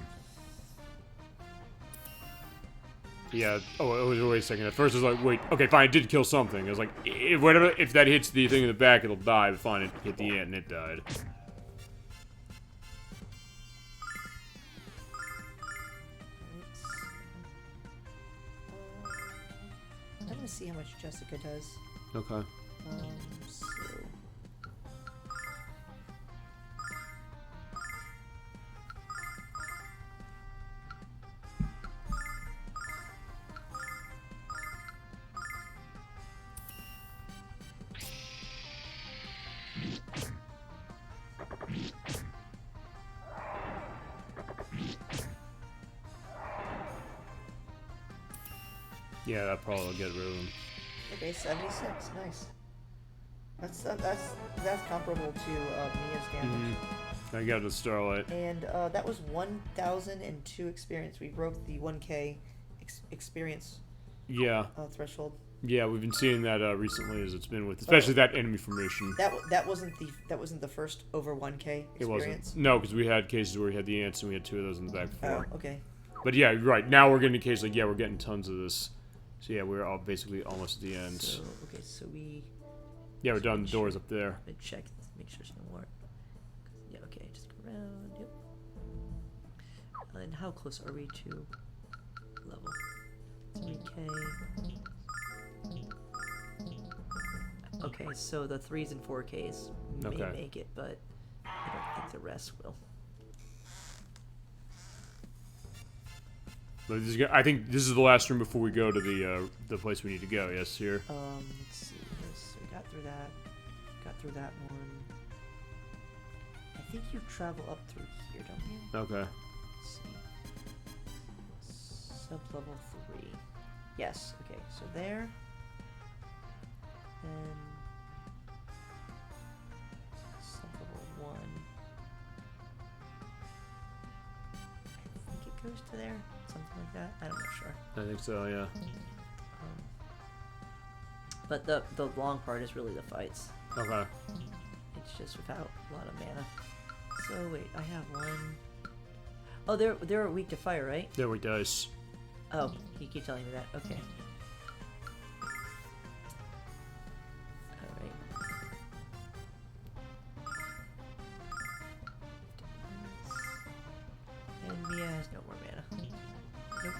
Yeah. Oh, wait a second. At first, I was like, wait. Okay, fine. It did kill something. I was like, if that hits the thing in the back, it'll die. But fine, it hit the ant and it died. I'm gonna see how much Jessica does. Okay. So. Yeah, that probably will get rid of him. Okay, 76. Nice. That's comparable to Mia's damage. I got the Starlight. And that was 1,002 experience. We broke the 1K experience Yeah. threshold. Yeah, we've been seeing that recently as it's been with, especially that enemy formation. That wasn't the first over 1K experience. It wasn't. No, because we had cases where we had the ants and we had 2 of those in the back before. Oh, okay. But yeah, right. Now we're getting a case like, yeah, we're getting tons of this. So yeah, we're all basically almost at the end. So so we. Yeah, we're done. The door's up there. Let me check. Make sure it's gonna work. Yeah. Okay. Just go around. Yep. And how close are we to level? 3K. Okay, so the 3s and 4Ks may Okay. make it, but I don't think the rest will. But I think this is the last room before we go to the place we need to go. Yes, here. Let's see. Yes, we got through that. Got through that one. I think you travel up through here, don't you? Okay. Let's see. Sub-level 3. Yes, okay, so there. Then sub-level 1. I think it goes to there. Something like that. I'm not sure. I think so. Yeah. but the long part is really the fights. Okay. It's just without a lot of mana. So wait, I have one. Oh, they're weak to fire, right? There we dice. Oh, you keep telling me that. Okay. Alright. And Mia has no more mana. Nope.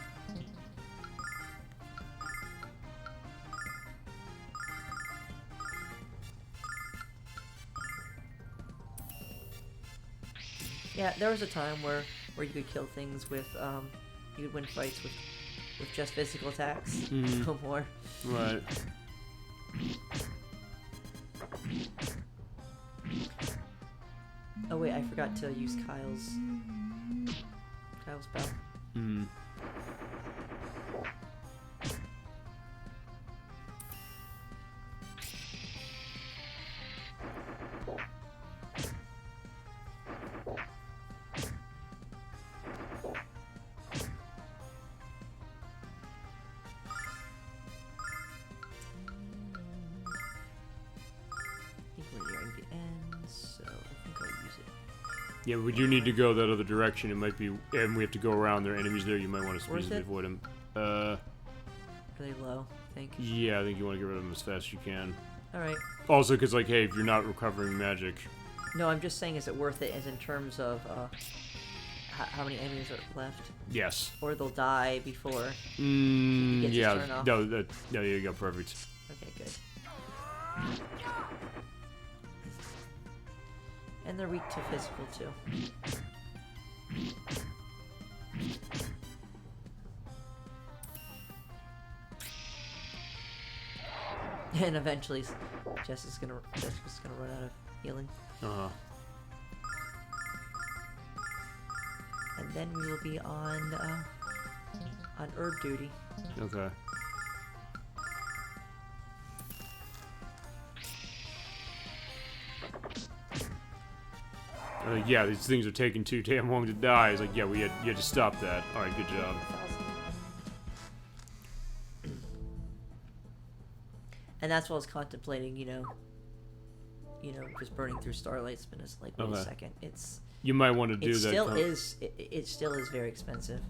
Yeah, there was a time where you could kill things with you could win fights with just physical attacks. No more. Right. Oh wait, I forgot to use Kyle's spell. Hmm. Yeah, we do need to go that other direction. It might be, and we have to go around. There are enemies there. You might want to easily avoid them. Are they low? I think. Yeah, I think you want to get rid of them as fast as you can. All right. Also, because like, hey, if you're not recovering magic. No, I'm just saying, is it worth it? As in terms of how many enemies are left? Yes. Or they'll die before. Yeah. No, there you go. Perfect. Okay, good. And they're weak to physical too. And eventually, Jessica's gonna run out of healing. And then we will be on herb duty. Okay. Yeah, these things are taking too damn long to die. It's like, yeah, you had to stop that. All right, good job. And that's what I was contemplating, you know, just burning through Starlight's been like, wait a second, you might want to do that. It still is very expensive.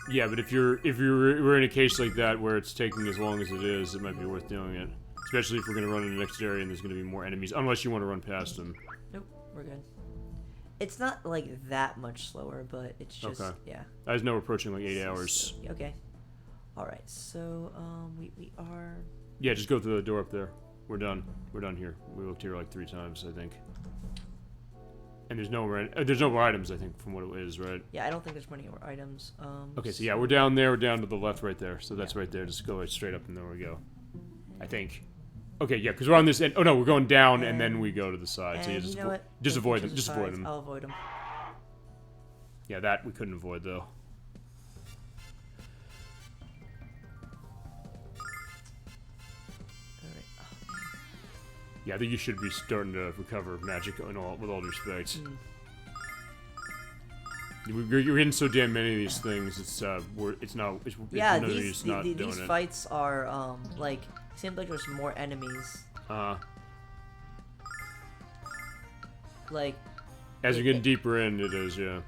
Yeah, but if we're in a case like that where it's taking as long as it is, it might be worth doing it. Especially if we're going to run in the next area and there's going to be more enemies, unless you want to run past them. Nope, we're good. It's not like that much slower, but it's just yeah. I know we're approaching like 8 hours. Okay. All right. So we are. Yeah, just go through the door up there. We're done. We're done here. We looked here like 3 times, I think. And there's no more items, I think, from what it is, right? Yeah, I don't think there's many more items. Okay, so yeah, we're down there. We're down to the left right there. So that's right there. Just go right straight up and there we go. I think. Okay, yeah, because we're on this end. Oh no, we're going down and then we go to the side. So yeah, just avoid them. Just avoid them. I'll avoid them. Yeah, that we couldn't avoid though. Yeah, I think you should be starting to recover magic with all due respect. You're getting so damn many of these things. These fights are like seems like there's more enemies. Like as you're getting deeper in, it is, yeah.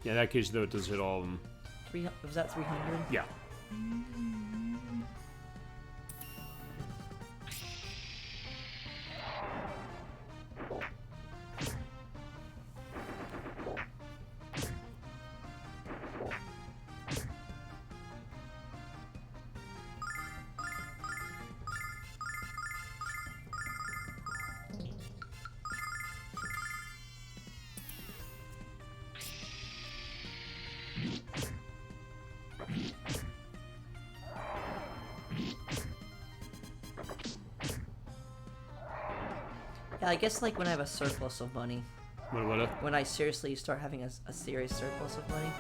Yeah, in that case, though, it does hit all of them. Was that 300? Yeah. Yeah, I guess like when I have a surplus of money. What? When I seriously start having a serious surplus of money.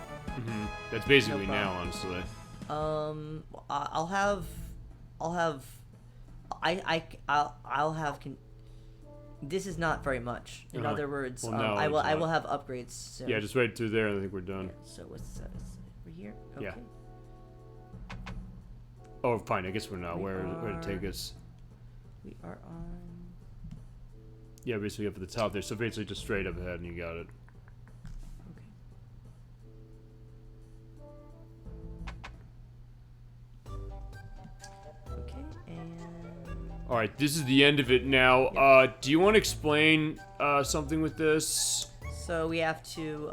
That's basically now, honestly. I'll have. This is not very much. In other words, Well, no, I will have upgrades soon. Yeah, just right through there, and I think we're done. Yeah, so what's over here? Okay. Yeah. Oh, fine. I guess we're not. Where to take us? We are on. Yeah, basically up at the top there. So basically just straight up ahead, and you got it. Okay, and... Alright, this is the end of it now. Yep. Do you want to explain something with this? So we have to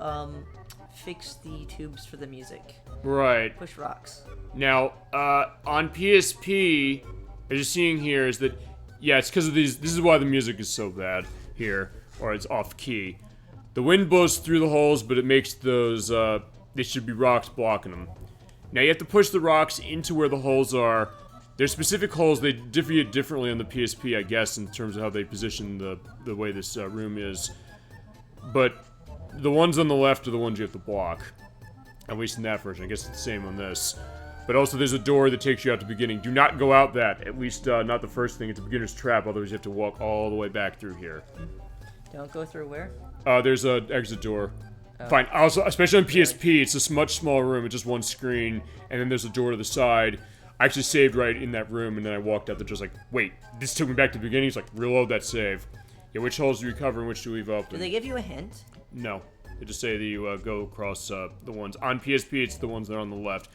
fix the tubes for the music. Right. Push rocks. Now, on PSP, as you're seeing here, is that, yeah, it's because of these, this is why the music is so bad here, or it's off-key. The wind blows through the holes, but it makes those, they should be rocks blocking them. Now you have to push the rocks into where the holes are. There's specific holes, they differ differently on the PSP, I guess, in terms of how they position the way this room is. But the ones on the left are the ones you have to block. At least in that version. I guess it's the same on this. But also there's a door that takes you out to the beginning. Do not go out that. At least not the first thing. It's a beginner's trap, otherwise you have to walk all the way back through here. Don't go through where? There's an exit door. Oh. Fine. Also, especially on PSP, it's a much smaller room. It's just one screen, and then there's a door to the side. I actually saved right in that room, and then I walked out there just like, wait, this took me back to the beginning. It's like, reload that save. Yeah, which holes do you cover and which do you leave open? Do they give you a hint? No. They just say that you go across the ones. On PSP, it's the ones that are on the left.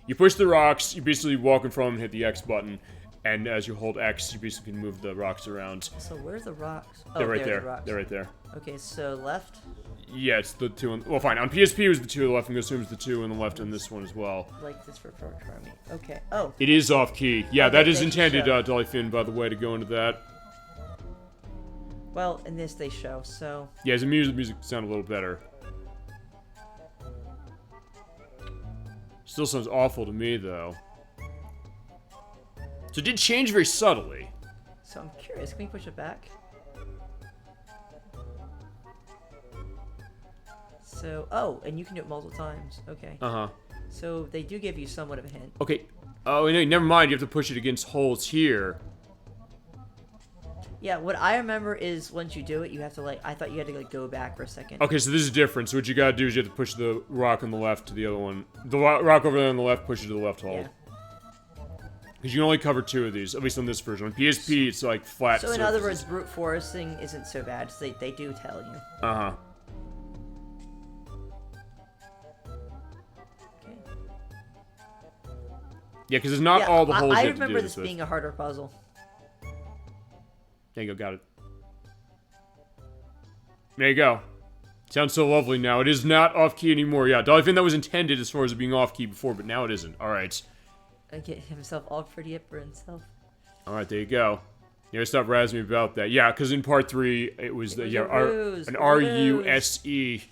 You push the rocks, you basically walk in front of them and hit the X button, and as you hold X, you basically can move the rocks around. So where's the rocks? They're right there. The rocks. They're right there. Okay, so left? Yeah, it's the two on... Well, fine. On PSP, it was the two on the left. I'm going to assume it's the two on the left on this one as well. Like this for me. Okay. Oh. It is off-key. Yeah, Okay, that is they intended, show. Dollyfin, by the way, to go into that. Well, in this they show, so... Yeah, the music sound a little better. Still sounds awful to me, though. So it did change very subtly. So I'm curious, can we push it back? So, oh, and you can do it multiple times. Okay. Uh-huh. So they do give you somewhat of a hint. Okay. Oh, no, never mind. You have to push it against holes here. Yeah, what I remember is once you do it, you have to, like, I thought you had to, like, go back for a second. Okay, so this is different. So what you gotta do is you have to push the rock on the left to the other one. The rock over there on the left pushes to the left hole. Yeah. Because you can only cover two of these, at least on this version. On PSP, it's like flat So in other surfaces. words, brute forcing isn't so bad. So they do tell you. Uh-huh. Okay. Yeah, because it's not all the holes I you have to do remember this this with. being a harder puzzle. There you go, got it. There you go. Sounds so lovely now. It is not off-key anymore. Yeah, Dollyfin, that was intended as far as it being off-key before, but now it isn't. Alright. And get himself all pretty up for himself. Alright, there you go. Yeah, stop razzing me about that. Yeah, because in part 3, it was It was yeah, a ruse, an a R-U-S-E.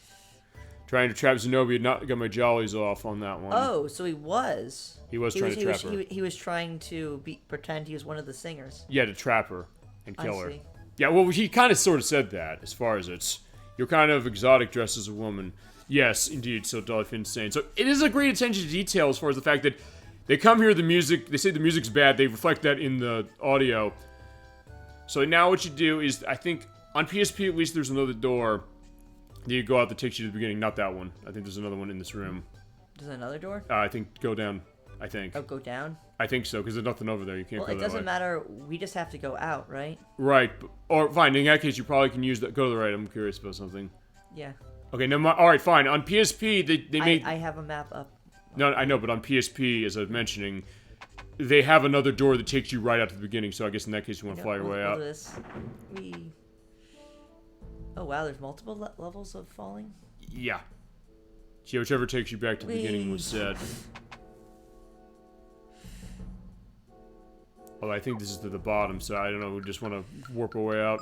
Trying to trap Zenobia, not got my jollies off on that one. Oh, so he was. He was trying to trap her. He was trying to pretend he was one of the singers. Yeah, to trap her and I kill her. see. Yeah, well, he kind of sort of said that, as far as it's... You're kind of exotic dressed as a woman. Yes, indeed, so Dollyfin's saying. So it is a great attention to detail as far as the fact that they come here, the music, they say the music's bad, they reflect that in the audio. So now what you do is, I think, on PSP at least there's another door that you go out that takes you to the beginning. Not that one. I think there's another one in this room. There's another door? I think go down, I think. Oh, go down? I think so, because there's nothing over there. You can't Well, go it that doesn't way. matter. We just have to go out, right? Right, or fine, in that case you probably can use that. Go to the right, I'm curious about something. Yeah. Okay, no, alright, fine. On PSP, they made... I have a map up. No, I know, but on PSP, as I was mentioning, they have another door that takes you right out to the beginning, so I guess in that case you want to fly your way we'll out. do this. Oh, wow, there's multiple levels of falling? Yeah. See, whichever takes you back to the beginning was said. Well, I think this is to the bottom, so I don't know, we just want to warp our way out.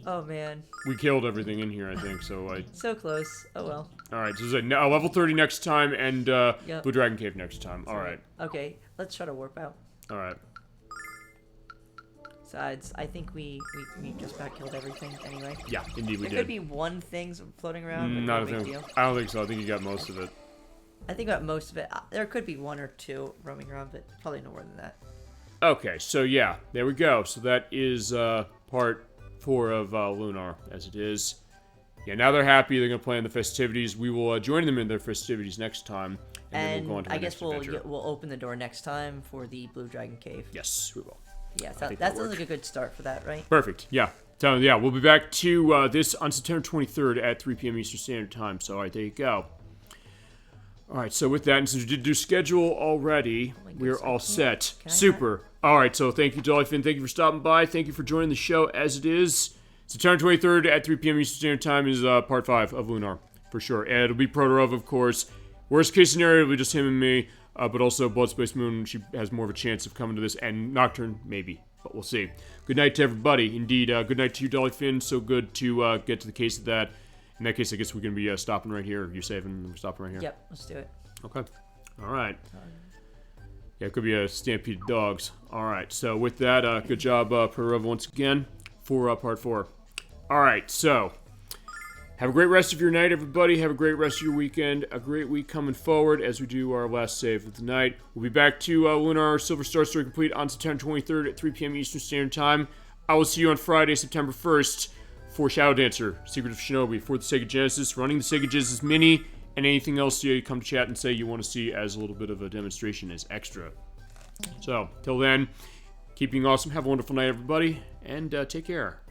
Oh, man. We killed everything in here, I think, so I... So close. Oh, well. Alright, so it's level 30 next time, and Yep. Blue Dragon Cave next time. Alright. Okay, let's try to warp out. Alright. Besides, I think we just about killed everything anyway. Yeah, indeed we There did. could be one thing floating around, but Not no a big thing. deal. I don't think so. I think you got most of it. I think about most of it. There could be 1 or 2 roaming around, but probably no more than that. Okay, so yeah, there we go. So that is part 4 of Lunar, as it is. Yeah, now they're happy. They're going to play in the festivities. We will join them in their festivities next time. And then we'll go on to I the guess next adventure. we'll open the door next time for the Blue Dragon Cave. Yes, we will. Yeah, I think that that'll sounds work. like a good start for that, right? Perfect, yeah. So, yeah, we'll be back to this on September 23rd at 3 p.m. Eastern Standard Time. So, all right, there you go. All right, so with that, and since we did do schedule already, we're all set. Super. All right, so thank you, Dollyfin. Thank you for stopping by. Thank you for joining the show as it is. September 23rd at 3 p.m. Eastern Standard Time is part 5 of Lunar, for sure. And it'll be Proterova, of course. Worst case scenario, it'll be just him and me, but also BloodSpiceMoon, she has more of a chance of coming to this, and Nocturne, maybe, but we'll see. Good night to everybody. Indeed, good night to you, Dollyfin. So good to get to the case of that. In that case, I guess we're going to be stopping right here. You're saving, and we're stopping right here. Yep, let's do it. Okay. All right. Yeah, it could be a stampede of dogs. All right. So with that, good job, Proterova, once again, for part 4. All right. So have a great rest of your night, everybody. Have a great rest of your weekend. A great week coming forward as we do our last save of the night. We'll be back to Lunar Silver Star Story Complete on September 23rd at 3 p.m. Eastern Standard Time. I will see you on Friday, September 1st for Shadow Dancer, Secret of Shinobi for the Sega Genesis, running the Sega Genesis Mini, and anything else you come to chat and say you want to see as a little bit of a demonstration as extra. So, till then, keep being awesome. Have a wonderful night, everybody, and take care.